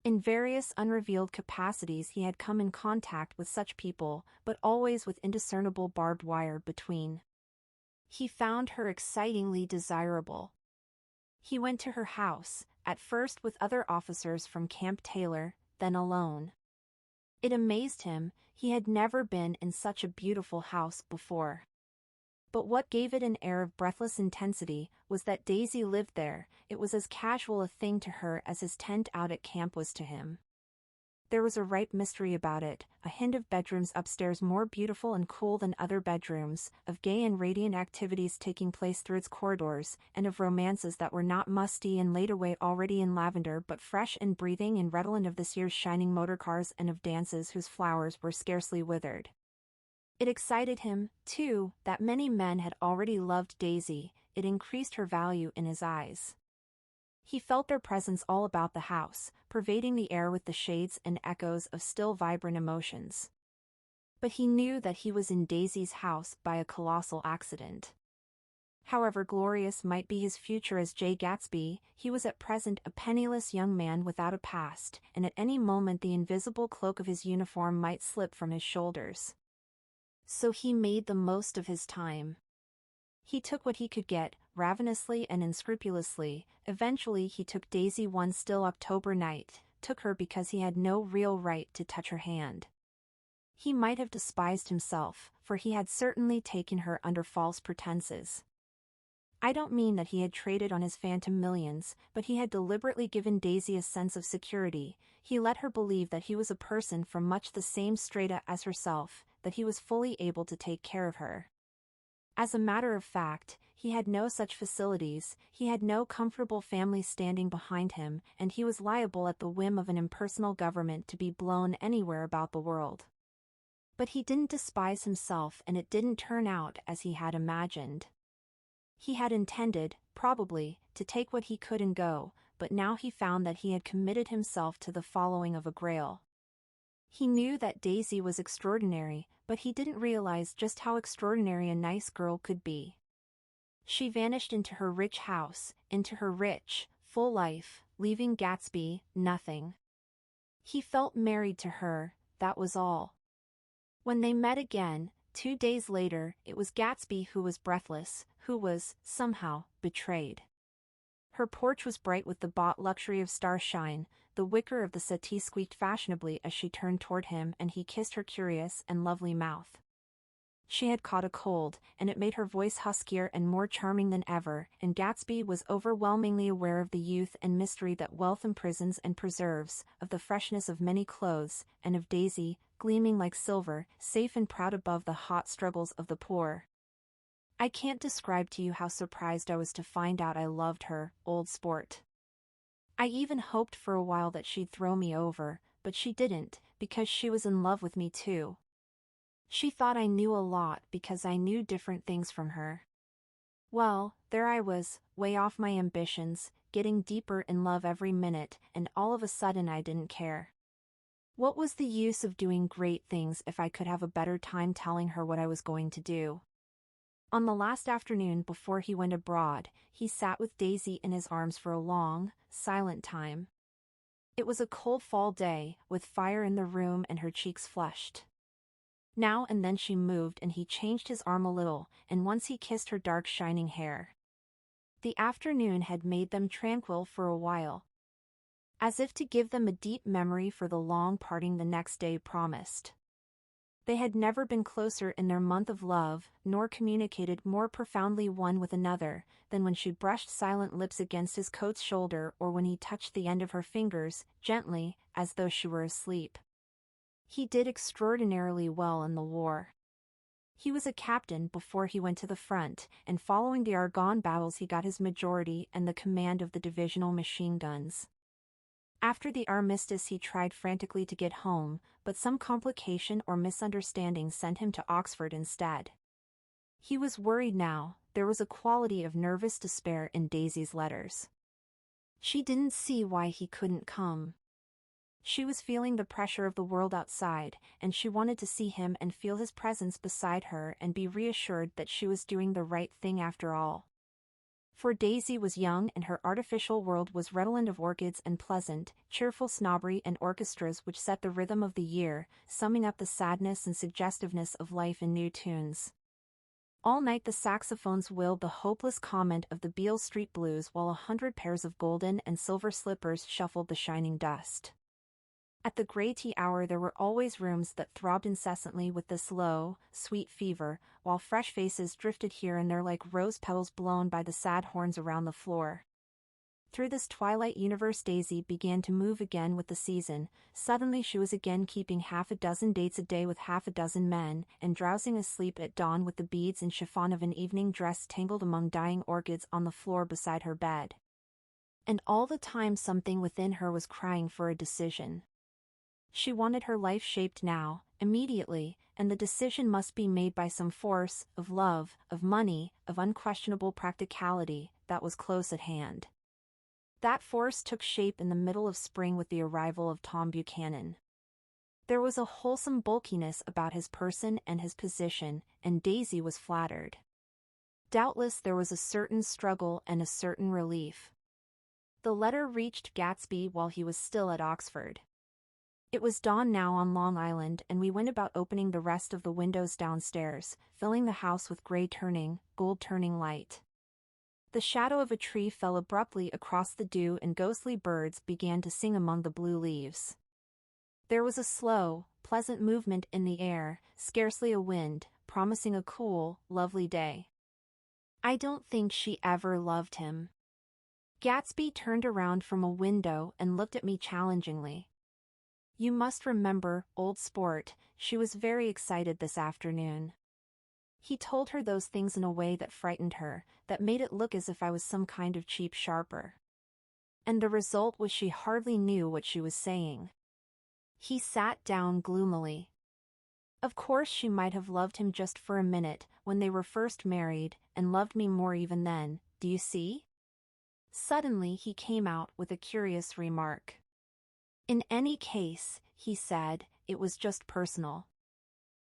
In various unrevealed capacities he had come in contact with such people, but always with indiscernible barbed wire between. He found her excitingly desirable. He went to her house, at first with other officers from Camp Taylor, then alone. It amazed him, he had never been in such a beautiful house before. But what gave it an air of breathless intensity was that Daisy lived there. It was as casual a thing to her as his tent out at camp was to him. There was a ripe mystery about it, a hint of bedrooms upstairs more beautiful and cool than other bedrooms, of gay and radiant activities taking place through its corridors, and of romances that were not musty and laid away already in lavender but fresh and breathing and redolent of this year's shining motor cars, and of dances whose flowers were scarcely withered. It excited him, too, that many men had already loved Daisy. It increased her value in his eyes. He felt their presence all about the house, pervading the air with the shades and echoes of still vibrant emotions. But he knew that he was in Daisy's house by a colossal accident. However glorious might be his future as Jay Gatsby, he was at present a penniless young man without a past, and at any moment the invisible cloak of his uniform might slip from his shoulders. So he made the most of his time. He took what he could get, ravenously and unscrupulously. Eventually he took Daisy one still October night, took her because he had no real right to touch her hand. He might have despised himself, for he had certainly taken her under false pretenses. I don't mean that he had traded on his phantom millions, but he had deliberately given Daisy a sense of security. He let her believe that he was a person from much the same strata as herself, that he was fully able to take care of her. As a matter of fact, he had no such facilities, he had no comfortable family standing behind him, and he was liable at the whim of an impersonal government to be blown anywhere about the world. But he didn't despise himself, and it didn't turn out as he had imagined. He had intended, probably, to take what he could and go, but now he found that he had committed himself to the following of a grail. He knew that Daisy was extraordinary, but he didn't realize just how extraordinary a nice girl could be. She vanished into her rich house, into her rich, full life, leaving Gatsby nothing. He felt married to her, that was all. When they met again, 2 days later, it was Gatsby who was breathless, who was, somehow, betrayed. Her porch was bright with the bought luxury of starshine, the wicker of the settee squeaked fashionably as she turned toward him and he kissed her curious and lovely mouth. She had caught a cold, and it made her voice huskier and more charming than ever, and Gatsby was overwhelmingly aware of the youth and mystery that wealth imprisons and preserves, of the freshness of many clothes, and of Daisy, gleaming like silver, safe and proud above the hot struggles of the poor. I can't describe to you how surprised I was to find out I loved her, old sport. I even hoped for a while that she'd throw me over, but she didn't, because she was in love with me too. She thought I knew a lot because I knew different things from her. Well, there I was, way off my ambitions, getting deeper in love every minute, and all of a sudden I didn't care. What was the use of doing great things if I could have a better time telling her what I was going to do? On the last afternoon before he went abroad, he sat with Daisy in his arms for a long, silent time. It was a cold fall day, with fire in the room and her cheeks flushed. Now and then she moved and he changed his arm a little, and once he kissed her dark shining hair. The afternoon had made them tranquil for a while, as if to give them a deep memory for the long parting the next day promised. They had never been closer in their month of love, nor communicated more profoundly one with another, than when she brushed silent lips against his coat's shoulder or when he touched the end of her fingers, gently, as though she were asleep. He did extraordinarily well in the war. He was a captain before he went to the front, and following the Argonne battles he got his majority and the command of the divisional machine guns. After the armistice he tried frantically to get home, but some complication or misunderstanding sent him to Oxford instead. He was worried now, there was a quality of nervous despair in Daisy's letters. She didn't see why he couldn't come. She was feeling the pressure of the world outside, and she wanted to see him and feel his presence beside her and be reassured that she was doing the right thing after all. For Daisy was young and her artificial world was redolent of orchids and pleasant, cheerful snobbery and orchestras which set the rhythm of the year, summing up the sadness and suggestiveness of life in new tunes. All night the saxophones wailed the hopeless comment of the Beale Street Blues while 100 pairs of golden and silver slippers shuffled the shining dust. At the grey tea hour there were always rooms that throbbed incessantly with this low, sweet fever, while fresh faces drifted here and there like rose petals blown by the sad horns around the floor. Through this twilight universe Daisy began to move again with the season. Suddenly she was again keeping half a dozen dates a day with half a dozen men, and drowsing asleep at dawn with the beads and chiffon of an evening dress tangled among dying orchids on the floor beside her bed. And all the time something within her was crying for a decision. She wanted her life shaped now, immediately, and the decision must be made by some force, of love, of money, of unquestionable practicality, that was close at hand. That force took shape in the middle of spring with the arrival of Tom Buchanan. There was a wholesome bulkiness about his person and his position, and Daisy was flattered. Doubtless there was a certain struggle and a certain relief. The letter reached Gatsby while he was still at Oxford. It was dawn now on Long Island, and we went about opening the rest of the windows downstairs, filling the house with gray-turning, gold-turning light. The shadow of a tree fell abruptly across the dew and ghostly birds began to sing among the blue leaves. There was a slow, pleasant movement in the air, scarcely a wind, promising a cool, lovely day. I don't think she ever loved him. Gatsby turned around from a window and looked at me challengingly. You must remember, old sport, she was very excited this afternoon. He told her those things in a way that frightened her, that made it look as if I was some kind of cheap sharper. And the result was she hardly knew what she was saying. He sat down gloomily. Of course she might have loved him just for a minute, when they were first married, and loved me more even then, do you see? Suddenly he came out with a curious remark. In any case, he said, it was just personal.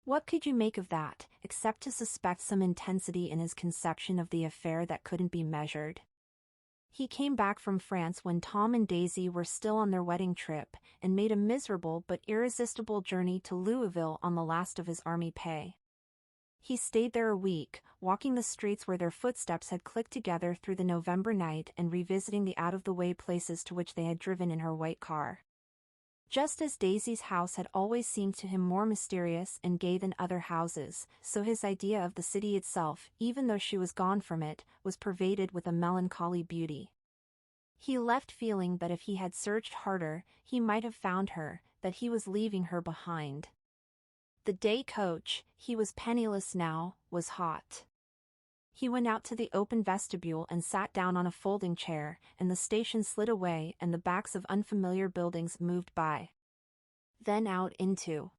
What could you make of that, except to suspect some intensity in his conception of the affair that couldn't be measured? He came back from France when Tom and Daisy were still on their wedding trip, and made a miserable but irresistible journey to Louisville on the last of his army pay. He stayed there a week, walking the streets where their footsteps had clicked together through the November night and revisiting the out-of-the-way places to which they had driven in her white car. Just as Daisy's house had always seemed to him more mysterious and gay than other houses, so his idea of the city itself, even though she was gone from it, was pervaded with a melancholy beauty. He left feeling that if he had searched harder, he might have found her, that he was leaving her behind. The day coach, he was penniless now, was hot. He went out to the open vestibule and sat down on a folding chair, and the station slid away and the backs of unfamiliar buildings moved by. Then out into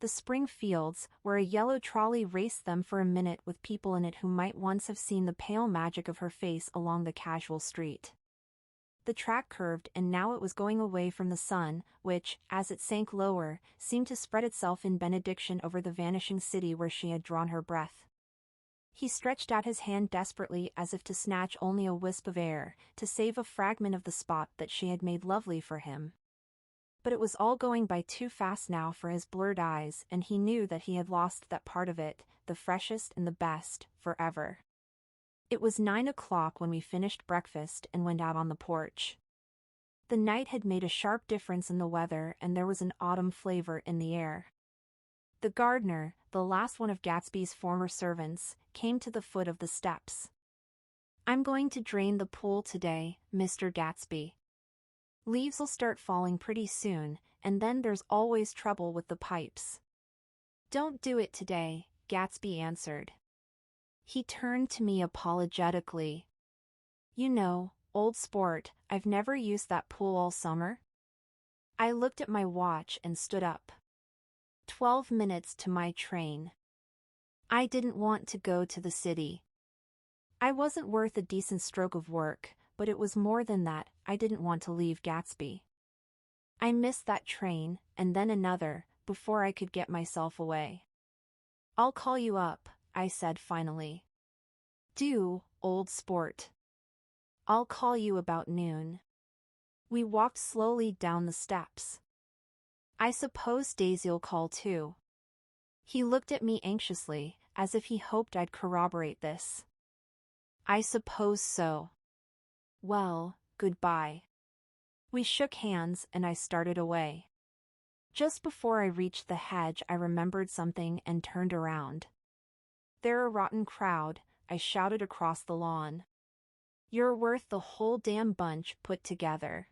the spring fields, where a yellow trolley raced them for a minute with people in it who might once have seen the pale magic of her face along the casual street. The track curved and now it was going away from the sun, which, as it sank lower, seemed to spread itself in benediction over the vanishing city where she had drawn her breath. He stretched out his hand desperately as if to snatch only a wisp of air, to save a fragment of the spot that she had made lovely for him. But it was all going by too fast now for his blurred eyes, and he knew that he had lost that part of it, the freshest and the best, forever. It was 9 o'clock when we finished breakfast and went out on the porch. The night had made a sharp difference in the weather and there was an autumn flavor in the air. The gardener, the last one of Gatsby's former servants, came to the foot of the steps. I'm going to drain the pool today, Mr. Gatsby. Leaves'll start falling pretty soon, and then there's always trouble with the pipes. Don't do it today, Gatsby answered. He turned to me apologetically. You know, old sport, I've never used that pool all summer. I looked at my watch and stood up. 12 minutes to my train. I didn't want to go to the city. I wasn't worth a decent stroke of work, but it was more than that, I didn't want to leave Gatsby. I missed that train, and then another, before I could get myself away. I'll call you up, I said finally. Do, old sport. I'll call you about noon. We walked slowly down the steps. I suppose Daisy'll call too. He looked at me anxiously, as if he hoped I'd corroborate this. I suppose so. Well, goodbye. We shook hands and I started away. Just before I reached the hedge I remembered something and turned around. They're a rotten crowd, I shouted across the lawn. You're worth the whole damn bunch put together.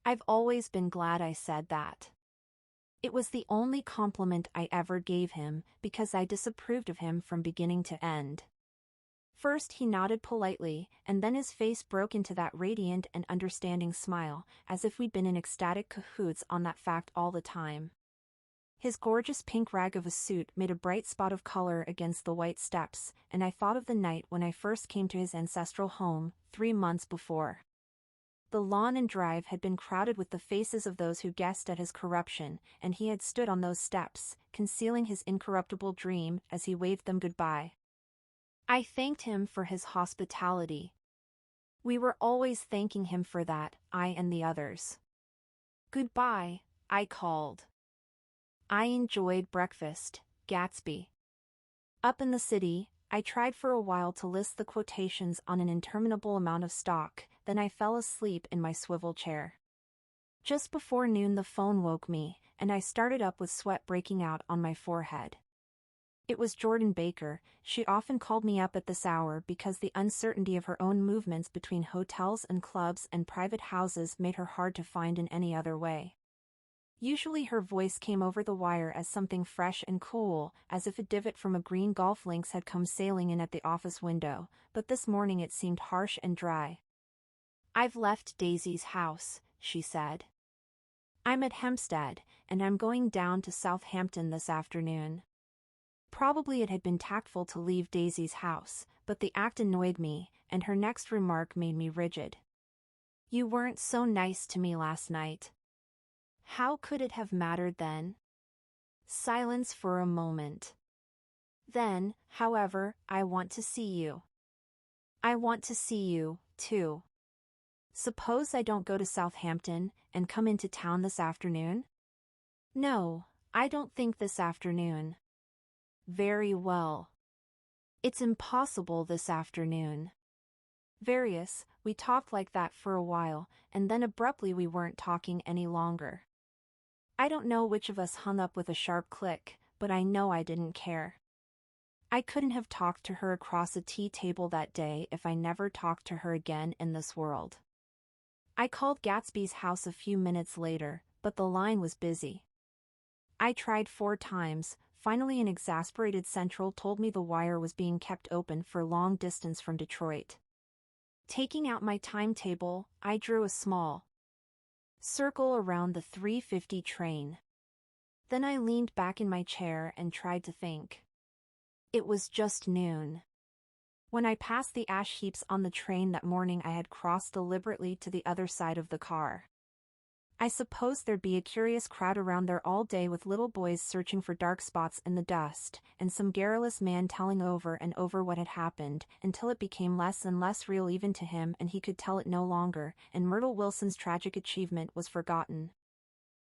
I've always been glad I said that. It was the only compliment I ever gave him, because I disapproved of him from beginning to end. First he nodded politely, and then his face broke into that radiant and understanding smile, as if we'd been in ecstatic cahoots on that fact all the time. His gorgeous pink rag of a suit made a bright spot of color against the white steps, and I thought of the night when I first came to his ancestral home, 3 months before. The lawn and drive had been crowded with the faces of those who guessed at his corruption, and he had stood on those steps, concealing his incorruptible dream as he waved them goodbye. I thanked him for his hospitality. We were always thanking him for that, I and the others. Goodbye, I called. I enjoyed breakfast, Gatsby. Up in the city, I tried for a while to list the quotations on an interminable amount of stock, then I fell asleep in my swivel chair. Just before noon the phone woke me, and I started up with sweat breaking out on my forehead. It was Jordan Baker. She often called me up at this hour because the uncertainty of her own movements between hotels and clubs and private houses made her hard to find in any other way. Usually her voice came over the wire as something fresh and cool, as if a divot from a green golf links had come sailing in at the office window, but this morning it seemed harsh and dry. I've left Daisy's house, she said. I'm at Hempstead, and I'm going down to Southampton this afternoon. Probably it had been tactful to leave Daisy's house, but the act annoyed me, and her next remark made me rigid. You weren't so nice to me last night. How could it have mattered then? Silence for a moment. Then, however, I want to see you. I want to see you, too. Suppose I don't go to Southampton and come into town this afternoon? No, I don't think this afternoon. Very well. It's impossible this afternoon. We talked like that for a while, and then abruptly we weren't talking any longer. I don't know which of us hung up with a sharp click, but I know I didn't care. I couldn't have talked to her across a tea table that day if I never talked to her again in this world. I called Gatsby's house a few minutes later, but the line was busy. I tried 4 times. Finally, an exasperated central told me the wire was being kept open for long distance from Detroit. Taking out my timetable, I drew a small circle around the 3:50 train. Then I leaned back in my chair and tried to think. It was just noon. When I passed the ash heaps on the train that morning, I had crossed deliberately to the other side of the car. I supposed there'd be a curious crowd around there all day with little boys searching for dark spots in the dust, and some garrulous man telling over and over what had happened, until it became less and less real even to him and he could tell it no longer, and Myrtle Wilson's tragic achievement was forgotten.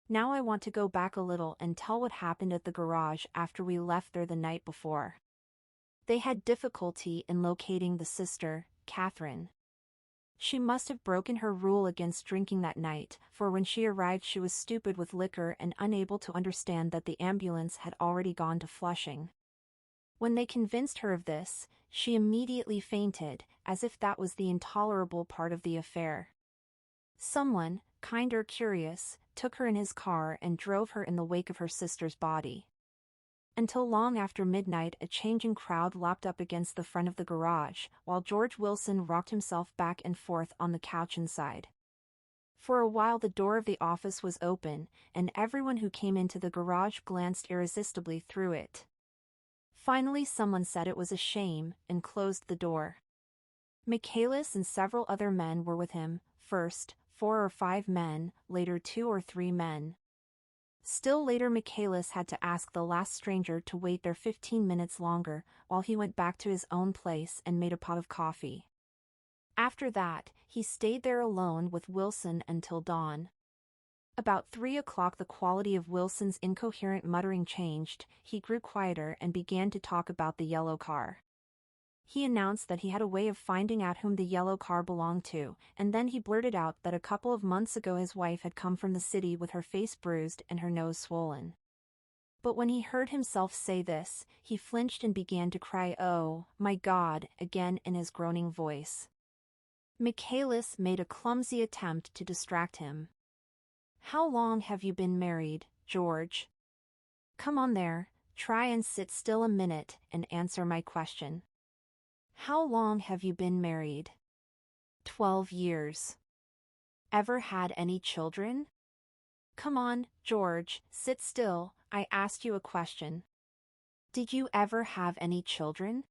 Now I want to go back a little and tell what happened at the garage after we left there the night before. They had difficulty in locating the sister, Catherine. She must have broken her rule against drinking that night, for when she arrived she was stupid with liquor and unable to understand that the ambulance had already gone to Flushing. When they convinced her of this, she immediately fainted, as if that was the intolerable part of the affair. Someone, kind or curious, took her in his car and drove her in the wake of her sister's body. Until long after midnight, a changing crowd lapped up against the front of the garage, while George Wilson rocked himself back and forth on the couch inside. For a while the door of the office was open, and everyone who came into the garage glanced irresistibly through it. Finally someone said it was a shame, and closed the door. Michaelis and several other men were with him, first 4 or 5 men, later 2 or 3 men. Still later Michaelis had to ask the last stranger to wait there 15 minutes longer, while he went back to his own place and made a pot of coffee. After that, he stayed there alone with Wilson until dawn. About 3 o'clock the quality of Wilson's incoherent muttering changed, he grew quieter and began to talk about the yellow car. He announced that he had a way of finding out whom the yellow car belonged to, and then he blurted out that a couple of months ago his wife had come from the city with her face bruised and her nose swollen. But when he heard himself say this, he flinched and began to cry, "Oh, my God," again in his groaning voice. Michaelis made a clumsy attempt to distract him. "How long have you been married, George? Come on there, try and sit still a minute and answer my question. How long have you been married?" 12 years. Ever had any children? Come on, George, sit still, I asked you a question. Did you ever have any children?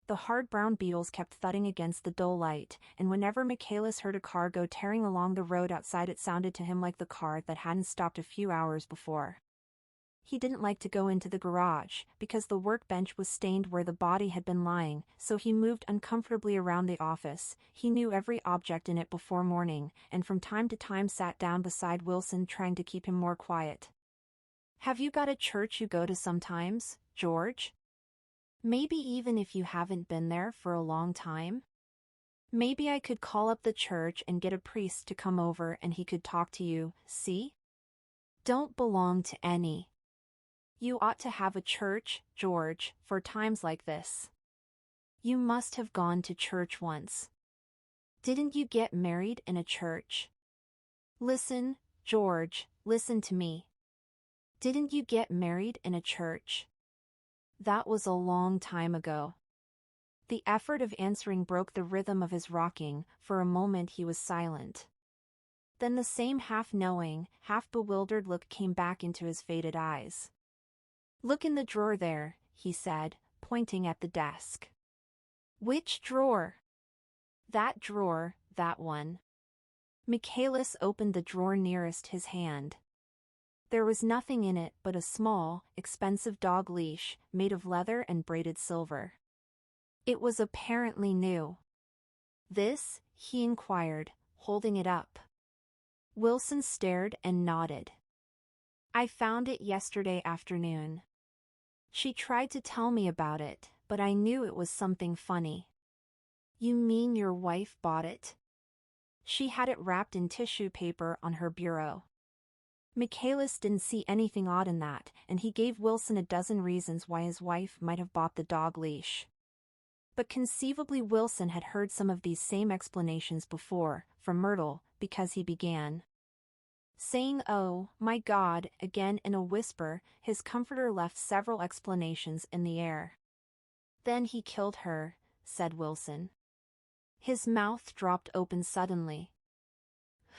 The hard brown beetles kept thudding against the dull light, and whenever Michaelis heard a car go tearing along the road outside it sounded to him like the car that hadn't stopped a few hours before. He didn't like to go into the garage, because the workbench was stained where the body had been lying, so he moved uncomfortably around the office. He knew every object in it before morning, and from time to time sat down beside Wilson trying to keep him more quiet. Have you got a church you go to sometimes, George? Maybe even if you haven't been there for a long time? Maybe I could call up the church and get a priest to come over and he could talk to you, see? Don't belong to any. You ought to have a church, George, for times like this. You must have gone to church once. Didn't you get married in a church? Listen, George, listen to me. Didn't you get married in a church? That was a long time ago. The effort of answering broke the rhythm of his rocking. For a moment he was silent. Then the same half-knowing, half-bewildered look came back into his faded eyes. "Look in the drawer there," he said, pointing at the desk. "Which drawer?" "That drawer, that one." Michaelis opened the drawer nearest his hand. There was nothing in it but a small, expensive dog leash, made of leather and braided silver. It was apparently new. "This?" he inquired, holding it up. Wilson stared and nodded. "I found it yesterday afternoon. She tried to tell me about it, but I knew it was something funny." "You mean your wife bought it?" "She had it wrapped in tissue paper on her bureau." Michaelis didn't see anything odd in that, and he gave Wilson a dozen reasons why his wife might have bought the dog leash. But conceivably Wilson had heard some of these same explanations before, from Myrtle, because he began saying, "Oh, my God," again in a whisper. His comforter left several explanations in the air. "Then he killed her," said Wilson. His mouth dropped open suddenly.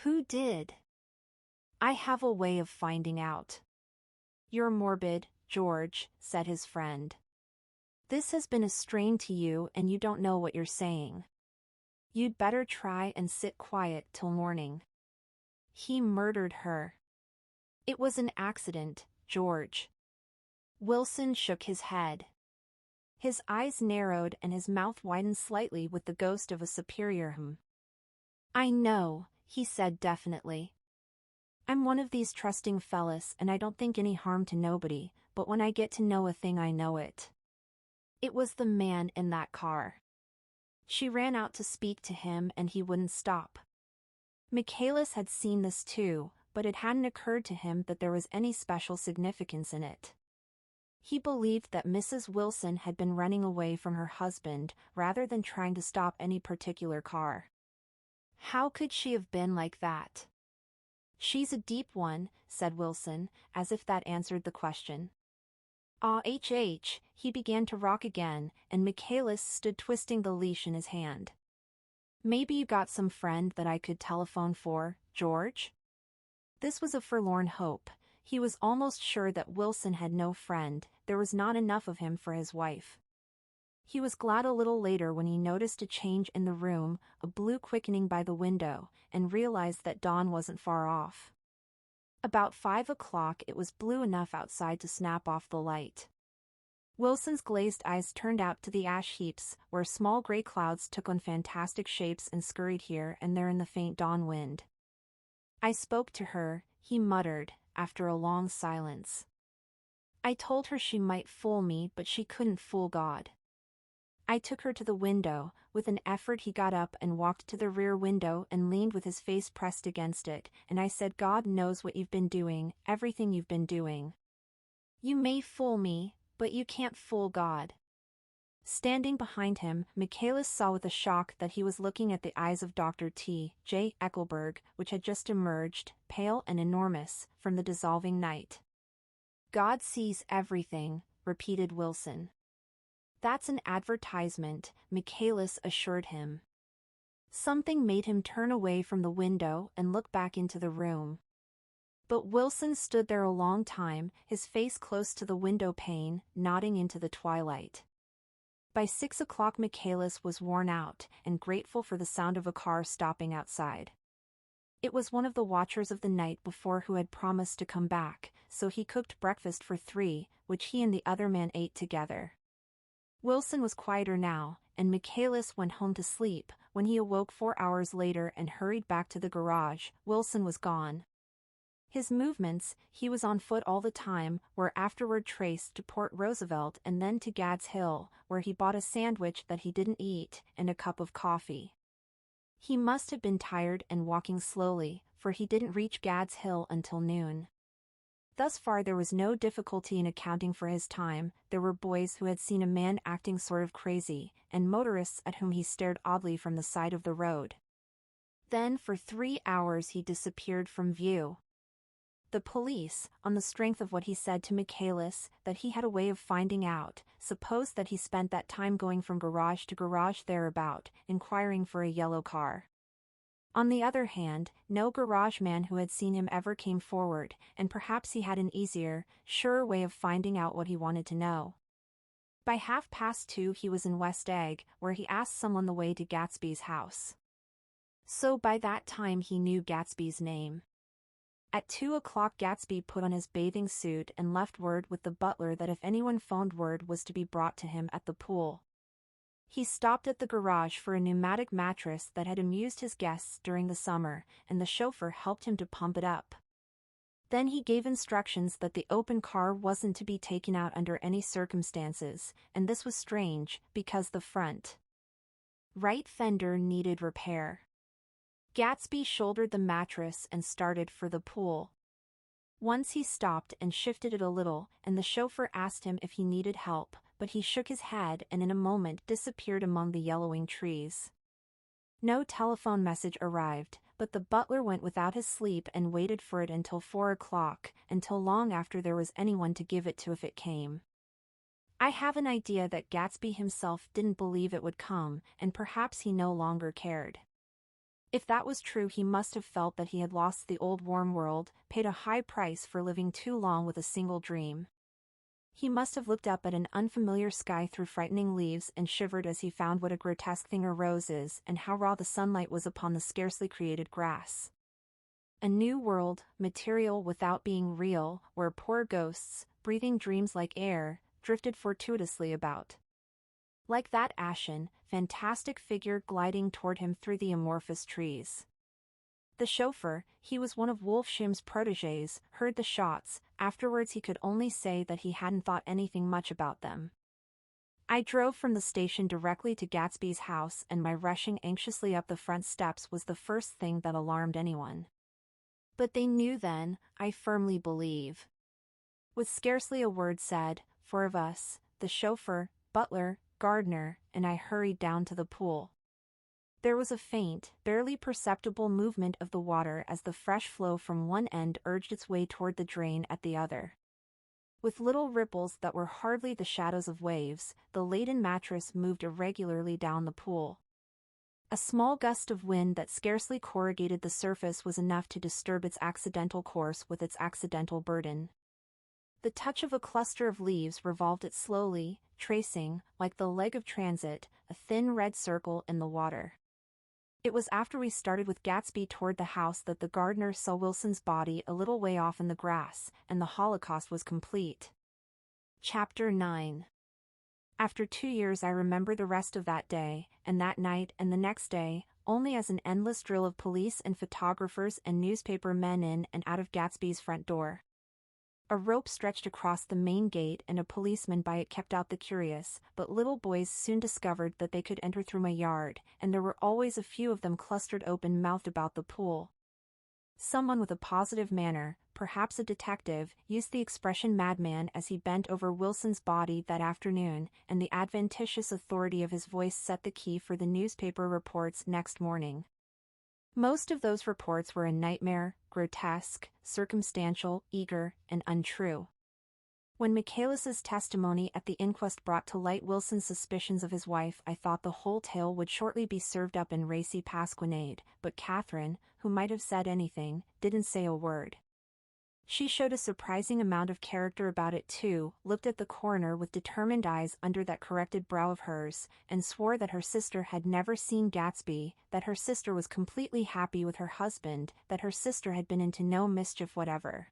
"Who did?" "I have a way of finding out." "You're morbid, George," said his friend. "This has been a strain to you and you don't know what you're saying. You'd better try and sit quiet till morning." "He murdered her." "It was an accident, George." Wilson shook his head. His eyes narrowed and his mouth widened slightly with the ghost of a superior hum. "I know," he said definitely. "I'm one of these trusting fellas and I don't think any harm to nobody, but when I get to know a thing I know it. It was the man in that car. She ran out to speak to him and he wouldn't stop." Michaelis had seen this too, but it hadn't occurred to him that there was any special significance in it. He believed that Mrs. Wilson had been running away from her husband rather than trying to stop any particular car. How could she have been like that? "She's a deep one," said Wilson, as if that answered the question. He began to rock again, and Michaelis stood twisting the leash in his hand. "Maybe you got some friend that I could telephone for, George?" This was a forlorn hope. He was almost sure that Wilson had no friend, there was not enough of him for his wife. He was glad a little later when he noticed a change in the room, a blue quickening by the window, and realized that dawn wasn't far off. About 5 o'clock it was blue enough outside to snap off the light. Wilson's glazed eyes turned out to the ash heaps, where small gray clouds took on fantastic shapes and scurried here and there in the faint dawn wind. "I spoke to her," he muttered, after a long silence. "I told her she might fool me, but she couldn't fool God. I took her to the window." With an effort he got up and walked to the rear window and leaned with his face pressed against it, and I said, "God knows what you've been doing, everything you've been doing. You may fool me, but you can't fool God." Standing behind him, Michaelis saw with a shock that he was looking at the eyes of Dr. T. J. Eckelberg, which had just emerged, pale and enormous, from the dissolving night. "God sees everything," repeated Wilson. "That's an advertisement," Michaelis assured him. Something made him turn away from the window and look back into the room. But Wilson stood there a long time, his face close to the window pane, nodding into the twilight. By 6 o'clock Michaelis was worn out, and grateful for the sound of a car stopping outside. It was one of the watchers of the night before who had promised to come back, so he cooked breakfast for 3, which he and the other man ate together. Wilson was quieter now, and Michaelis went home to sleep. When he awoke 4 hours later and hurried back to the garage, Wilson was gone. His movements, he was on foot all the time, were afterward traced to Port Roosevelt and then to Gad's Hill, where he bought a sandwich that he didn't eat, and a cup of coffee. He must have been tired and walking slowly, for he didn't reach Gad's Hill until noon. Thus far there was no difficulty in accounting for his time. There were boys who had seen a man acting sort of crazy, and motorists at whom he stared oddly from the side of the road. Then for 3 hours he disappeared from view. The police, on the strength of what he said to Michaelis, that he had a way of finding out, supposed that he spent that time going from garage to garage thereabout, inquiring for a yellow car. On the other hand, no garage man who had seen him ever came forward, and perhaps he had an easier, surer way of finding out what he wanted to know. By 2:30 he was in West Egg, where he asked someone the way to Gatsby's house. So by that time he knew Gatsby's name. At 2 o'clock Gatsby put on his bathing suit and left word with the butler that if anyone phoned word was to be brought to him at the pool. He stopped at the garage for a pneumatic mattress that had amused his guests during the summer, and the chauffeur helped him to pump it up. Then he gave instructions that the open car wasn't to be taken out under any circumstances, and this was strange, because the front right fender needed repair. Gatsby shouldered the mattress and started for the pool. Once he stopped and shifted it a little, and the chauffeur asked him if he needed help, but he shook his head and in a moment disappeared among the yellowing trees. No telephone message arrived, but the butler went without his sleep and waited for it until 4 o'clock, until long after there was anyone to give it to if it came. I have an idea that Gatsby himself didn't believe it would come, and perhaps he no longer cared. If that was true, he must have felt that he had lost the old warm world, paid a high price for living too long with a single dream. He must have looked up at an unfamiliar sky through frightening leaves and shivered as he found what a grotesque thing a rose is and how raw the sunlight was upon the scarcely created grass. A new world, material without being real, where poor ghosts, breathing dreams like air, drifted fortuitously about. Like that ashen, fantastic figure gliding toward him through the amorphous trees. The chauffeur, he was one of Wolfsham's protégés, heard the shots. Afterwards he could only say that he hadn't thought anything much about them. I drove from the station directly to Gatsby's house, and my rushing anxiously up the front steps was the first thing that alarmed anyone. But they knew then, I firmly believe. With scarcely a word said, four of us, the chauffeur, butler, gardener, and I hurried down to the pool. There was a faint, barely perceptible movement of the water as the fresh flow from one end urged its way toward the drain at the other. With little ripples that were hardly the shadows of waves, the laden mattress moved irregularly down the pool. A small gust of wind that scarcely corrugated the surface was enough to disturb its accidental course with its accidental burden. The touch of a cluster of leaves revolved it slowly, tracing, like the leg of transit, a thin red circle in the water. It was after we started with Gatsby toward the house that the gardener saw Wilson's body a little way off in the grass, and the Holocaust was complete. Chapter 9. After 2 years I remember the rest of that day, and that night and the next day, only as an endless drill of police and photographers and newspaper men in and out of Gatsby's front door. A rope stretched across the main gate and a policeman by it kept out the curious, but little boys soon discovered that they could enter through my yard, and there were always a few of them clustered open-mouthed about the pool. Someone with a positive manner, perhaps a detective, used the expression madman as he bent over Wilson's body that afternoon, and the adventitious authority of his voice set the key for the newspaper reports next morning. Most of those reports were a nightmare, grotesque, circumstantial, eager, and untrue. When Michaelis's testimony at the inquest brought to light Wilson's suspicions of his wife, I thought the whole tale would shortly be served up in racy pasquinade, but Catherine, who might have said anything, didn't say a word. She showed a surprising amount of character about it too, looked at the coroner with determined eyes under that corrected brow of hers, and swore that her sister had never seen Gatsby, that her sister was completely happy with her husband, that her sister had been into no mischief whatever.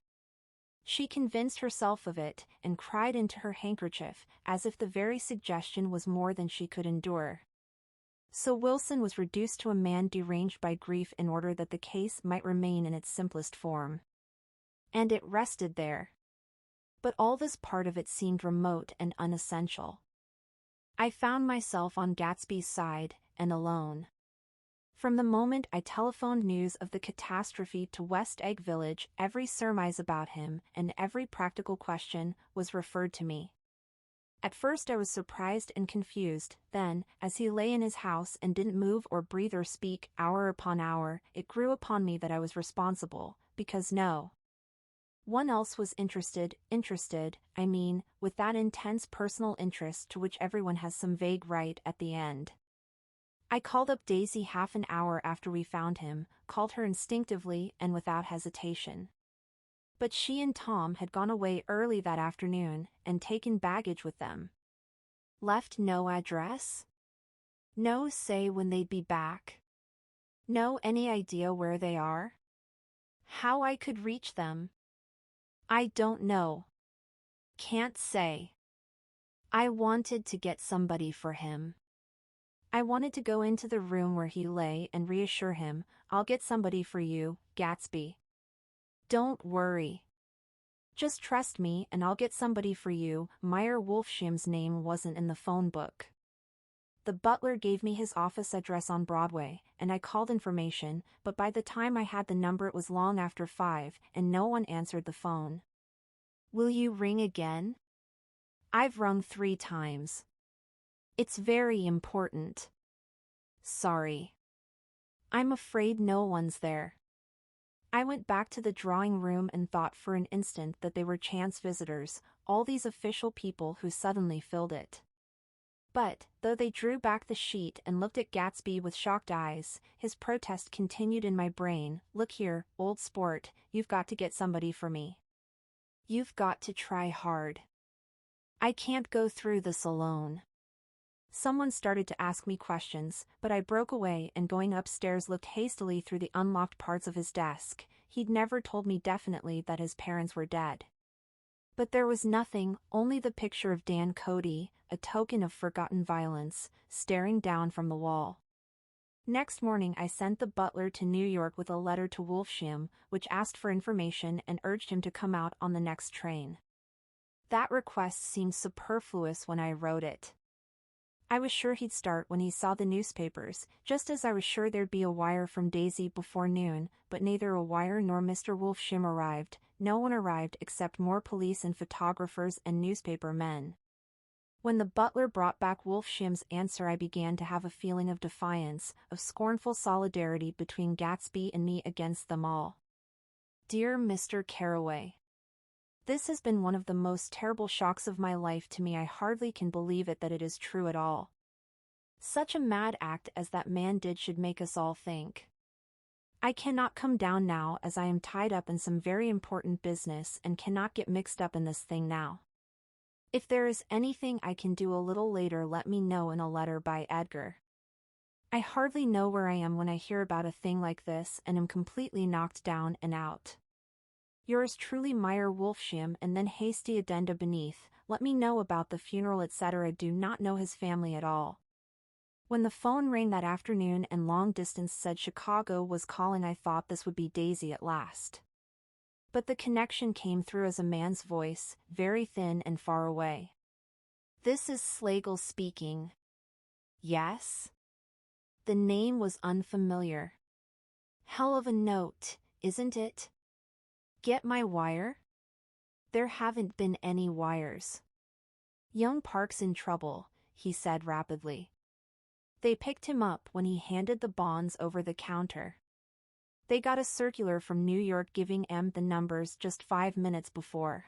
She convinced herself of it, and cried into her handkerchief, as if the very suggestion was more than she could endure. So Wilson was reduced to a man deranged by grief in order that the case might remain in its simplest form. And it rested there. But all this part of it seemed remote and unessential. I found myself on Gatsby's side, and alone. From the moment I telephoned news of the catastrophe to West Egg Village, every surmise about him, and every practical question, was referred to me. At first I was surprised and confused, then, as he lay in his house and didn't move or breathe or speak, hour upon hour, it grew upon me that I was responsible, because no one else was interested, I mean, with that intense personal interest to which everyone has some vague right at the end. I called up Daisy half an hour after we found him, called her instinctively and without hesitation. But she and Tom had gone away early that afternoon and taken baggage with them. Left no address? No say when they'd be back? No any idea where they are? How I could reach them? I don't know. Can't say. I wanted to get somebody for him. I wanted to go into the room where he lay and reassure him, I'll get somebody for you, Gatsby. Don't worry. Just trust me and I'll get somebody for you. Meyer Wolfsham's name wasn't in the phone book. The butler gave me his office address on Broadway, and I called information, but by the time I had the number it was long after 5, and no one answered the phone. Will you ring again? I've rung 3 times. It's very important. Sorry. I'm afraid no one's there. I went back to the drawing room and thought for an instant that they were chance visitors, all these official people who suddenly filled it. But, though they drew back the sheet and looked at Gatsby with shocked eyes, his protest continued in my brain, look here, old sport, you've got to get somebody for me. You've got to try hard. I can't go through this alone. Someone started to ask me questions, but I broke away and going upstairs looked hastily through the unlocked parts of his desk. He'd never told me definitely that his parents were dead. But there was nothing, only the picture of Dan Cody, a token of forgotten violence, staring down from the wall. Next morning I sent the butler to New York with a letter to Wolfsham, which asked for information and urged him to come out on the next train. That request seemed superfluous when I wrote it. I was sure he'd start when he saw the newspapers, just as I was sure there'd be a wire from Daisy before noon, but neither a wire nor Mr. Wolfsham arrived. No one arrived except more police and photographers and newspaper men. When the butler brought back Wolfsham's answer I began to have a feeling of defiance, of scornful solidarity between Gatsby and me against them all. Dear Mr. Carraway, this has been one of the most terrible shocks of my life to me. I hardly can believe it that it is true at all. Such a mad act as that man did should make us all think. I cannot come down now as I am tied up in some very important business and cannot get mixed up in this thing now. If there is anything I can do a little later, let me know in a letter by Edgar. I hardly know where I am when I hear about a thing like this and am completely knocked down and out. Yours truly, Meyer Wolfsham, and then hasty addenda beneath, let me know about the funeral etc. Do not know his family at all. When the phone rang that afternoon and long distance said Chicago was calling, I thought this would be Daisy at last. But the connection came through as a man's voice, very thin and far away. This is Slagle speaking. Yes? The name was unfamiliar. Hell of a note, isn't it? Get my wire? There haven't been any wires. Young Park's in trouble, he said rapidly. They picked him up when he handed the bonds over the counter. They got a circular from New York giving M the numbers just 5 minutes before.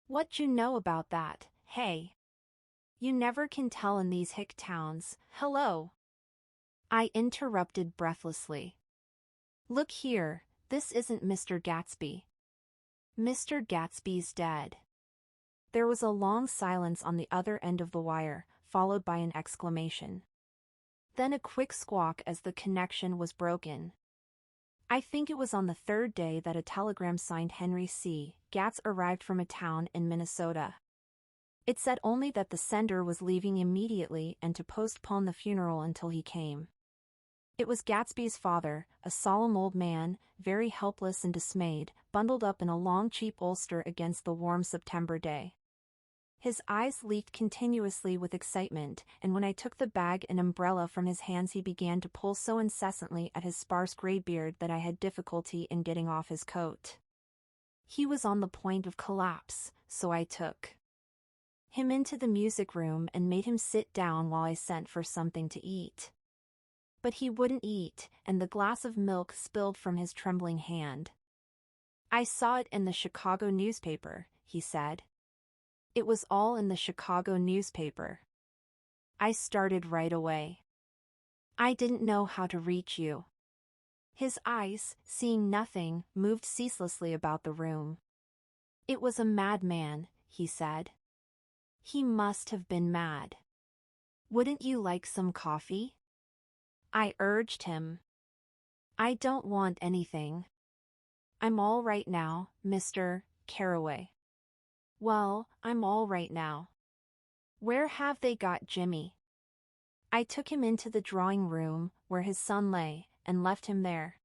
What you know about that, hey? You never can tell in these hick towns. Hello? I interrupted breathlessly. Look here, this isn't Mr. Gatsby. Mr. Gatsby's dead. There was a long silence on the other end of the wire, followed by an exclamation. Then a quick squawk as the connection was broken. I think it was on the 3rd day that a telegram signed Henry C. Gats arrived from a town in Minnesota. It said only that the sender was leaving immediately and to postpone the funeral until he came. It was Gatsby's father, a solemn old man, very helpless and dismayed, bundled up in a long cheap ulster against the warm September day. His eyes leaked continuously with excitement, and when I took the bag and umbrella from his hands he began to pull so incessantly at his sparse gray beard that I had difficulty in getting off his coat. He was on the point of collapse, so I took him into the music room and made him sit down while I sent for something to eat. But he wouldn't eat, and the glass of milk spilled from his trembling hand. I saw it in the Chicago newspaper, he said. It was all in the Chicago newspaper. I started right away. I didn't know how to reach you. His eyes, seeing nothing, moved ceaselessly about the room. It was a madman, he said. He must have been mad. Wouldn't you like some coffee? I urged him. I don't want anything. I'm all right now, Mr. Carraway. Well, I'm all right now. Where have they got Jimmy? I took him into the drawing room, where his son lay, and left him there.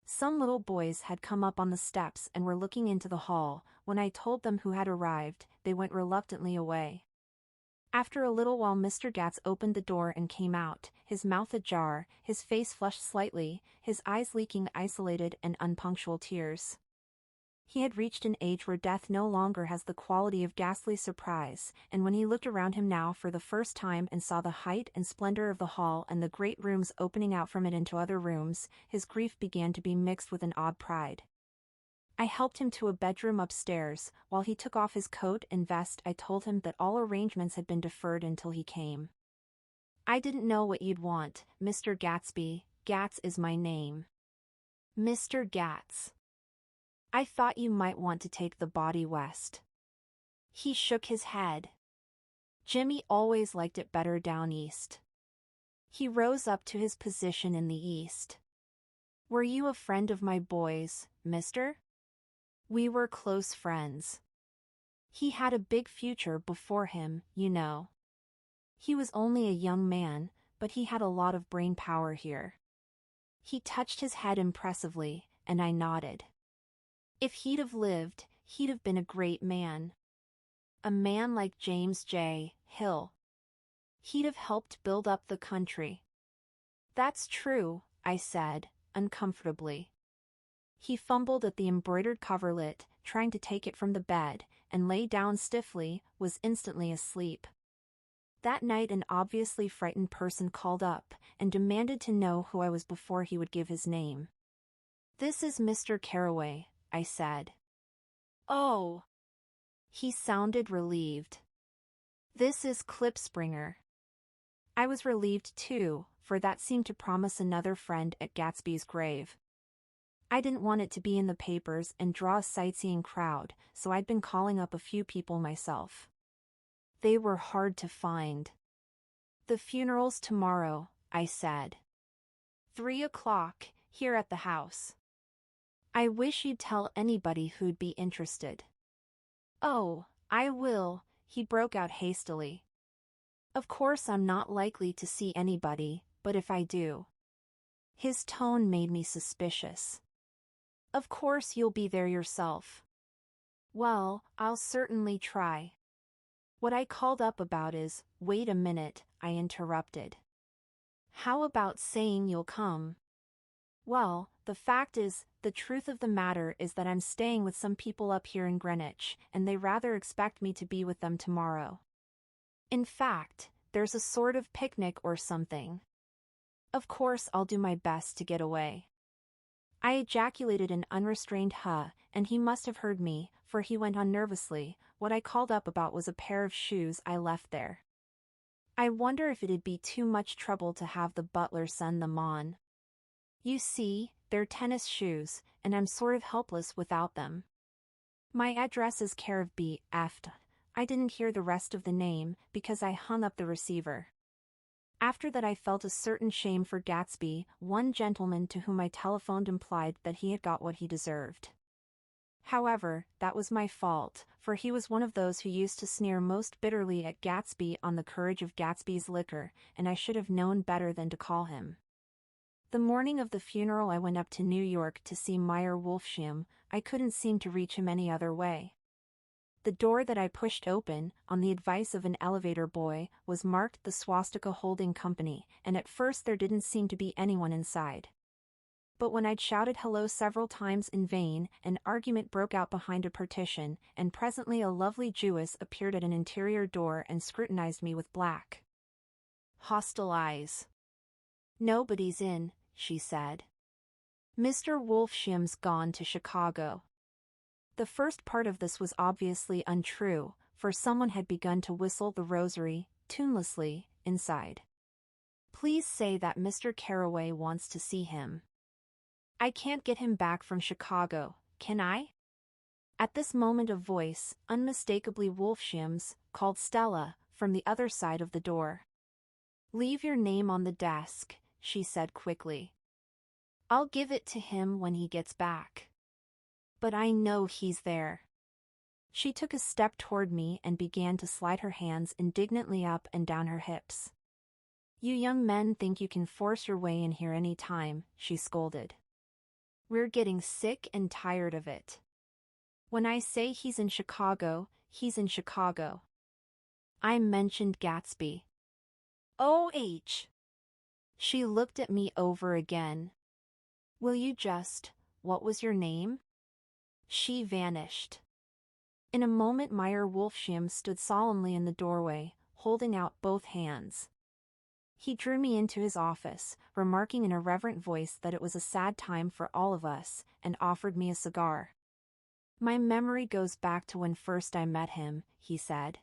Some little boys had come up on the steps and were looking into the hall. When I told them who had arrived, they went reluctantly away. After a little while Mr. Gatz opened the door and came out, his mouth ajar, his face flushed slightly, his eyes leaking isolated and unpunctual tears. He had reached an age where death no longer has the quality of ghastly surprise, and when he looked around him now for the first time and saw the height and splendor of the hall and the great rooms opening out from it into other rooms, his grief began to be mixed with an odd pride. I helped him to a bedroom upstairs. While he took off his coat and vest, I told him that all arrangements had been deferred until he came. I didn't know what you'd want, Mr. Gatsby. Gatz is my name. Mr. Gatz. I thought you might want to take the body west. He shook his head. Jimmy always liked it better down east. He rose up to his position in the east. Were you a friend of my boys, mister? We were close friends. He had a big future before him, you know. He was only a young man, but he had a lot of brain power here. He touched his head impressively, and I nodded. If he'd have lived, he'd have been a great man. A man like James J. Hill. He'd have helped build up the country. That's true, I said, uncomfortably. He fumbled at the embroidered coverlet, trying to take it from the bed, and lay down stiffly, was instantly asleep. That night an obviously frightened person called up, and demanded to know who I was before he would give his name. This is Mr. Carraway, I said. Oh! He sounded relieved. This is Klipspringer. I was relieved too, for that seemed to promise another friend at Gatsby's grave. I didn't want it to be in the papers and draw a sightseeing crowd, so I'd been calling up a few people myself. They were hard to find. The funeral's tomorrow, I said. 3 o'clock, here at the house. I wish you'd tell anybody who'd be interested. Oh, I will, he broke out hastily. Of course I'm not likely to see anybody, but if I do. His tone made me suspicious. Of course you'll be there yourself. Well, I'll certainly try. What I called up about is, wait a minute, I interrupted. How about saying you'll come? Well, the fact is, the truth of the matter is that I'm staying with some people up here in Greenwich, and they rather expect me to be with them tomorrow. In fact, there's a sort of picnic or something. Of course I'll do my best to get away. I ejaculated an unrestrained huh, and he must have heard me, for he went on nervously. What I called up about was a pair of shoes I left there. I wonder if it'd be too much trouble to have the butler send them on. You see, they're tennis shoes, and I'm sort of helpless without them. My address is care of B.F. I didn't hear the rest of the name, because I hung up the receiver. After that I felt a certain shame for Gatsby. One gentleman to whom I telephoned implied that he had got what he deserved. However, that was my fault, for he was one of those who used to sneer most bitterly at Gatsby on the courage of Gatsby's liquor, and I should have known better than to call him. The morning of the funeral I went up to New York to see Meyer Wolfsheim. I couldn't seem to reach him any other way. The door that I pushed open, on the advice of an elevator boy, was marked the Swastika Holding Company, and at first there didn't seem to be anyone inside. But when I'd shouted hello several times in vain, an argument broke out behind a partition, and presently a lovely Jewess appeared at an interior door and scrutinized me with black, hostile eyes. Nobody's in, she said. Mr. Wolfsheim's gone to Chicago. The first part of this was obviously untrue, for someone had begun to whistle the rosary, tunelessly, inside. Please say that Mr. Carraway wants to see him. I can't get him back from Chicago, can I? At this moment a voice, unmistakably Wolfsham's, called Stella, from the other side of the door. Leave your name on the desk, she said quickly. I'll give it to him when he gets back. But I know he's there. She took a step toward me and began to slide her hands indignantly up and down her hips. You young men think you can force your way in here any time, she scolded. We're getting sick and tired of it. When I say he's in Chicago, he's in Chicago. I mentioned Gatsby. O.H. She looked at me over again. Will you what was your name? She vanished. In a moment Meyer Wolfsham stood solemnly in the doorway, holding out both hands. He drew me into his office, remarking in a reverent voice that it was a sad time for all of us, and offered me a cigar. My memory goes back to when first I met him, he said.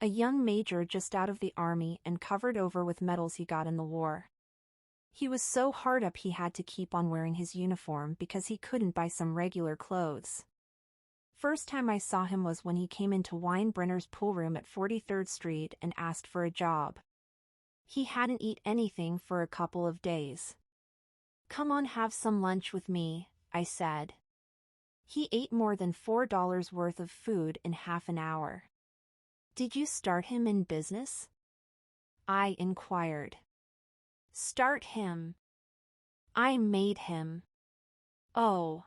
A young major just out of the army and covered over with medals he got in the war. He was so hard up he had to keep on wearing his uniform because he couldn't buy some regular clothes. First time I saw him was when he came into Weinbrenner's pool room at 43rd Street and asked for a job. He hadn't eaten anything for a couple of days. Come on, have some lunch with me, I said. He ate more than $4 worth of food in half an hour. Did you start him in business? I inquired. Start him. I made him. Oh.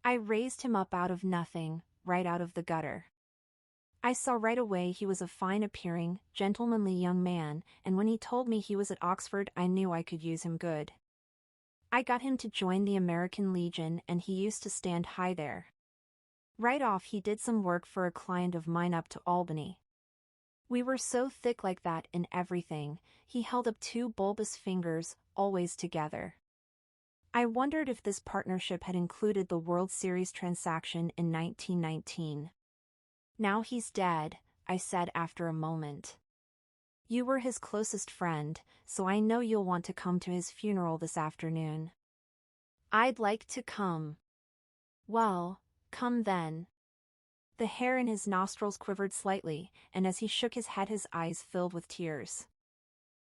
I raised him up out of nothing, right out of the gutter. I saw right away he was a fine-appearing, gentlemanly young man, and when he told me he was at Oxford I knew I could use him good. I got him to join the American Legion and he used to stand high there. Right off he did some work for a client of mine up to Albany. We were so thick like that in everything, he held up two bulbous fingers, always together. I wondered if this partnership had included the World Series transaction in 1919. Now he's dead, I said after a moment. You were his closest friend, so I know you'll want to come to his funeral this afternoon. I'd like to come. Well, come then. The hair in his nostrils quivered slightly, and as he shook his head his eyes filled with tears.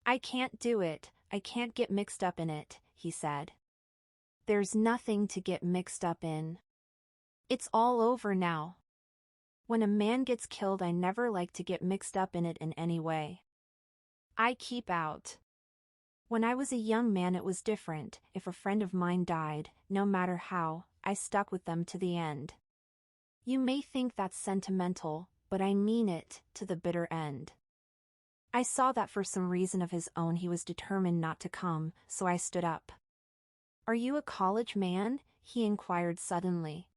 I can't do it, I can't get mixed up in it, he said. There's nothing to get mixed up in. It's all over now. When a man gets killed I never like to get mixed up in it in any way. I keep out. When I was a young man it was different. If a friend of mine died, no matter how, I stuck with them to the end. You may think that's sentimental, but I mean it, to the bitter end. I saw that for some reason of his own he was determined not to come, so I stood up. Are you a college man? He inquired suddenly.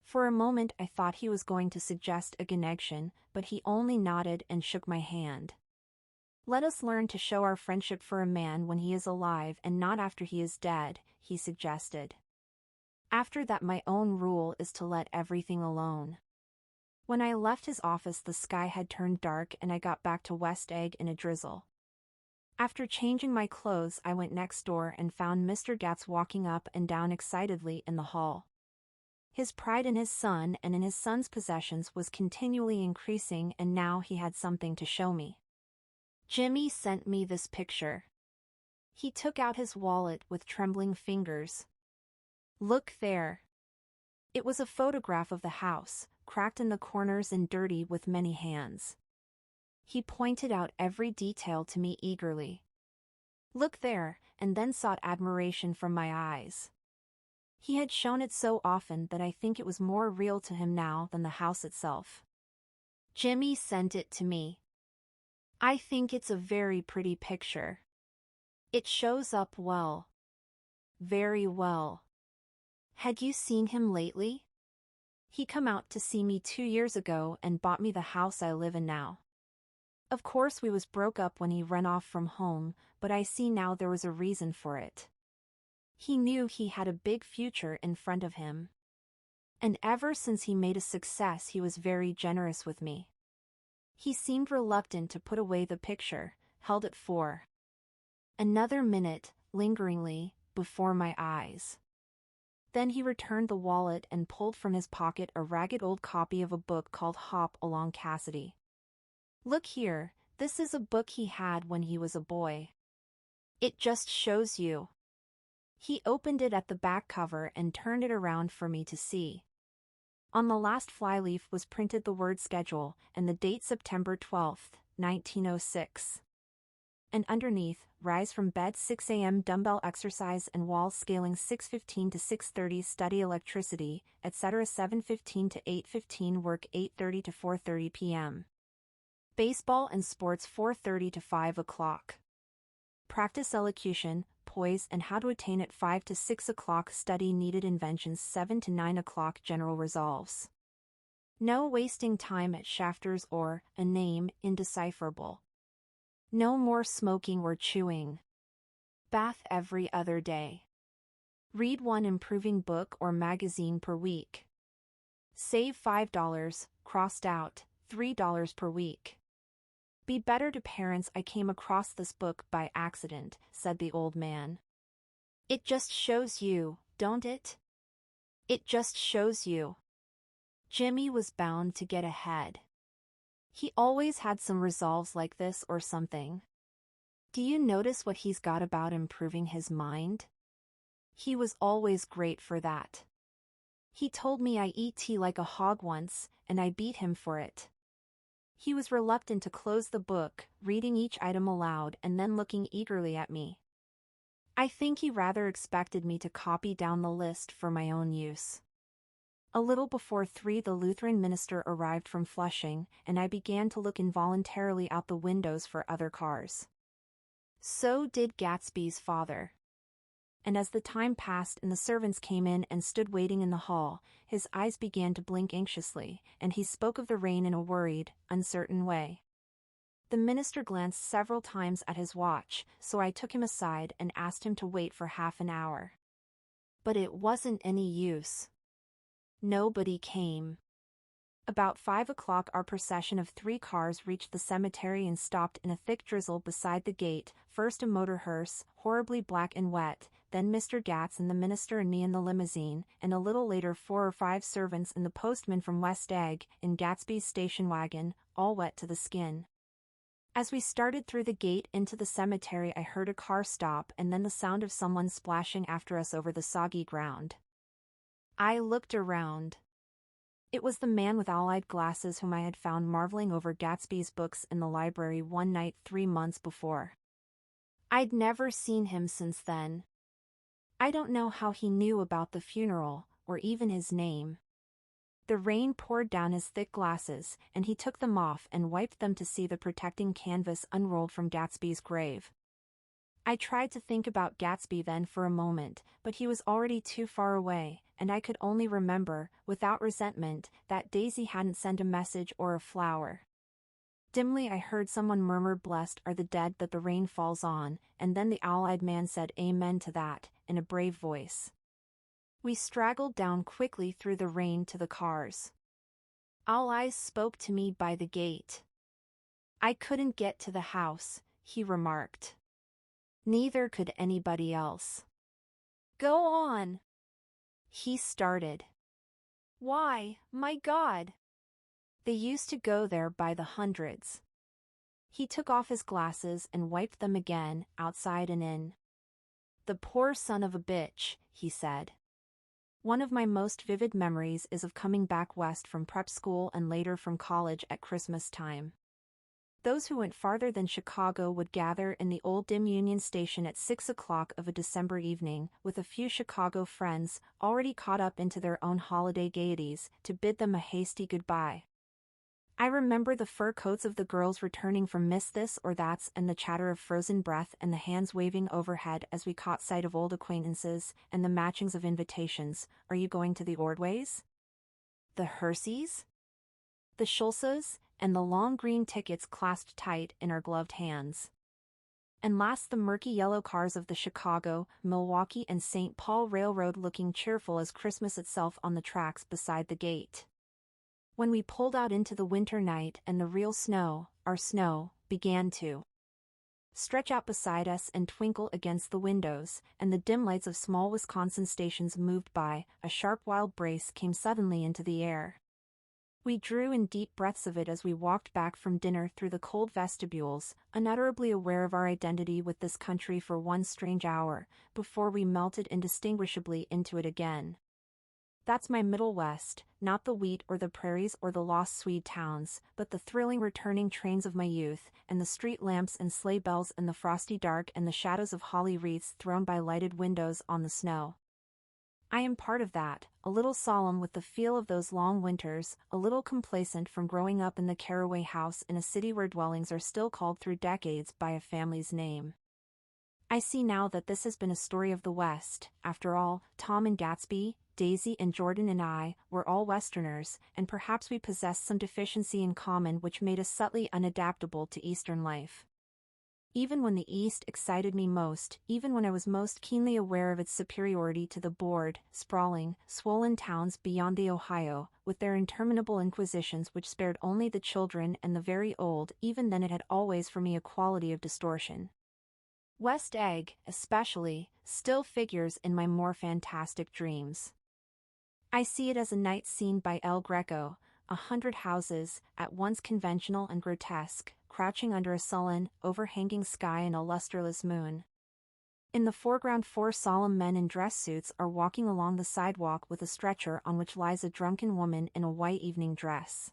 For a moment I thought he was going to suggest a connection, but he only nodded and shook my hand. Let us learn to show our friendship for a man when he is alive and not after he is dead, he suggested. After that my own rule is to let everything alone. When I left his office the sky had turned dark and I got back to West Egg in a drizzle. After changing my clothes I went next door and found Mr. Gatsby walking up and down excitedly in the hall. His pride in his son and in his son's possessions was continually increasing and now he had something to show me. Jimmy sent me this picture. He took out his wallet with trembling fingers. Look there. It was a photograph of the house, cracked in the corners and dirty with many hands. He pointed out every detail to me eagerly. Look there, and then sought admiration from my eyes. He had shown it so often that I think it was more real to him now than the house itself. Jimmy sent it to me. I think it's a very pretty picture. It shows up well. Very well. Had you seen him lately? He come out to see me 2 years ago and bought me the house I live in now. Of course we was broke up when he ran off from home, but I see now there was a reason for it. He knew he had a big future in front of him. And ever since he made a success he was very generous with me. He seemed reluctant to put away the picture, held it for Another minute, lingeringly, before my eyes. Then he returned the wallet and pulled from his pocket a ragged old copy of a book called Hop Along Cassidy. Look here, this is a book he had when he was a boy. It just shows you. He opened it at the back cover and turned it around for me to see. On the last flyleaf was printed the word schedule and the date September 12th, 1906. And underneath, rise from bed 6 a.m. dumbbell exercise and wall scaling 6:15 to 6:30 study electricity, etc. 7:15 to 8:15 work 8:30 to 4:30 p.m. Baseball and sports 4:30 to 5 o'clock. Practice elocution, poise and how to attain at 5 to 6 o'clock study needed inventions 7 to 9 o'clock general resolves. No wasting time at shafters or, a name, indecipherable. No more smoking or chewing. Bath every other day. Read one improving book or magazine per week. Save $5, crossed out, $3 per week. Be better to parents. I came across this book by accident, said the old man. It just shows you, don't it? It just shows you. Jimmy was bound to get ahead. He always had some resolves like this or something. Do you notice what he's got about improving his mind? He was always great for that. He told me I eat tea like a hog once, and I beat him for it. He was reluctant to close the book, reading each item aloud and then looking eagerly at me. I think he rather expected me to copy down the list for my own use. A little before 3 the Lutheran minister arrived from Flushing, and I began to look involuntarily out the windows for other cars. So did Gatsby's father. And as the time passed and the servants came in and stood waiting in the hall, his eyes began to blink anxiously, and he spoke of the rain in a worried, uncertain way. The minister glanced several times at his watch, so I took him aside and asked him to wait for half an hour. But it wasn't any use. Nobody came. About 5 o'clock our procession of 3 cars reached the cemetery and stopped in a thick drizzle beside the gate, first a motor hearse, horribly black and wet, then Mr. Gats and the minister and me in the limousine, and a little later 4 or 5 servants and the postman from West Egg, in Gatsby's station wagon, all wet to the skin. As we started through the gate into the cemetery I heard a car stop and then the sound of someone splashing after us over the soggy ground. I looked around. It was the man with owl-eyed glasses whom I had found marveling over Gatsby's books in the library one night 3 months before. I'd never seen him since then. I don't know how he knew about the funeral, or even his name. The rain poured down his thick glasses, and he took them off and wiped them to see the protecting canvas unrolled from Gatsby's grave. I tried to think about Gatsby then for a moment, but he was already too far away, and I could only remember, without resentment, that Daisy hadn't sent a message or a flower. Dimly I heard someone murmur, "Blessed are the dead that the rain falls on," and then the owl-eyed man said amen to that, in a brave voice. We straggled down quickly through the rain to the cars. Owl Eyes spoke to me by the gate. "I couldn't get to the house," he remarked. Neither could anybody else. "Go on," he started. "Why, my God! They used to go there by the hundreds." He took off his glasses and wiped them again, outside and in. "The poor son of a bitch," he said. One of my most vivid memories is of coming back west from prep school and later from college at Christmas time. Those who went farther than Chicago would gather in the old dim Union Station at 6 o'clock of a December evening, with a few Chicago friends, already caught up into their own holiday gaieties, to bid them a hasty goodbye. I remember the fur coats of the girls returning from Miss This or That's and the chatter of frozen breath and the hands waving overhead as we caught sight of old acquaintances, and the matchings of invitations. "Are you going to the Ordways? The Herseys? The Schultzes?" and the long green tickets clasped tight in our gloved hands. And last the murky yellow cars of the Chicago, Milwaukee and St. Paul Railroad, looking cheerful as Christmas itself on the tracks beside the gate. When we pulled out into the winter night and the real snow, our snow, began to stretch out beside us and twinkle against the windows, and the dim lights of small Wisconsin stations moved by. A sharp wild breeze came suddenly into the air. We drew in deep breaths of it as we walked back from dinner through the cold vestibules, unutterably aware of our identity with this country for one strange hour, before we melted indistinguishably into it again. That's my Middle West, not the wheat or the prairies or the lost Swede towns, but the thrilling returning trains of my youth, and the street lamps and sleigh bells and the frosty dark and the shadows of holly wreaths thrown by lighted windows on the snow. I am part of that, a little solemn with the feel of those long winters, a little complacent from growing up in the Carraway house in a city where dwellings are still called through decades by a family's name. I see now that this has been a story of the West. After all, Tom and Gatsby, Daisy and Jordan and I, were all Westerners, and perhaps we possessed some deficiency in common which made us subtly unadaptable to Eastern life. Even when the East excited me most, even when I was most keenly aware of its superiority to the bored, sprawling, swollen towns beyond the Ohio, with their interminable inquisitions which spared only the children and the very old, even then it had always for me a quality of distortion. West Egg, especially, still figures in my more fantastic dreams. I see it as a night scene by El Greco, 100 houses, at once conventional and grotesque, crouching under a sullen, overhanging sky and a lustreless moon. In the foreground 4 solemn men in dress suits are walking along the sidewalk with a stretcher on which lies a drunken woman in a white evening dress.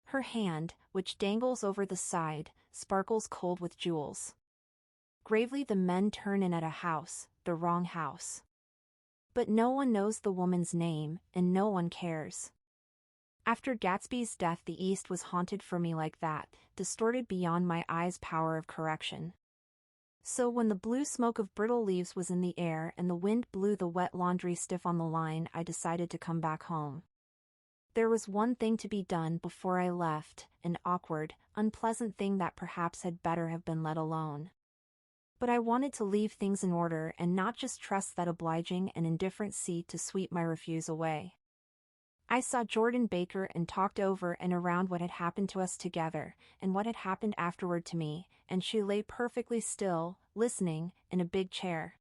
Her hand, which dangles over the side, sparkles cold with jewels. Gravely the men turn in at a house, the wrong house. But no one knows the woman's name, and no one cares. After Gatsby's death the East was haunted for me like that, distorted beyond my eyes' power of correction. So when the blue smoke of brittle leaves was in the air and the wind blew the wet laundry stiff on the line, I decided to come back home. There was one thing to be done before I left, an awkward, unpleasant thing that perhaps had better have been let alone. But I wanted to leave things in order and not just trust that obliging and indifferent sea to sweep my refuse away. I saw Jordan Baker and talked over and around what had happened to us together, and what had happened afterward to me, and she lay perfectly still, listening, in a big chair.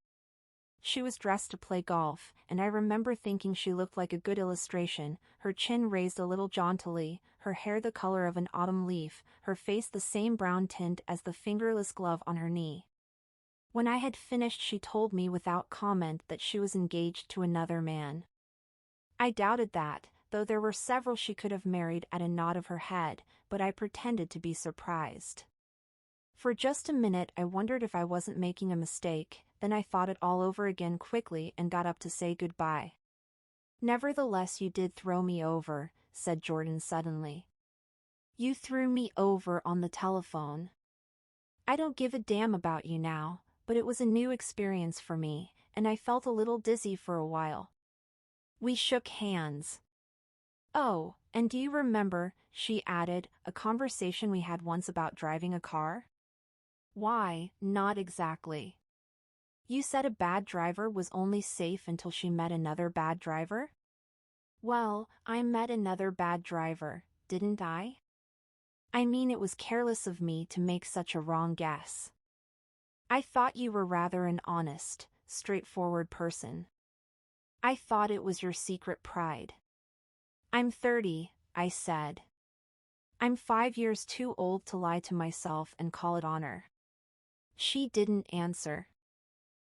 She was dressed to play golf, and I remember thinking she looked like a good illustration, her chin raised a little jauntily, her hair the color of an autumn leaf, her face the same brown tint as the fingerless glove on her knee. When I had finished she told me without comment that she was engaged to another man. I doubted that, though there were several she could have married at a nod of her head, but I pretended to be surprised. For just a minute I wondered if I wasn't making a mistake, then I thought it all over again quickly and got up to say goodbye. "Nevertheless you did throw me over," said Jordan suddenly. "You threw me over on the telephone. I don't give a damn about you now, but it was a new experience for me, and I felt a little dizzy for a while." We shook hands. "Oh, and do you remember," she added, "a conversation we had once about driving a car?" "Why, not exactly." "You said a bad driver was only safe until she met another bad driver?" "Well, I met another bad driver, didn't I? I mean, it was careless of me to make such a wrong guess. I thought you were rather an honest, straightforward person. I thought it was your secret pride." "I'm 30, I said. I'm 5 years too old to lie to myself and call it honor." She didn't answer.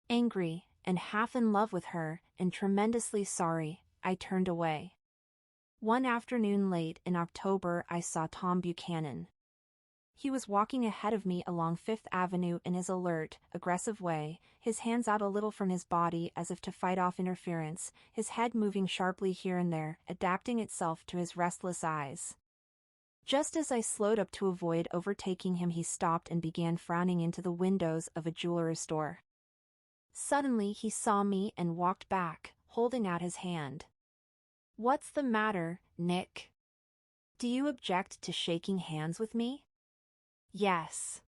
Angry, and half in love with her, and tremendously sorry, I turned away. One afternoon late in October I saw Tom Buchanan. He was walking ahead of me along Fifth Avenue in his alert, aggressive way, his hands out a little from his body as if to fight off interference, his head moving sharply here and there, adapting itself to his restless eyes. Just as I slowed up to avoid overtaking him, he stopped and began frowning into the windows of a jeweler's store. Suddenly he saw me and walked back, holding out his hand. "What's the matter, Nick? Do you object to shaking hands with me?" "Yes.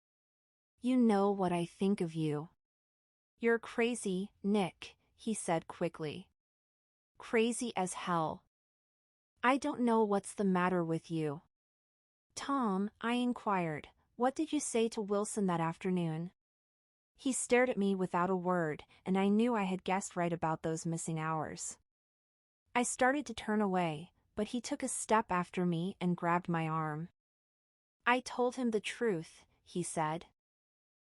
You know what I think of you." "You're crazy, Nick," he said quickly. "Crazy as hell." "I don't know what's the matter with you." "Tom," I inquired, What did you say to Wilson that afternoon? He stared at me without a word, and I knew I had guessed right about those missing hours. I started to turn away, but he took a step after me and grabbed my arm. I told him the truth, he said.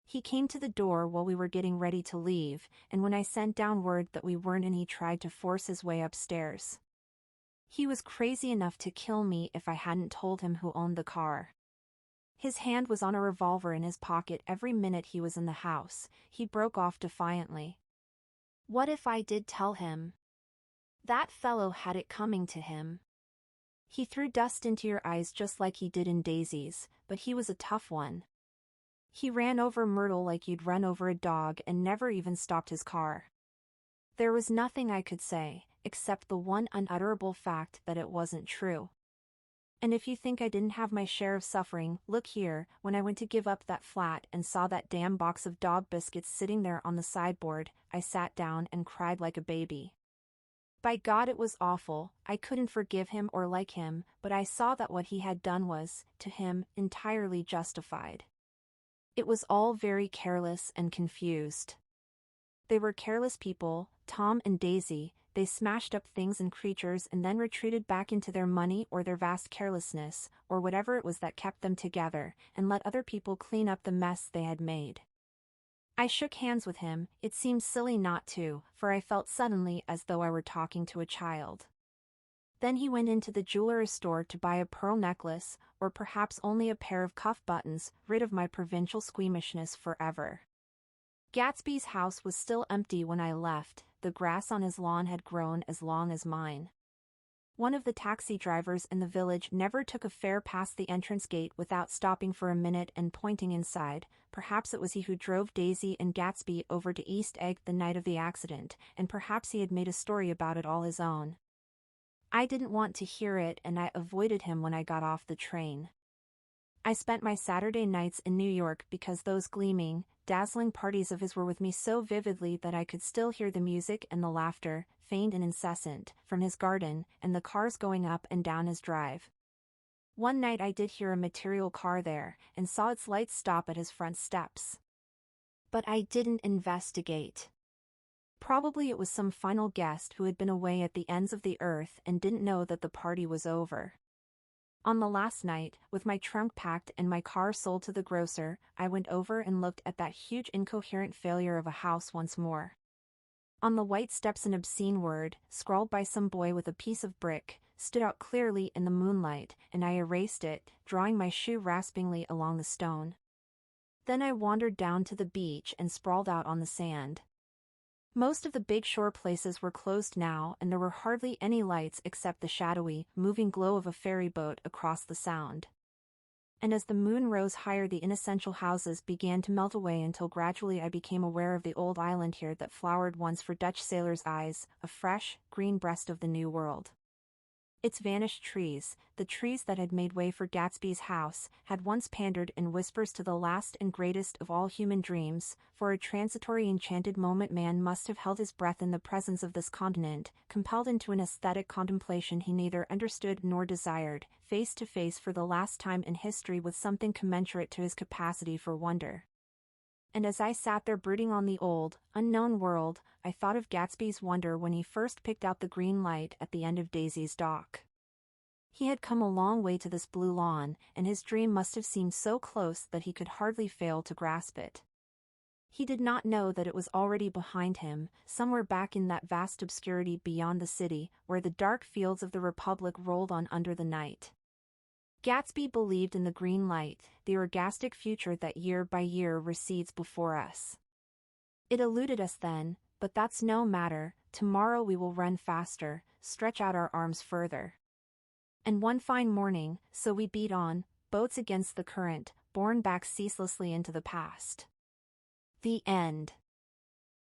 He came to the door while we were getting ready to leave, and when I sent down word that we weren't in, he tried to force his way upstairs. He was crazy enough to kill me if I hadn't told him who owned the car. His hand was on a revolver in his pocket every minute he was in the house. He broke off defiantly. What if I did tell him? That fellow had it coming to him. He threw dust into your eyes just like he did in Daisy's, but he was a tough one. He ran over Myrtle like you'd run over a dog and never even stopped his car. There was nothing I could say, except the one unutterable fact that it wasn't true. And if you think I didn't have my share of suffering, look here. When I went to give up that flat and saw that damn box of dog biscuits sitting there on the sideboard, I sat down and cried like a baby. By God, it was awful. I couldn't forgive him or like him, but I saw that what he had done was, to him, entirely justified. It was all very careless and confused. They were careless people, Tom and Daisy. They smashed up things and creatures and then retreated back into their money or their vast carelessness, or whatever it was that kept them together, and let other people clean up the mess they had made. I shook hands with him. It seemed silly not to, for I felt suddenly as though I were talking to a child. Then he went into the jeweler's store to buy a pearl necklace, or perhaps only a pair of cuff buttons, rid of my provincial squeamishness forever. Gatsby's house was still empty when I left. The grass on his lawn had grown as long as mine. One of the taxi drivers in the village never took a fare past the entrance gate without stopping for a minute and pointing inside. Perhaps it was he who drove Daisy and Gatsby over to East Egg the night of the accident, and perhaps he had made a story about it all his own. I didn't want to hear it, and I avoided him when I got off the train. I spent my Saturday nights in New York because those gleaming, dazzling parties of his were with me so vividly that I could still hear the music and the laughter, feigned and incessant, from his garden, and the cars going up and down his drive. One night I did hear a material car there, and saw its lights stop at his front steps. But I didn't investigate. Probably it was some final guest who had been away at the ends of the earth and didn't know that the party was over. On the last night, with my trunk packed and my car sold to the grocer, I went over and looked at that huge incoherent failure of a house once more. On the white steps an obscene word, scrawled by some boy with a piece of brick, stood out clearly in the moonlight, and I erased it, drawing my shoe raspingly along the stone. Then I wandered down to the beach and sprawled out on the sand. Most of the big shore places were closed now, and there were hardly any lights except the shadowy, moving glow of a ferry boat across the sound. And as the moon rose higher, the inessential houses began to melt away until gradually I became aware of the old island here that flowered once for Dutch sailors' eyes, a fresh, green breast of the New World. Its vanished trees, the trees that had made way for Gatsby's house, had once pandered in whispers to the last and greatest of all human dreams. For a transitory enchanted moment man must have held his breath in the presence of this continent, compelled into an aesthetic contemplation he neither understood nor desired, face to face for the last time in history with something commensurate to his capacity for wonder. And as I sat there brooding on the old, unknown world, I thought of Gatsby's wonder when he first picked out the green light at the end of Daisy's dock. He had come a long way to this blue lawn, and his dream must have seemed so close that he could hardly fail to grasp it. He did not know that it was already behind him, somewhere back in that vast obscurity beyond the city, where the dark fields of the Republic rolled on under the night. Gatsby believed in the green light, the orgastic future that year by year recedes before us. It eluded us then, but that's no matter. Tomorrow we will run faster, stretch out our arms further. And one fine morning, so we beat on, boats against the current, borne back ceaselessly into the past. The end.